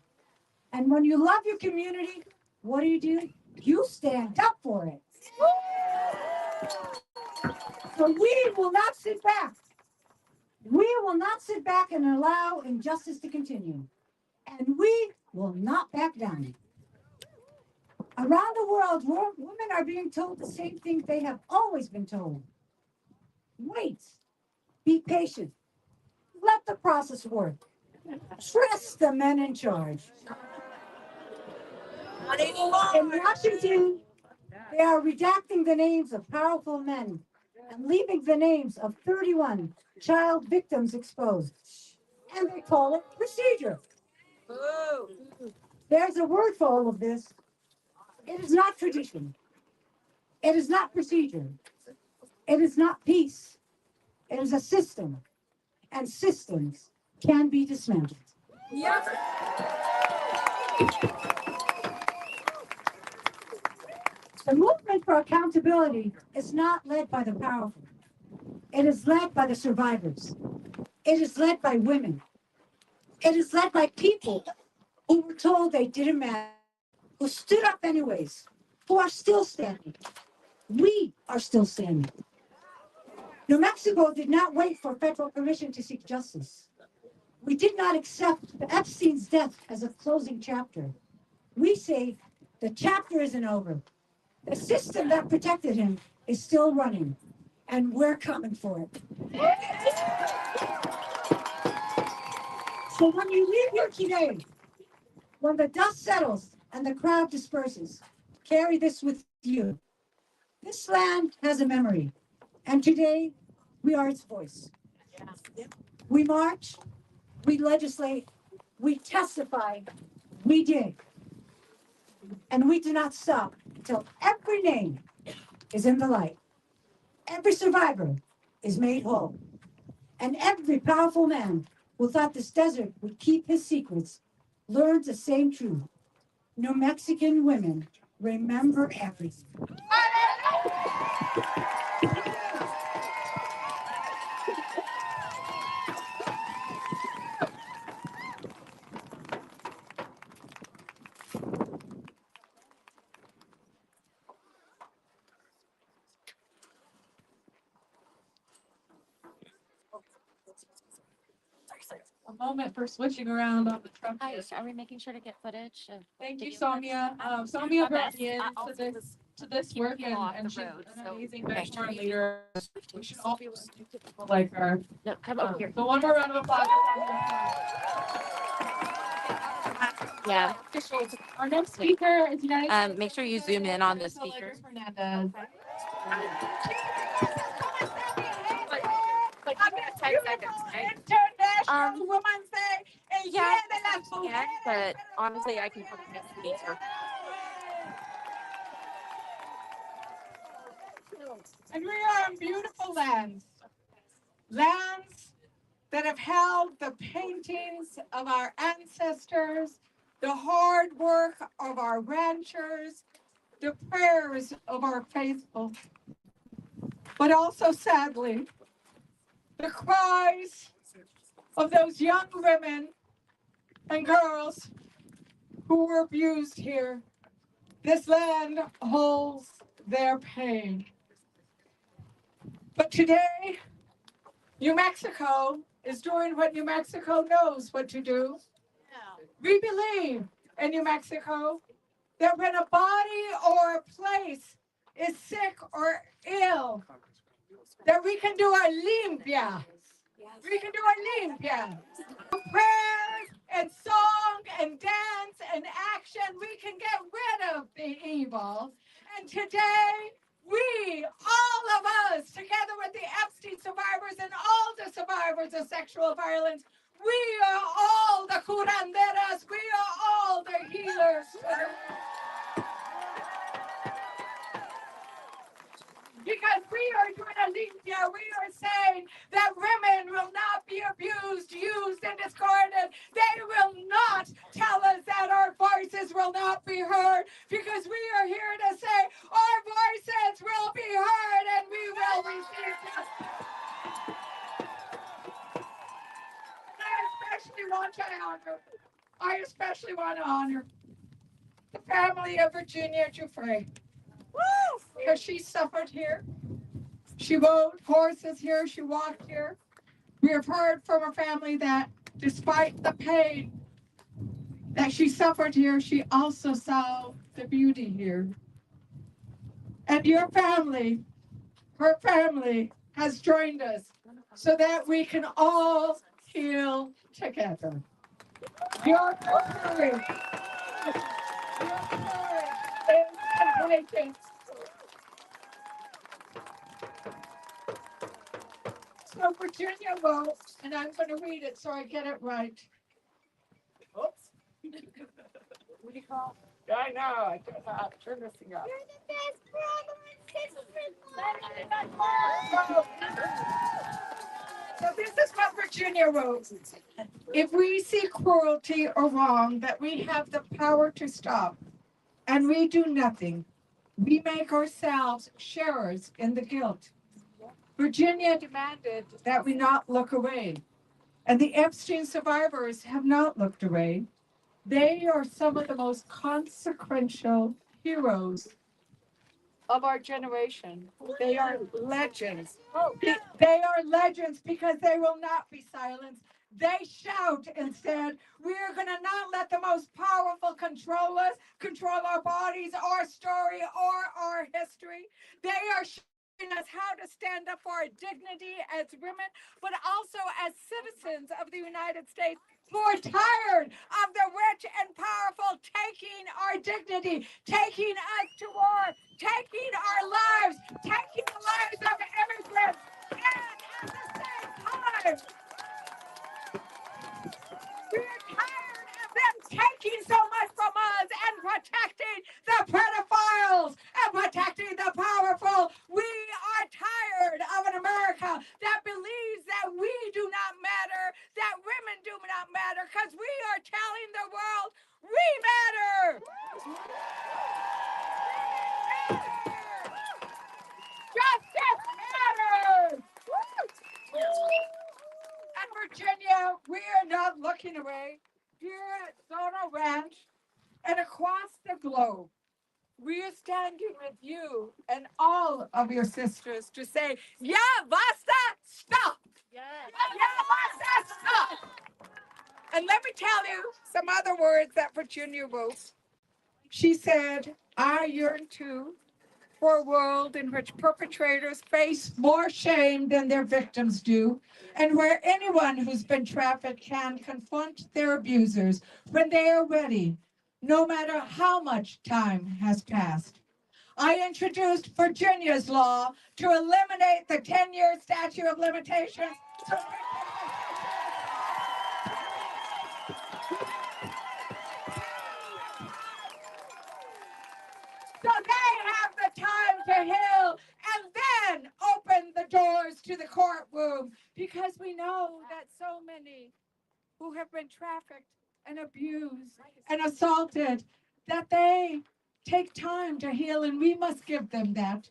And when you love your community, what do? You stand up for it. So we will not sit back. We will not sit back and allow injustice to continue. And we will not back down. Around the world, women are being told the same thing they have always been told. Wait, be patient, let the process work. Trust the men in charge. In Washington, they are redacting the names of powerful men and leaving the names of 31 child victims exposed. And they call it procedure. There's a word for all of this. It is not tradition. It is not procedure. It is not peace. It is a system. And systems can be dismantled. Yes. The movement for accountability is not led by the powerful. It is led by the survivors. It is led by women. It is led by people who were told they didn't matter, who stood up anyways, who are still standing. We are still standing. New Mexico did not wait for federal permission to seek justice. We did not accept Epstein's death as a closing chapter. We say the chapter isn't over. The system that protected him is still running, and we're coming for it. So when you leave here today, when the dust settles and the crowd disperses, carry this with you. This land has a memory, and today we are its voice. We march, we legislate, we testify, we dig. And we do not stop until every name is in the light. Every survivor is made whole. And every powerful man who thought this desert would keep his secrets learns the same truth. New Mexican women remember everything. A moment for switching around on the Trump. Are we making sure to get footage? Thank you, Sonia. Sonia brought me in to this work, and she's an amazing benchmark leader. We should all be like her. No, come over here. So one more round of applause. Yeah. Our next speaker is United. Make sure you zoom in on the speaker. Hernandez. Like 10 seconds, right? International Women's Day. Yeah, I can, but honestly, I can probably miss the speaker. And we are on beautiful lands. Lands that have held the paintings of our ancestors, the hard work of our ranchers, the prayers of our faithful, but also sadly, the cries of those young women and girls who were abused here. This land holds their pain. But today, New Mexico is doing what New Mexico knows what to do. We believe in New Mexico that when a body or a place is sick or ill, that we can do a limpia. We can do a limpia. Prayers and song and dance and action, we can get rid of the evil. And today, we, all of us, together with the Epstein survivors and all the survivors of sexual violence, we are all the curanderas, we are all the healers. Because we are doing a limpia, we are saying that women will not be abused, used, and discarded. They will not tell us that our voices will not be heard, because we I especially want to honor the family of Virginia Giuffre. Because she suffered here. She rode horses here. She walked here. We have heard from her family that despite the pain that she suffered here, she also saw the beauty here. And your family, her family, has joined us so that we can all heal together. Your story is contagious. So Virginia wrote, and I'm going to read it so I get it right. Oops. What do you call it? I know. I don't know how to turn this thing up. You're the best brother and sister. So this is what Virginia wrote. If we see cruelty or wrong that we have the power to stop, and we do nothing, we make ourselves sharers in the guilt. Virginia demanded that we not look away, and the Epstein survivors have not looked away. They are some of the most consequential heroes of our generation. They are legends. They are legends because they will not be silenced. They shout instead. We are going to not let the most powerful control us, control our bodies, our story, or our history. They are showing us how to stand up for our dignity as women, but also as citizens of the United States who are tired of the rich and powerful taking our dignity, taking us to war, taking our lives, taking the lives of immigrants, and at the same time, we're tired of them taking so much from us and protecting the pedophiles and protecting the powerful. We are tired of an America that believes that we do not matter, that women do not matter, because we are telling the world we matter. Justice matters. And Virginia, we are not looking away. Here at Sono Ranch and across the globe, we are standing with you and all of your sisters to say, yeah, basta, stop. Yeah, basta, stop. And let me tell you some other words that Virginia wrote. She said, I yearn too for a world in which perpetrators face more shame than their victims do, and where anyone who's been trafficked can confront their abusers when they are ready, no matter how much time has passed. I introduced Virginia's law to eliminate the 10-year statute of limitations. So they have the time to heal and then open the doors to the courtroom, because we know that so many who have been trafficked and abused and assaulted, that they take time to heal, and we must give them that.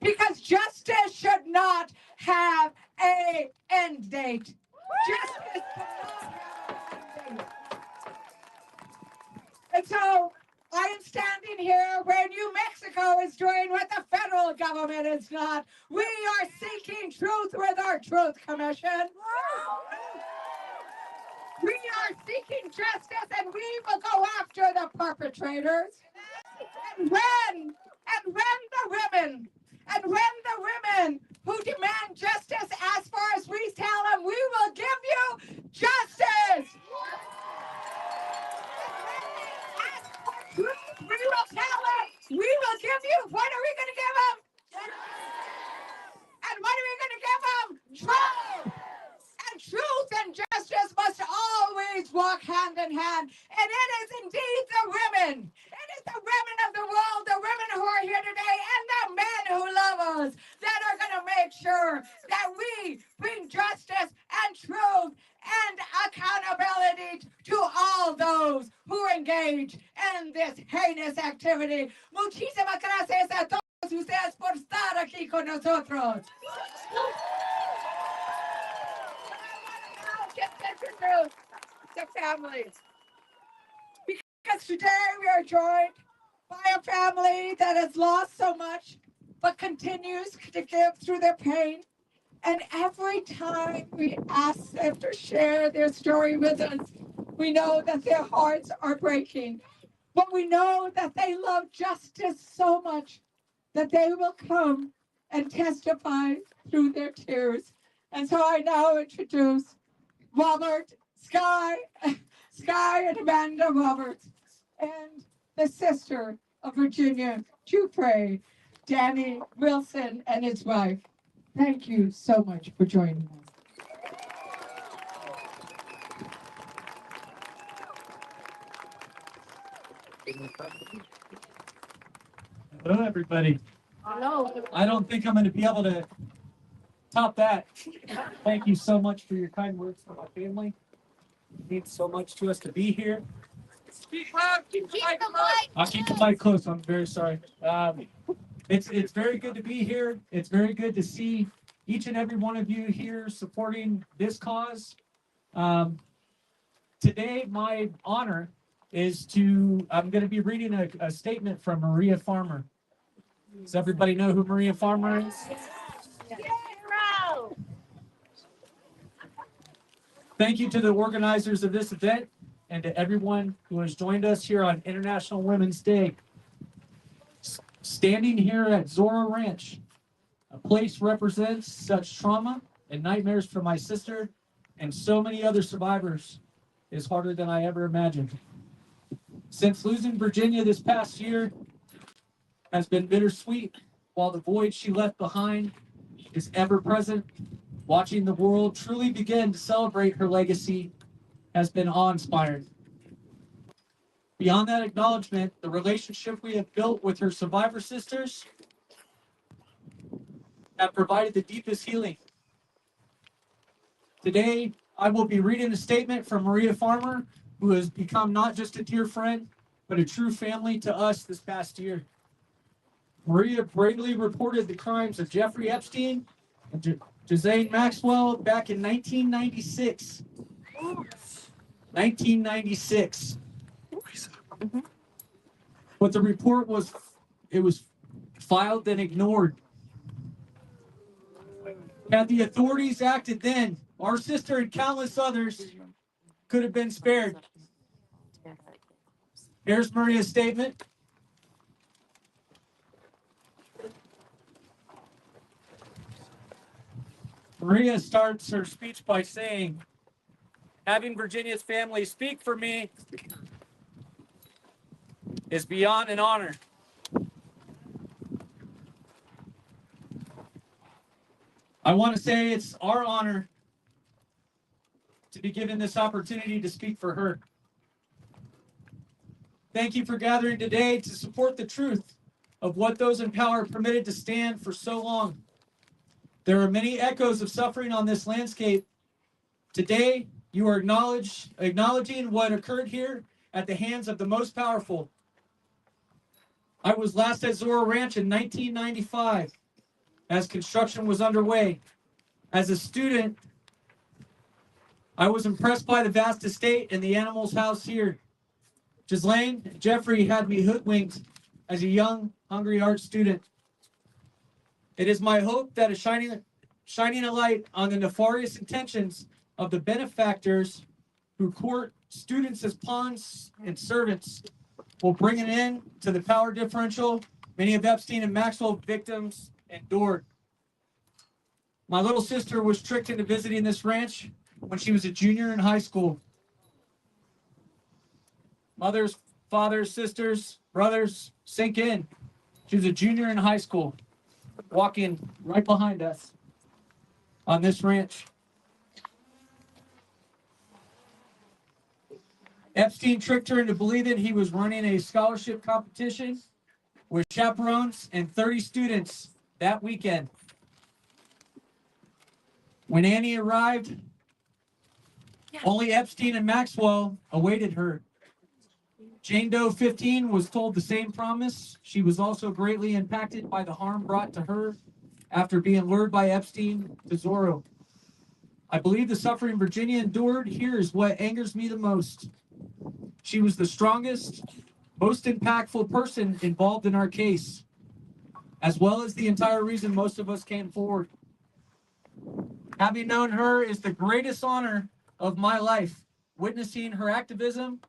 Because justice should not have an end date. Justice should not have an end date. And so I am standing here where New Mexico is doing what the federal government is not. We are seeking truth with our Truth Commission. We are seeking justice, and we will go after the perpetrators. And when the women who demand justice ask for us, we tell them we will give you justice. We will tell them, we will give you, what are we going to give them? And what are we going to give them? Truth. And truth and justice must always walk hand in hand. And it is indeed the women. It is the women of the world, the women who are here today, and the men who love us, that are going to make sure that we bring justice and truth and accountability to all those who engage in this heinous activity. Muchísimas gracias a todos ustedes por estar aquí con nosotros. Get the truth. the families. Because today we are joined by a family that has lost so much, but continues to give through their pain. And every time we ask them to share their story with us, we know that their hearts are breaking. But we know that they love justice so much that they will come and testify through their tears. And so I now introduce Robert, Sky and Amanda Roberts, and the sister of Virginia Dupre, Danny Wilson, and his wife. Thank you so much for joining us. Hello, everybody. Hello. I don't think I'm going to be able to top that. Thank you so much for your kind words for my family. It means so much to us to be here. Speak loud, keep the mic close. I'll keep the mic close. I'm very sorry. It's very good to be here. It's very good to see each and every one of you here supporting this cause. Today, my honor is I'm going to be reading a statement from Maria Farmer. Does everybody know who Maria Farmer is? Thank you to the organizers of this event and to everyone who has joined us here on International Women's Day. Standing here at Zorro Ranch, a place represents such trauma and nightmares for my sister and so many other survivors, is harder than I ever imagined. Since losing Virginia this past year has been bittersweet, while the void she left behind is ever present, watching the world truly begin to celebrate her legacy has been awe-inspiring. Beyond that acknowledgement, the relationship we have built with her survivor sisters have provided the deepest healing. Today, I will be reading a statement from Maria Farmer, who has become not just a dear friend, but a true family to us this past year. Maria bravely reported the crimes of Jeffrey Epstein and Ghislaine Maxwell back in 1996. 1996. But the report was filed and ignored. Had the authorities acted then, our sister and countless others could have been spared. Here's Maria's statement. Maria starts her speech by saying, having Virginia's family speak for me is beyond an honor. I want to say it's our honor to be given this opportunity to speak for her. Thank you for gathering today to support the truth of what those in power are permitted to stand for so long. There are many echoes of suffering on this landscape. Today, you are acknowledging what occurred here at the hands of the most powerful. I was last at Zorro Ranch in 1995 as construction was underway. As a student, I was impressed by the vast estate and the animals housed here. Ghislaine and Jeffrey had me hoodwinked as a young, hungry art student. It is my hope that shining a light on the nefarious intentions of the benefactors who court students as pawns and servants will bring an end to the power differential many of Epstein and Maxwell victims endured. My little sister was tricked into visiting this ranch when she was a junior in high school. Mothers, fathers, sisters, brothers, sink in. She was a junior in high school, walking right behind us on this ranch. Epstein tricked her into believing he was running a scholarship competition with chaperones and 30 students that weekend. When Annie arrived, only Epstein and Maxwell awaited her. Jane Doe 15 was told the same promise. She was also greatly impacted by the harm brought to her after being lured by Epstein to Zorro. I believe the suffering Virginia endured here is what angers me the most. She was the strongest, most impactful person involved in our case, as well as the entire reason most of us came forward. Having known her is the greatest honor of my life. Witnessing her activism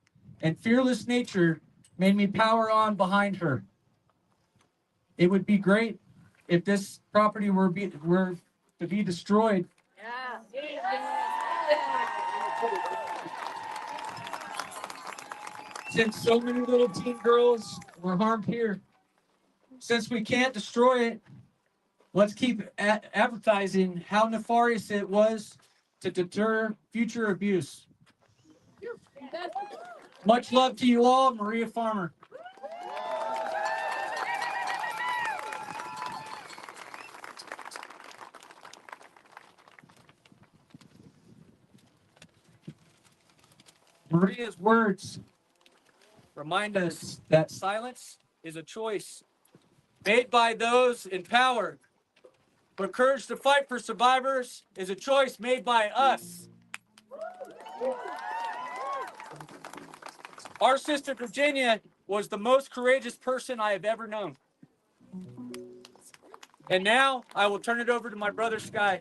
and fearless nature made me power on behind her. It would be great if this property were to be destroyed. Since so many little teen girls were harmed here, since we can't destroy it, let's keep advertising how nefarious it was to deter future abuse. Much love to you all, Maria Farmer. Maria's words remind us that silence is a choice made by those in power, but courage to fight for survivors is a choice made by us. Our sister Virginia was the most courageous person I have ever known. And now I will turn it over to my brother Sky.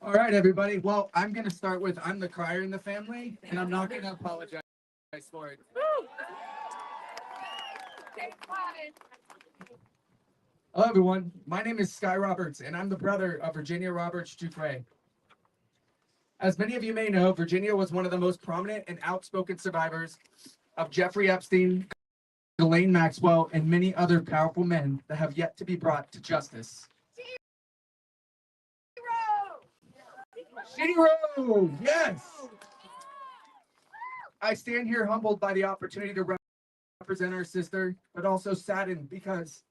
All right, everybody. Well, I'm going to start with I'm the crier in the family, and I'm not going to apologize for it. Hello, everyone. My name is Sky Roberts, and I'm the brother of Virginia Roberts Dupre. As many of you may know, Virginia was one of the most prominent and outspoken survivors of Jeffrey Epstein, Ghislaine Maxwell, and many other powerful men that have yet to be brought to justice. Zero! Yes! I stand here humbled by the opportunity to represent our sister, but also saddened because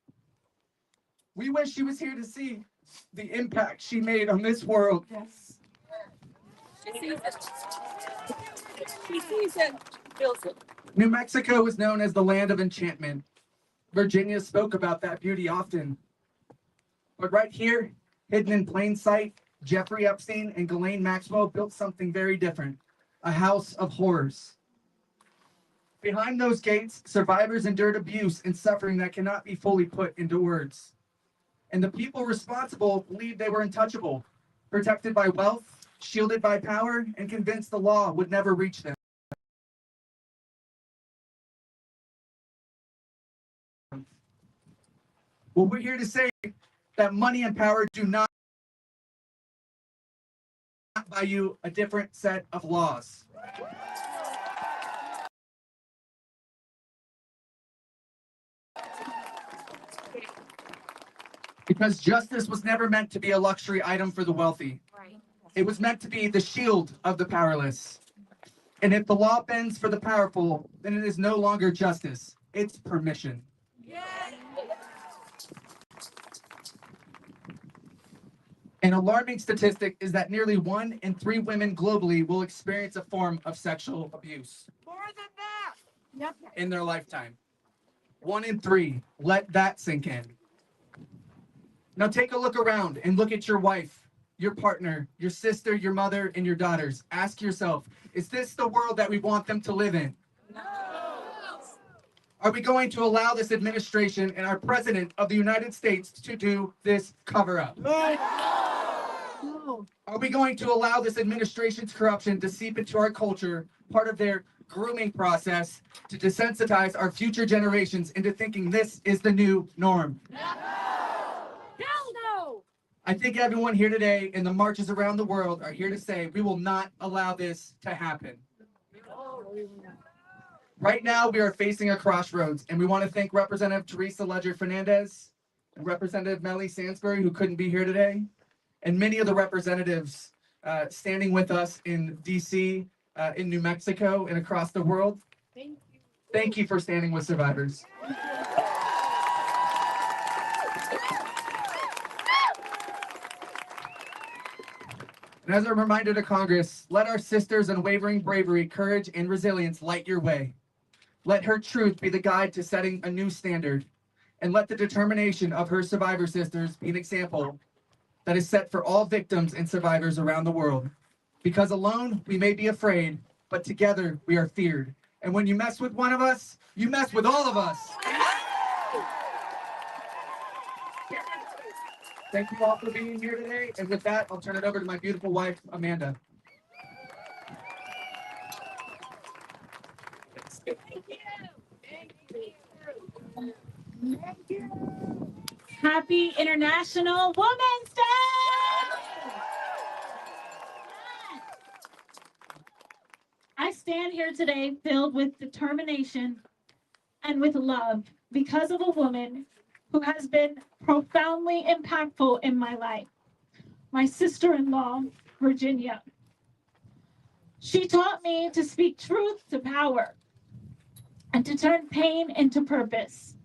we wish she was here to see the impact she made on this world. Yes. She sees it. She sees it. Feels it. New Mexico is known as the land of enchantment. Virginia spoke about that beauty often. But right here, hidden in plain sight, Jeffrey Epstein and Ghislaine Maxwell built something very different, a house of horrors. Behind those gates, survivors endured abuse and suffering that cannot be fully put into words. And the people responsible believed they were untouchable, protected by wealth, shielded by power, and convinced the law would never reach them. Well, we're here to say that money and power do not buy you a different set of laws. Because justice was never meant to be a luxury item for the wealthy. It was meant to be the shield of the powerless. And if the law bends for the powerful, then it is no longer justice, it's permission. An alarming statistic is that nearly 1 in 3 women globally will experience a form of sexual abuse. More than that. Yep. In their lifetime. 1 in 3. Let that sink in. Now take a look around and look at your wife, your partner, your sister, your mother, and your daughters. Ask yourself, is this the world that we want them to live in? No. Are we going to allow this administration and our president of the United States to do this cover-up? No. Are we going to allow this administration's corruption to seep into our culture, part of their grooming process to desensitize our future generations into thinking this is the new norm? No. Hell no. I think everyone here today in the marches around the world are here to say we will not allow this to happen. Right now, we are facing a crossroads, and we want to thank Representative Teresa Ledger Fernandez and Representative Melly Sansbury, who couldn't be here today, and many of the representatives standing with us in DC, in New Mexico, and across the world. Thank you for standing with survivors. And as a reminder to Congress, let our sisters' unwavering bravery, courage, and resilience light your way. Let her truth be the guide to setting a new standard. And let the determination of her survivor sisters be an example that is set for all victims and survivors around the world. Because alone we may be afraid, but together we are feared. And when you mess with one of us, you mess with all of us. Thank you all for being here today. And with that, I'll turn it over to my beautiful wife, Amanda. Happy International Women's Day! I stand here today filled with determination and with love because of a woman who has been profoundly impactful in my life, my sister-in-law, Virginia. She taught me to speak truth to power and to turn pain into purpose.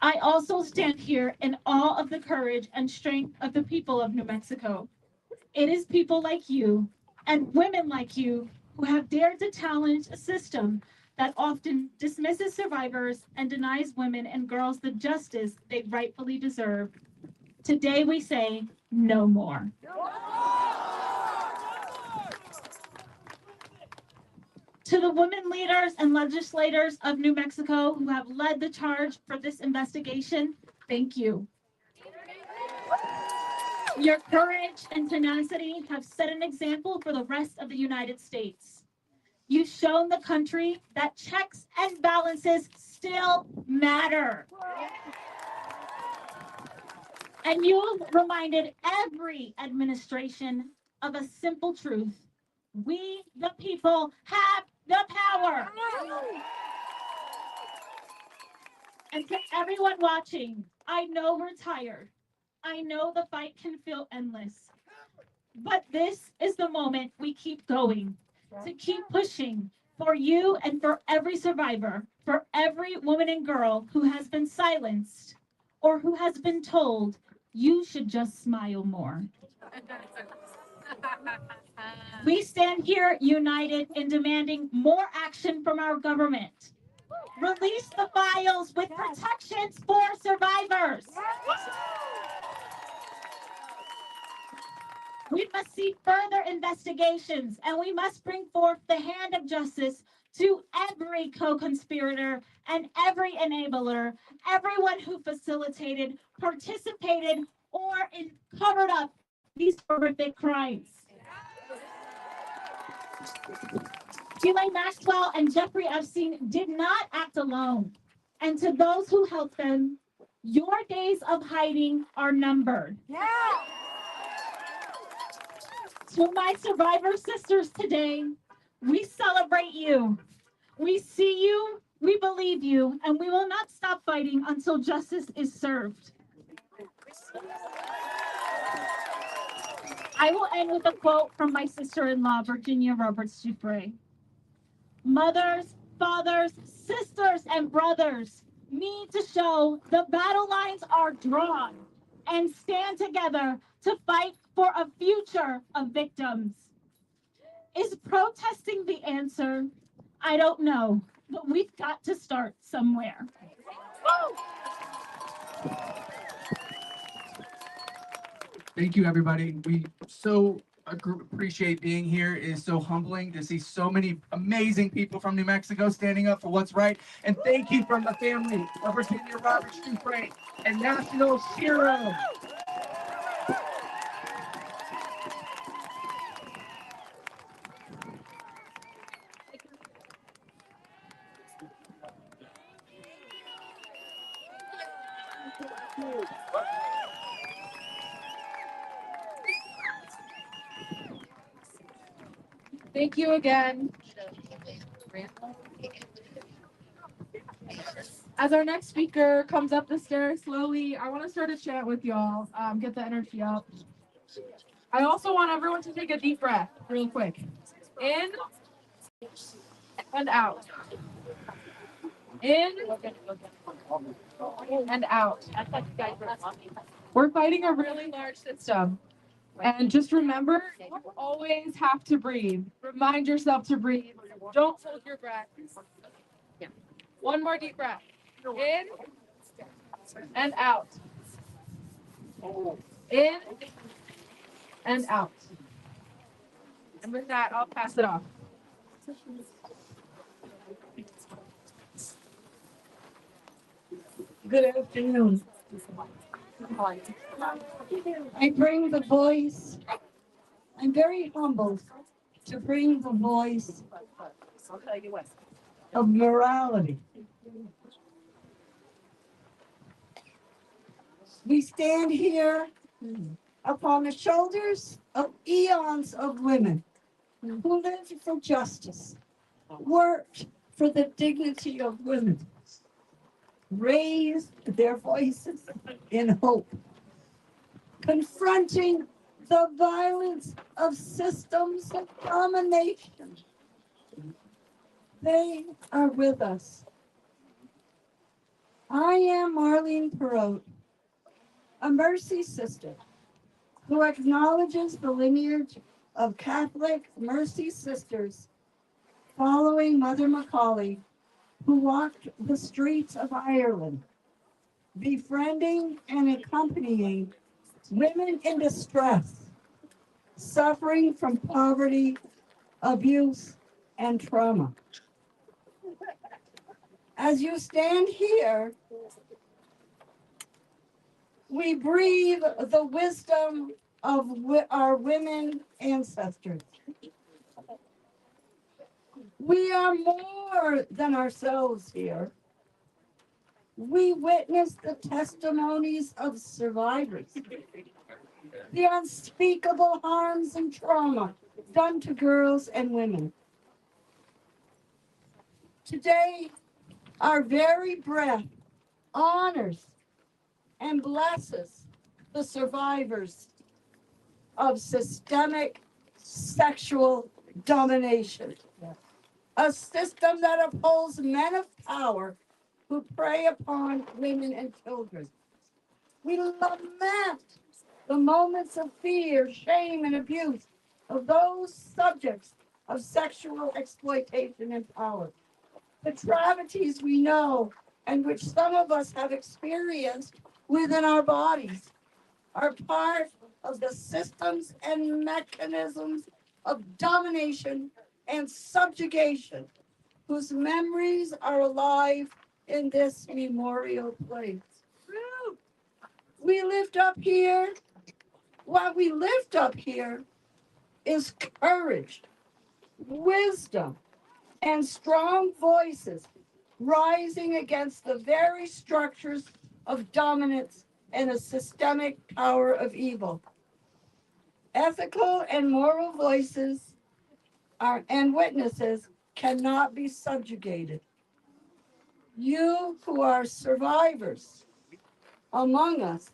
I also stand here in awe of the courage and strength of the people of New Mexico. It is people like you and women like you who have dared to challenge a system that often dismisses survivors and denies women and girls the justice they rightfully deserve. Today we say, no more. To the women leaders and legislators of New Mexico who have led the charge for this investigation, thank you. Your courage and tenacity have set an example for the rest of the United States. You've shown the country that checks and balances still matter. And you've reminded every administration of a simple truth. We, the people, have the power. And to everyone watching, I know we're tired. I know the fight can feel endless. But this is the moment we keep going, to keep pushing for you and for every survivor, for every woman and girl who has been silenced or who has been told, you should just smile more. We stand here united in demanding more action from our government. Release the files with protections for survivors. We must see further investigations, and we must bring forth the hand of justice to every co-conspirator and every enabler, everyone who facilitated, participated, or covered up these horrific crimes. Ghislaine Maxwell and Jeffrey Epstein did not act alone. And to those who helped them, your days of hiding are numbered. Yeah. To my survivor sisters today, we celebrate you. We see you, we believe you, and we will not stop fighting until justice is served. I will end with a quote from my sister-in-law, Virginia Roberts Dufresne. Mothers, fathers, sisters, and brothers need to show the battle lines are drawn and stand together to fight for a future of victims. Is protesting the answer? I don't know, but we've got to start somewhere. Thank you, everybody. We so appreciate being here. It is so humbling to see so many amazing people from New Mexico standing up for what's right. And thank you from the family of Virginia Roberts Dufresne and National Hero. Thank you again. As our next speaker comes up the stairs slowly, I want to start a chant with y'all, get the energy up. I also want everyone to take a deep breath real quick. In and out. In and out. We're fighting a really large system. And just remember, you always have to breathe. Remind yourself to breathe. Don't hold your breath. One more deep breath. In and out. In and out. And with that, I'll pass it off. Good afternoon. I bring the voice. I'm very humbled to bring the voice of morality. We stand here upon the shoulders of eons of women who lived for justice, worked for the dignity of women, raised their voices in hope, confronting the violence of systems of domination. They are with us. I am Marlene Perot, a Mercy sister who acknowledges the lineage of Catholic Mercy sisters following Mother Macaulay, who walked the streets of Ireland, befriending and accompanying women in distress, suffering from poverty, abuse, and trauma. As you stand here, we breathe the wisdom of our women ancestors. We are more than ourselves here. We witness the testimonies of survivors, the unspeakable harms and trauma done to girls and women. Today, our very breath honors and blesses the survivors of systemic sexual domination, a system that upholds men of power who prey upon women and children. We lament the moments of fear, shame, and abuse of those subjects of sexual exploitation and power. The travesties we know and which some of us have experienced within our bodies are part of the systems and mechanisms of domination and subjugation whose memories are alive in this memorial place. We lift up here, what we lift up here is courage, wisdom, and strong voices rising against the very structures of dominance and a systemic power of evil. Ethical and moral voices and witnesses cannot be subjugated. You who are survivors among us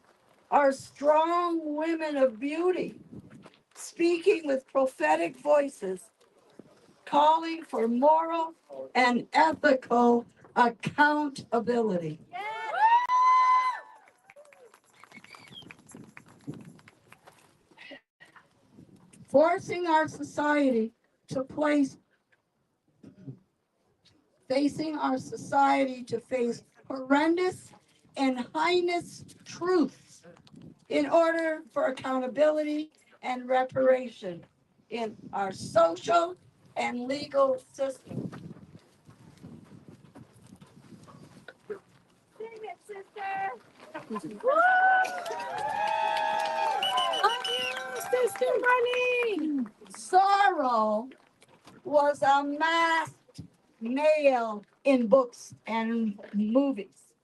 are strong women of beauty, speaking with prophetic voices, calling for moral and ethical accountability. Forcing our society to face horrendous and heinous truths in order for accountability and reparation in our social and legal system. Sing it, sister. Love you, Sister Marlene. Sorrow was a masked male in books and movies.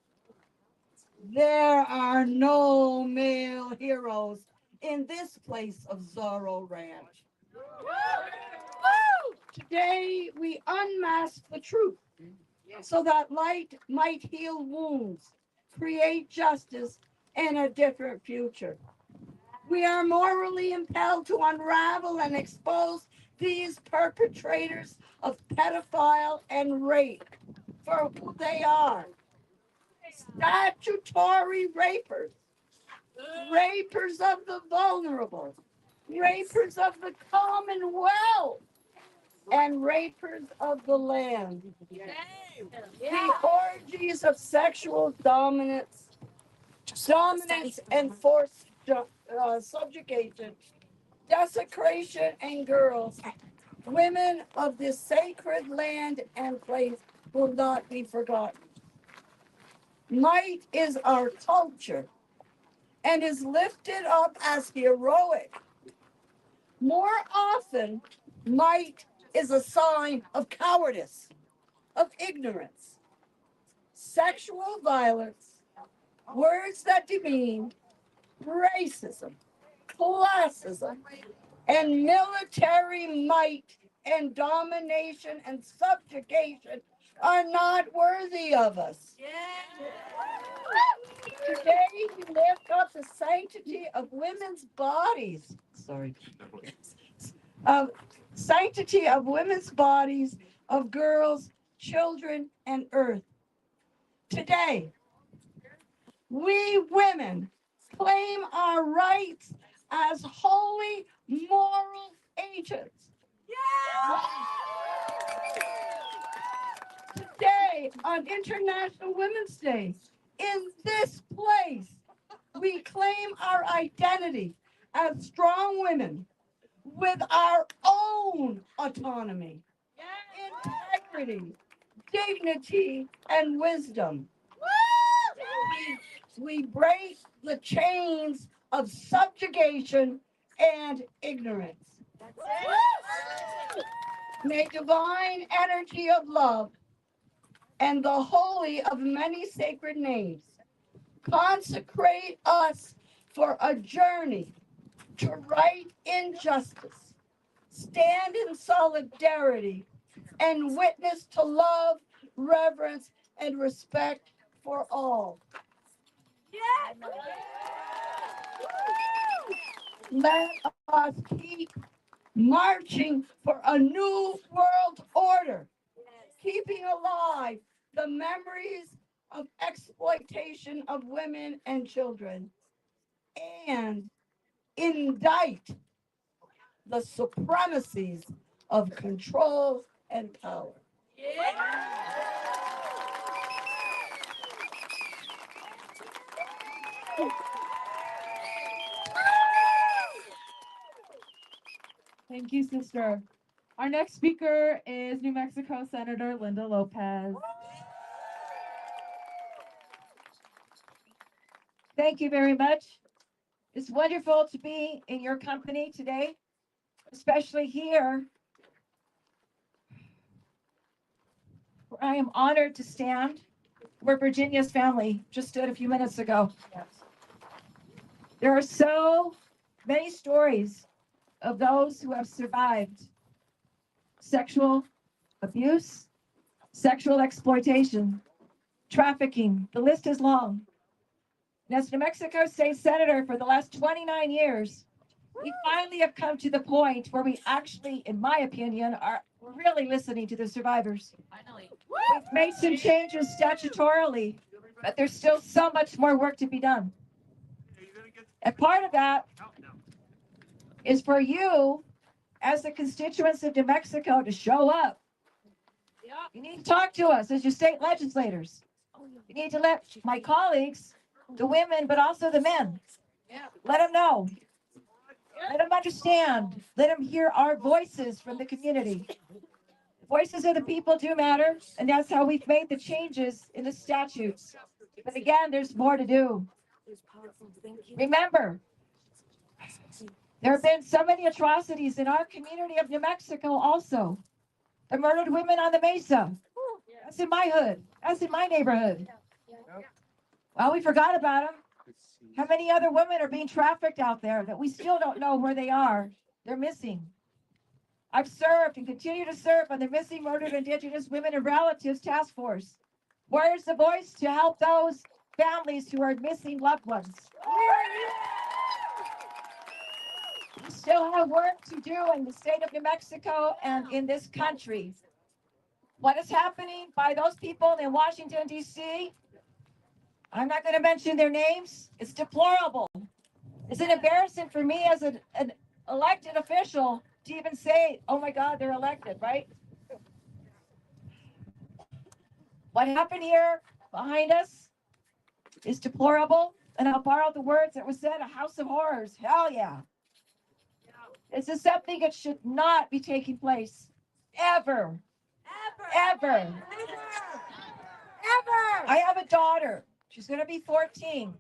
There are no male heroes in this place of Zorro Ranch. Today, we unmask the truth so that light might heal wounds, create justice, and a different future. We are morally impelled to unravel and expose these perpetrators of pedophile and rape for who they are. Statutory rapers, rapers of the vulnerable, rapers of the Commonwealth, and rapers of the land. The orgies of sexual dominance and forced subjugation, desecration, and girls, women of this sacred land and place will not be forgotten. Might is our culture and is lifted up as heroic. More often, might is a sign of cowardice, of ignorance, sexual violence, words that demean, racism, classism, and military might and domination and subjugation are not worthy of us. Today, we lift up the sanctity of women's bodies. Sanctity of women's bodies, of girls, children, and earth. Today, we women claim our rights as holy moral agents. Today, on International Women's Day, in this place, we claim our identity as strong women with our own autonomy, integrity, dignity, and wisdom. We break the chains of subjugation and ignorance. May divine energy of love and the holy of many sacred names consecrate us for a journey to right injustice, stand in solidarity, and witness to love, reverence, and respect for all. Let us keep marching for a new world order, keeping alive the memories of exploitation of women and children, and indict the supremacies of control and power. Thank you, sister. Our next speaker is New Mexico Senator Linda Lopez. Thank you very much. It's wonderful to be in your company today, especially here, where I am honored to stand where Virginia's family just stood a few minutes ago. There are so many stories of those who have survived sexual abuse, sexual exploitation, trafficking. The list is long. And as New Mexico State Senator for the last 29 years, we finally have come to the point where we actually, in my opinion, are really listening to the survivors. We've made some changes statutorily, but there's still so much more work to be done. And part of that is for you, as the constituents of New Mexico, to show up. You need to talk to us as your state legislators. You need to let my colleagues, the women, but also the men, let them know. Let them understand. Let them hear our voices from the community. The voices of the people do matter, and that's how we've made the changes in the statutes. But again, there's more to do. Remember, there have been so many atrocities in our community of New Mexico also. The murdered women on the Mesa. That's in my hood. That's in my neighborhood. Well, we forgot about them. How many other women are being trafficked out there that we still don't know where they are? They're missing. I've served and continue to serve on the Missing Murdered Indigenous Women and Relatives Task Force. Where's the voice to help those families who are missing loved ones? We still have work to do in the state of New Mexico and in this country. What is happening by those people in Washington, D.C., I'm not going to mention their names. It's deplorable. It's an embarrassment for me as an elected official to even say, oh my God, they're elected, right? What happened here behind us is deplorable. And I'll borrow the words that was said, a house of horrors. Hell yeah. This is something that should not be taking place ever. Ever. I have a daughter. She's going to be 14.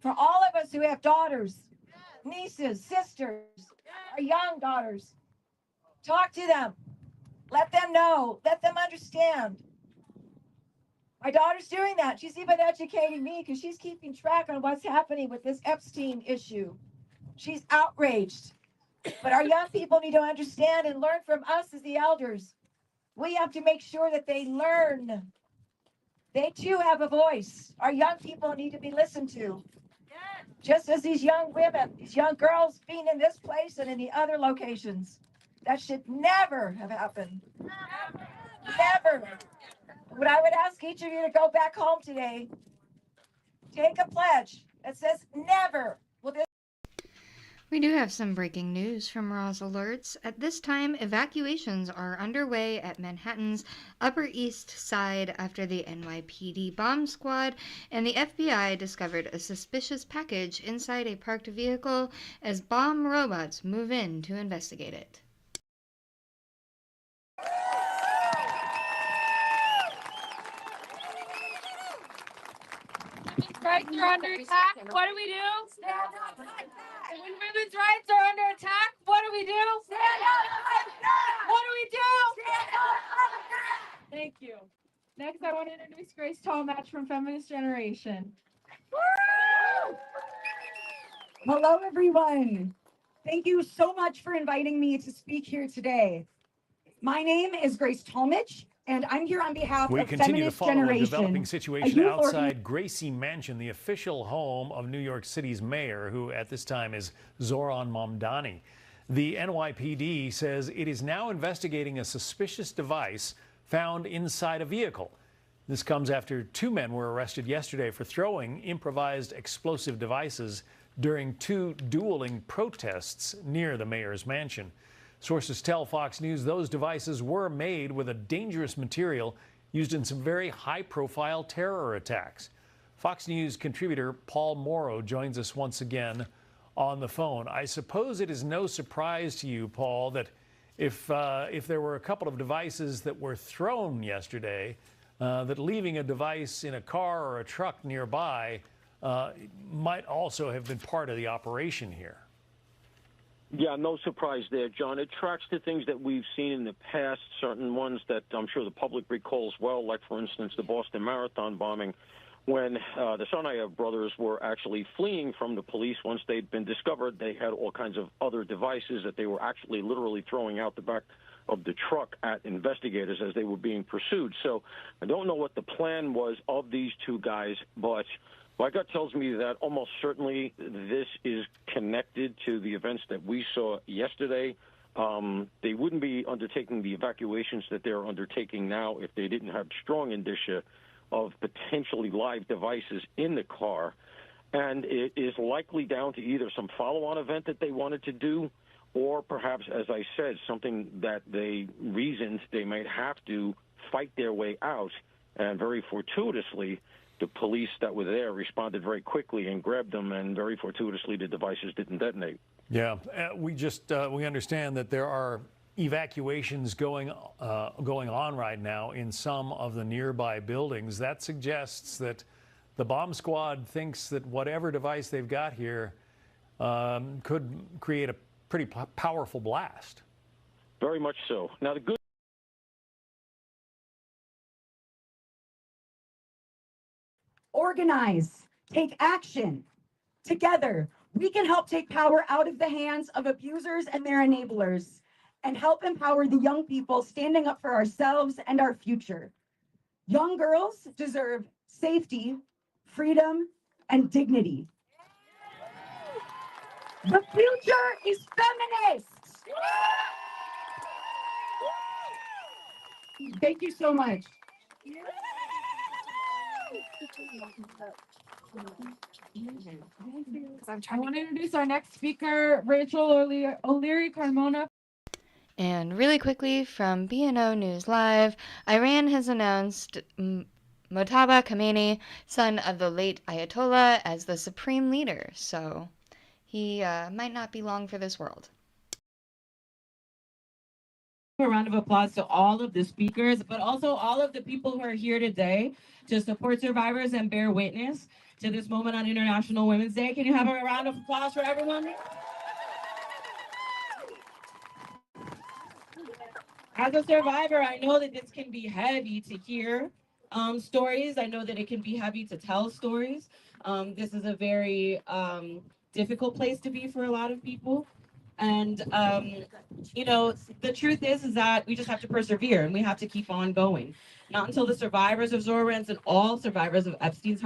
For all of us who have daughters, nieces, sisters, or young daughters, talk to them. Let them know. Let them understand. My daughter's doing that. She's even educating me because she's keeping track on what's happening with this Epstein issue. She's outraged. But our young people need to understand and learn from us as the elders. We have to make sure that they learn. They too have a voice. Our young people need to be listened to. Just as these young women, these young girls being in this place and in the other locations. That should never have happened. Never. But I would ask each of you to go back home today. Take a pledge that says never will this. We do have some breaking news from Raw's Alerts. At this time, evacuations are underway at Manhattan's Upper East Side after the NYPD bomb squad and the FBI discovered a suspicious package inside a parked vehicle as bomb robots move in to investigate it. Women's rights are under attack. What do we do? Stand up. When women's rights are under attack, what do we do? Stand up. What do we do? Stand up. Thank you. Next, I want to introduce Grace Tallmatch from Feminist Generation. Hello, everyone. Thank you so much for inviting me to speak here today. My name is Grace Tallmatch, and I'm here on behalf We of continue to Feminist follow a Generation. developing a situation youth outside Gracie Mansion, the official home of New York City's mayor, who at this time is Zoran Mamdani. The NYPD says it is now investigating a suspicious device found inside a vehicle. This comes after 2 men were arrested yesterday for throwing improvised explosive devices during 2 dueling protests near the mayor's mansion. Sources tell Fox News those devices were made with a dangerous material used in some very high-profile terror attacks. Fox News contributor Paul Morrow joins us once again on the phone. I suppose it is no surprise to you, Paul, that if there were a couple of devices that were thrown yesterday, that leaving a device in a car or a truck nearby might also have been part of the operation here. Yeah, no surprise there, John. It tracks to things that we've seen in the past, certain ones that I'm sure the public recalls well, like, for instance, the Boston Marathon bombing, when the Tsarnaev brothers were actually fleeing from the police. Once they'd been discovered, they had all kinds of other devices that they were actually literally throwing out the back of the truck at investigators as they were being pursued. So I don't know what the plan was of these 2 guys, but my gut tells me that almost certainly this is connected to the events that we saw yesterday. They wouldn't be undertaking the evacuations that they're undertaking now if they didn't have strong indicia of potentially live devices in the car. And it is likely down to either some follow-on event that they wanted to do, or perhaps, as I said, something that they reasoned they might have to fight their way out. And very fortuitously, the police that were there responded very quickly and grabbed them, and very fortuitously the devices didn't detonate. Yeah, we understand that there are evacuations going on right now in some of the nearby buildings. That suggests that the bomb squad thinks that whatever device they've got here could create a pretty powerful blast. Very much so. Now, the good Organize, take action. Together, we can help take power out of the hands of abusers and their enablers and help empower the young people standing up for ourselves and our future. Young girls deserve safety, freedom, and dignity. The future is feminist. Thank you so much. I want to introduce our next speaker, Rachel O'Leary Carmona. And really quickly from BNO News Live, Iran has announced Mojtaba Khamenei, son of the late Ayatollah, as the supreme leader. So he might not be long for this world. A round of applause to all of the speakers, but also all of the people who are here today to support survivors and bear witness to this moment on International Women's Day. Can you have a round of applause for everyone? As a survivor, I know that this can be heavy to hear stories. I know that it can be heavy to tell stories. This is a very difficult place to be for a lot of people. And, you know, the truth is that we just have to persevere and we have to keep on going. Not until the survivors of Zora Rance and all survivors of Epstein's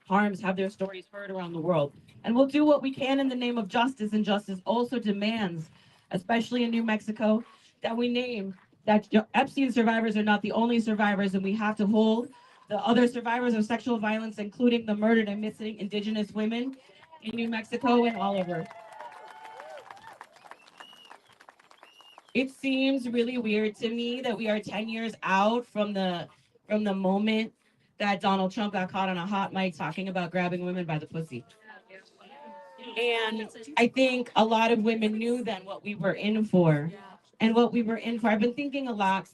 harms have their stories heard around the world. And we'll do what we can in the name of justice, and justice also demands, especially in New Mexico, that we name that Epstein survivors are not the only survivors, and we have to hold the other survivors of sexual violence, including the murdered and missing Indigenous women in New Mexico and all over. It seems really weird to me that we are 10 years out from the moment that Donald Trump got caught on a hot mic talking about grabbing women by the pussy. And I think a lot of women knew then what we were in for. And what we were in for. I've been thinking a lot.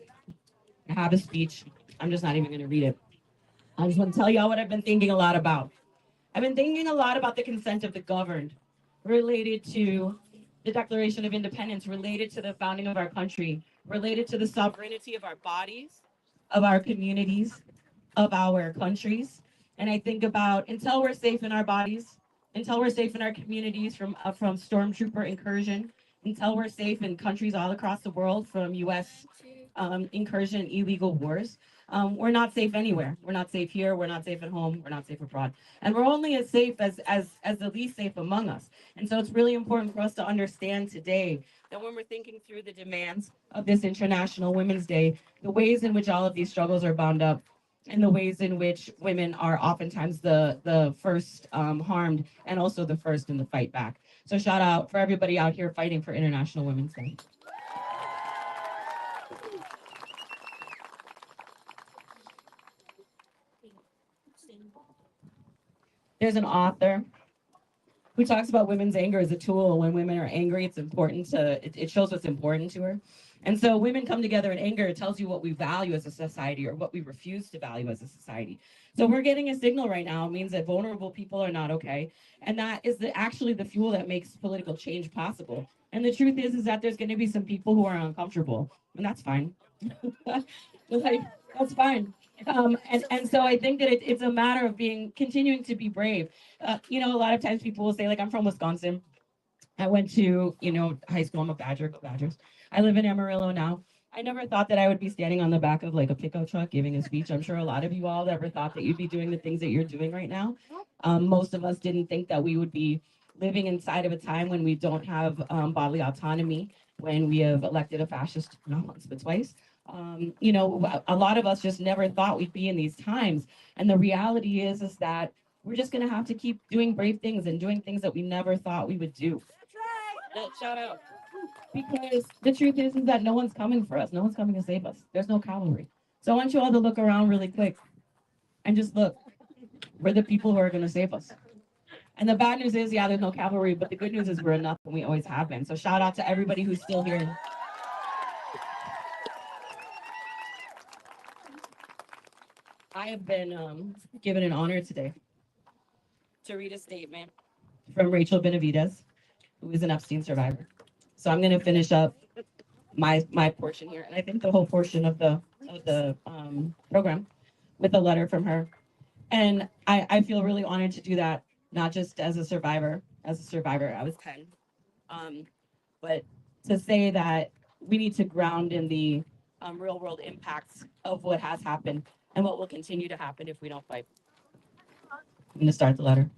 I have a speech. I'm just not even going to read it. I just want to tell y'all what I've been thinking a lot about. I've been thinking a lot about the consent of the governed, related to the Declaration of Independence, related to the founding of our country, related to the sovereignty of our bodies, of our communities, of our countries. And I think about, until we're safe in our bodies, until we're safe in our communities from stormtrooper incursion, until we're safe in countries all across the world from U.S. Incursion, illegal wars, we're not safe anywhere. We're not safe here. We're not safe at home. We're not safe abroad. And we're only as safe as the least safe among us. And so it's really important for us to understand today that when we're thinking through the demands of this International Women's Day, the ways in which all of these struggles are bound up, and the ways in which women are oftentimes the first harmed, and also the first in the fight back. So shout out for everybody out here fighting for International Women's Day. There's an author who talks about women's anger as a tool. When women are angry, it's important it shows what's important to her. And so women come together in anger. It tells you what we value as a society or what we refuse to value as a society. So we're getting a signal right now. It means that vulnerable people are not okay. And that is actually the fuel that makes political change possible. And the truth is that there's going to be some people who are uncomfortable, and that's fine. That's fine. And so I think that it's a matter of continuing to be brave. You know, a lot of times people will say, like, I'm from Wisconsin. I went to, high school. I'm a Badger, go Badgers. I live in Amarillo now. I never thought that I would be standing on the back of like a pickup truck giving a speech. I'm sure a lot of you all never thought that you'd be doing the things that you're doing right now. Most of us didn't think that we would be living inside of a time when we don't have bodily autonomy, when we have elected a fascist, not once, but twice. A lot of us just never thought we'd be in these times. And the reality is that we're just going to have to keep doing brave things and doing things that we never thought we would do. Shout out. Because the truth is that no one's coming for us. No one's coming to save us. There's no cavalry. So I want you all to look around really quick and just look. We're the people who are going to save us. And the bad news is, yeah, there's no cavalry, but the good news is we're enough, and we always have been. So shout out to everybody who's still here. I have been given an honor today to read a statement from Rachel Benavides, who is an Epstein survivor. So I'm going to finish up my portion here, and I think the whole portion of the program with a letter from her. And I feel really honored to do that, not just as a survivor. As a survivor, I was 10, but to say that we need to ground in the real world impacts of what has happened and what will continue to happen if we don't fight. I'm going to start the letter.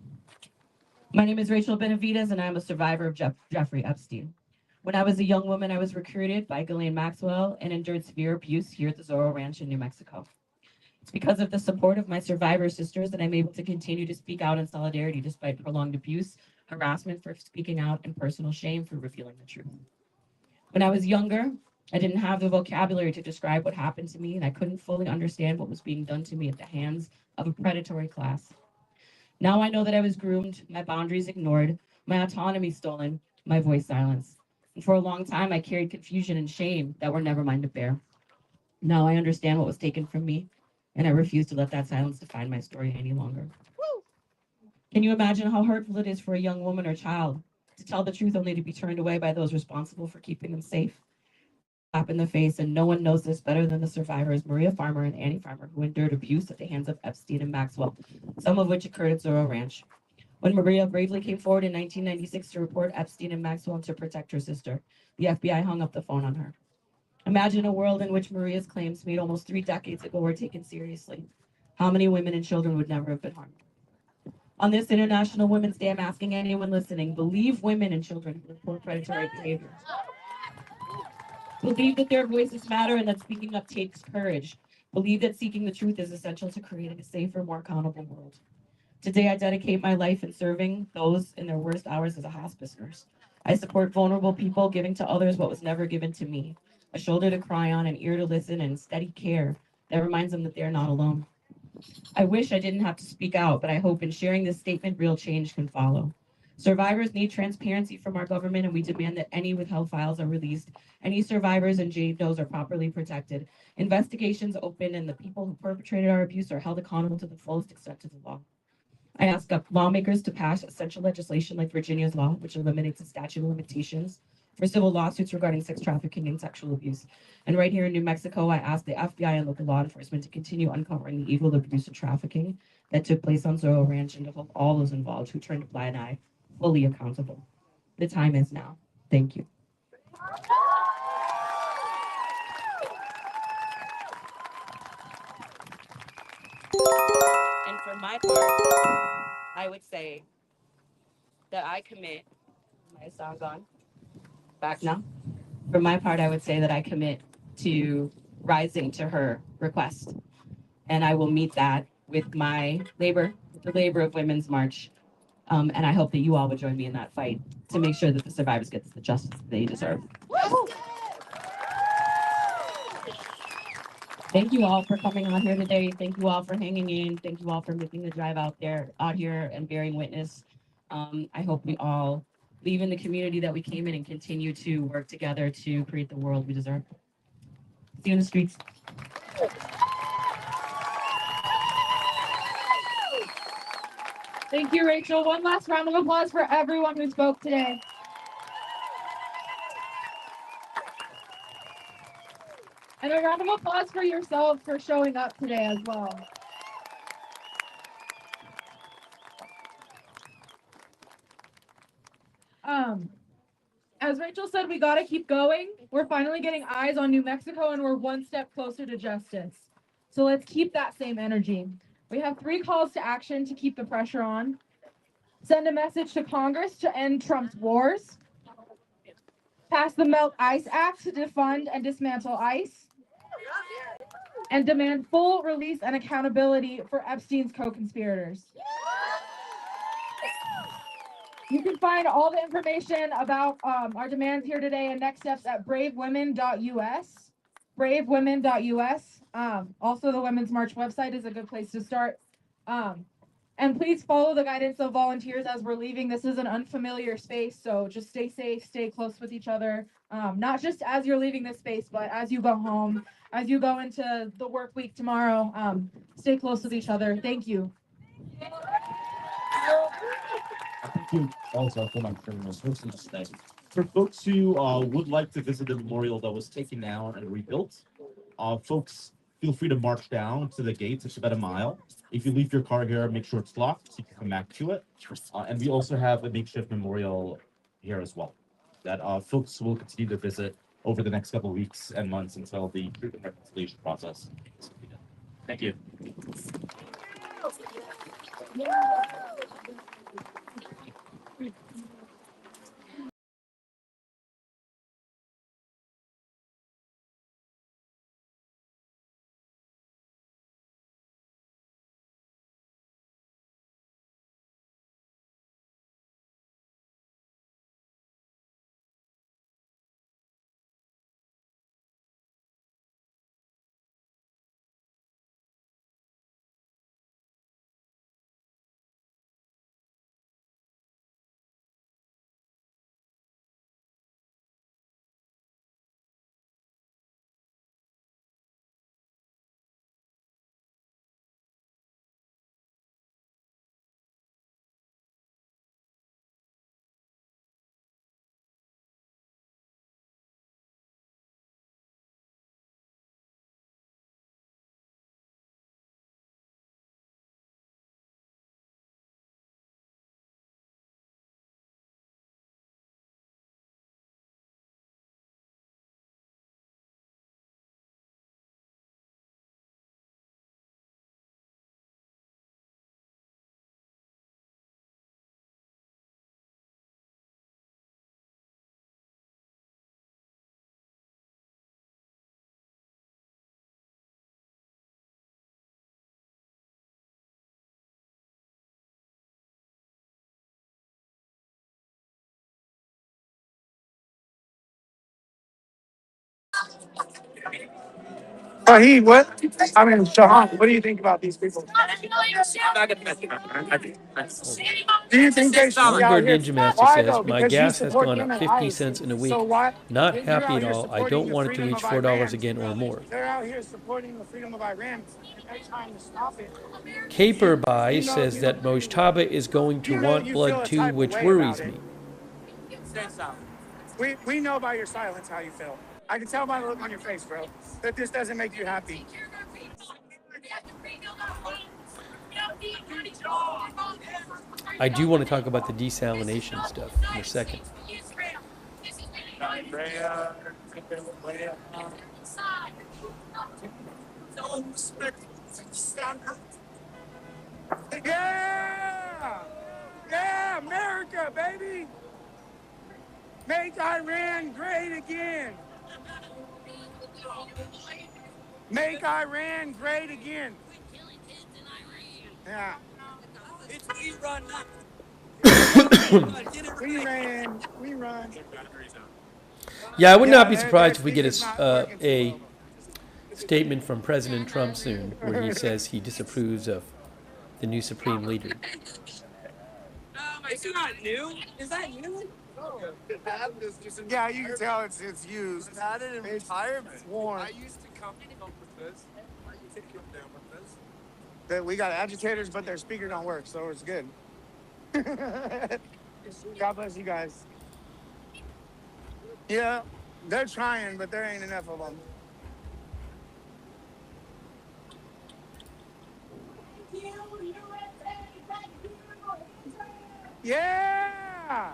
My name is Rachel Benavides, and I'm a survivor of Jeffrey Epstein. When I was a young woman, I was recruited by Ghislaine Maxwell and endured severe abuse here at the Zorro Ranch in New Mexico. It's because of the support of my survivor sisters that I'm able to continue to speak out in solidarity despite prolonged abuse, harassment for speaking out, and personal shame for revealing the truth. When I was younger, I didn't have the vocabulary to describe what happened to me, and I couldn't fully understand what was being done to me at the hands of a predatory class. Now I know that I was groomed, my boundaries ignored, my autonomy stolen, my voice silenced. And for a long time, I carried confusion and shame that were never mine to bear. Now I understand what was taken from me, and I refuse to let that silence define my story any longer. Can you imagine how hurtful it is for a young woman or child to tell the truth only to be turned away by those responsible for keeping them safe? Slap in the face, and no one knows this better than the survivors, Maria Farmer and Annie Farmer, who endured abuse at the hands of Epstein and Maxwell, some of which occurred at Zorro Ranch. When Maria bravely came forward in 1996 to report Epstein and Maxwell and to protect her sister, the FBI hung up the phone on her. Imagine a world in which Maria's claims made almost 3 decades ago were taken seriously. How many women and children would never have been harmed? On this International Women's Day, I'm asking anyone listening, believe women and children who report predatory behavior. Believe that their voices matter and that speaking up takes courage. Believe that seeking the truth is essential to creating a safer, more accountable world. Today, I dedicate my life in serving those in their worst hours as a hospice nurse. I support vulnerable people, giving to others what was never given to me, a shoulder to cry on, an ear to listen, and steady care that reminds them that they're not alone. I wish I didn't have to speak out, but I hope in sharing this statement, real change can follow. Survivors need transparency from our government, and we demand that any withheld files are released, any survivors and JDOs are properly protected, investigations open, and the people who perpetrated our abuse are held accountable to the fullest extent of the law. I ask lawmakers to pass essential legislation like Virginia's law, which eliminates the statute of limitations for civil lawsuits regarding sex trafficking and sexual abuse. And right here in New Mexico, I ask the FBI and local law enforcement to continue uncovering the evil abuse and trafficking that took place on Zorro Ranch and to hold all those involved who turned a blind eye fully accountable. The time is now. Thank you. And for my part, I would say that I commit, my song gone, back now. For my part, I would say that I commit to rising to her request. And I will meet that with my labor, the labor of Women's March. And I hope that you all would join me in that fight to make sure that the survivors get the justice they deserve. Thank you all for coming on here today. Thank you all for hanging in. Thank you all for making the drive out here and bearing witness. I hope we all leave in the community that we came in and continue to work together to create the world we deserve. See you in the streets. Thank you, Rachel. One last round of applause for everyone who spoke today. And a round of applause for yourselves for showing up today as well. As Rachel said, we got to keep going. We're finally getting eyes on New Mexico and we're one step closer to justice. So let's keep that same energy. We have 3 calls to action to keep the pressure on. Send a message to Congress to end Trump's wars. Pass the Melt ICE Act to defund and dismantle ICE. And demand full release and accountability for Epstein's co-conspirators. You can find all the information about our demands here today and next steps at bravewomen.us. Bravewomen.us. Also, the Women's March website is a good place to start. And please follow the guidance of volunteers as we're leaving. This is an unfamiliar space, so just stay safe, stay close with each other. Not just as you're leaving this space, but as you go home, as you go into the work week tomorrow, stay close with each other. Thank you. Thank you also for my criminals hosting us today. For folks who would like to visit the memorial that was taken down and rebuilt, folks feel free to march down to the gates. It's about a mile. If you leave your car here, make sure it's locked so you can come back to it. And we also have a makeshift memorial here as well that folks will continue to visit over the next couple of weeks and months until the truth and reconciliation process is completed. Thank you. Fahid, what? I mean, Shahan, what do you think about these people? Do you think they should be out Hummingbird here? Ninja Master Why says, though? my Because you gas has support gone them up and 50 ICE. cents in a week. So why? Not You're happy out at here all. I supporting don't the want it to freedom reach of $4 Iran. again or more. They're out here supporting the freedom of Iran. And they're trying to stop it. Caper by You know, says that Mojtaba is going to want you feel blood a too, type of which way worries about it. me. We know by your silence how you feel. I can tell by the look on your face, bro, that this doesn't make you happy. I do want to talk about the desalination stuff in a second. Yeah! Yeah, America, baby! Make Iran great again! Make Iran great again! Yeah. It's Iran now. We run. Yeah, I would not be surprised if we get a statement from President Trump soon where he says he disapproves of the new supreme leader. It's not new. Is that new? Yeah, you can tell it's used. It's had it in retirement. Worn. I used to come with this. I used to come down with this. That we got agitators, but their speaker don't work, so it's good. God bless you guys. Yeah, they're trying, but there ain't enough of them. Yeah!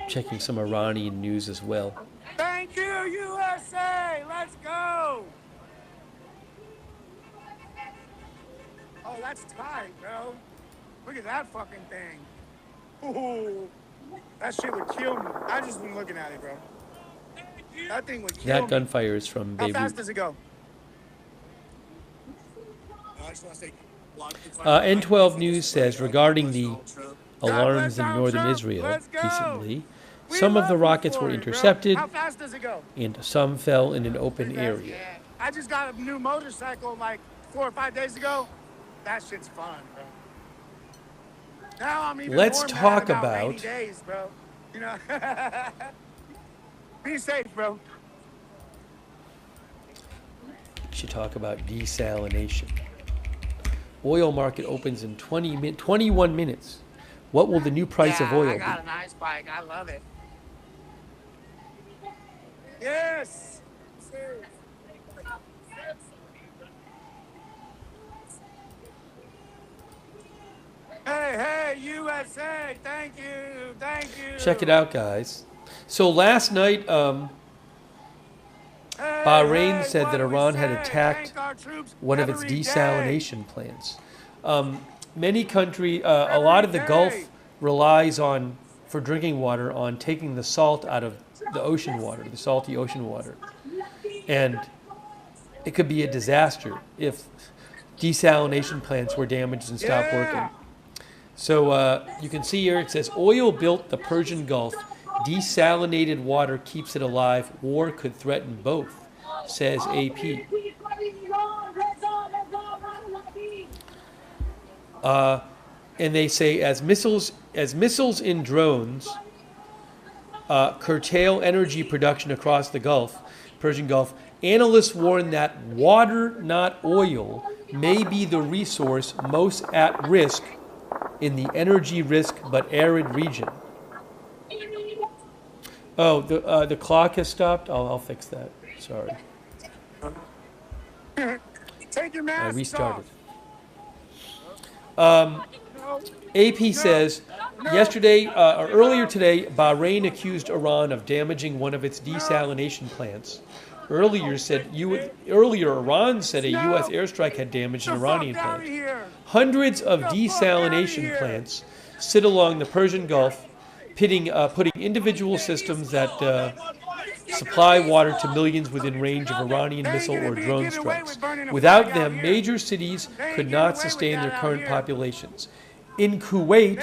Checking some Iranian news as well. Thank you, USA! Let's go! Oh, that's tight, bro. Look at that fucking thing. Ooh, that shit would kill me. I just been looking at it, bro. That thing would kill That me. gunfire is from How Beirut. fast does it go? N12 News says regarding the alarms in northern Israel recently, some of the rockets were intercepted How fast does it go? and some fell in an open area. I just got a new motorcycle like 4 or 5 days ago. That shit's fun, bro. Now I'm even Let's more mad talk rainy about days, bro. You know, be safe, bro. We should talk about desalination. Oil market opens in 21 minutes. What will the new price of oil I be? got an ice bike. I love it. Yes. Hey, USA! Thank you. Check it out, guys. So last night, Bahrain said that Iran had attacked one of its desalination plants. Many countries, a lot of the Gulf relies on, for drinking water, on taking the salt out of the ocean water, the salty ocean water. And it could be a disaster if desalination plants were damaged and stopped working. So you can see here, it says, oil built the Persian Gulf. Desalinated water keeps it alive. War could threaten both, says AP. And they say as missiles and drones curtail energy production across the Gulf, Persian Gulf, analysts warn that water, not oil, may be the resource most at risk in the energy risk but arid region. Oh, the clock has stopped. I'll fix that. Sorry. Take your mask I restarted. AP says yesterday or earlier today, Bahrain accused Iran of damaging one of its desalination plants. Earlier, Iran said a U.S. airstrike had damaged an Iranian plant. Hundreds of desalination plants sit along the Persian Gulf, putting individual systems that supply water to millions within range of Iranian missile or drone strikes. Without them, major cities could not sustain their current populations. In Kuwait,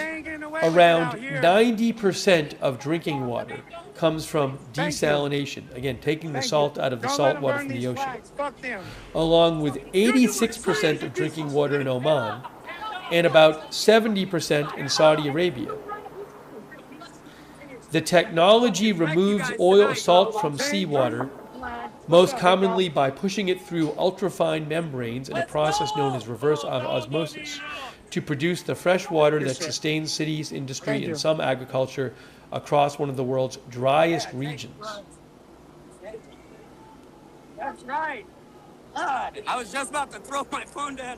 around 90% of drinking water comes from desalination, again, taking the salt out of the salt water from the ocean, along with 86% of drinking water in Oman and about 70% in Saudi Arabia. The technology removes salt from seawater, most commonly by pushing it through ultrafine membranes in a process known as reverse osmosis, to produce the fresh water that sustains cities, industry, and some agriculture across one of the world's driest regions. That's right. I was just about to throw my phone down.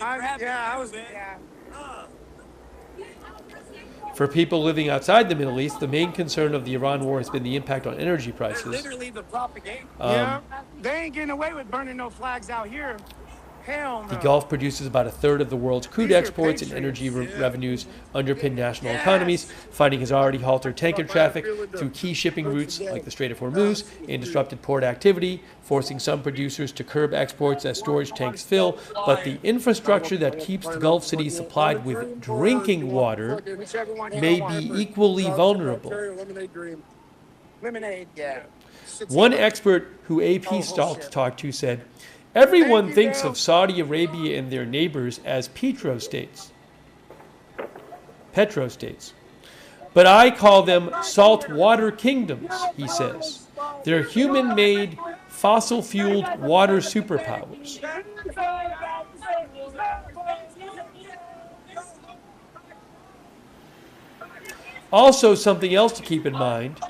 For people living outside the Middle East, the main concern of the Iran war has been the impact on energy prices. Literally the propaganda. They ain't getting away with burning no flags out here. Hell no. The Gulf produces about a third of the world's crude exports, and energy revenues underpin national economies. Fighting has already halted tanker traffic through key shipping routes like the Strait of Hormuz and disrupted port activity, forcing some producers to curb exports as storage tanks fill. But the infrastructure that keeps the Gulf cities supplied with drinking water may be equally vulnerable. Lemonade, yeah. One expert who AP talked to said, "Everyone thinks of Saudi Arabia and their neighbors as petrostates. But I call them saltwater kingdoms," he says. They're human-made, fossil-fueled water superpowers. Also, something else to keep in mind,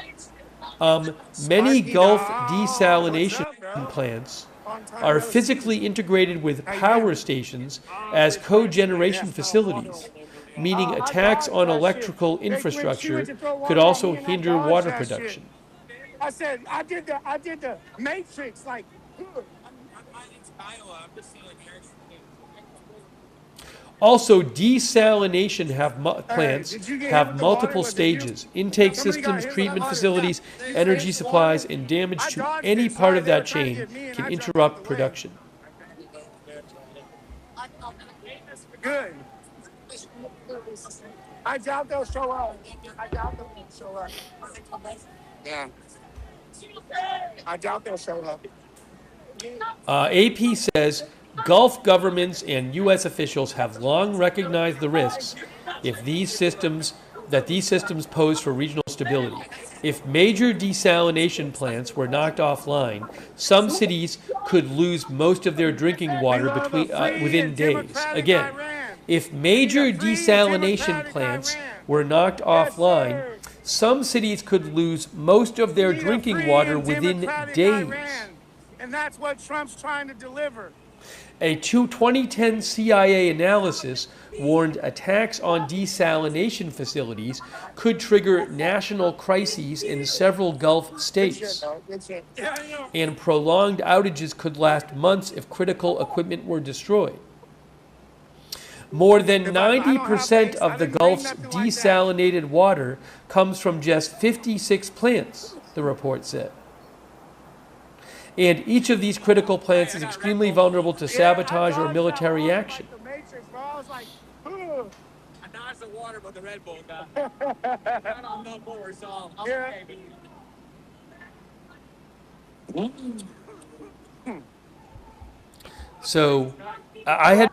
many Gulf desalination plants are physically integrated with power stations as cogeneration facilities, meaning attacks on electrical infrastructure could also hinder water production. I said, I did the Matrix, like. Also, desalination plants have multiple stages: intake systems, treatment facilities, energy supplies, and damage to any part of that chain can interrupt production. Good. I doubt they'll show up. Yeah. I doubt they'll show up. AP says Gulf governments and U.S. officials have long recognized the risks that these systems pose for regional stability. If major desalination plants were knocked offline, some cities could lose most of their drinking water within days. Again, if major desalination plants were knocked offline, some cities could lose most of their drinking water within days. And that's what Trump's trying to deliver. A 2010 CIA analysis warned attacks on desalination facilities could trigger national crises in several Gulf states, and prolonged outages could last months if critical equipment were destroyed. More than 90% of the Gulf's desalinated water comes from just 56 plants, the report said. And each of these critical plants is extremely vulnerable to sabotage or military action. I dodged the water, but the Red Bull got I don't know more, so I'm okay. So, I had...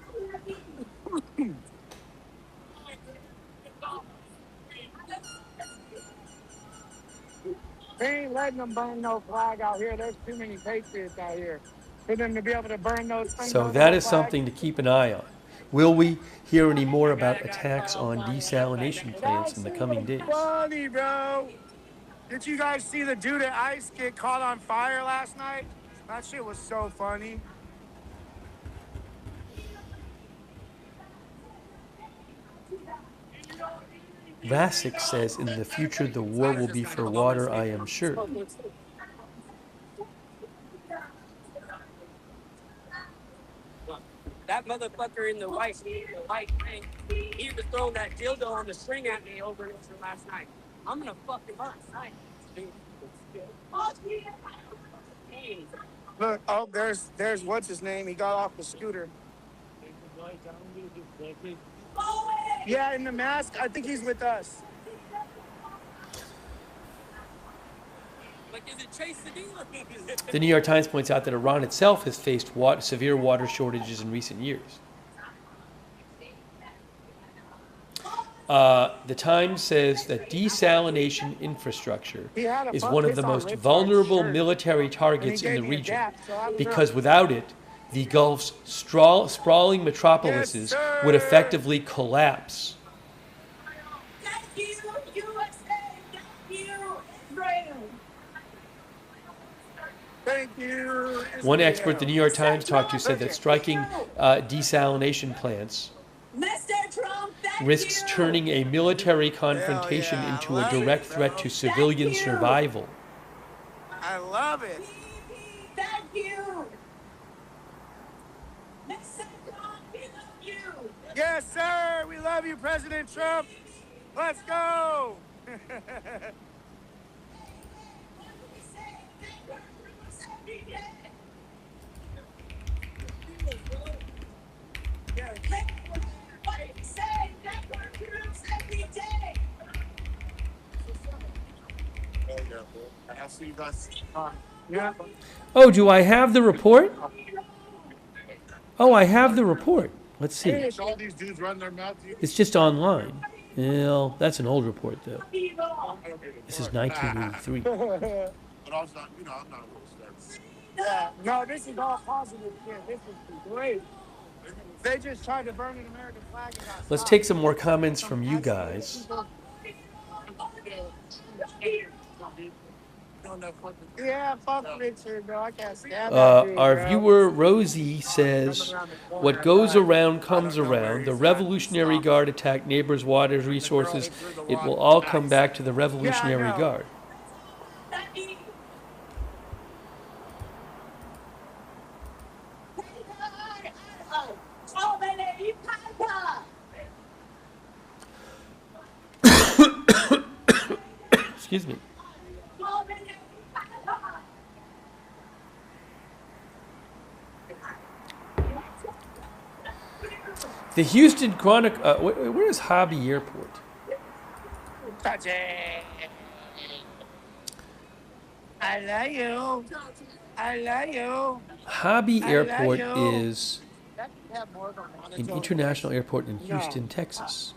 They ain't letting them burn no flag out here. There's too many patriots out here for them to be able to burn those things. So that is something to keep an eye on. Will we hear any more about attacks on desalination plants in the coming days? Funny, bro. Did you guys see the dude at ICE get caught on fire last night? That shit was so funny. Vasic says in the future the war will be for water, I am sure. That motherfucker in the white thing, he was throwing that dildo on the string at me over last night. I'm gonna fuck him up tonight. Look, oh, there's what's his name? He got off the scooter. Yeah, in the mask. I think he's with us. The New York Times points out that Iran itself has faced severe water shortages in recent years. The Times says that desalination infrastructure is one of the most vulnerable military targets in the region because without it, the Gulf's sprawling metropolises would effectively collapse. Thank you, USA. Thank you, Israel. Thank you. One expert the New York Times talked to said that striking desalination plants risks turning a military confrontation into a direct threat to civilian survival. I love it. Thank you. We love you. Yes, sir. We love you, President Trump. Let's go. Oh, do I have the report? Oh, I have the report. Let's see. It's just online. Well, that's an old report, though. This is 1983. No, this is all positive shit. This is great. They just tried to burn an American flag. Let's take some more comments from you guys. Yeah, fuck Richard, bro. I can't stand that dude, Our bro. viewer Rosie says, "What goes around comes around. The Revolutionary Guard attacked neighbors' water resources. It will all come back to the Revolutionary Guard." Excuse me. The Houston Chronicle. Where is Hobby Airport? Touch it. I love you. I love you. Hobby I love Airport you. is an international airport in Houston, Texas.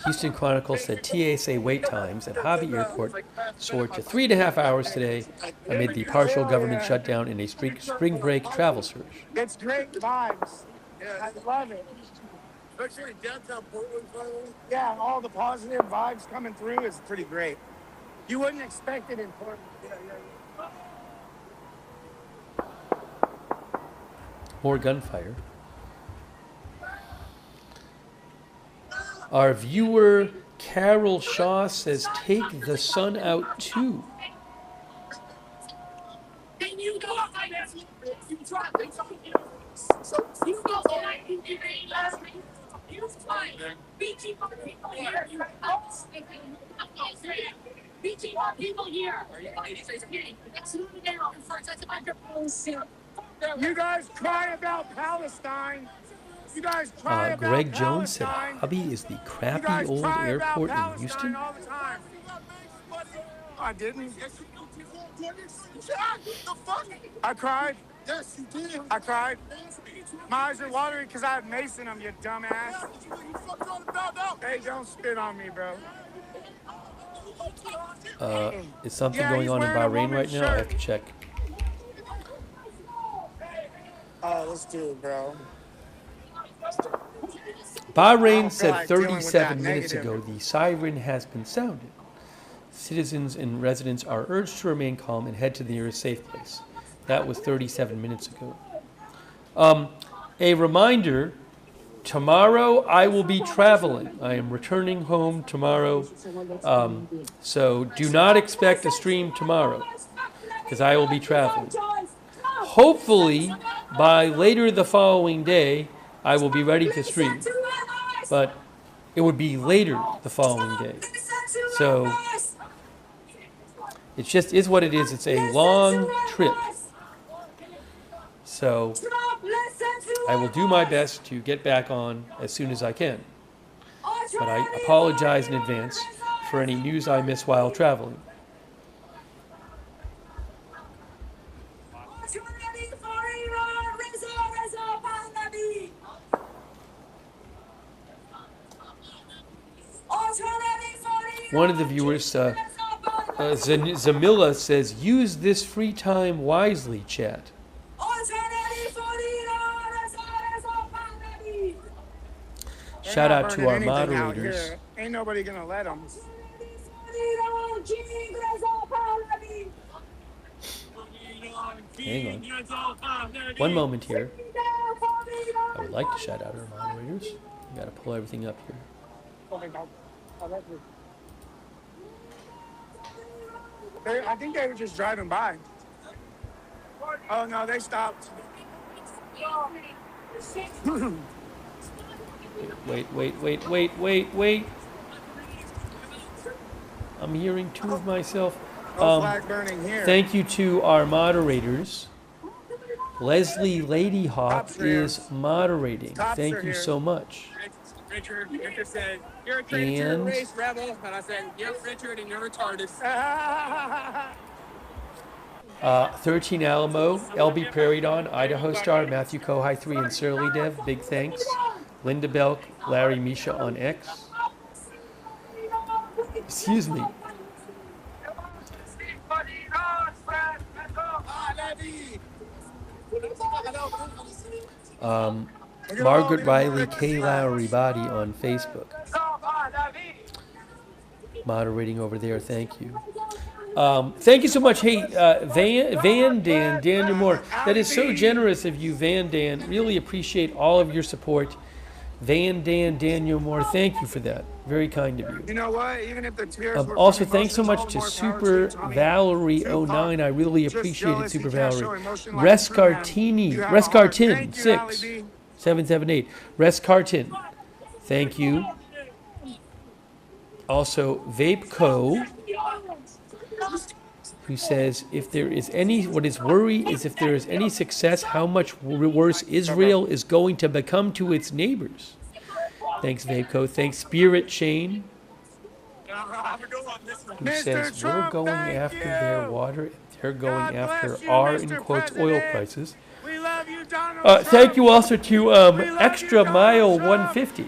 Houston Chronicle said TSA wait times at Hobby Airport soared to 3.5 hours today amid the partial government shutdown and a spring break travel surge. It's great vibes. I love it. Especially downtown Portland. Yeah, all the positive vibes coming through is pretty great. You wouldn't expect it in Portland. More gunfire. Our viewer Carol Shaw says, "Take the sun out too." You guys cry about Palestine. You guys cry about Greg Jones said, Palestine. "Hobby is the You crappy guys old cry airport about in Houston." Palestine all the time. I didn't. I cried. Yes, you did. I cried. My eyes are watering because I have mace in them, you dumbass. Hey, don't spit on me, bro. Is something Yeah, going he's on in wearing a Bahrain right woman's now? I have shirt. to check. Oh, let's do it, bro. Bahrain said like dealing with 37 that minutes negative. ago the siren has been sounded. Citizens and residents are urged to remain calm and head to the nearest safe place. That was 37 minutes ago. A reminder, tomorrow I will be traveling. I am returning home tomorrow. So do not expect a stream tomorrow because I will be traveling. Hopefully, by later the following day, I will be ready to stream. But it would be later the following day. So It just is what it is. It's a long trip. So I will do my best to get back on as soon as I can. But I apologize in advance for any news I miss while traveling. One of the viewers, Zamila, says, use this free time wisely, chat. Shout out to our moderators. Ain't nobody gonna let them. Hang on. One moment here. I would like to shout out our moderators. I gotta pull everything up here. I think they were just driving by. Oh no, they stopped. Wait. I'm hearing two of myself. No flag burning here. Thank you to our moderators. Leslie Ladyhawk is moderating. Thank you so much. Richard said, you're a traitor, race rebel. And I said, yep, Richard, and you're retarded. 13 Alamo, LB Prairiedon, Idaho Star, Matthew Kohai 3, and Surly Dev, big thanks. Linda Belk, Larry Misha on X. Excuse me. Margaret Riley K. Lowry Body on Facebook. Moderating over there, thank you. Thank you so much. Hey, Van Dan, Daniel Moore. That is so generous of you, Van Dan. Really appreciate all of your support. Van Dan, Daniel Moore, thank you for that. Very kind of you. You know what? Even if the tears were Also, coming thanks so much to Super Valerie 09. I really appreciate it, Super Valerie. Rescartin 6 778. Rescartin. Thank you. Also, Vape Co, who says, if there is any, what is worry is if there is any success, how much worse Israel is going to become to its neighbors. Thanks, Vapeco. Thanks, Spirit Shane, who says, we're going after their water, they're going after our, in quotes, oil prices. Thank you also to Extra Mile 150.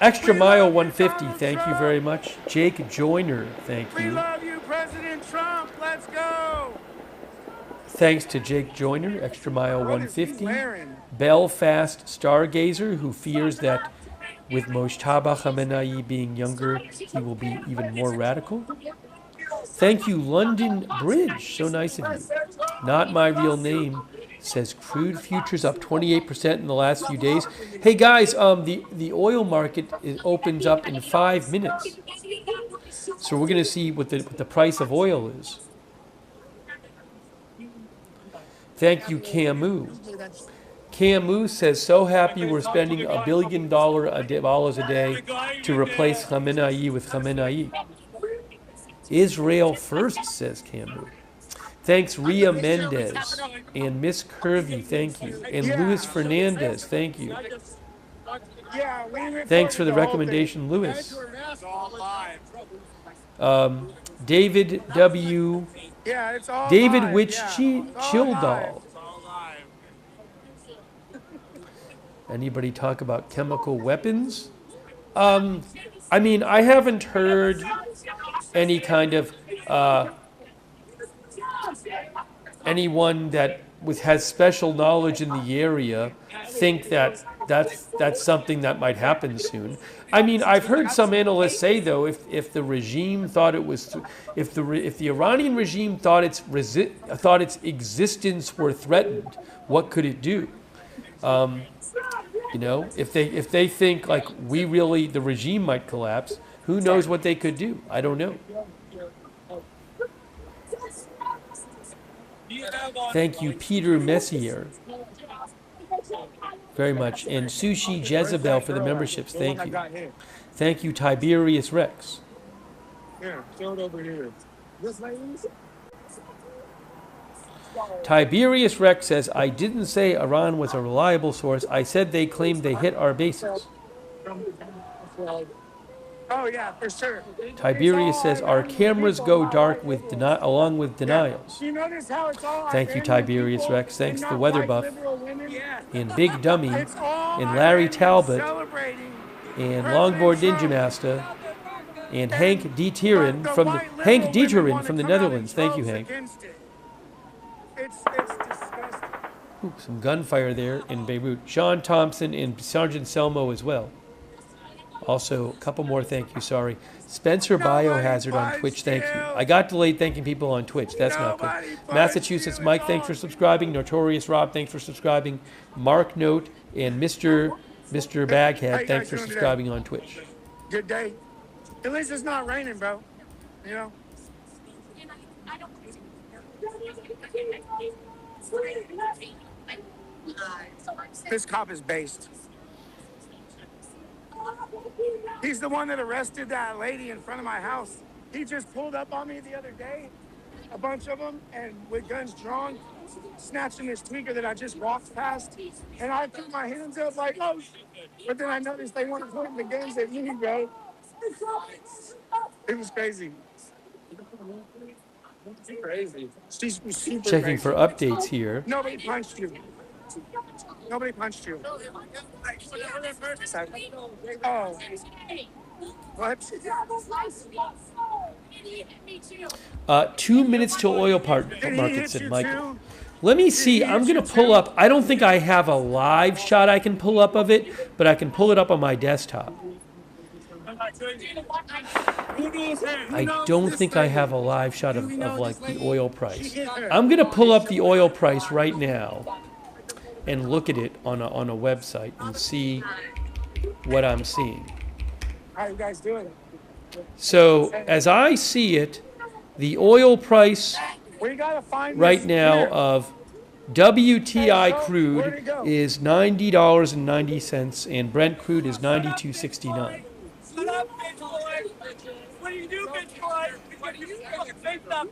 Extra Mile 150, thank you very much. Jake Joyner, thank you. We love you, President Trump. Let's go. Thanks to Jake Joyner, Extra Mile 150. Belfast Stargazer, who fears that with Mojtaba Khamenei being younger, he will be even more radical. Thank you, London Bridge, so nice of you. Not my real name. Says crude futures up 28% in the last few days. Hey guys, the oil market opens up in 5 minutes, so we're going to see what the price of oil is. Thank you, Camus. Camus says, so happy we're spending $1 billion a day to replace Khamenei with Khamenei. Israel first, says Camus. Thanks, Ria Mendez and Miss Curvy, thank you. And Luis Fernandez, thank you. Thanks for the recommendation, Luis. David W. David Witch Childall. Anybody talk about chemical weapons? I mean, I haven't heard any kind of anyone that has special knowledge in the area think that that's something that might happen soon. I mean, I've heard some analysts say though, if the regime thought it was, if the Iranian regime thought its existence were threatened, what could it do? You know, if they think like the regime might collapse, who knows what they could do? I don't know. Thank you, Peter Messier, very much. And Sushi Jezebel for the memberships. Thank you. Thank you, Tiberius Rex. Here, throw it over here. This lady's. Tiberius Rex says, I didn't say Iran was a reliable source. I said they claimed they hit our bases. Oh yeah, for sure. Tiberius says, our cameras go dark with along with denials. You notice how it's all Thank you, Tiberius Rex. Thanks to the Weather Buff, and Big Dummy, and Larry Talbot, and Longboard Ninja Master, and Hank Dieterin from the Netherlands. Thank you, Hank. It's disgusting. Ooh, some gunfire there in Beirut. Sean Thompson and Sergeant Selmo as well. Also, a couple more thank you, sorry. Spencer Biohazard on Twitch, thank you. I got delayed thanking people on Twitch. That's not good. Massachusetts Mike, thanks for subscribing. Notorious Rob, thanks for subscribing. Mark Note and Mr. Baghead, thanks for subscribing on Twitch. Good day. At least it's not raining, bro. You know? This cop is based. He's the one that arrested that lady in front of my house. He just pulled up on me the other day, a bunch of them, and with guns drawn, snatching this tweaker that I just walked past. And I threw my hands up like, oh, but then I noticed they weren't pointing the guns at me, bro. It was crazy. Crazy. She's super Checking crazy. for updates here. Nobody punched you. Nobody punched you. Oh. What? 2 minutes till oil market, said Michael. Let me see. I'm going to pull up. I don't think I have a live shot I can pull up of it, but I can pull it up on my desktop. I don't think I have a live shot of like the oil price. I'm going to pull up the oil price right now and look at it on a website and see what I'm seeing. How you guys doing? So as I see it, the oil price right now of WTI crude is $90.90 and Brent crude is $92.69. What do you do, bitch boy?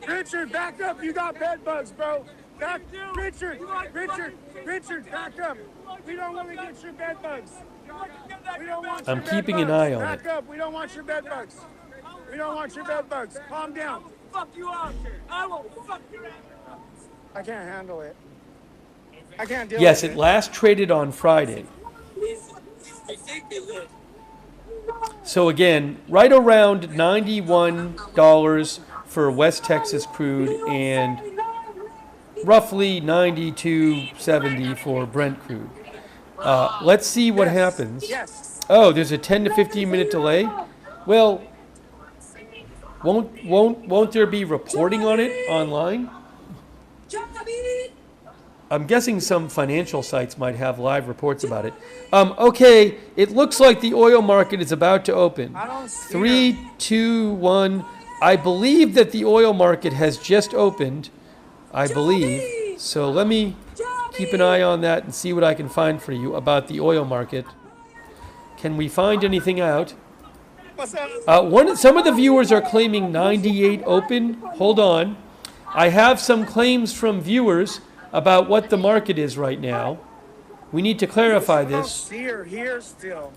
Richard, back up. You got bed bugs, bro. Richard, back up. We don't want to get your bed bugs. We don't want I'm keeping an eye on it. Back up. We don't want your bed bugs. We don't want your bed bugs. Calm down. Fuck you up. I will fuck your ass up. I can't handle it. I can't deal with it. Yes, it last traded on Friday. So again, right around $91 for West Texas crude and roughly $92.70 for Brent crude. Let's see what happens. Oh, there's a 10 to 15 minute delay. Well, won't there be reporting on it online? I'm guessing some financial sites might have live reports about it. Okay, it looks like the oil market is about to open. 3, 2, 1. I believe that the oil market has just opened. I believe. So let me keep an eye on that and see what I can find for you about the oil market. Can we find anything out? Some of the viewers are claiming 98 open. Hold on. I have some claims from viewers about what the market is right now. We need to clarify this. Here still.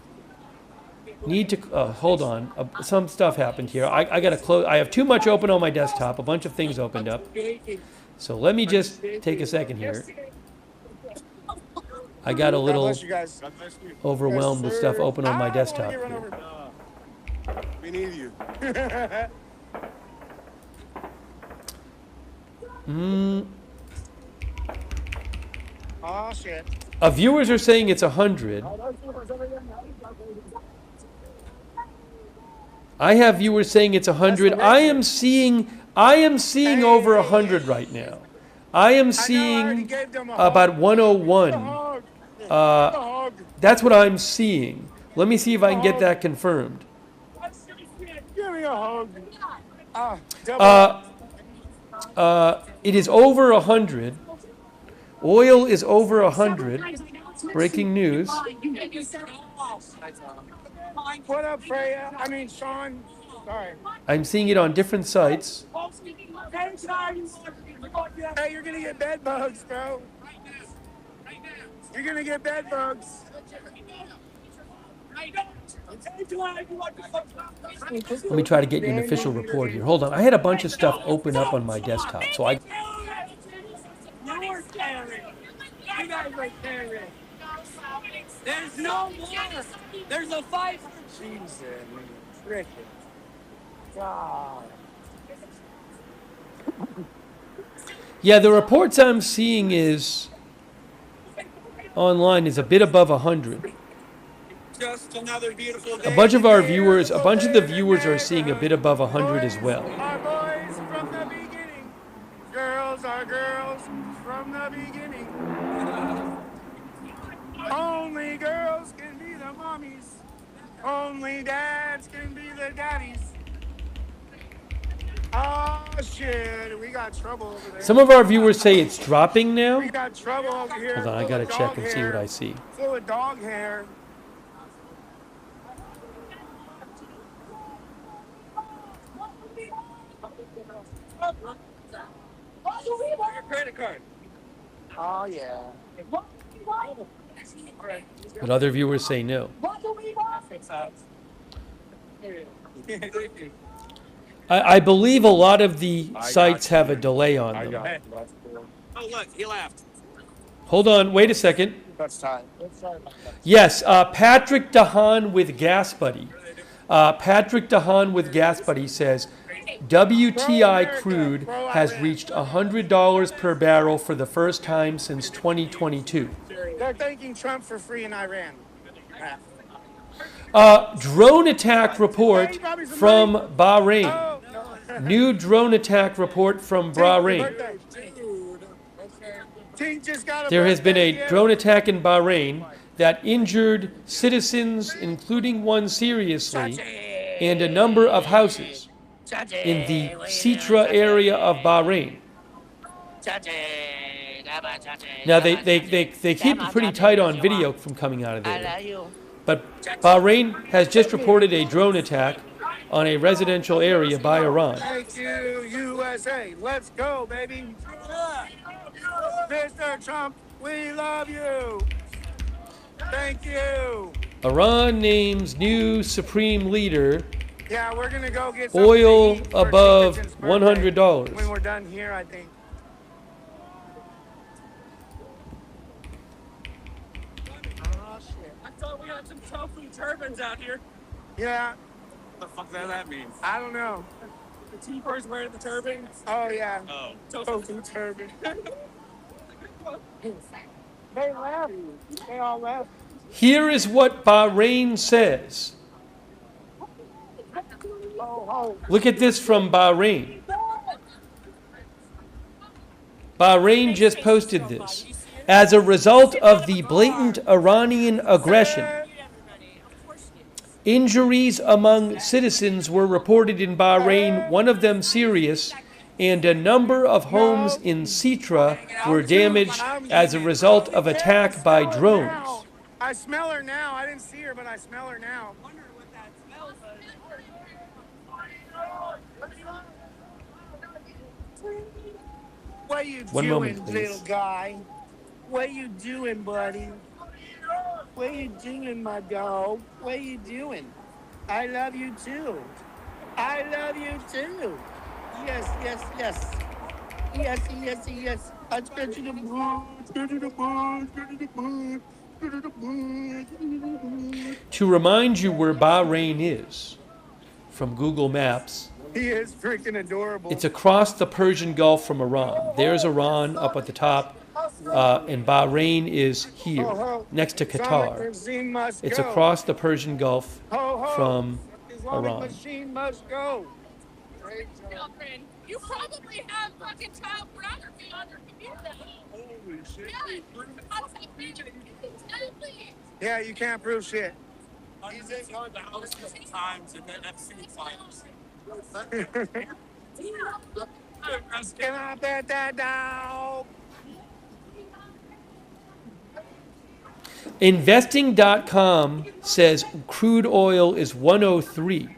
Need to hold on. Some stuff happened here. I gotta close. I have too much open on my desktop. A bunch of things opened up. So let me just take a second here. I got a little overwhelmed with stuff open on my desktop here. We need you. Oh shit. Viewers are saying it's 100. I have viewers saying it's 100. I am seeing over 100 right now. I am seeing about 101. That's what I'm seeing. Let me see if I can get that confirmed. Give me a hug. It is over 100. Oil is over 100. Breaking news. What up, Freya? I mean, Sean. Sorry. I'm seeing it on different sites. Hey, you're gonna get bed bugs, bro. You're gonna get bed bugs. Let me try to get you an official report here. Hold on. I had a bunch of stuff open up on my desktop, so I. You're scary. You guys are scary. There's no more. There's a fight for Jesus. Freaking God. Yeah, the reports I'm seeing is online is a bit above 100. Just another beautiful day. A bunch of the viewers are seeing a bit above 100 as well. Our boys from the beginning. Girls are girls from the beginning. Only girls can be the mommies. Only dads can be the daddies. Oh shit, we got trouble over there. Some of our viewers say it's dropping now. We got trouble over here. Hold on, I gotta check and see what I see. Full of dog hair. Your credit card. Oh yeah. But other viewers say no. I believe a lot of the sites have a delay on them. Oh look, he laughed. Hold on, wait a second. That's time. Yes, Patrick DeHaan with Gas Buddy. Patrick DeHaan with Gas Buddy says, WTI crude has reached $100 per barrel for the first time since 2022. They're thanking Trump for freeing Iran. Drone attack report from Bahrain. New drone attack report from Bahrain. There has been a drone attack in Bahrain that injured citizens, including one seriously, and a number of houses in the Sitra area of Bahrain. Now, they keep it pretty tight on video from coming out of there. But Bahrain has just reported a drone attack on a residential area by Iran. Thank you, USA. Let's go, baby. Mr. Trump, we love you. Thank you. Iran names new supreme leader. Yeah, we're gonna go get oil above $100. When we're done here, I think. Oh shit! I thought we had some tofu turbans out here. Yeah. What the fuck does that mean? I don't know. The T-birds wearing the turbans. Oh yeah. Oh. Tofu turban. They left. They all left. Here is what Bahrain says. Look at this from Bahrain. Bahrain just posted this. As a result of the blatant Iranian aggression, injuries among citizens were reported in Bahrain, one of them serious, and a number of homes in Sitra were damaged as a result of attack by drones. I smell her now. I didn't see her, but I smell her now. I wonder what that smells like. What you One doing, moment, please. little guy? What you doing, buddy? What you doing, my dog? What you doing? I love you too. I love you too. Yes, yes, yes. Yes, yes, yes. I spent you the moon. To remind you where Bahrain is, from Google Maps, He is freaking adorable. it's across the Persian Gulf from Iran. There's Iran up at the top, and Bahrain is here, next to Qatar. It's across the Persian Gulf from Iran. Machine must go. Children, you probably have fucking child pornography on your computer. Holy shit. Exactly. Yeah, you can't prove shit. He's in the house times and then Epstein files. Can I bet that down? Investing.com says crude oil is 103.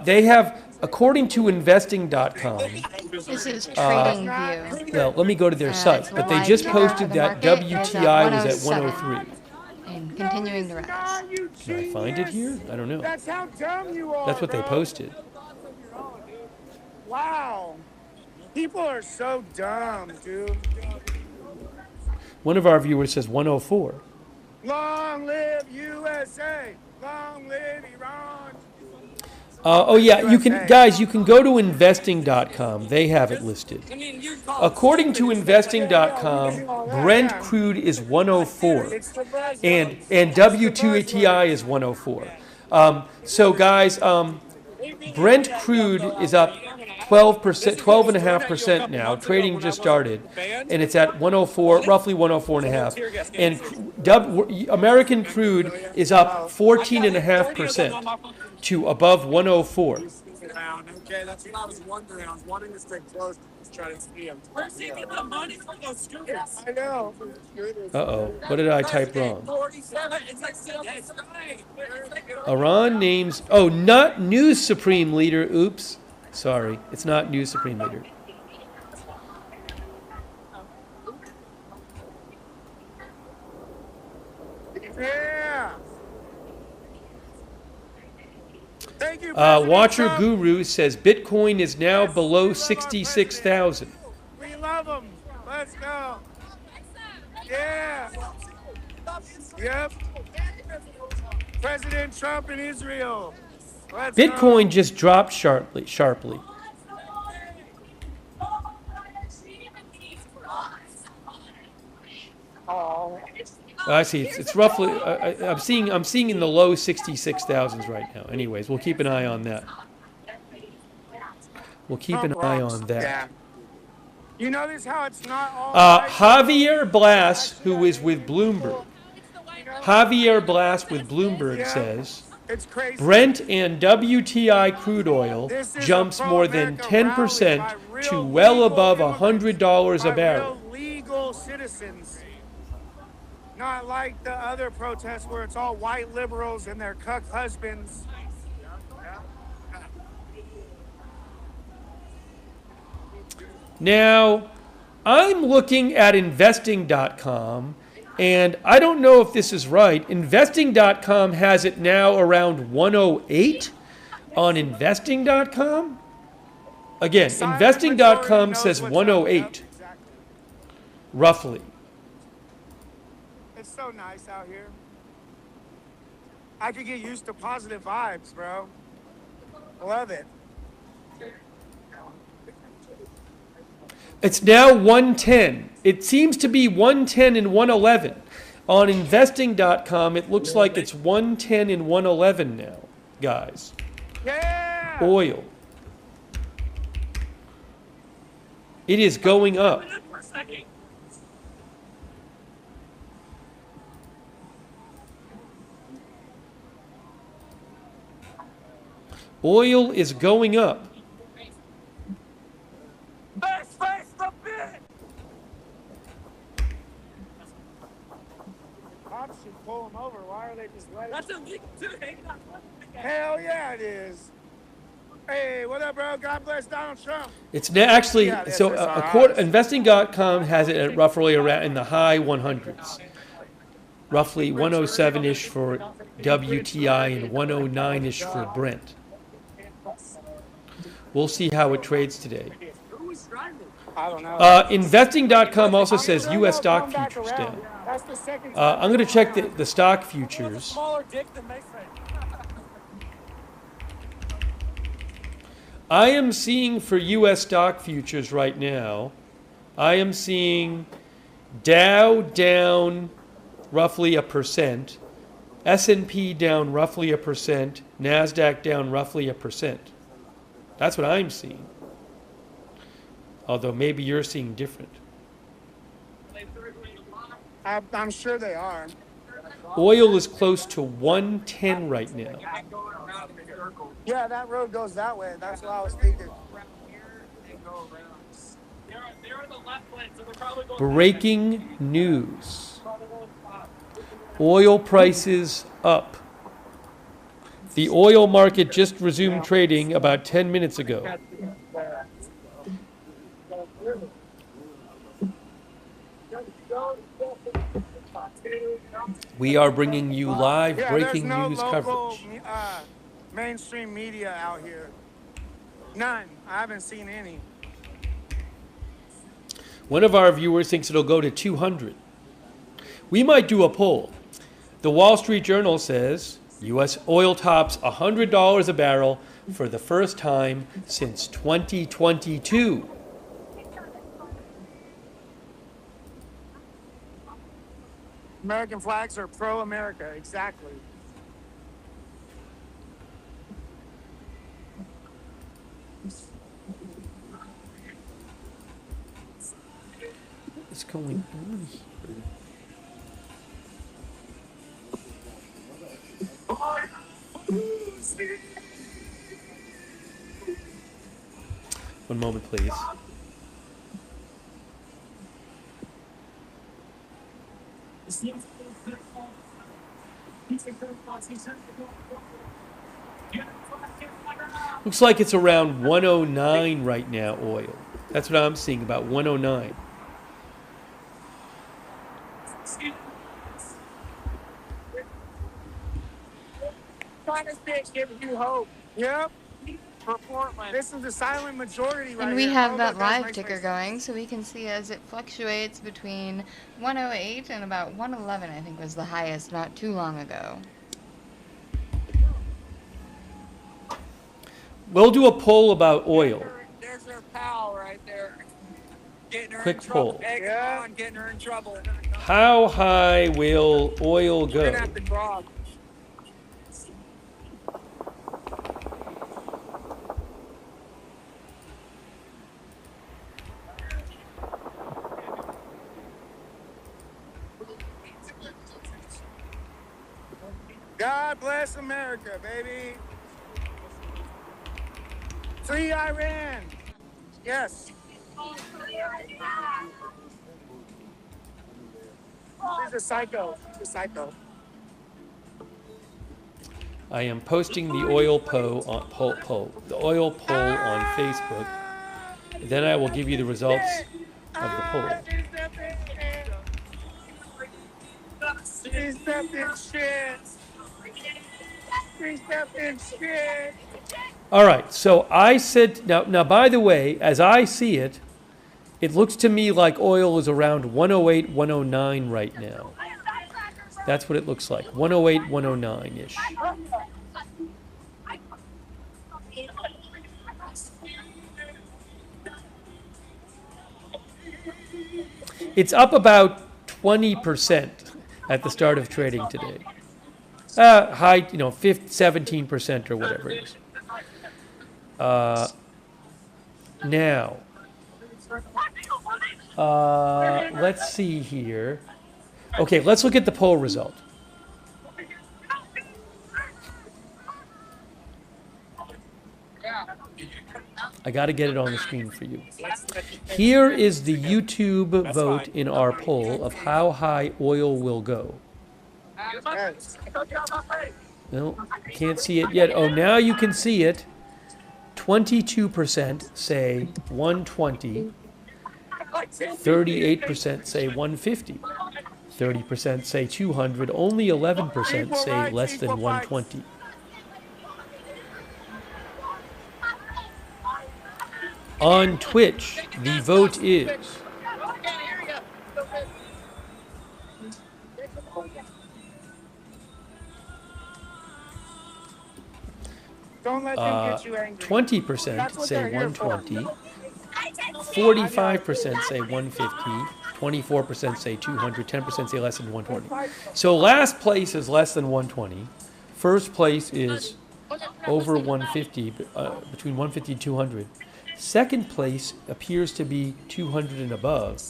They have, according to investing.com, This is TradingView. well, let me go to their site, it's but the they live just ticker posted for the that market. It is at WTI was at 107. 103. And continuing to rise. Can I find it here? I don't know. That's how dumb you are. That's what they bro. posted. Wow. People are so dumb, dude. One of our viewers says 104. Long live USA. Long live Iran. Oh yeah, you can, guys, you can go to investing.com. They have it listed. According to investing.com, Brent crude is 104 and WTI is 104. So guys, Brent crude is up 12%, 12.5% now. Trading just started, and it's at 104, roughly 104.5. And American crude is up 14.5% to above 104. Okay, that's what I was wondering. I was wanting to stay close to try to see him. We're saving the money for those scooters. I know. Uh-oh, what did I type wrong? 47. It's like 7. Iran names, oh, not new Supreme Leader. Oops. Sorry, it's not new Supreme Leader. Yeah. Thank you. Watcher Guru says Bitcoin is now below 66,000. We love them. Let's go. Yeah. Yep. President Trump in Israel. Let's Bitcoin go. just dropped sharply. Oh. I see. It's roughly. I'm seeing in the low 66,000s right now. Anyways, we'll keep an eye on that. We'll keep an eye on that. Yeah. You notice how it's not all. Javier Blas, who is with Bloomberg. Javier Blas with Bloomberg says Brent and WTI crude oil jumps more than 10% to well above $100 a barrel. Legal citizens. Not like the other protests where it's all white liberals and their cuck husbands. Now, I'm looking at investing.com, and I don't know if this is right. Investing.com has it now around 108 on investing.com. Again, investing.com says 108, roughly. It's so nice out here. I could get used to positive vibes, bro. Love it. It's now 110. It seems to be 110 and 111. On investing.com, it looks like it's 110 and 111 now, guys. Yeah. Oil. It is going up. Oil is going up. Cops should pull them over. Why are they just letting? That's illegal too. Hell yeah, it is. Hey, what up, bro? God bless Donald Trump. It's actually, so investing.com has it at roughly around in the high 100s. Roughly 107-ish for WTI and 109-ish for Brent. We'll see how it trades today. I don't know. Investing.com also says U.S. stock futures down. I'm going to check the stock futures. I am seeing for U.S. stock futures right now, I am seeing Dow down roughly 1%, S&P down roughly 1%, NASDAQ down roughly 1%. That's what I'm seeing. Although maybe you're seeing different. I'm sure they are. Oil is close to 110 right now. Yeah, that road goes that way. That's what I was thinking. Breaking news. Oil prices up The oil market just resumed trading about 10 minutes ago. We are bringing you live breaking news coverage. Mainstream media out here. None. I haven't seen any. One of our viewers thinks it'll go to 200. We might do a poll. The Wall Street Journal says U.S. oil tops $100 a barrel for the first time since 2022. American flags are pro-America, exactly. What's going on here? One moment, please. Looks like it's around 109 right now, oil. That's what I'm seeing, about 109. China's bitch giving you hope. Yep. For Portland. This is the silent majority right And we here. have Oh, that look, that's live my ticker face. going, so we can see as it fluctuates between 108 and about 111, I think was the highest not too long ago. We'll do a poll about oil. There's her pal right there. Getting her Quick in trouble. poll. Egging her on, getting her in trouble. How high will oil We're go? gonna have to drop. God bless America, baby. Free Iran. Yes. She's a psycho. She's a psycho. I am posting the oil poll on Facebook. Then I will give you the results of the poll. She's stepping shit. She's stepping shit. All right, so I said, now by the way, as I see it, it looks to me like oil is around 108, 109 right now. That's what it looks like, 108, 109-ish. It's up about 20% at the start of trading today. High, 17% or whatever it is. Now, let's see here. Okay, let's look at the poll result. I got to get it on the screen for you. Here is the YouTube vote in our poll of how high oil will go. No, can't see it yet. Oh, now you can see it. 22% say 120. 38% say 150. 30% say 200. Only 11% say less than 120. On Twitch, the vote is Don't let them get you angry. 20% say 120. 45% say 150. 24% say 200. 10% say less than 120. So last place is less than 120. First place is over 150, between 150 and 200. Second place appears to be 200 and above.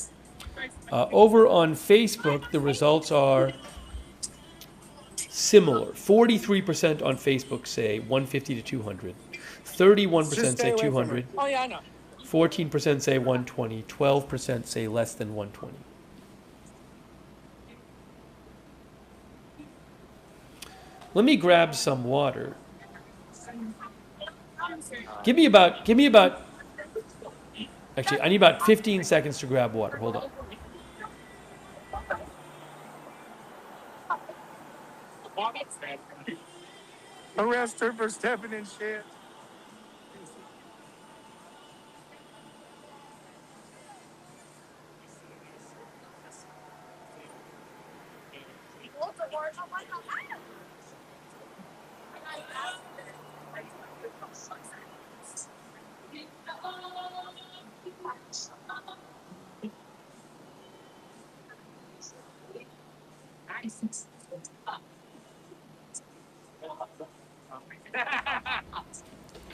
Over on Facebook, the results are similar. 43% on Facebook say 150 to 200. 31% say 200. Oh, yeah, I know. 14% say 120. 12% say less than 120. Let me grab some water. Give me about, actually, I need about 15 seconds to grab water. Hold on. Arrest her for stepping in shit.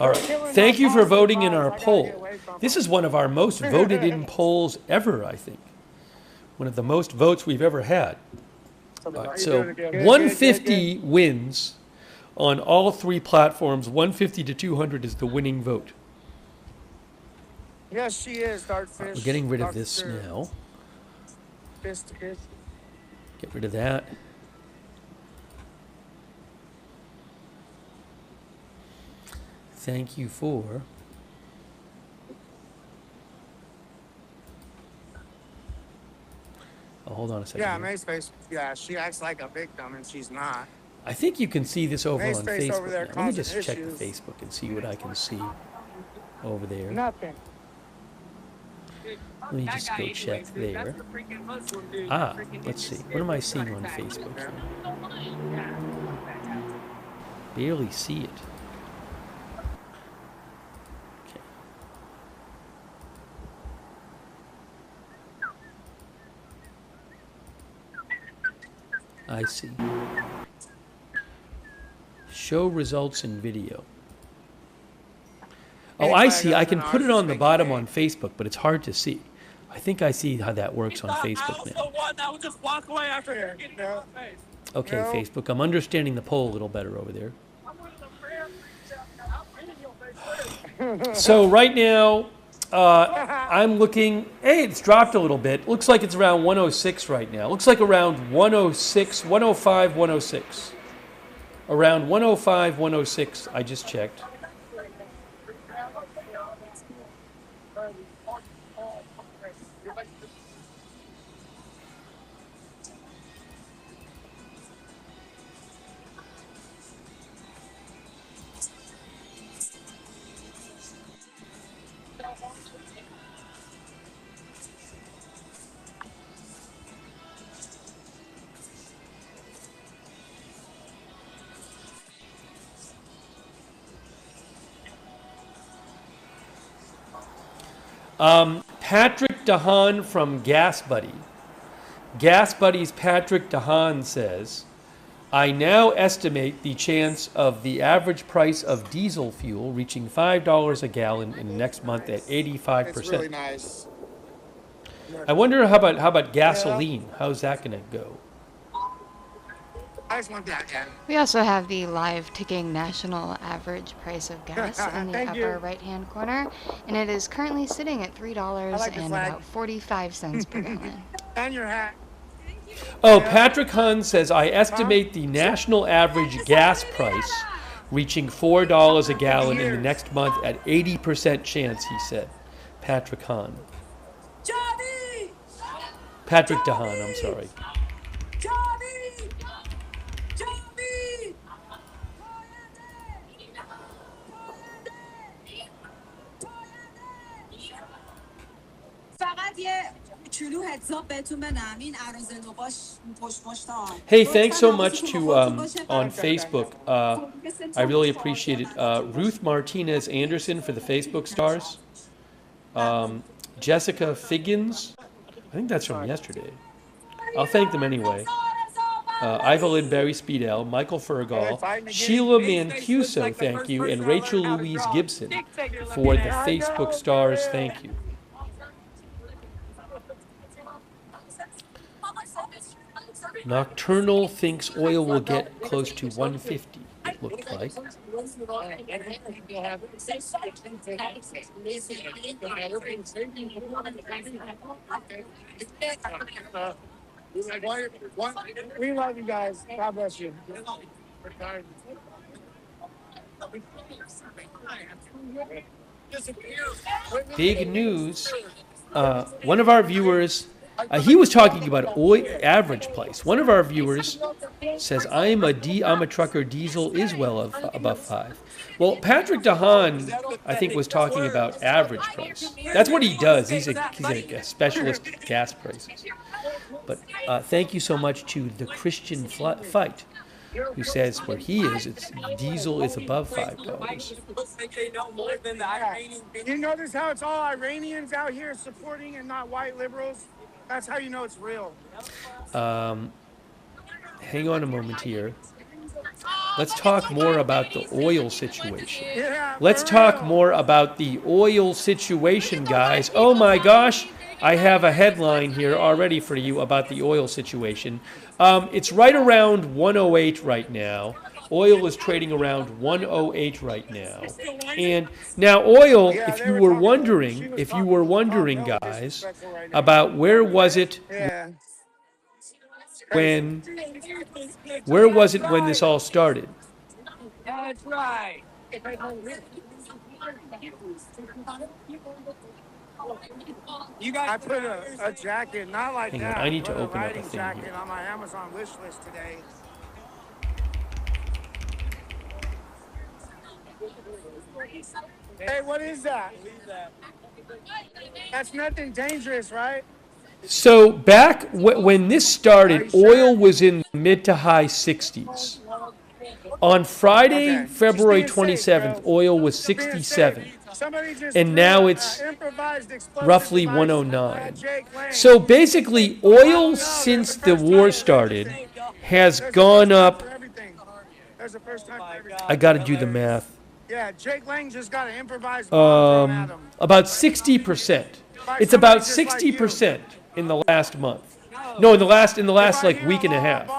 All right. Thank you for voting in our poll. This is one of our most voted in polls ever, I think. One of the most votes we've ever had. All right, so 150 wins on all three platforms. 150 to 200 is the winning vote. Yes, she is, Dartfish. We're getting rid of this now. Fist to fist. Get rid of that. Thank you for. Oh, hold on a second. Yeah, here. May's face. Yeah, she acts like a victim, and she's not. I think you can see this over May's on face Facebook. over there now. Let me causing just check the issues. Facebook and see what I can see over there. Nothing. Let me just go check there. Ah, let's see. What am I seeing on Facebook here? Barely see it. Okay. I see. Show results in video. Oh, I see. I can put it on the bottom on Facebook, but it's hard to see. I think I see how that works on Facebook now. One that would just walk away after her. Okay, Facebook. I'm understanding the poll a little better over there. So right now, I'm looking. Hey, it's dropped a little bit. Looks like it's around 106 right now. Looks like around 106, 105, 106. Around 105, 106. I just checked. Patrick DeHaan from Gas Buddy. Gas Buddy's Patrick DeHaan says, I now estimate the chance of the average price of diesel fuel reaching $5 a gallon in next month at 85%. It's really nice. I wonder how about gasoline? How's that going to go? I just want that, yeah. We also have the live ticking national average price of gas in the upper right-hand corner, and it is currently sitting at $3 and about 45 cents per gallon. And your hat. Oh, Patrick Hahn says, I estimate the national average gas price reaching $4 a gallon in the next month at 80% chance, he said. Patrick Hahn. Patrick DeHaan, I'm sorry. Hey, thanks so much to on Facebook. I really appreciate it. Ruth Martinez Anderson for the Facebook stars. Jessica Figgins, I think that's from yesterday. I'll thank them anyway. Evelyn Berry Speedell, Michael Fergal, Sheila Mancuso, thank you, and Rachel Louise Gibson for the Facebook stars, thank you. Nocturnal thinks oil will get close to 150, it looked like. We love you guys. God bless you. Big news. One of our viewers, he was talking about oil average price. One of our viewers says, I'm a trucker, diesel is well above 5. Well, Patrick DeHaan, I think, was talking about average price. That's what he does. He's a specialist in gas prices. But thank you so much to the Christian Fight, who says where he is, diesel is above $5. You notice how it's all Iranians out here supporting and not white liberals? That's how you know it's real. Hang on a moment here. Let's talk more about the oil situation. Let's talk more about the oil situation, guys. Oh my gosh, I have a headline here already for you about the oil situation. It's right around 108 right now. Oil is trading around 108 right now. And now oil, if you were wondering, guys, about where was it when this all started? That's right. I put a jacket, not like Hang on, that. I need to but open up a riding thing jacket here. on my Amazon wish list today. Hey, what is that? That's nothing dangerous, right? So back when this started, oil was in the mid to high 60s. On Friday, February 27th, oil was 67. And now it's roughly 109. So basically, oil since the war started has gone up. I got to do the math. Yeah, Jake Lang just got an improvised bomb thrown at him. About 60%. It's about 60% in the last month. No, in the last like week and a half.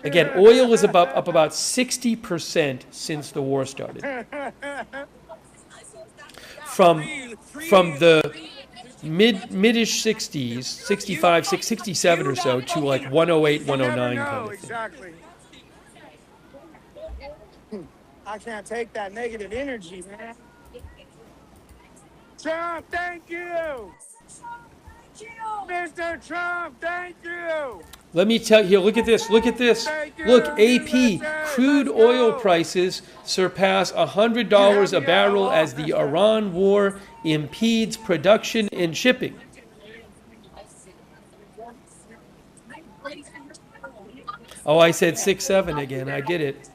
Again, oil is up about 60% since the war started. From the mid-ish 60s, 65, 67 or so, to like 108, 109 kind of thing. Exactly. I can't take that negative energy, man. Trump, thank you. Mr. Trump, thank you. Let me tell you, look at this, look at this. Look, AP, crude oil prices surpass $100 a barrel as the Iran war impedes production and shipping. Oh, I said 6-7 again, I get it.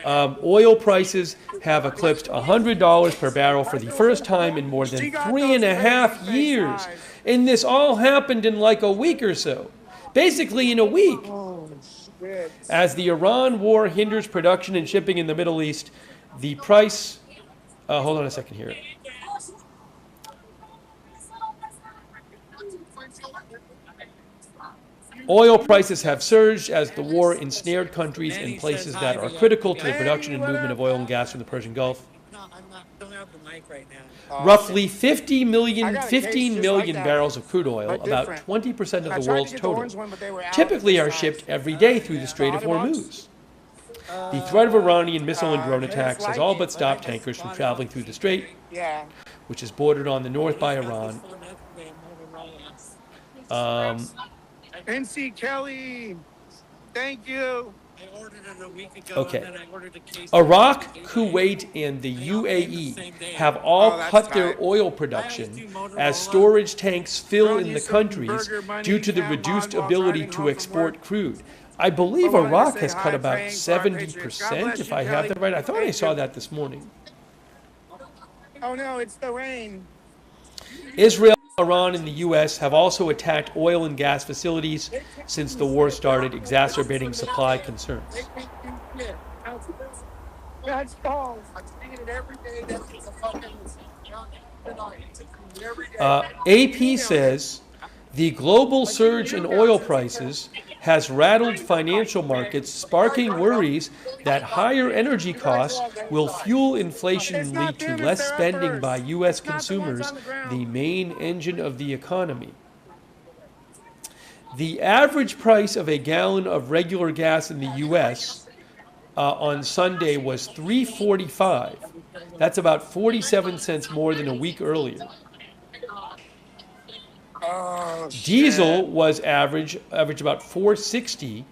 Oil prices have eclipsed $100 per barrel for the first time in more than 3.5 years. And this all happened in like a week or so. Basically in a week. As the Iran war hinders production and shipping in the Middle East, the price... hold on a second here. Oil prices have surged as the war ensnared countries in places that are critical to the production and movement of oil and gas from the Persian Gulf. Roughly 15 million barrels of crude oil, about 20% of the world's total, typically are shipped every day through the Strait of Hormuz. The threat of Iranian missile and drone attacks has all but stopped tankers from traveling through the strait, which is bordered on the north by Iran. NC Kelly, thank you. I ordered it a week ago. Okay. And then I ordered a case. Iraq, Kuwait, and the UAE have all cut their oil production as storage tanks fill in the countries due to the reduced ability to export crude. I believe Iraq has cut about 70%, if I have that right. I thought I saw that this morning. Oh no, it's the rain. Israel, Iran, and the U.S. have also attacked oil and gas facilities since the war started, exacerbating supply concerns. That's false. I'm seeing it every day. That's a fucking AP says the global surge in oil prices has rattled financial markets, sparking worries that higher energy costs will fuel inflation and lead to less spending by U.S. consumers, the main engine of the economy. The average price of a gallon of regular gas in the U.S. on Sunday was $3.45. That's about 47 cents more than a week earlier. Diesel was average about $4.60,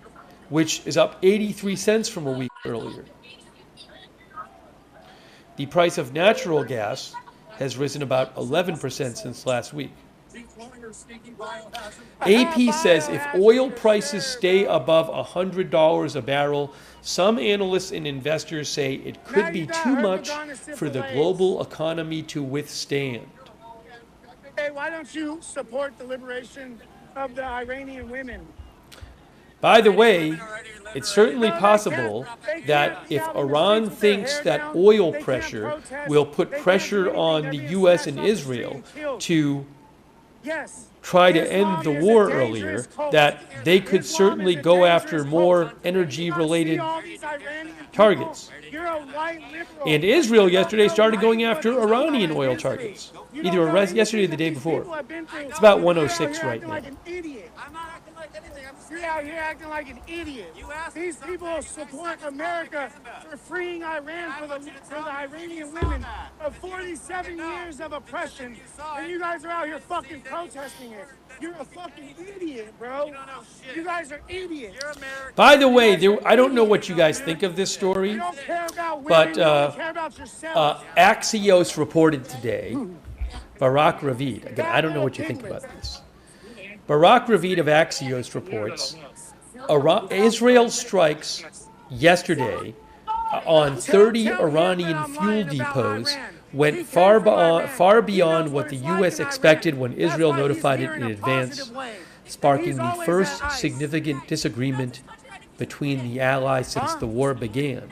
which is up 83 cents from a week earlier. The price of natural gas has risen about 11% since last week. AP says if oil prices stay above $100 a barrel, some analysts and investors say it could be too much for the global economy to withstand. Hey, why don't you support the liberation of the Iranian women? By the way, it's certainly possible that if Iran thinks that oil pressure will put pressure on the U.S. and Israel to try to end the war earlier, that they could certainly go after more energy-related targets. And Israel yesterday started going after Iranian oil targets, either yesterday or the day before. It's about 106 right now. You're out here acting like an idiot. These people support America for freeing Iran for the Iranian women of 47 years of oppression, and you guys are out here fucking protesting it. You're a fucking idiot, bro. You guys are idiots. By the way, I don't know what you guys think of this story, but Axios reported today, Barak Ravid, again, I don't know what you think about this. Barak Ravid of Axios reports, Israel strikes yesterday on 30 Iranian fuel depots went far beyond what the U.S. expected when Israel notified it in advance, sparking the first significant disagreement between the allies since the war began.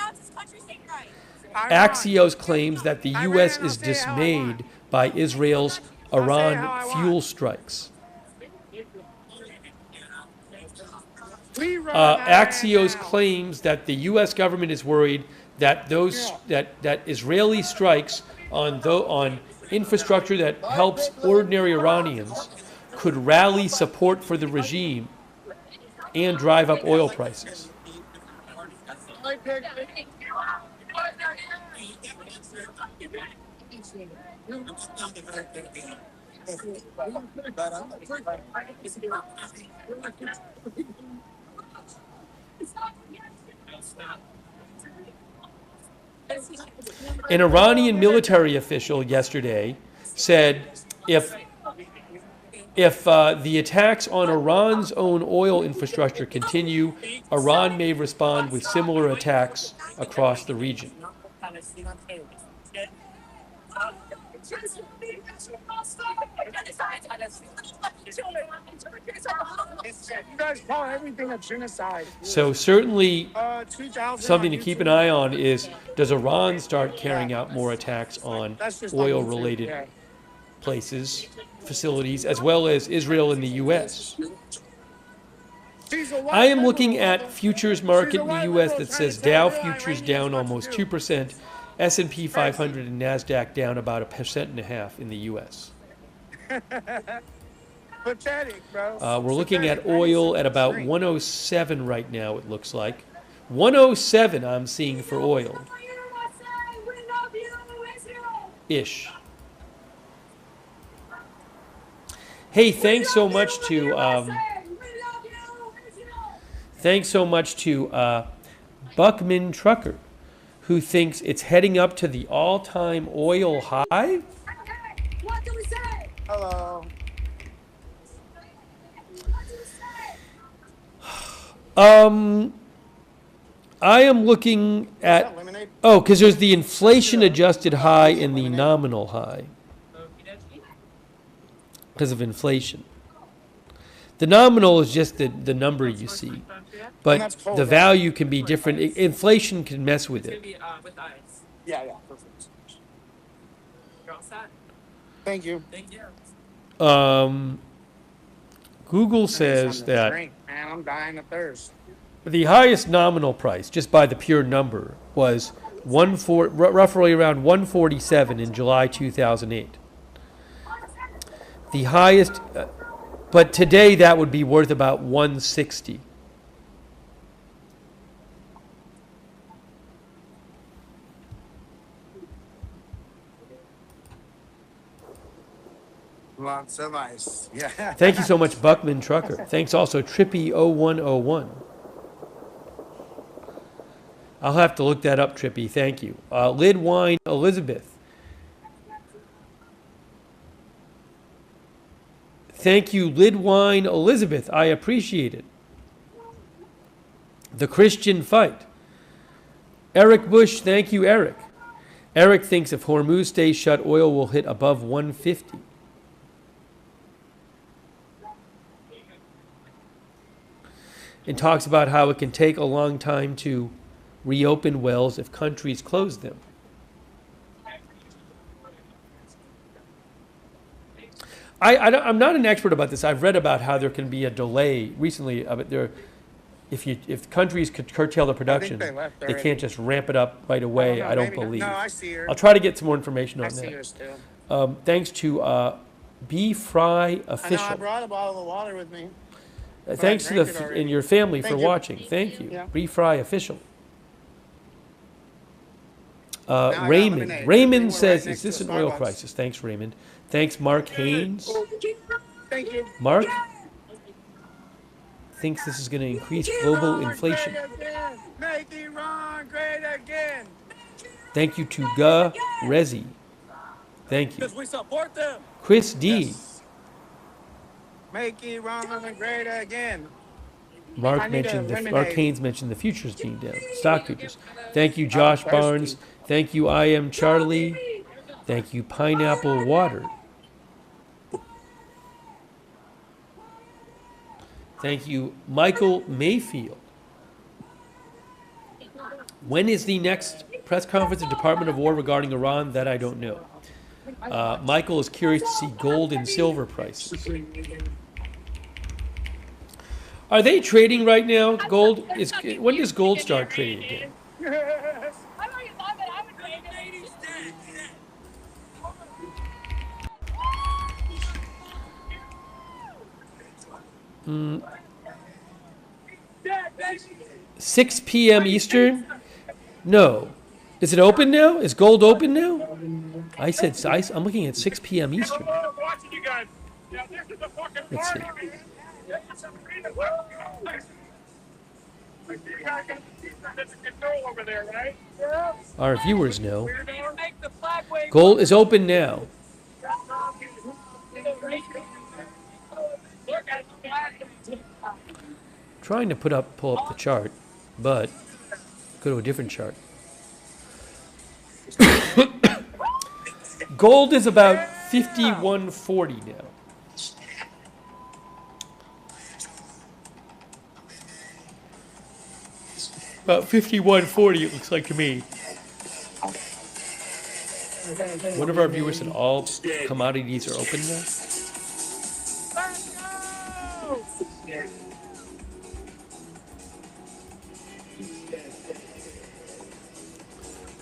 Axios claims that the U.S. is dismayed by Israel's Iran fuel strikes. Axios claims that the U.S. government is worried that that Israeli strikes on infrastructure that helps ordinary Iranians could rally support for the regime and drive up oil prices. An Iranian military official yesterday said if the attacks on Iran's own oil infrastructure continue, Iran may respond with similar attacks across the region. You guys call everything a genocide. So certainly something to keep an eye on is, does Iran start carrying out more attacks on oil-related places, facilities, as well as Israel and the U.S.? I am looking at futures market in the U.S. that says Dow futures down almost 2%, S&P 500 and NASDAQ down about 1.5% in the U.S. Pathetic, bro. We're looking at oil at about 107 right now, it looks like. 107 I'm seeing for oil. Ish. Hey, thanks so much to Buckman Trucker, who thinks it's heading up to the all-time oil high. What do we say? Hello. I am looking at, because there's the inflation-adjusted high and the nominal high because of inflation. The nominal is just the number you see, but the value can be different. Inflation can mess with it. Yeah, perfect. Thank you. Google says that Drink, man, I'm dying of thirst. the highest nominal price, just by the pure number, was roughly around 147 in July 2008. The highest, but today that would be worth about 160. Lots of ice. Yeah. Thank you so much, Buckman Trucker. Thanks also, Trippy0101. I'll have to look that up, Trippy. Thank you. Lid Wine Elizabeth. Thank you, Lid Wine Elizabeth. I appreciate it. The Christian Fight. Eric Bush. Thank you, Eric. Eric thinks if Hormuz stays shut, oil will hit above 150. And talks about how it can take a long time to reopen wells if countries close them. I'm not an expert about this. I've read about how there can be a delay recently of it. If countries could curtail the production, they can't just ramp it up right away. I don't believe. No, I see her. I'll try to get some more information on I see that. yours too. Thanks to B Fry Official. I know, I brought a bottle of water with me. Thanks to and your family Thank for you. watching. Thank you. Yeah. B Fry Official. I got Raymond. lemonade. Raymond We're says, right "Is this next an to oil Starbucks." crisis?" Thanks, Raymond. Thanks, Mark Haynes. Thank you. Mark thinks this is going to increase global inflation. Make Iran great again. Thank you to Ga Rezi. Thank you. Because we support them. Chris D. Make Iran great again. Mark I need a mentioned lemonade. Mark Haynes mentioned the futures being down. Stock futures. Thank you, Josh Barnes. Thank you, I Am Charlie. Thank you, Pineapple Water. Thank you, Michael Mayfield. When is the next press conference at Department of War regarding Iran? That I don't know. Michael is curious to see gold and silver prices. Are they trading right now? Gold is. When does gold start trading again? Mm. 6 p.m. Eastern? No. Is it open now? Is gold open now? I'm looking at 6 p.m. Eastern. Let's see. Our viewers know. Gold is open now. Trying to pull up the chart, but go to a different chart. Gold is about 51.40 now. About 51.40 it looks like to me. One of our viewers said all commodities are open now.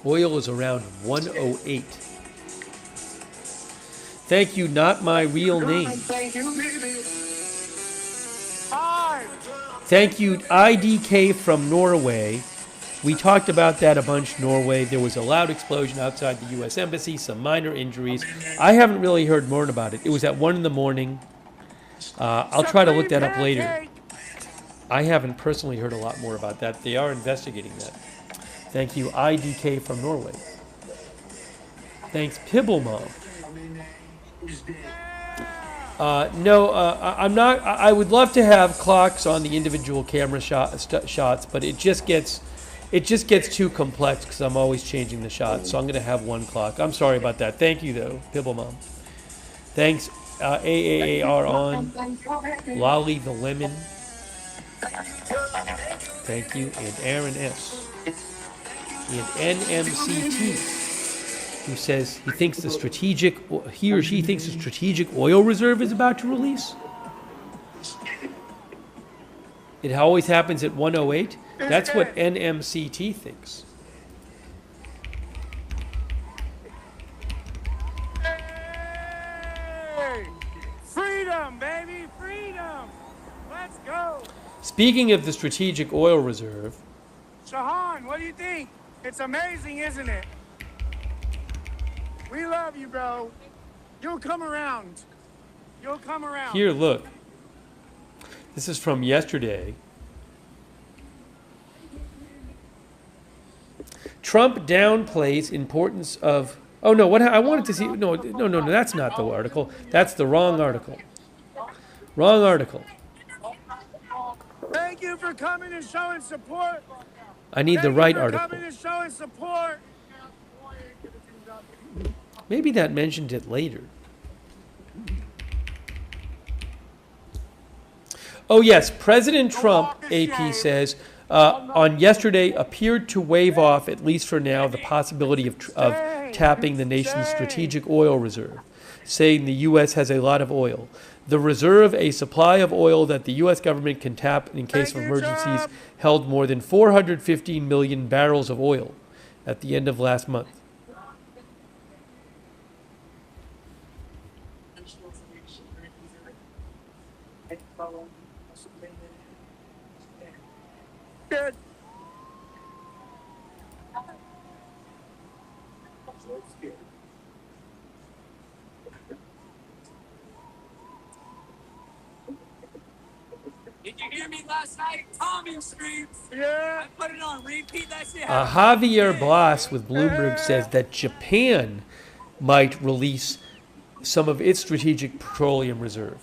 Oil is around 108. Thank you, not my real name. Thank you, IDK from Norway. We talked about that a bunch, Norway. There was a loud explosion outside the U.S. Embassy, some minor injuries. I haven't really heard more about it. It was at 1 in the morning. I'll try to look that up later. I haven't personally heard a lot more about that. They are investigating that. Thank you, IDK from Norway. Thanks, Pibblemom. No, I'm not. I would love to have clocks on the individual camera shots, but it just gets too complex because I'm always changing the shots. So I'm going to have one clock. I'm sorry about that. Thank you, though, Pibblemom. Thanks, AAAR on. Lolly the Lemon. Thank you, and Aaron S. And NMCT, who says he or she thinks the strategic oil reserve is about to release. It always happens at 108. That's what NMCT thinks. Hey! Freedom, baby, freedom. Let's go. Speaking of the strategic oil reserve, Shahan, what do you think? It's amazing, isn't it? We love you, bro. You'll come around. You'll come around. Here, look. This is from yesterday. Trump downplays importance of. Oh no! What I wanted to see? No, that's not the article. That's the wrong article. Wrong article. Thank you for coming and showing support. I need the right article. Coming and showing support. Maybe that mentioned it later. Oh yes, President Trump, AP says, on yesterday appeared to wave off, at least for now, the possibility of tapping the nation's strategic oil reserve, saying the U.S. has a lot of oil. The reserve, a supply of oil that the U.S. government can tap in case of emergencies, held more than 415 million barrels of oil at the end of last month. Good. Did you hear me last night? Tommy screams. Yeah. I put it on repeat. That shit. Javier Blas with Bloomberg says that Japan might release some of its strategic petroleum reserve.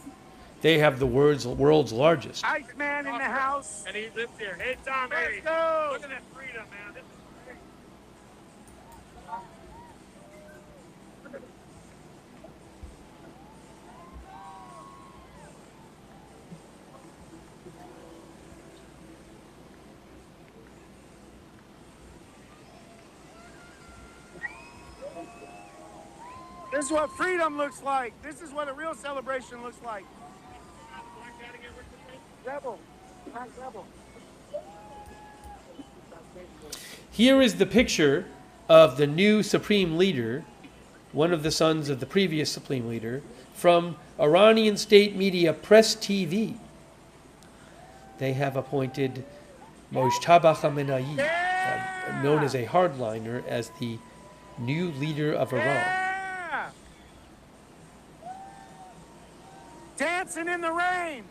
They have the world's largest. Iceman in the house. And he lives here. Hey, Tommy. Let's go. Look at that freedom, man. This is great. This is what freedom looks like. This is what a real celebration looks like. Rebel. Black rebel. Here is the picture of the new Supreme Leader, one of the sons of the previous Supreme Leader, from Iranian state media Press TV. They have appointed Mojtaba Khamenei, known as a hardliner, as the new leader of Iran. Dancing in the rain.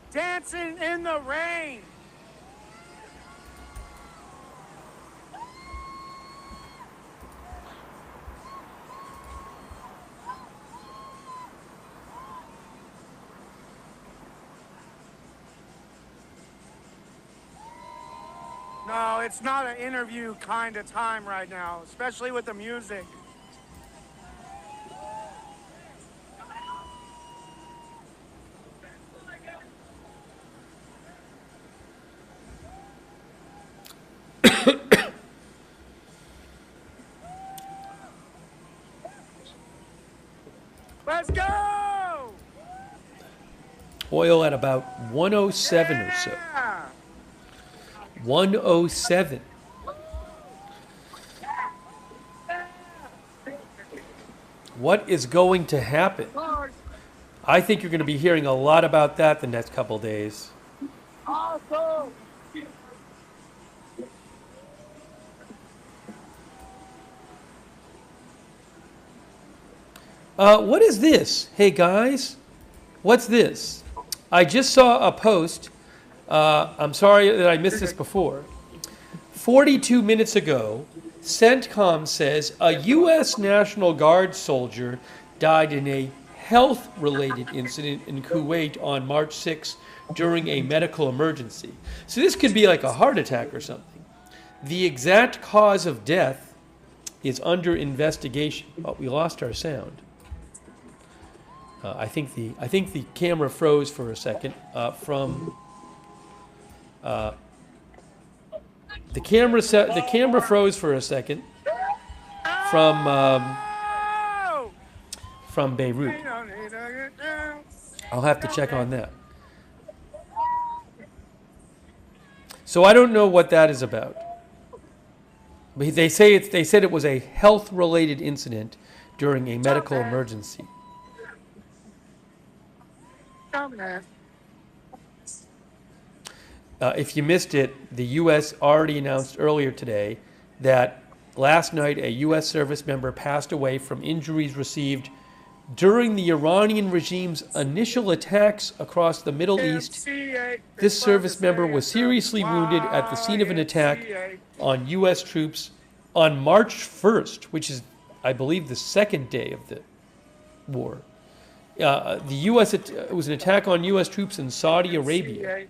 Dancing in the rain. No, it's not an interview kind of time right now, especially with the music. Let's go! Oil at about 107 or so. 107. What is going to happen? I think you're going to be hearing a lot about that the next couple days. Awesome! What is this? Hey guys, what's this? I just saw a post. I'm sorry that I missed this before. 42 minutes ago, CENTCOM says a U.S. National Guard soldier died in a health-related incident in Kuwait on March 6 during a medical emergency. So this could be like a heart attack or something. The exact cause of death is under investigation. Oh, we lost our sound. I think the camera froze for a second from. The camera froze for a second from Beirut. I'll have to check on that. So I don't know what that is about. But they said it was a health-related incident during a medical emergency. If you missed it, the U.S. already announced earlier today that last night a U.S. service member passed away from injuries received During the Iranian regime's initial attacks across the Middle East, this service member was seriously wounded at the scene of an attack on U.S. troops on March 1st, which is, I believe, the second day of the war. The U.S. It was an attack on U.S. troops in Saudi Arabia.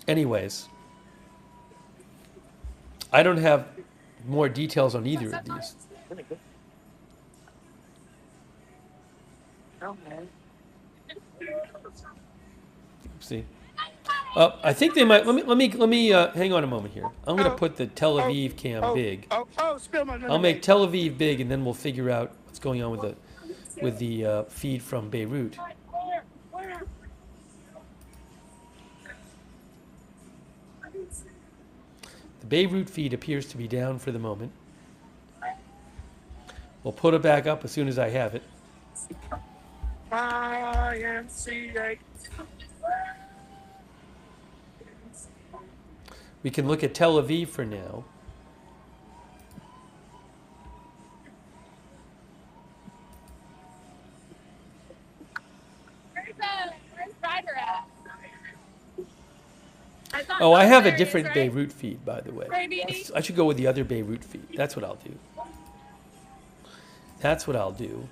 Anyways, I don't have more details on either of these. See, I think they might. Let me hang on a moment here. I'm going to put the Tel Aviv cam big. I'll make Tel Aviv big, and then we'll figure out what's going on with the feed from Beirut. The Beirut feed appears to be down for the moment. We'll put it back up as soon as I have it. We can look at Tel Aviv for now. Where's Ryder at? Oh, I have a different Beirut feed, by the way. I should go with the other Beirut feed. That's what I'll do. That's what I'll do.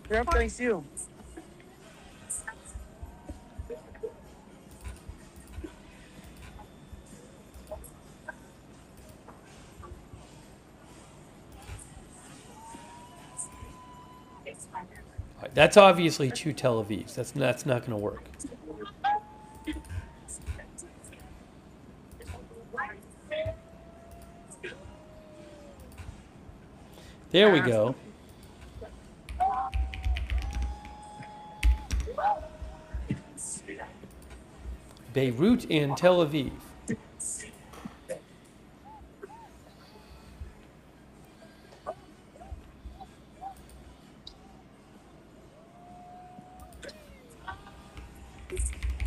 Yeah, thank you. All right, that's obviously two Tel Avivs. That's not going to work. There we go. Beirut and Tel Aviv.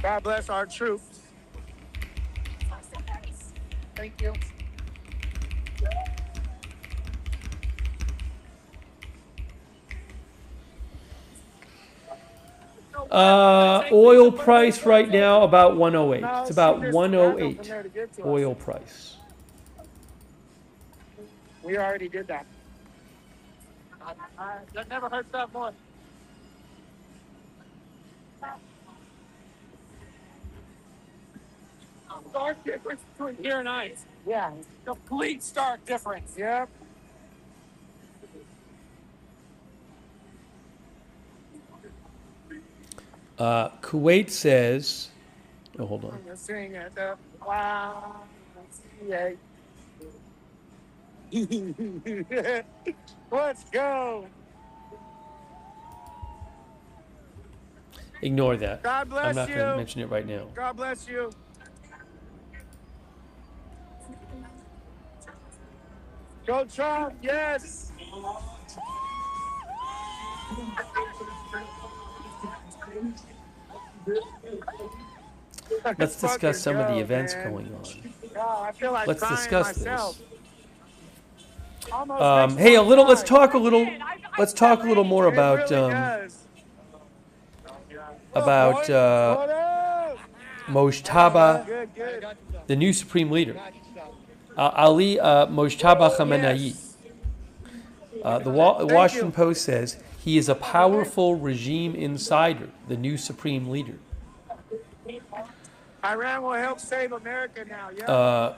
God bless our troops. Thank you. Oil price right now about 108. It's about 108 oil price. We already did that. That never hurts that much. Stark difference between here and ice. Yeah. Complete stark difference. Yep. Kuwait says, oh, hold on. You're seeing it. Wow. Yeah. Let's go. Ignore that. God bless I'm not going to you. mention it right now. God bless you. Go Trump, yes. Let's discuss some of the events going on. Oh, I feel like Let's crying discuss myself. this. Hey, let's talk a little more about Mojtaba, the new supreme leader, Ali Mojtaba Khamenei. The Washington Post says he is a powerful regime insider, the new supreme leader. Iran will help save America now. Yeah.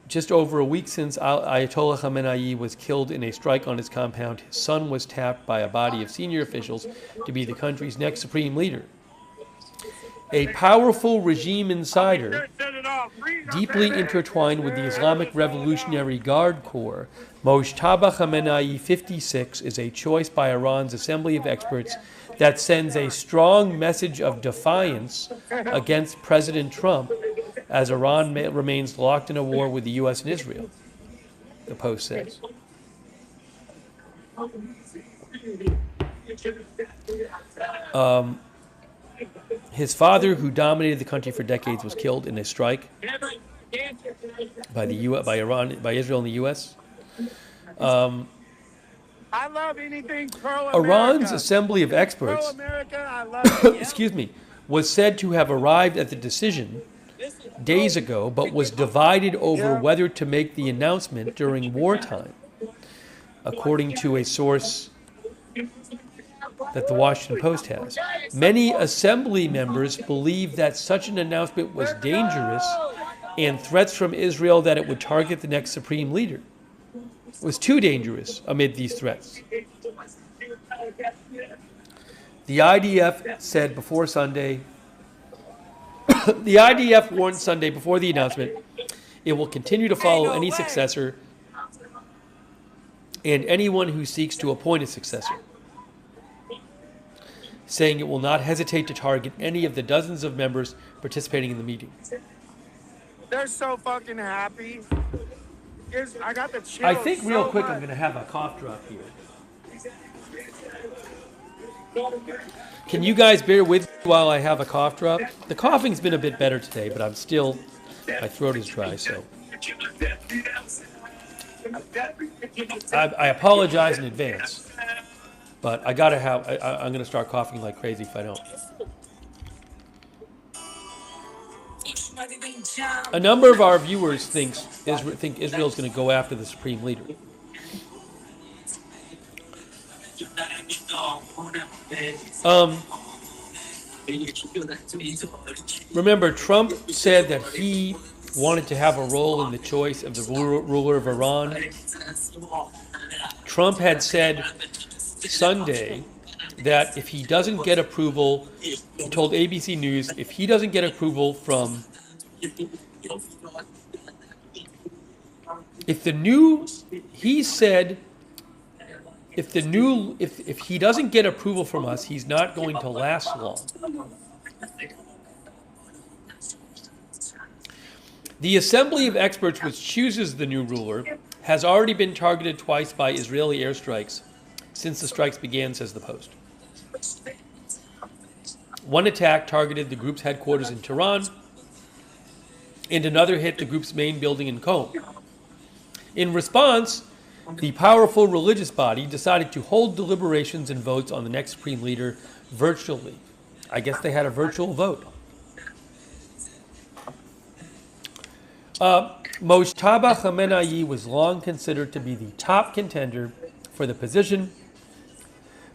Just over a week since Ayatollah Khamenei was killed in a strike on his compound, his son was tapped by a body of senior officials to be the country's next supreme leader. A powerful regime insider, deeply intertwined with the Islamic Revolutionary Guard Corps, Mojtaba Khamenei 56 is a choice by Iran's Assembly of Experts that sends a strong message of defiance against President Trump as Iran remains locked in a war with the U.S. and Israel, the Post says. His father, who dominated the country for decades, was killed in a strike by Israel and the U.S. I love anything pro-America. Iran's assembly of experts, Pro-America, I love it. was said to have arrived at the decision days ago, but was divided over whether to make the announcement during wartime, according to a source that the Washington Post has. Many assembly members believed that such an announcement was dangerous and threats from Israel that it would target the next supreme leader was too dangerous amid these threats. The IDF said before Sunday, the IDF warned Sunday before the announcement, it will continue to follow any successor and anyone who seeks to appoint a successor, saying it will not hesitate to target any of the dozens of members participating in the meeting. They're so fucking happy. I got the chills. I think real quick I'm going to have a cough drop here. Can you guys bear with me while I have a cough drop? The coughing's been a bit better today, but I'm still, my throat is dry, so. I apologize in advance, but I gotta have, I'm going to start coughing like crazy if I don't. A number of our viewers think Israel's going to go after the supreme leader. Remember, Trump said that he wanted to have a role in the choice of the ruler of Iran. Trump had said Sunday that if he doesn't get approval, he told ABC News, if he doesn't get approval from, if he doesn't get approval from us, he's not going to last long. The Assembly of Experts, which chooses the new ruler, has already been targeted twice by Israeli airstrikes since the strikes began, says the Post. One attack targeted the group's headquarters in Tehran, and another hit the group's main building in Qom. In response, the powerful religious body decided to hold deliberations and votes on the next supreme leader virtually. I guess they had a virtual vote. Mojtaba Khamenei was long considered to be the top contender for the position,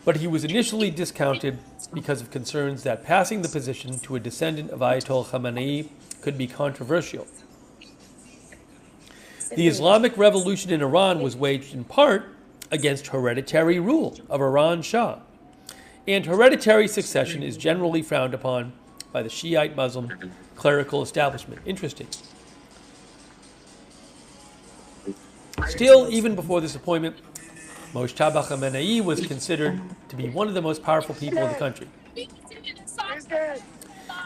but he was initially discounted because of concerns that passing the position to a descendant of Ayatollah Khamenei could be controversial. The Islamic Revolution in Iran was waged in part against hereditary rule of Iran Shah, and hereditary succession is generally frowned upon by the Shiite Muslim clerical establishment. Interesting. Still, even before this appointment, Mojtaba Khamenei was considered to be one of the most powerful people in the country.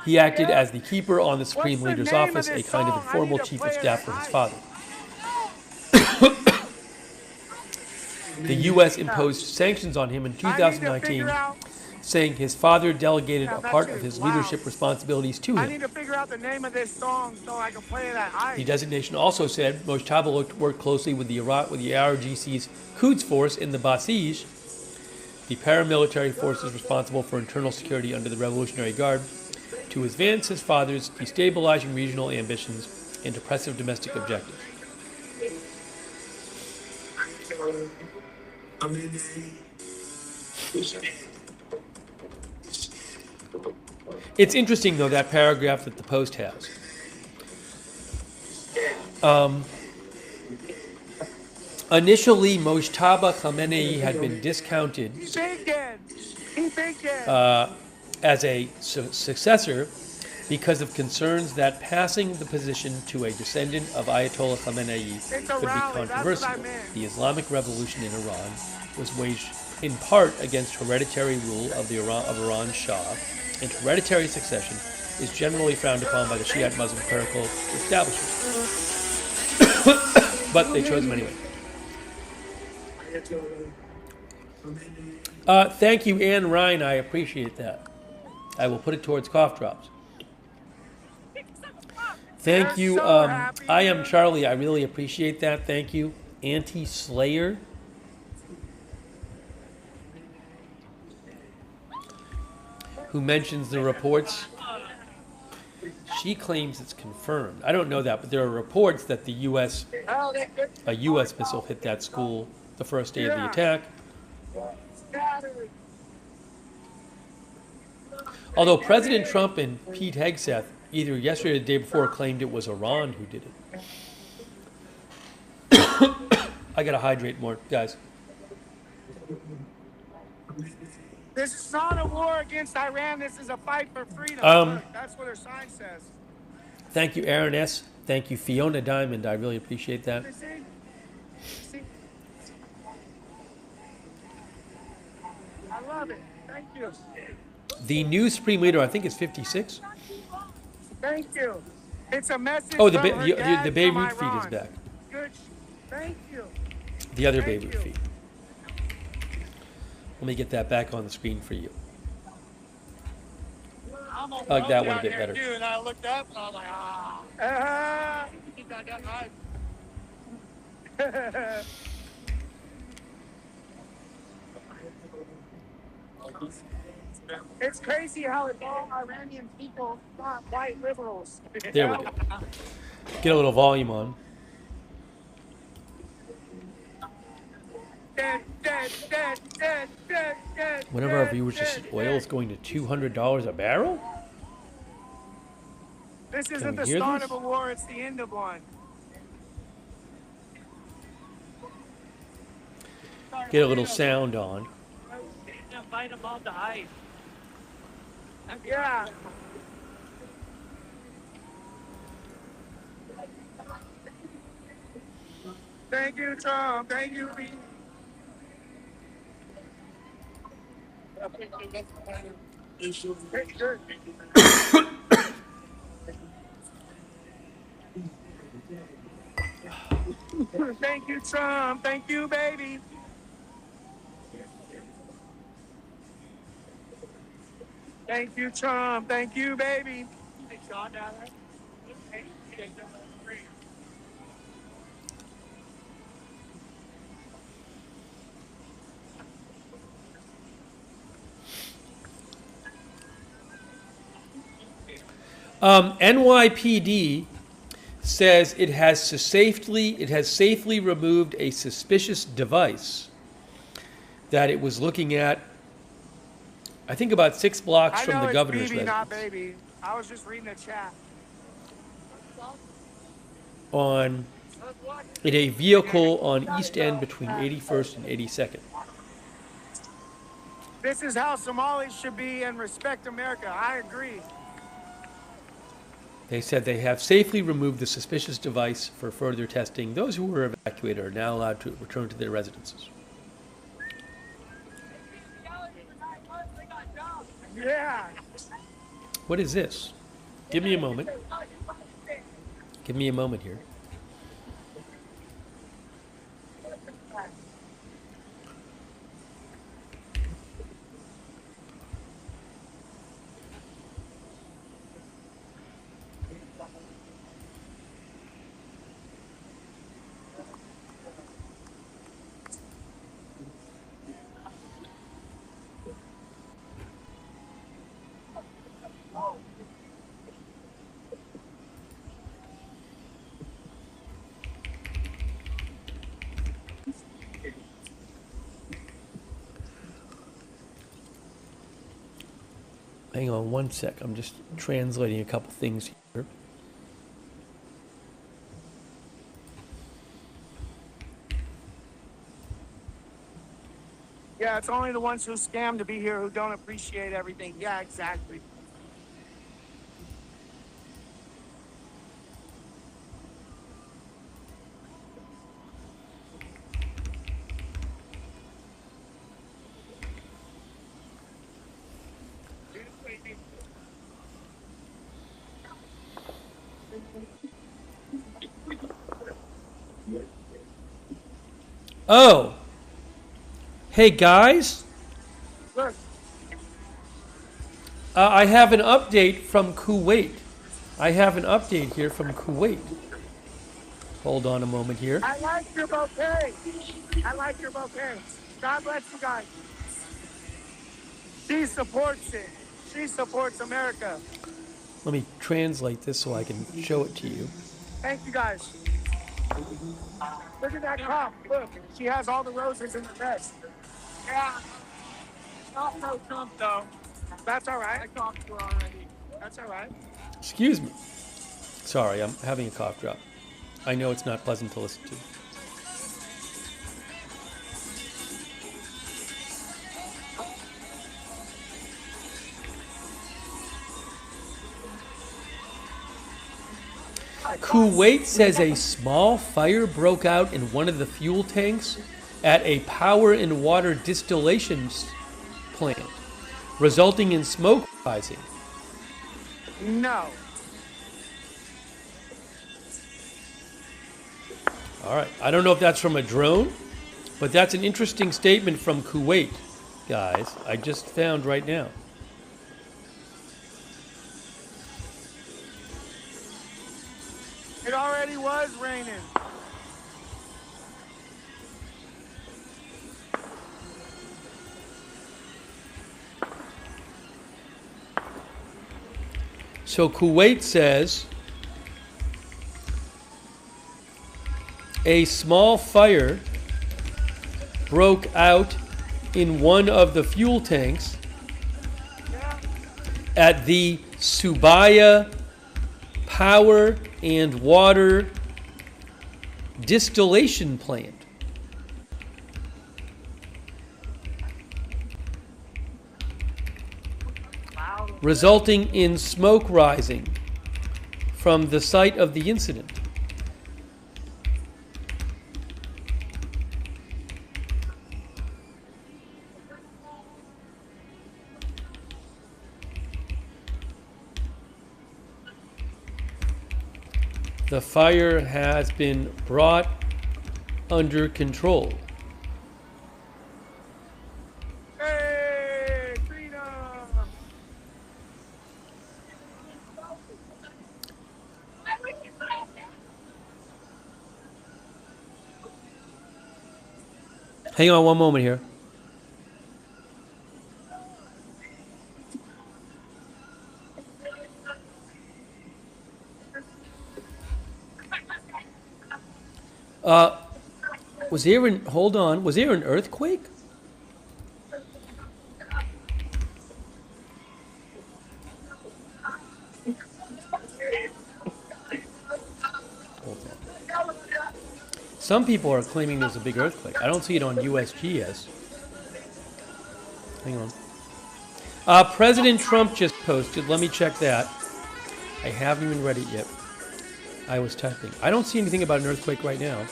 He acted as the keeper on the Supreme Leader's office, a kind of informal chief of staff for his father. The U.S. imposed sanctions on him in 2019, saying his father delegated a part of his leadership responsibilities to I him. need to figure out the name of this song so I can play that. The designation also said Mojtaba worked closely with the IRGC's Quds force in the Basij, the paramilitary forces responsible for internal security under the Revolutionary Guard, to advance his father's destabilizing regional ambitions and oppressive domestic objectives. It's interesting, though, that paragraph that the Post has. Initially, Mojtaba Khamenei had been discounted as a successor because of concerns that passing the position to a descendant of Ayatollah Khamenei could be controversial. The Islamic Revolution in Iran was waged in part against hereditary rule of Iran Shah, and hereditary succession is generally frowned upon by the Shiite Muslim clerical establishment. But they chose him anyway. Thank you, Anne Ryan. I appreciate that. I will put it towards cough drops. Thank you. I am Charlie. I really appreciate that. Thank you. Anti-Slayer. Who mentions the reports? She claims it's confirmed. I don't know that, but there are reports that a U.S. missile hit that school the first day of the attack. Although President Trump and Pete Hegseth, either yesterday or the day before, claimed it was Iran who did it. I gotta hydrate more, guys. This is not a war against Iran. This is a fight for freedom. Look, that's what her sign says. Thank you, Aaron S. Thank you, Fiona Diamond. I really appreciate that. I love it. Thank you. The new Supreme Leader, I think, is 56. Thank you. It's a message. Oh, the from Beirut feed is back. Good. Thank you. The other Beirut feed. Let me get that back on the screen for you. I like that one a bit better. And I looked up and I was like, It's crazy how it's all Iranian people, not white liberals. There we go. Get a little volume on. One of our viewers just said oil is going to $200 a barrel? This isn't the start of a war, it's the end of one. Get a little sound on. Invite them all to ice. Yeah. Thank you, Trump. Thank you, Pete. Thank you, Trump. Thank you, baby. Thank you, Trump. Thank you, baby. Hey, Sean down there. NYPD says it has safely removed a suspicious device that it was looking at, I think, about 6 blocks from the governor's BB, not residence. baby. I was just reading the chat. In a vehicle on East End between 81st and 82nd. This is how Somalis should be and respect America. I agree. They said they have safely removed the suspicious device for further testing. Those who were evacuated are now allowed to return to their residences. Yeah. What is this? Give me a moment. Give me a moment here. Hang on one sec. I'm just translating a couple things here. Yeah, it's only the ones who scam to be here who don't appreciate everything. Yeah, exactly. Oh! Hey guys! Look. I have an update from Kuwait. I have an update here from Kuwait. Hold on a moment here. I like your bouquet. I like your bouquet. God bless you guys. She supports it. She supports America. Let me translate this so I can show it to you. Thank you guys. Look at that cup. Look, she has all the roses in the dress. Yeah. Not pro Trump though. That's all right. I talked to her already. That's all right. Excuse me. Sorry, I'm having a cough drop. I know it's not pleasant to listen to. Kuwait says a small fire broke out in one of the fuel tanks at a power and water distillation plant, resulting in smoke rising. No. All right. I don't know if that's from a drone, but that's an interesting statement from Kuwait, guys. I just found right now. It already was raining. So Kuwait says a small fire broke out in one of the fuel tanks at the Subaya Power and Water Distillation Plant. Resulting in smoke rising from the site of the incident. The fire has been brought under control. Hey, freedom! Hang on one moment here. Was there an earthquake? Some people are claiming there's a big earthquake. I don't see it on USGS. Hang on. President Trump just posted. Let me check that. I haven't even read it yet. I was typing. I don't see anything about an earthquake right now.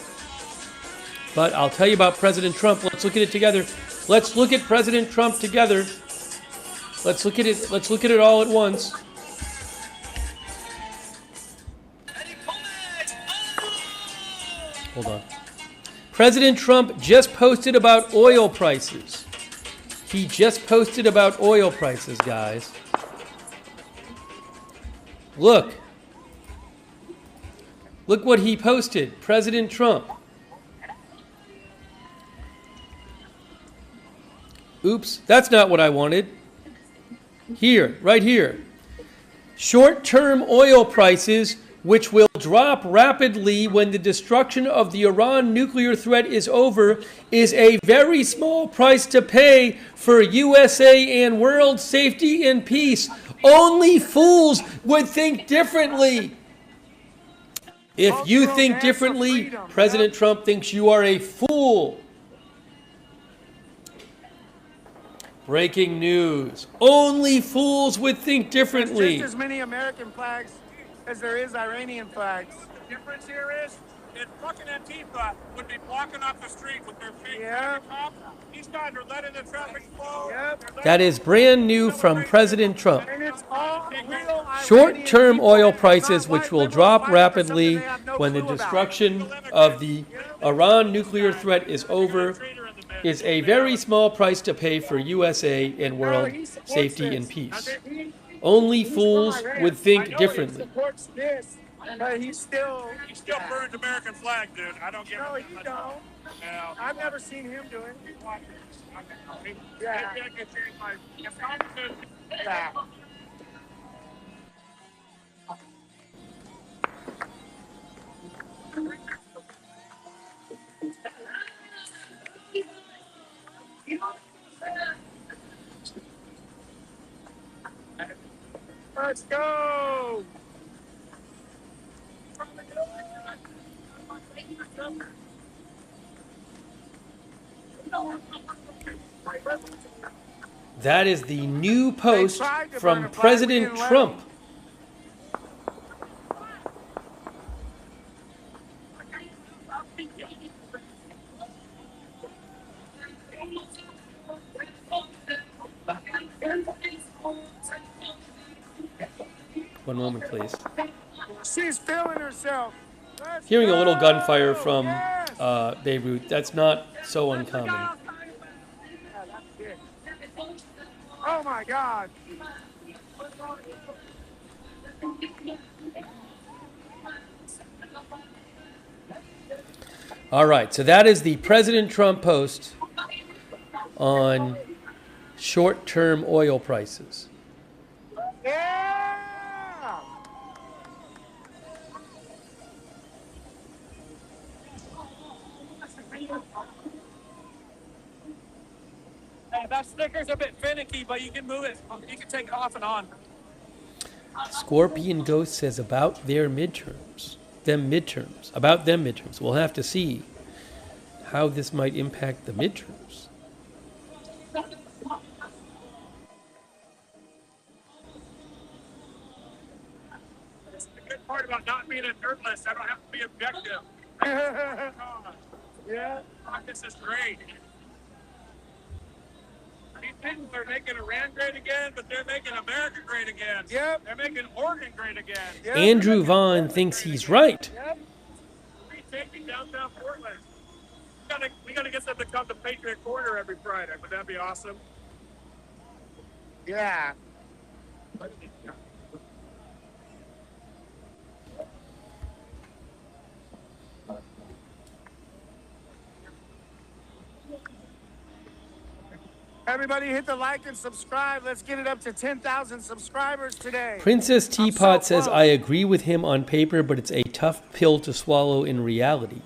But I'll tell you about President Trump. Let's look at it together. Let's look at President Trump together. Let's look at it. Let's look at it all at once. Hold on. President Trump just posted about oil prices. He just posted about oil prices, guys. Look. Look what he posted. President Trump. Oops, that's not what I wanted. Here, right here. Short-term oil prices, which will drop rapidly when the destruction of the Iran nuclear threat is over, is a very small price to pay for USA and world safety and peace. Only fools would think differently. If you think differently, President Trump thinks you are a fool. Breaking news. Only fools would think differently. There's just as many American flags as there is Iranian flags. The difference here is that fucking Antifa would be blocking off the street with their fake cops. These guys are letting the traffic flow. That is brand new from President Trump. And it's all real Short-term oil prices, which will drop rapidly when the destruction of the Iran nuclear threat is over, is a very small price to pay for USA and world safety and peace. Only fools would think differently. Supports this, but he still burns American flag, dude. I don't get it. No, he don't. Yeah. I've never seen him do it. Yeah. Yeah. Let's go. That is the new post from President Trump. One moment, please. She's feeling herself. Hearing a little gunfire from Beirut, that's not so uncommon. Oh my God. All right, so that is the President Trump post on short-term oil prices. Yeah. That sticker's a bit finicky, but you can move it. You can take it off and on. Scorpion Ghost says about their midterms. About them midterms. We'll have to see how this might impact the midterms. That's the good part about not being a nerdless. I don't have to be objective. Yeah. This is great. These people are making Iran great again, but they're making America great again. Yep. They're making Oregon great again. Yep. Andrew Vaughn thinks he's right. Yep. Free safety downtown Portland. We gotta get them to come to Patriot Corner every Friday. Would that be awesome? Yeah. Everybody hit the like and subscribe. Let's get it up to 10,000 subscribers today. Princess Teapot says, I agree with him on paper, but it's a tough pill to swallow in reality.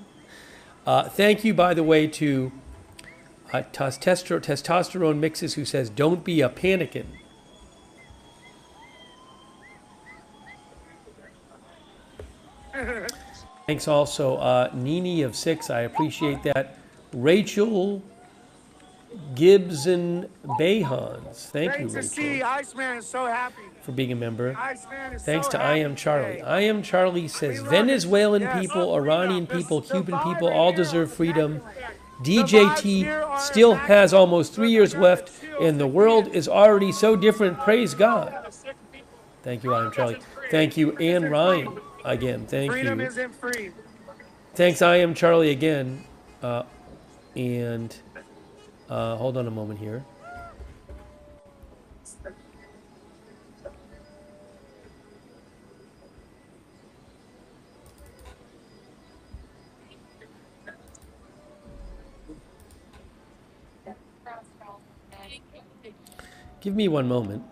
Thank you, by the way, to Testosterone Mixes, who says, don't be a panickin'. Thanks also, Nini of 6. I appreciate that. Rachel Gibson Bayhans. Thank you, Great to see. Rachel, Iceman is so happy. for being a member. Iceman is Thanks so to happy I Am Charlie. today. I Am Charlie says Venezuelan people, Iranian people, Cuban people all deserve freedom. DJT still has almost 3 years left, and the world is already so different. Praise God. Thank you, I Am Charlie. Thank you, Ann Ryan. Again, thank Freedom you. isn't free. Thanks, I Am Charlie again. And hold on a moment here. Give me one moment.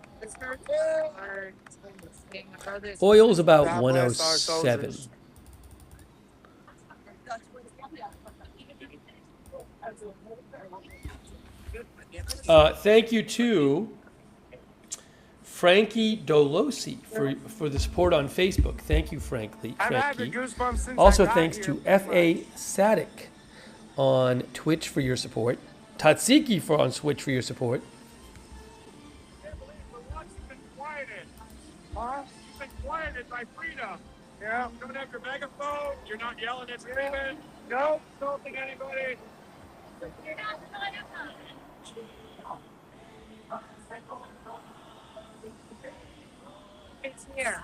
Oil's about God bless our 107. soldiers. Thank you to Frankie Dolosi for the support on Facebook. Thank you, Frankie. I've had the goosebumps since Also, I got thanks here. to F.A. Sadik on Twitch for your support. Tatsiki on Twitch for your support. Huh? You've been quieted by freedom. Yeah. You don't have your megaphone. You're not yelling and screaming. No. Insulting anybody. It's here.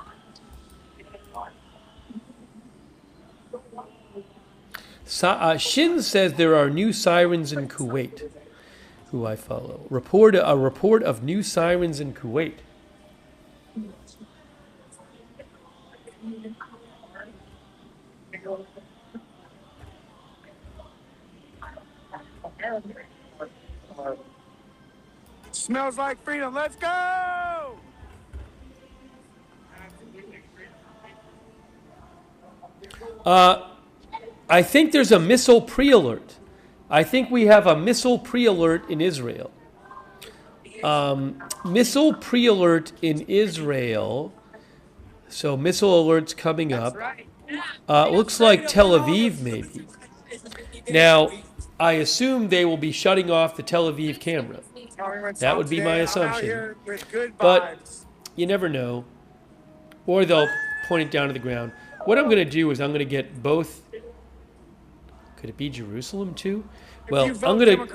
Shin says there are new sirens in Kuwait, who I follow. A report of new sirens in Kuwait. Smells like freedom. Let's go! I think there's a missile pre-alert. I think we have a missile pre-alert in Israel. Missile pre-alert in Israel. So missile alerts coming up. Looks like Tel Aviv maybe. Now, I assume they will be shutting off the Tel Aviv camera. That would be my assumption. But you never know. Or they'll point it down to the ground. What I'm going to do is I'm going to get both. Could it be Jerusalem too? Well, I'm going to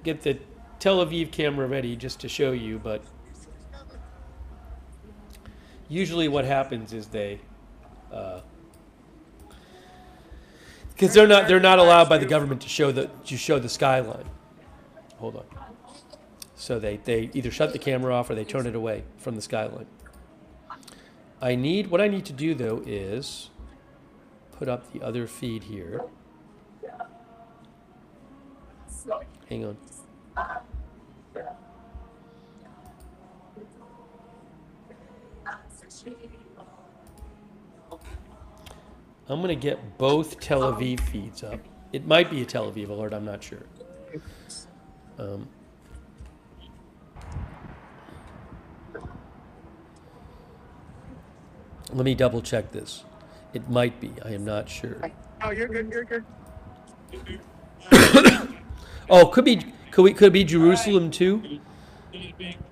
get the Tel Aviv camera ready just to show you. But usually what happens is they, because they're not allowed by the government to show the skyline. Hold on. So they either shut the camera off or they turn it away from the skyline. What I need to do though is put up the other feed here. Hang on. I'm going to get both Tel Aviv feeds up. It might be a Tel Aviv alert, I'm not sure. Let me double check this. It might be, I am not sure. Oh, you're good, you're good. Oh, could it be Jerusalem too?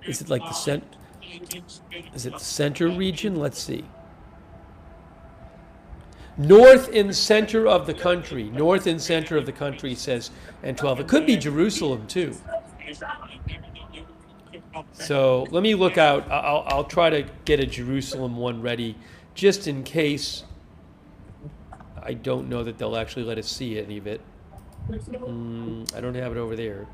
Is it like is it the center region? Let's see. North and center of the country. North and center of the country says N12. It could be Jerusalem too. So let me look out. I'll try to get a Jerusalem one ready just in case. I don't know that they'll actually let us see any of it. I don't have it over there.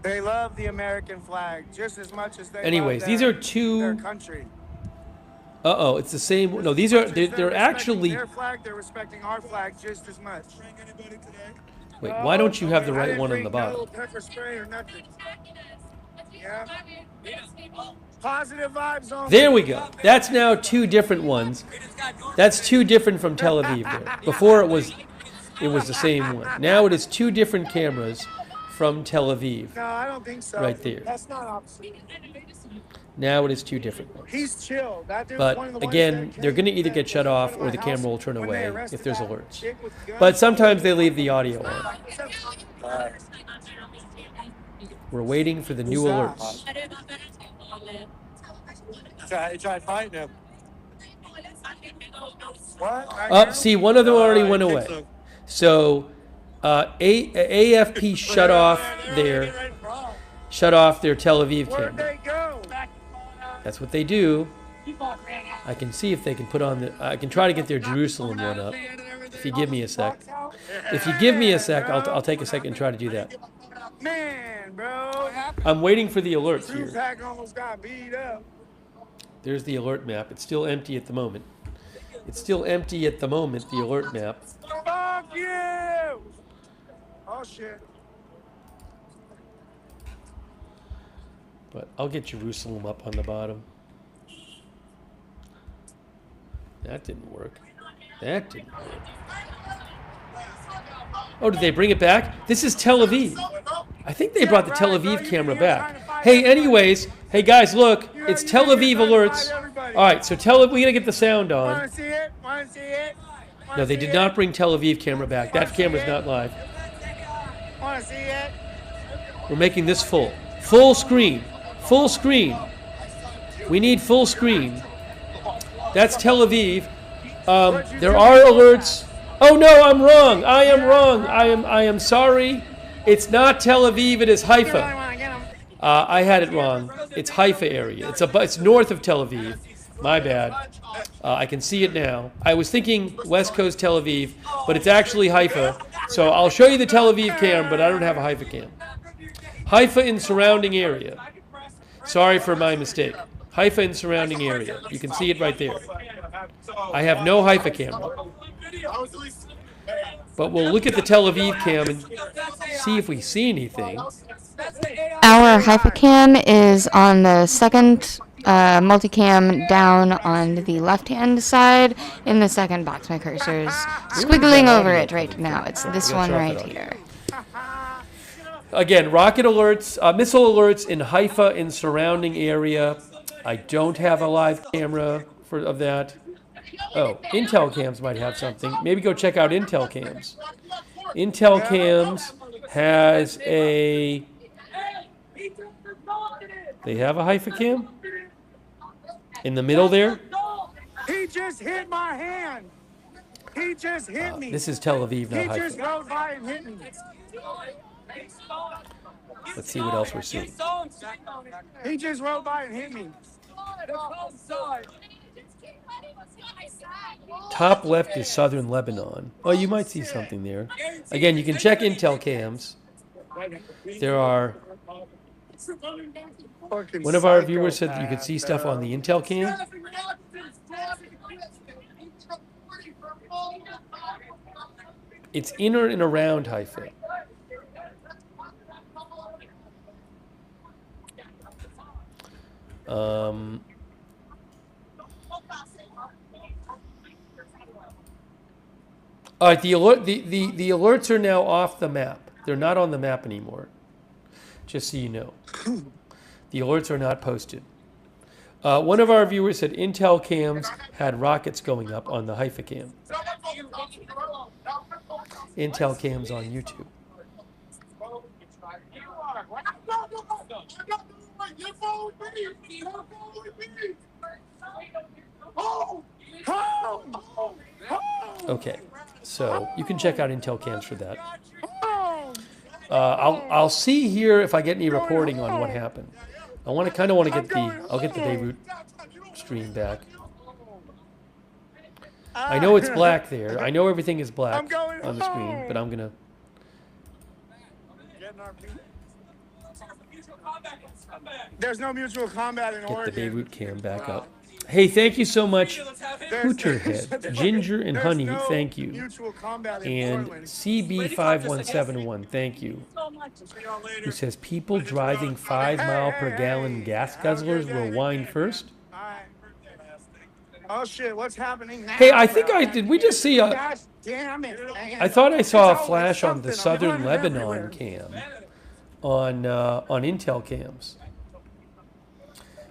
They love the American flag just as much as they Anyways, love these are two. Their country. Uh-oh, it's the same. No, these are they're actually. Their flag, they're respecting our flag just as much. Wait, why don't you have the right one on the bottom? No pepper spray or nothing. Yeah. Positive vibes on. There we go. That's now two different ones. That's two different from Tel Aviv there. Before it was the same one. Now it is two different cameras from Tel Aviv. No, I don't think so. Right there. That's not opposite. Now it is two different ones. He's chill. That dude's one of But the ones again, that they're going to either get shut off or the camera will turn away if there's alerts. But sometimes they leave the audio on. We're waiting for the new alerts. He tried fighting him. What? Oh, see, one of them already went away. So AFP shut off their Tel Aviv camera. That's what they do. I can see if they can put on I can try to get their Jerusalem one up. If you give me a sec. If you give me a sec, I'll take a second and try to do that. Man, bro. I'm waiting for the alerts here. Pack almost got beat up. There's the alert map. It's still empty at the moment. It's still empty at the moment, the alert map. Fuck you! Oh, shit. But I'll get Jerusalem up on the bottom. That didn't work. That didn't work. Oh, did they bring it back? This is Tel Aviv. I think they brought the Tel Aviv camera back. Hey, anyways, hey guys, look, it's Tel Aviv alerts. All right, so we gotta get the sound on. Want to see it? Want to see it? No, they did not bring Tel Aviv camera back. That camera's not live. Want to see it? We're making this full. Full screen. Full screen. We need full screen. That's Tel Aviv. There are alerts. Oh no, I'm wrong. I am wrong. I am sorry. It's not Tel Aviv. It is Haifa. I had it wrong. It's Haifa area. It's north of Tel Aviv. My bad. I can see it now. I was thinking West Coast Tel Aviv, but it's actually Haifa. So I'll show you the Tel Aviv cam, but I don't have a Haifa cam. Haifa and surrounding area. Sorry for my mistake. Haifa and surrounding area. You can see it right there. I have no Haifa camera. But we'll look at the Tel Aviv cam and see if we see anything. Our Hypercam is on the second multicam down on the left-hand side in the second box. My cursor's squiggling over it right now. It's this one right here. Again, rocket alerts, missile alerts in Haifa and surrounding area. I don't have a live camera of that. Oh, Intel cams might have something. Maybe go check out Intel cams. Intel cams has a... They have a Haifa cam? In the middle there? He just hit my hand. He just hit me. This is Tel Aviv, not He just Haifa. rode by and hit me. Let's see what else we're seeing. He just rode by and hit me. Top left is southern Lebanon. Oh, you might see something there. Again, you can check Intel cams. There are... One of our viewers said that you could see stuff on the Intel cam. It's in and around Haifa. All right, the alerts are now off the map. They're not on the map anymore. Just so you know. The alerts are not posted. One of our viewers said Intel cams had rockets going up on the Haifa cam. Intel cams on YouTube. Okay, so you can check out Intel cams for that. I'll see here if I get any reporting on what happened. I'll get the Beirut stream back. I know it's black there. I know everything is black on the screen, but I'm gonna. There's no mutual combat in Oregon. Get the Beirut cam back up. Hey, thank you so much, Hooterhead, Ginger and Honey, thank you. And CB5171, thank you. Who says people driving 5 mile per gallon gas guzzlers will whine first? Oh shit, what's happening now? Hey, I think did we just see a... God damn it, man. I thought I saw a flash on the southern Lebanon cam on Intel cams.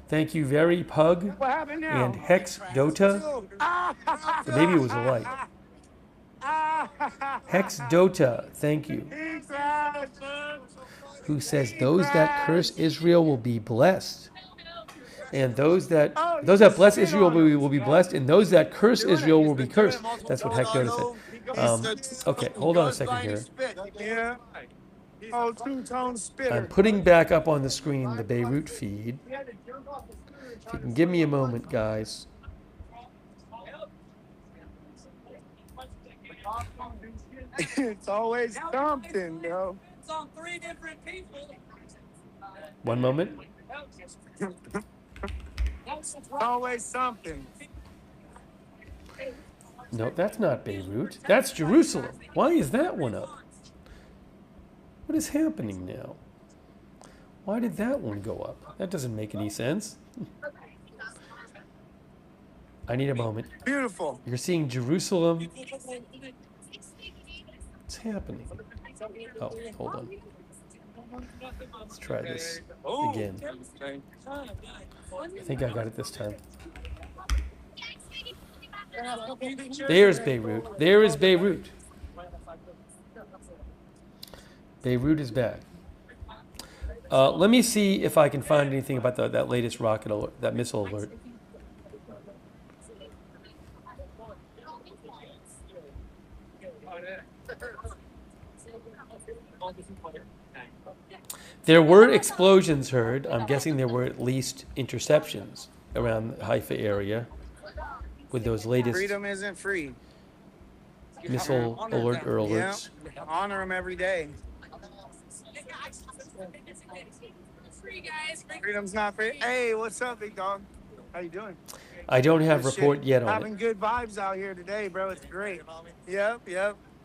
Thank you, Very Pug and Hex Dota. Or maybe it was a light. Hex Dota, thank you. Who says those that curse Israel will be blessed, and those that bless Israel will be blessed, and those that curse Israel will be cursed. That's what Hex Dota said. Okay, hold on a second here. I'm putting back up on the screen the Beirut feed. If you can give me a moment, guys. It's always something, yo. It's on 3 different people. One moment. Always something. No, that's not Beirut. That's Jerusalem. Why is that one up? What is happening now? Why did that one go up? That doesn't make any sense. I need a moment. Beautiful. You're seeing Jerusalem. What's happening? Oh, hold on. Let's try this again. I think I got it this time. There's Beirut. There is Beirut. Beirut is back. Let me see if I can find anything about that latest rocket alert, that missile alert. There were explosions heard. I'm guessing there were at least interceptions. around the Haifa area with those latest Freedom isn't free. missile alerts. Yeah, honor them every day. Freedom's not free. Hey, what's up, big dog? How you doing? I don't have Good report shit. yet on it. Having good vibes out here today, bro. It's great. Yep.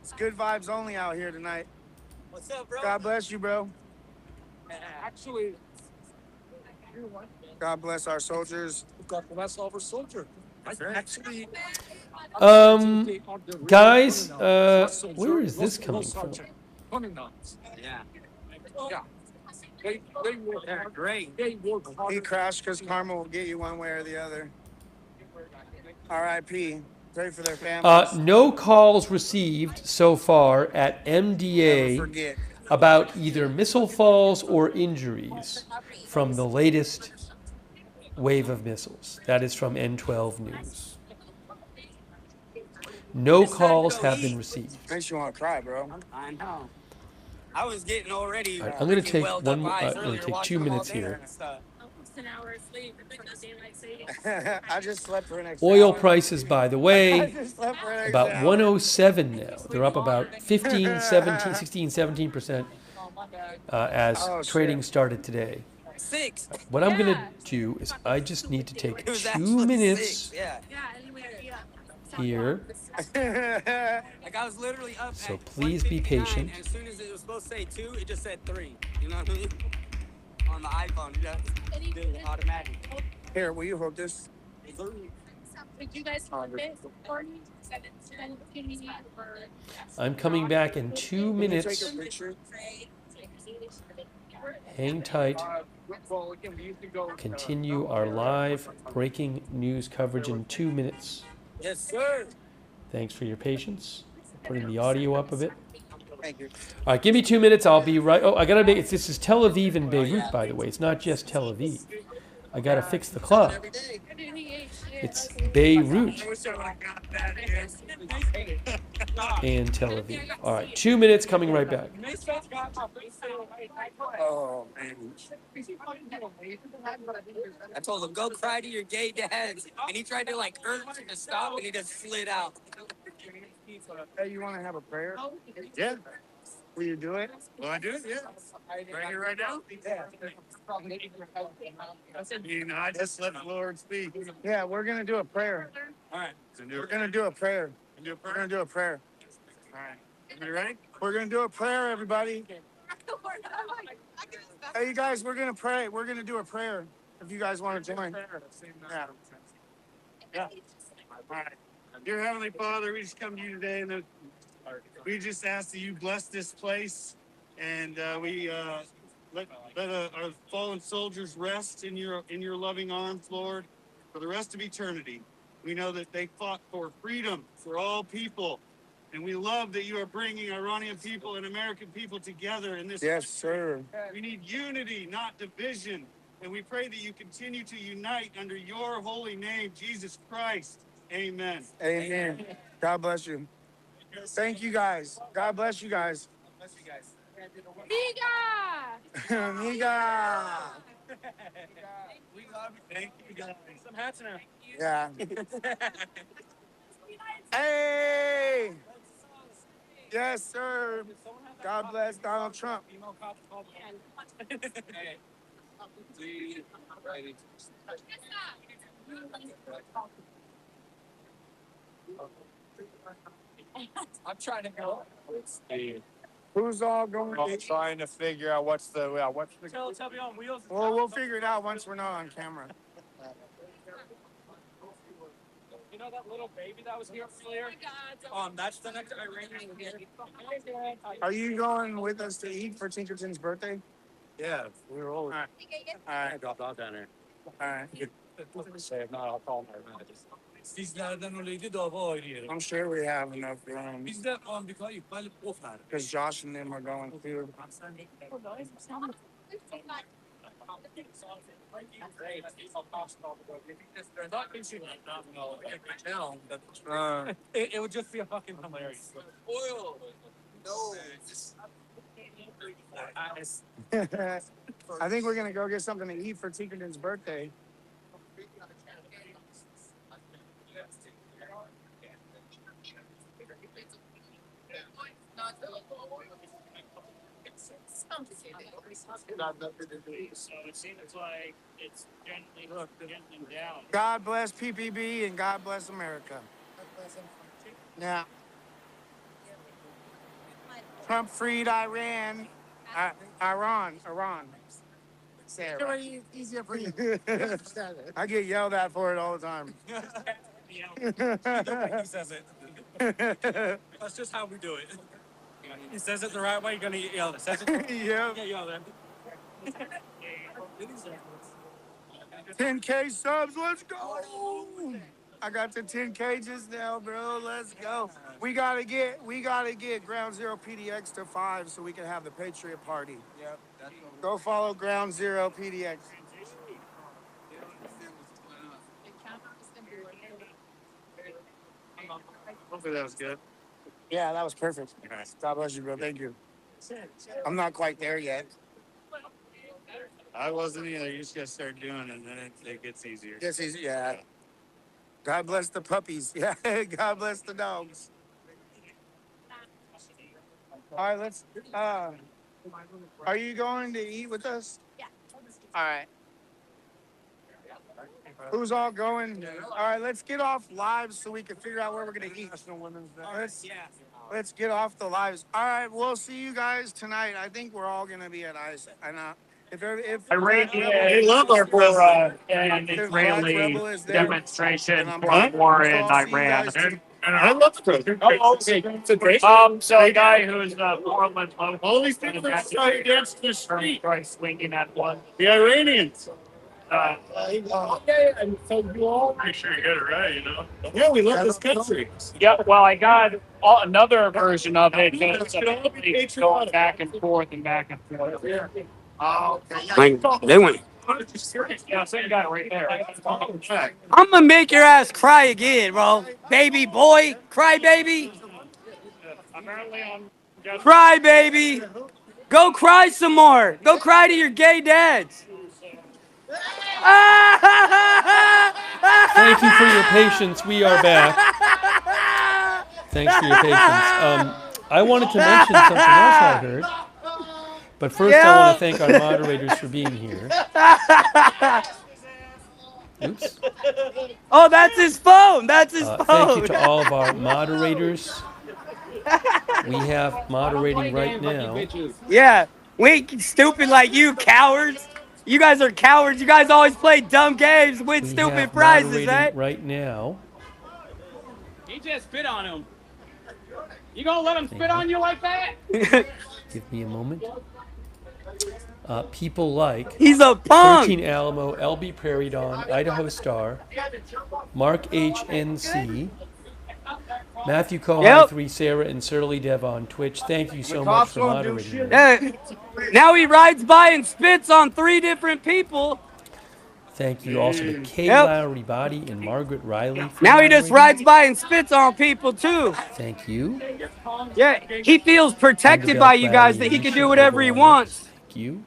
It's good vibes only out here tonight. What's up, bro? God bless you, bro. Actually, God bless our soldiers. God bless all our soldiers. Actually, Guys, where is this coming from? Yeah. Yeah. They work hard. Great. They work hard. He crashed because karma will get you one way or the other. R.I.P. Pray for their families. No calls received so far at Never MDA forget. about either missile falls or injuries from the latest wave of missiles. That is from N12 News. No calls have been received. Makes you want to cry, bro. I know. I was getting already. All right, I'm going to take I'm going to take 2 minutes here. Almost an hour of sleep. I just slept for an extra Oil hour. prices, by the I way, just slept for an about extra hour. 107 now. They're up about 15, 17, 16, 17% as trading started today. What I'm going to do is I just need to take 2 minutes here. Like I was literally up. So at please be 1:59, patient. And as soon as it was supposed to say 2, it just said 3. You know what I mean? On the iPhone, you just do it automatic. Here, will you hold this? Did you guys want it? I'm coming back in 2 minutes. Take a picture. Hang tight. Continue our live breaking news coverage in 2 minutes. Yes, sir. Thanks for your patience. Putting the audio up a bit. Thank you. All right, give me 2 minutes. I'll be right. Oh, I gotta make it. This is Tel Aviv and Beirut, by the way. It's not just Tel Aviv. I gotta fix the clock. It's Beirut and Tel Aviv. All right, 2 minutes. Coming right back. Oh, man. I told him, go cry to your gay dads. And he tried to like urge him to stop and he just slid out. Hey, you want to have a prayer? Yeah. Will you do it? Will I do it? Yeah. Right here, right now? Yeah. I just let the Lord speak. Yeah, we're going to do a prayer. All right. We're going to do a prayer. Do a We're prayer. going to do a prayer. All right. You ready? We're going to do a prayer, everybody. Hey, you guys, we're going to pray. We're going to do a prayer if you guys want to join. Yeah. Yeah. All right. Dear Heavenly Father, we just come to you today, and we just ask that you bless this place, and we let our fallen soldiers rest in your loving arms, Lord, for the rest of eternity. We know that they fought for freedom for all people, and we love that you are bringing Iranian people and American people together in this. Yes, sir. We need unity, not division, and we pray that you continue to unite under your holy name, Jesus Christ. Amen. Amen. God bless you. Thank you, guys. God bless you guys. Bless you guys. Miga! Miga! We love you. Thank you, guys. Some hats now. Yeah. Hey! Yes, sir. God bless Donald Trump. I'm trying to go. Who's all going? We're all trying to figure out what's the. Tell me on wheels. Well, we'll figure it out once we're not on camera. You know that little baby that was here earlier? That's the next Iranian here. Are you going with us to eat for Tinkerton's birthday? Yeah, we were all. All right. I dropped off down there. All right. Say if not, I'll call my managers. Sizlerden öyleydi dava oynayalım. I'm sure we have enough room. Bizde Amerika iptal oflar. Because Josh and them are going too. It would just be a fucking hilarious. Oil. No. I think we're gonna go get something to eat for Tinkerton's birthday. So it seems like it's gently down. God bless PPB and God bless America. Yeah. Trump freed Iran. Iran. Sarah. Easier for you. I get yelled at for it all the time. He says it. That's just how we do it. He says it the right way, you're gonna get yelled at. Says it. Yep. Get yelled at. 10K subs, let's go. I got the 10K just now, bro. Let's go. We gotta get Ground Zero PDX to 5 so we can have the Patriot Party. Yep. Go follow Ground Zero PDX. Hopefully that was good. Yeah, that was perfect. God bless you, bro. Thank you. I'm not quite there yet. I wasn't either. You just gotta start doing it, and then it gets easier. Gets easy, yeah. God bless the puppies. Yeah, God bless the dogs. All right, let's. Are you going to eat with us? Yeah. All right. Who's all going? All right, let's get off lives so we can figure out where we're gonna eat. Let's get off the lives. All right, we'll see you guys tonight. I think we're all gonna be at ICE. And if They love our an Israeli demonstration for war in Iran. And I love it. It's a great. So a guy who's Portland local. All these people are trying against the street. Swinging at one. The Iranians. And so you all make sure you get it right, you know. Yeah, we love this country. Yeah, well, I got another version of it. It's going back and forth and back and forth. Like, they went. Yeah, same guy right there. I'm gonna make your ass cry again, bro. Baby boy, cry baby. Cry baby. Go cry some more. Go cry to your gay dads. Thank you for your patience. We are back. Thanks for your patience. I wanted to mention something else I heard. But first, I want to thank our moderators for being here. Oops. Oh, that's his phone. That's his phone. Thank you to all of our moderators. We have moderating right now. Yeah, we ain't stupid like you, cowards. You guys are cowards. You guys always play dumb games, win stupid prizes, eh? Right now. He just spit on him. You gonna let him spit on you like that? Give me a moment. People like he's a punk. 13 Alamo, LB Prairie Dawn, Idaho Star, Mark HNC, Matthew Kohai 3, Sarah, and Surly Dev on Twitch. Thank you so much for moderating. Now he rides by and spits on 3 different people. Thank you also to Kay Lowry Body and Margaret Riley. Now he just rides by and spits on people too. Thank you. Yeah, he feels protected by you guys that he can do whatever he wants. Thank you.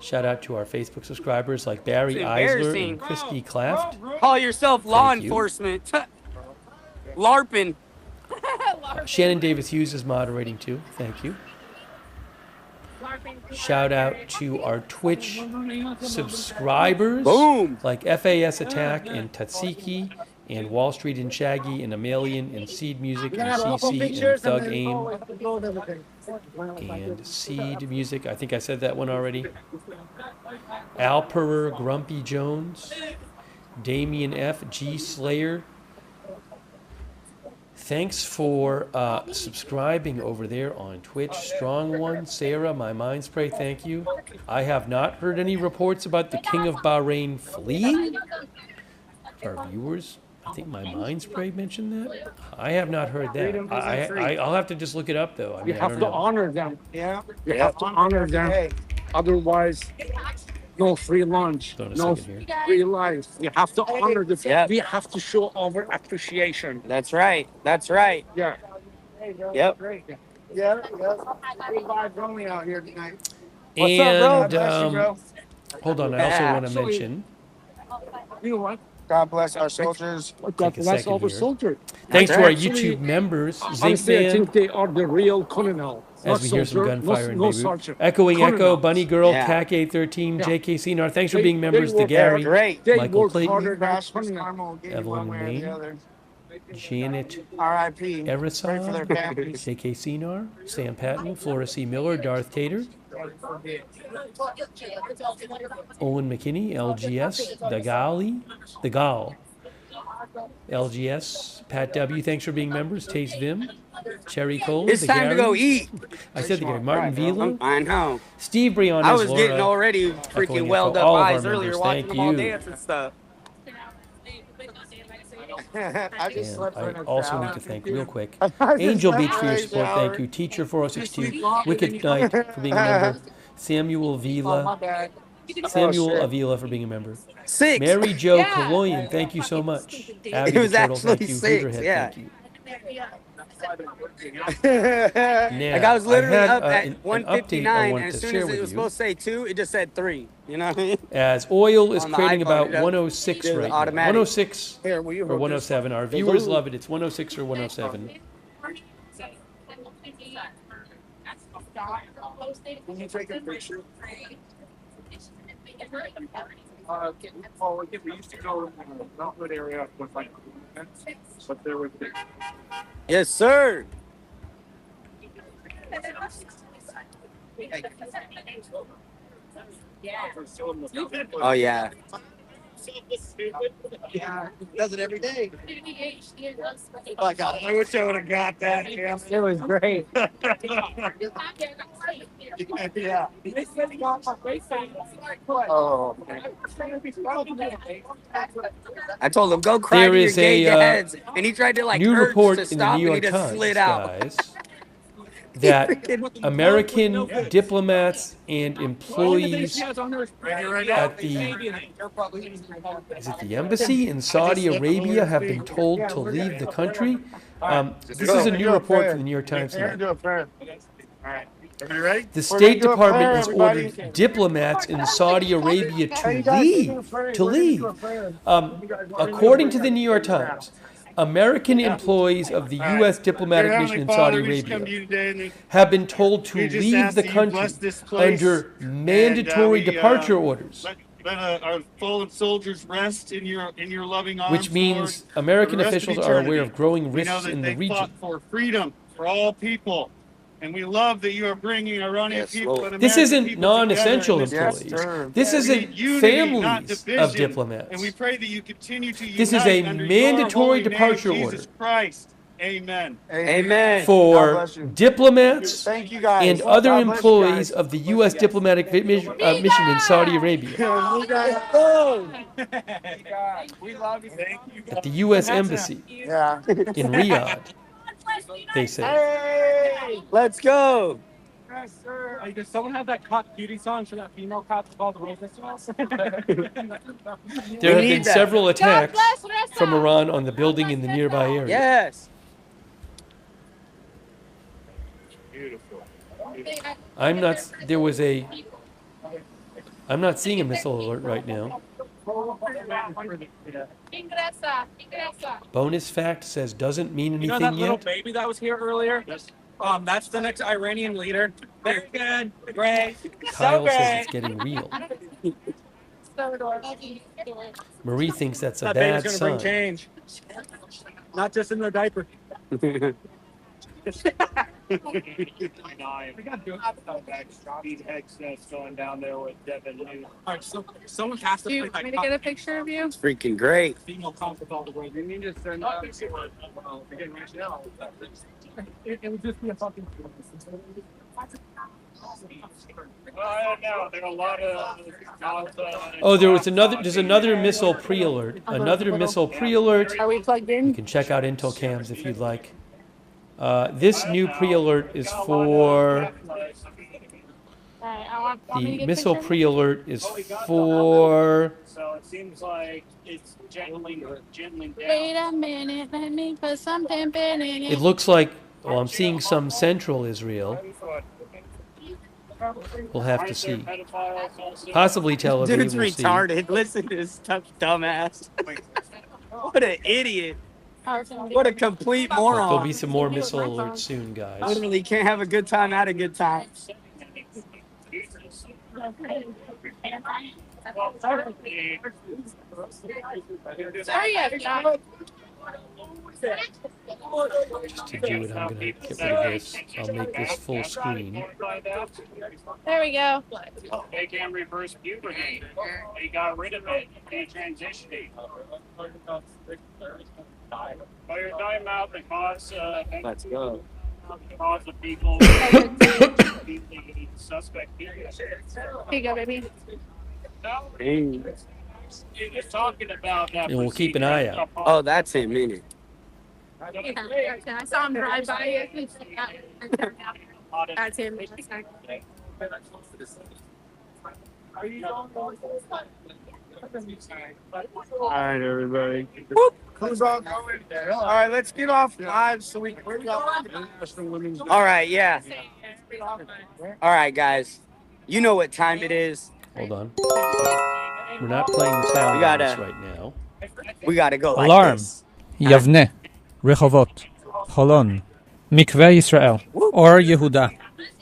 Shout out to our Facebook subscribers like Barry Eisler and Christy Claft. Call yourself law enforcement. LARPing. Shannon Davis Hughes is moderating too. Thank you. Shout out to our Twitch subscribers like FAS Attack and Tatsiki and Wall Street and Shaggy and Amalian and Seed Music and CC and Thug Aim and Seed Music. I think I said that one already. Alperer Grumpy Jones, Damien F, G Slayer. Thanks for subscribing over there on Twitch. Strong One, Sarah, my mind spray, thank you. I have not heard any reports about the King of Bahrain fleeing. Our viewers, I think my mind spray mentioned that. I have not heard that. I'll have to just look it up though. I mean, You have to honor them. Yeah. You have to honor them. Hey. Otherwise, no free lunch, no free life. You have to honor the. We have to show our appreciation. That's right. That's right. Yeah. Yep. Yeah. Free vibes only out here tonight. What's up, bro? Hold on, I also want to mention. You know what? God bless our soldiers. Take a second here. soldiers. Thanks to our Actually, YouTube members, honestly, I Zinkman, think they are the real colonel. as Not we hear some soldier, gunfire in no Beirut. sergeant. Echoing Echo, Colonel. Bunny Girl, Yeah. CAC-813, Yeah. JK Cinar. Thanks for They- being members. they To work Gary, hard. They Michael work Clayton, harder than colonel. Evelyn Main, Janet R.I.P. Pray for their Erisod, families. JK Cinar, Sam Patton, Flora C. Miller, Darth Tater, Owen McKinney, LGS, The Gal, LGS, Pat W. Thanks for being members. Taste Vim, Cherry Cola, It's The time to go Gary. eat. I said the Gary. Martin Vila, I know. Steve Briones, I was Laura, getting already freaking Echoing welled Echo, up all of our eyes earlier members. watching Thank them all you. dance and stuff. I just And slept I in a also shower. need to thank real quick I just Angel slept Beach for in your a support. shower. Thank you. Teacher 4062, Wicked Knight for being a member. Samuel Avila. Samuel shit. Avila for being a member. 6. Mary Jo Kaloyan, thank you so much. Abby It the was Turtle, thank actually you. 6, Hooterhead, yeah. thank you. Like I Now, was literally I had up at an update I 159, wanted and to as soon share as it with was you. supposed to say 2, it just said 3. You know what I mean? As oil is On the creating iPhone, about it does. 106 It's right now. automatic. 106 Here, will you or hold 107. Our this? viewers love it. It's 106 or 107. Can you take a picture? We used to go in the Mountain area with like, but there was. Yes, sir. Oh yeah. Yeah, he does it every day. Oh, God, I wish I would have got that. Yeah. It was great. Yeah. Oh. I told him go cry There to your is gay a dads, and he tried to like new urge report to in the stop, New and he York just Times, slid out. guys, that American diplomats and employees at the is it the embassy in Saudi Arabia have been told to leave the country. This is a new report from the New York Times tonight. The State Department has ordered diplomats in Saudi Arabia to leave. According to the New York Times, American employees of the U.S. diplomatic mission in Saudi Arabia have been told to leave the country under mandatory departure orders, Let our fallen soldiers rest in your loving arms. which means Lord, American for the rest of officials are aware eternity. of growing We know risks that in the they region. fought for freedom for all people, and we love that you are bringing Iranian people and This American isn't people non-essential together in this employees. term. This We isn't need unity, not families of division, diplomats. And we pray that you continue to This is unite a under mandatory your holy departure name, order. Jesus Christ. Amen. Amen. For diplomats Thank you guys. and other God bless you employees guys. of the U.S. diplomatic mission in Saudi Arabia We love you. Thank you. at the U.S. Embassy Yeah. in Riyadh, they say. Hey! Let's go. Yes, sir. Does someone have that cop beauty song for that female cop called the Rose Smells? There have been several attacks from Iran on the building in the nearby area. Yes. Beautiful. I'm not seeing a missile alert right now. Bonus fact says doesn't mean You know anything that little yet. baby that was here earlier? That's the next Iranian leader. Very good. Great. Kyle So says great. it's getting real. Marie thinks that's a That bad baby's gonna bring sign. change. Not just in their diaper. going down there with Devin. All right, so someone has to. Do you want me to get a picture of you? It's freaking great. Female cop with all the way. You need to send it would just be a fucking. I don't know. There are a lot of. Oh, there's another missile pre-alert. Another missile pre-alert. Are we plugged in? You can check out Intel cams if you'd like. This new pre-alert is for the missile pre-alert is for. So it seems like it's gently down. Wait a minute, let me put some pimpin' in it. It looks like, well, I'm seeing some central Israel. We'll have to see. Possibly Tel Aviv. Dude's We'll see. retarded. Listen to this dumbass. What an idiot. What a complete Look, there'll moron. be some more missile alerts soon, guys. Literally can't have a good time at a good time. Just to do it, I'm going to get rid of this. I'll make this full screen. There we go. They can reverse puberty. They got rid of it. They transitioning. By your time out, the cause. Let's go. Cause of people. Suspect. Here you go, baby. You're just talking about that. And we'll keep an eye out. Oh, that's him, ain't it? I saw him drive by. That's him. All right, everybody. Whoop. Who's all going there? All right, let's get off live so we can. All right, yeah. All right, guys. You know what time it is. Hold on. We're not playing the sound on this right now. We gotta go like Alarm. this. יבנה, רחובות, חולון, מקווה ישראל, אור יהודה,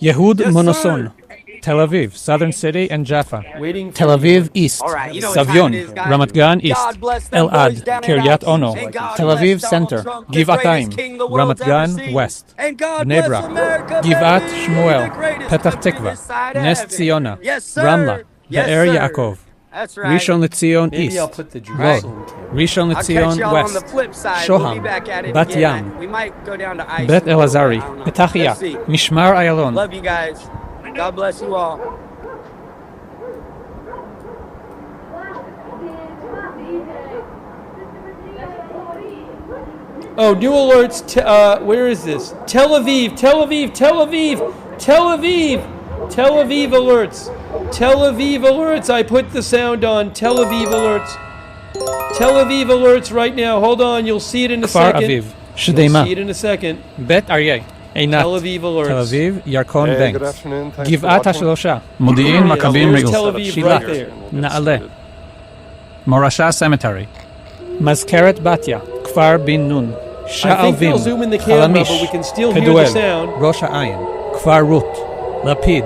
יהוד מונוסון, Tel Aviv, Southern City and Jaffa, Tel Aviv East, Savion, Ramat Gan East, Elad, Kiryat Ono, Tel Aviv Center, Givatayim, Ramat Gan West, Bnei Brak, Givat Shmuel, Petach Tikva, Nes Ziona, Ramla, Be'er Yaakov, Rishon LeZion Maybe East, I'll put the Lod, Jerusalem camera. Rishon I'll catch LeZion y'all on the West, flip side. Shoham, We'll be back at it Bat again. Yam, We might go down to ice. Bet Elazari, Petachia, Let's see. Mishmar Ayalon. Love you guys. God bless you all. Oh, new alerts. Where is this? Tel Aviv, Tel Aviv, Tel Aviv, Tel Aviv, Tel Aviv alerts. Tel Aviv alerts. I put the sound on. Tel Aviv alerts. Tel Aviv alerts right now. Hold on. You'll see it in a Kfar second. Aviv, You'll Shdeima, see it in a second. Bet Aryeh, Einat, Tel Aviv alerts. Tel Aviv, Yarkon Hey, good Banks, afternoon. Thanks Givat for watching. HaShalosha, Modi'in Yes, Maccabim there's Rigel, Tel Aviv Shilach, right there. Na'aleh, Morasha Cemetery, Mazkeret Batya, Kfar Bin Nun, I think they'll Sha'alvim, zoom in the camera, Chalamish, but we can still hear the Keduel, sound. Rosh Ha'ayin, Kfar Rut, Lapid,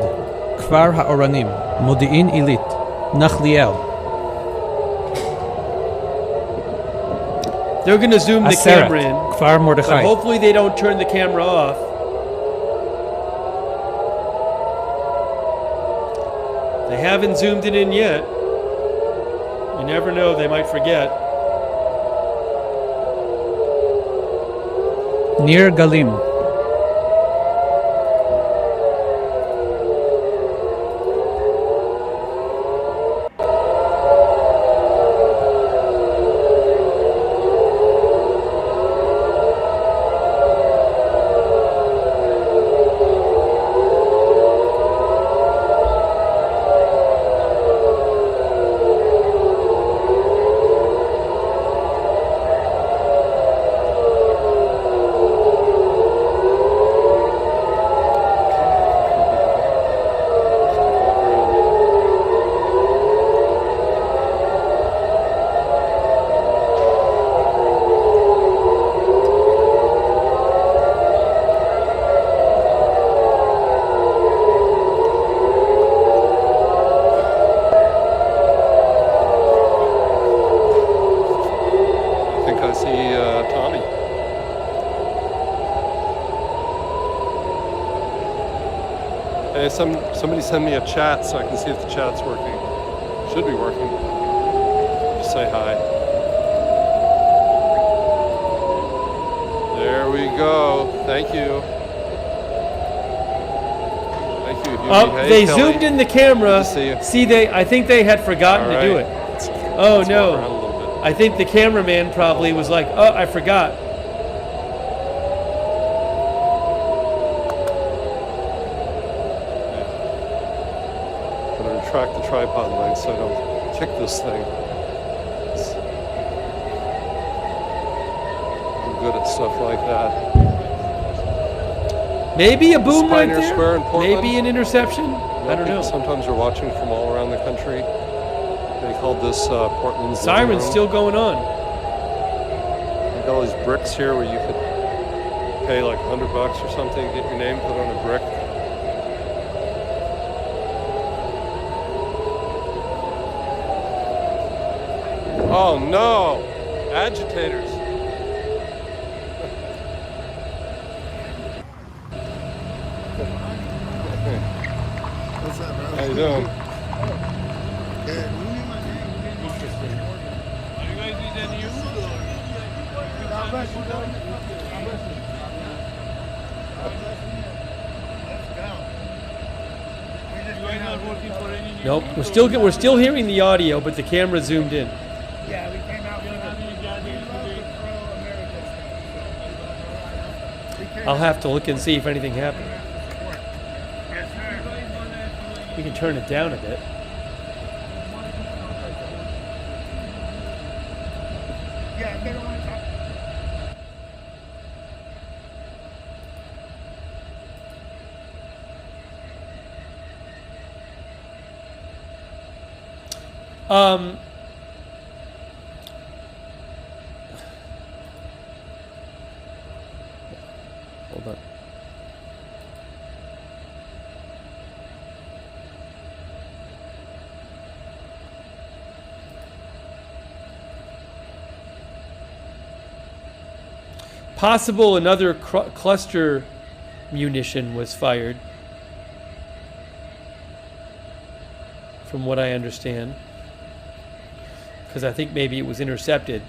Kfar HaOranim, Modi'in Ilit, Nachliel, They're going to zoom the Aseret, camera in. Kfar But Mordechai, hopefully they don't turn the camera off. They haven't zoomed it in yet. You never know, they might forget. Nir Galim, I think I see Tommy. Hey, somebody send me a chat so I can see if the chat's working. Should be working. Just say hi. There we go. Thank you. Thank you, Huey. Hey, They Kelly. zoomed in the camera. Good to see you. See, I think they had forgotten to do All it. right. Oh Let's walk around a no. little bit. I think the cameraman probably was like, oh, I forgot. I'm gonna retract the tripod leg so I don't kick this thing. I'm good at stuff like that. Maybe a boom right Pioneer there. Square in Portland. Maybe an interception. I don't know. Sometimes are watching from all around the country. They called this Portland's Siren's still going on. They got all these bricks here where you could pay like $100 or something, get your name put on a brick. Oh no! Agitators. What's up, bro? How you doing? Good. God bless you, bro. God bless you. Nope, we're still hearing the audio, but the camera zoomed in. Yeah, we came out I'll have to look and see if anything happened. We can turn it down a bit. Yeah, if they don't want to talk. Hold on. Possible another cluster munition was fired, from what I understand, because I think maybe it was intercepted.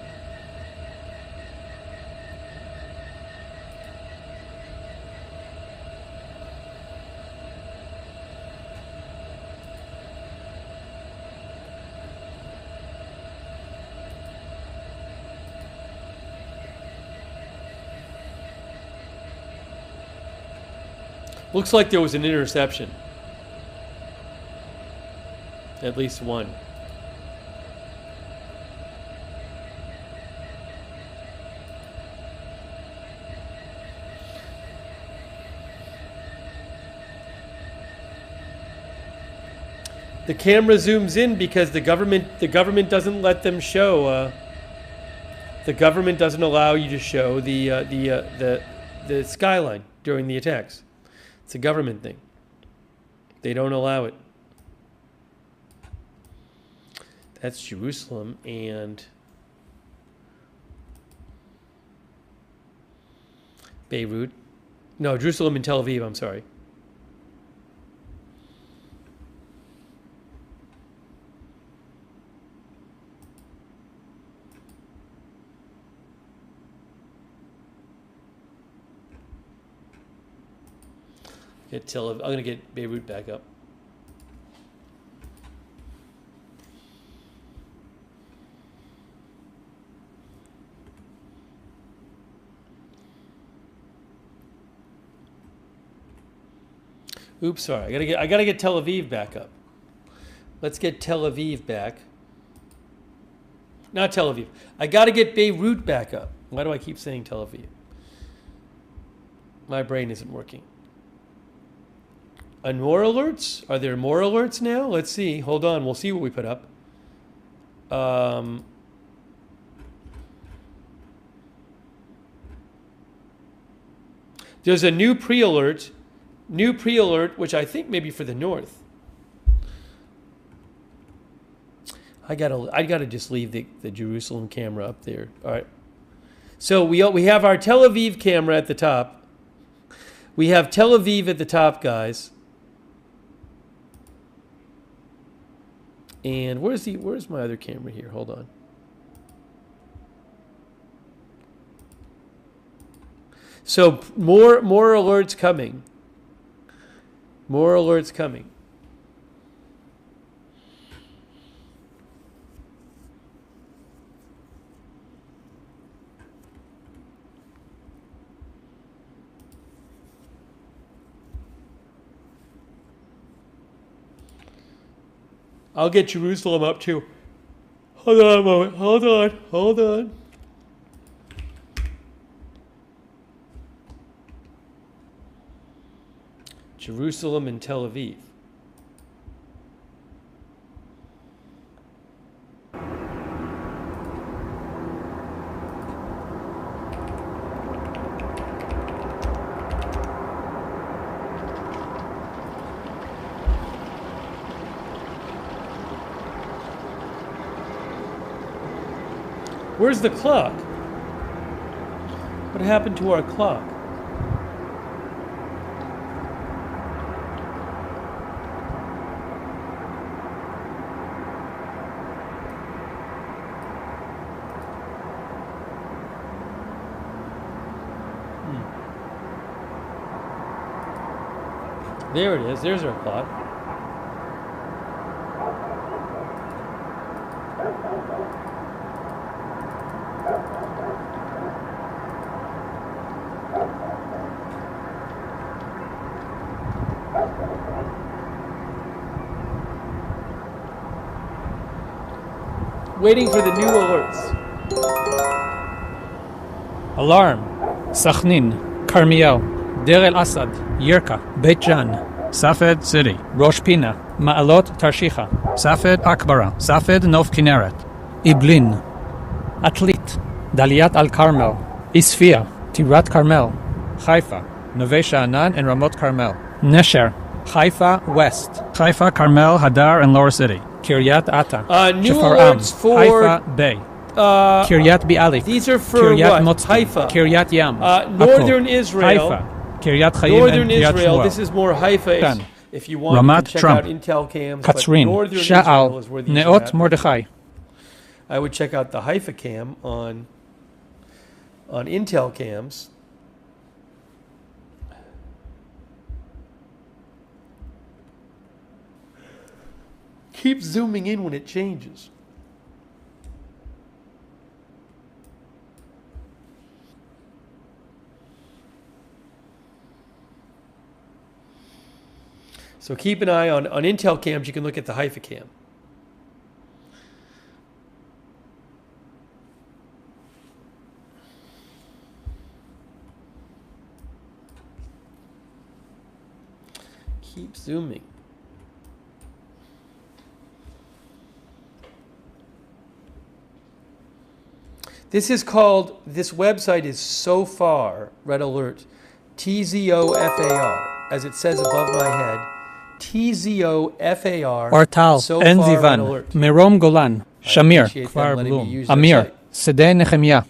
Looks like there was an interception. At least one. The camera zooms in because the government doesn't let them show. The government doesn't allow you to show the skyline during the attacks. It's a government thing. They don't allow it. That's Jerusalem and Beirut. No, Jerusalem and Tel Aviv, I'm sorry. I'm going to get Beirut back up. Oops, sorry. I gotta get Tel Aviv back up. Let's get Tel Aviv back. Not Tel Aviv. I gotta get Beirut back up. Why do I keep saying Tel Aviv? My brain isn't working. And more alerts? Are there more alerts now? Let's see. Hold on. We'll see what we put up. There's a new pre-alert, which I think may be for the north. I gotta just leave the Jerusalem camera up there. All right. So we have our Tel Aviv camera at the top. We have Tel Aviv at the top, guys. And where's my other camera here? Hold on. So more alerts coming. More alerts coming. I'll get Jerusalem up too. Hold on a moment. Hold on. Jerusalem and Tel Aviv. Where's the clock? What happened to our clock? There it is. There's our clock. Waiting for the new alerts. Alarm. Sakhnin, Carmiel, Deir El Asad, Yerka, Beit Jan, Safed City, Rosh Pina, Ma'alot Tarshiha, Safed Akbara, Safed Nov Kinneret, Iblin, Atlit, Daliat Al Carmel, Isfia, Tirat Carmel, Haifa, Neve Sha'anan and Ramot Carmel, Nesher, Haifa West, Haifa, Carmel, Hadar and Lower City, Kiryat Ata, New Shafar alerts for Haifa Bay, Kiryat Bi'alif, These are for Kiryat what? Motzki, Haifa. Kiryat Yam, Northern Akko, Israel. Haifa, Kiryat Chaim Northern and Kiryat Israel. Shmuel. This is more Haifa. Dan. If you want, Ramat you can check Trump, out Intel cams. but Katzrin, Northern Israel Sha'al, is where these are Neot at. Mordechai. I would check out the Haifa cam on Intel cams. Keep zooming in when it changes. So keep an eye on Intel cams. You can look at the Haifa cam. Keep zooming. This website is so far, red alert, TZOFAR, as it says above my head, TZOFAR. Ortal, so En far, red Zivan, alert. Merom Golan, Shamir, appreciate them Kfar letting me Blum, use their Amir, site. Sedeh Nehemiah,